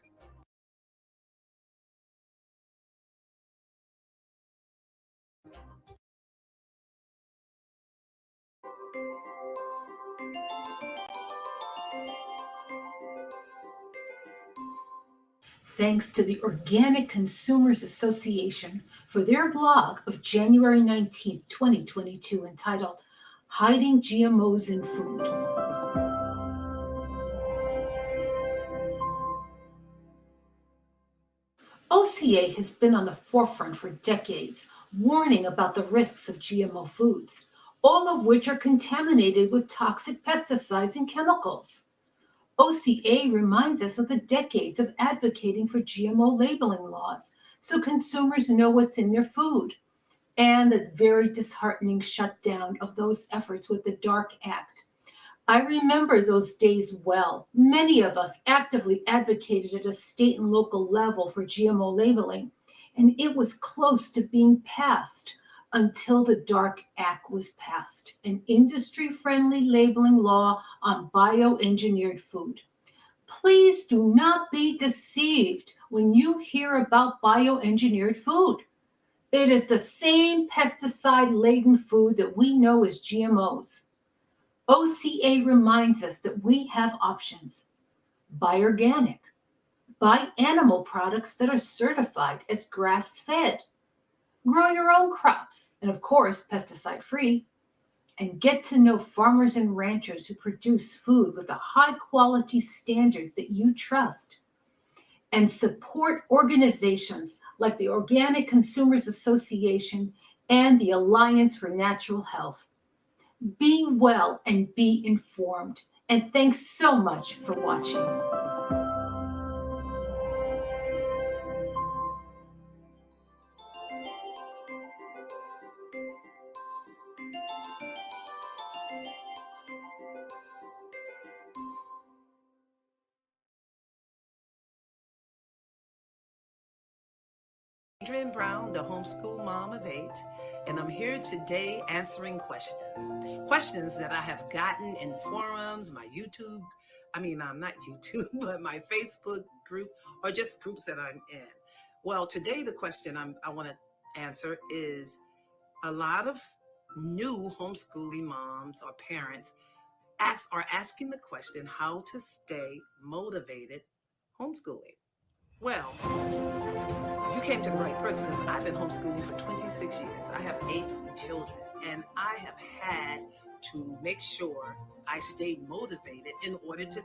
Thanks to the Organic Consumers Association for their blog of January 19th, 2022, entitled Hiding GMOs in Food. OCA has been on the forefront for decades, warning about the risks of GMO foods, all of which are contaminated with toxic pesticides and chemicals. OCA reminds us of the decades of advocating for GMO labeling laws so consumers know what's in their food, and the very disheartening shutdown of those efforts with the DARK Act. I remember those days well. Many of us actively advocated at a state and local level for GMO labeling, and it was close to being passed until the DARK Act was passed, an industry-friendly labeling law on bioengineered food. Please do not be deceived when you hear about bioengineered food. It is the same pesticide-laden food that we know as GMOs. OCA reminds us that we have options. Buy organic. Buy animal products that are certified as grass-fed. Grow your own crops, and of course, pesticide-free. And get to know farmers and ranchers who produce food with the high-quality standards that you trust. And support organizations like the Organic Consumers Association and the Alliance for Natural Health. Be well and be informed. And thanks so much for watching. Adrienne Brown, the homeschool mom of 8, and I'm here today answering questions that I have gotten in forums, my YouTube, not YouTube, but my Facebook group, or just groups that I'm in. Well, today the question I want to answer is, a lot of new homeschooling moms or parents are asking the question, how to stay motivated homeschooling. Well, you came to the right person, because I've been homeschooling for 26 years. I have 8 children, and I have had to make sure I stayed motivated in order to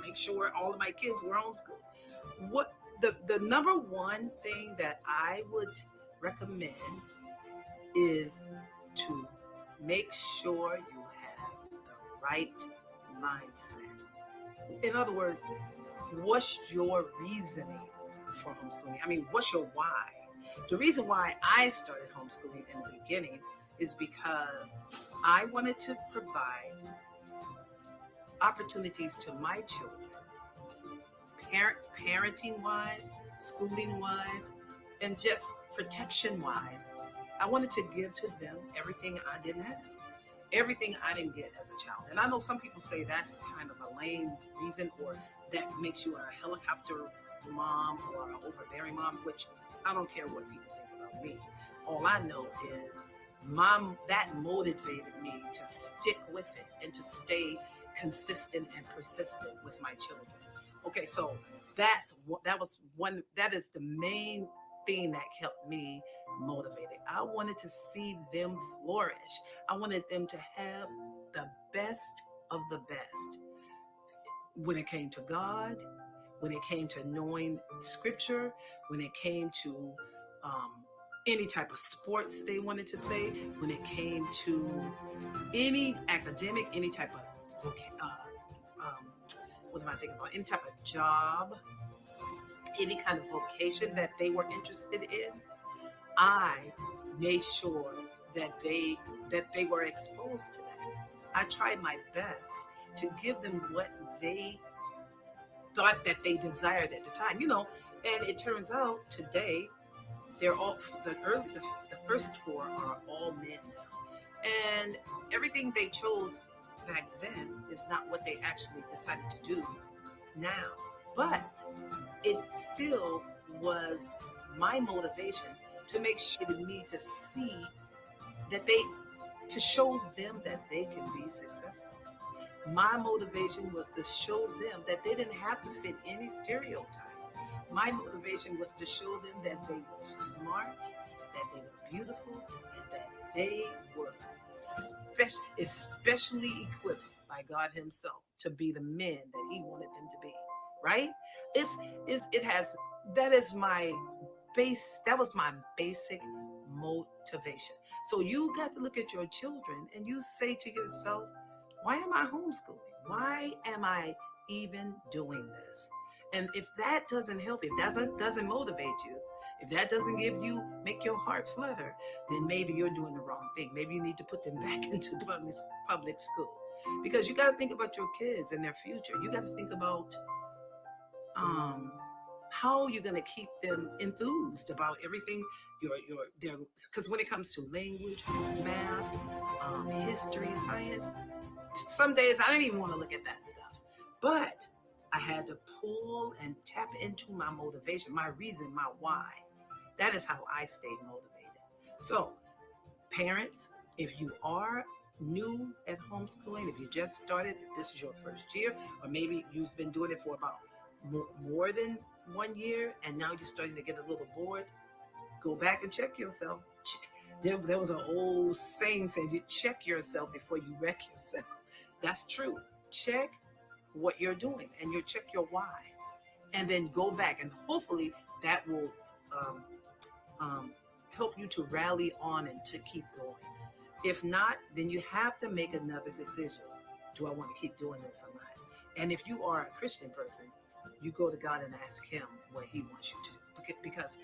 make sure all of my kids were homeschooled. What the number one thing that I would recommend is to make sure you have the right mindset. In other words, what's your reasoning for homeschooling? What's your why? The reason why I started homeschooling in the beginning is because I wanted to provide opportunities to my children, parenting-wise, schooling-wise, and just protection-wise. I wanted to give to them everything I didn't have, everything I didn't get as a child. And I know some people say that's kind of a lame reason, or that makes you a helicopter mom or an overbearing mom, which I don't care what people think about me. All I know is that motivated me to stick with it and to stay consistent and persistent with my children. Okay, so that is the main thing that kept me motivated. I wanted to see them flourish. I wanted them to have the best of the best. when it came to God, when it came to knowing scripture, when it came to any type of sports they wanted to play, when it came to any academic, any type of what am I thinking about? Any type of job, any kind of vocation that they were interested in, I made sure that they were exposed to that. I tried my best to give them what they thought that they desired at the time, and it turns out today they're all the first four are all men now, and everything they chose back then is not what they actually decided to do now, but it still was my motivation to make sure they need to see that to show them that they can be successful. My motivation was to show them that they didn't have to fit any stereotype. My motivation was to show them that they were smart, that they were beautiful, and that they were especially equipped by God Himself to be the men that He wanted them to be. Right? That is my that was my basic motivation. So you got to look at your children and you say to yourself, why am I homeschooling? Why am I even doing this? And if that doesn't help, if that doesn't motivate you, if that doesn't make your heart flutter, then maybe you're doing the wrong thing. Maybe you need to put them back into public school, because you got to think about your kids and their future. You got to think about how you're going to keep them enthused about everything because when it comes to language, math, history, science, some days I didn't even want to look at that stuff, but I had to pull and tap into my motivation, my reason, my why. That is how I stayed motivated. So parents, if you are new at homeschooling, if you just started, if this is your first year, or maybe you've been doing it for about more than 1 year and now you're starting to get a little bored, go back and check yourself. There was an old saying said, you check yourself before you wreck yourself. That's true. Check what you're doing and you check your why, and then go back, and hopefully that will help you to rally on and to keep going. If not, then you have to make another decision. Do I want to keep doing this or not? And if you are a Christian person, you go to God and ask Him what He wants you to do. Because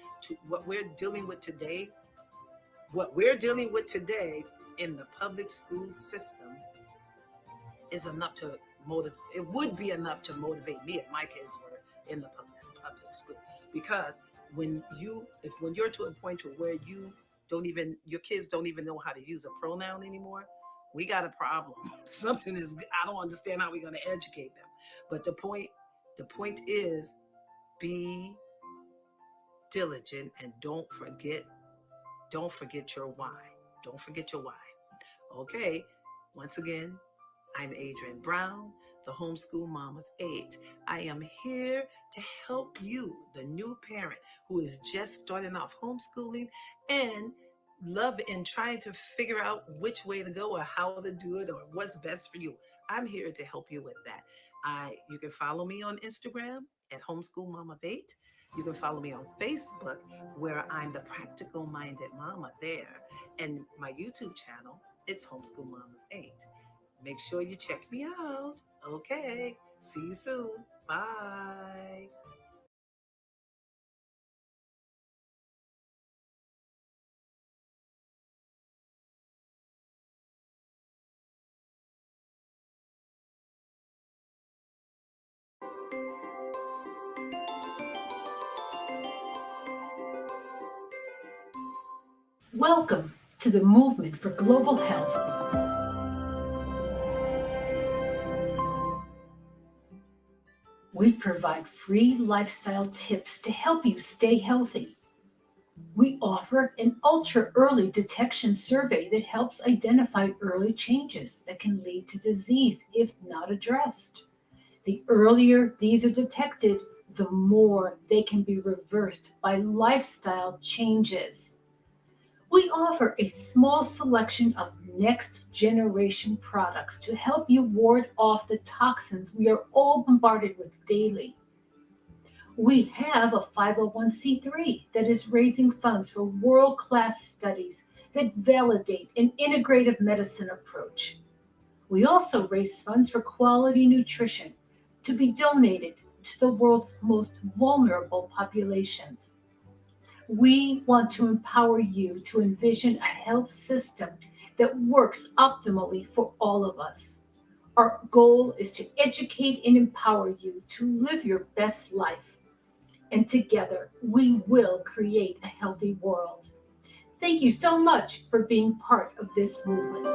what we're dealing with today in the public school system is enough to motivate. It would be enough to motivate me if my kids were in the public school. Because when you're to a point to where your kids don't even know how to use a pronoun anymore, we got a problem. I don't understand how we're going to educate them. But the point is, be diligent and don't forget your why. Don't forget your why. Okay, once again, I'm Adrienne Brown, the homeschool mom of 8. I am here to help you, the new parent who is just starting off homeschooling and trying to figure out which way to go or how to do it or what's best for you. I'm here to help you with that. You can follow me on Instagram at homeschool mom of 8. You can follow me on Facebook, where I'm the practical minded mama there. And my YouTube channel, it's homeschool mom of 8. Make sure you check me out. Okay. See you soon. Bye. Welcome to the movement for global health. We provide free lifestyle tips to help you stay healthy. We offer an ultra-early detection survey that helps identify early changes that can lead to disease if not addressed. The earlier these are detected, the more they can be reversed by lifestyle changes. We offer a small selection of next generation products to help you ward off the toxins we are all bombarded with daily. We have a 501c3 that is raising funds for world-class studies that validate an integrative medicine approach. We also raise funds for quality nutrition to be donated to the world's most vulnerable populations. We want to empower you to envision a health system that works optimally for all of us. Our goal is to educate and empower you to live your best life. And together, we will create a healthy world. Thank you so much for being part of this movement.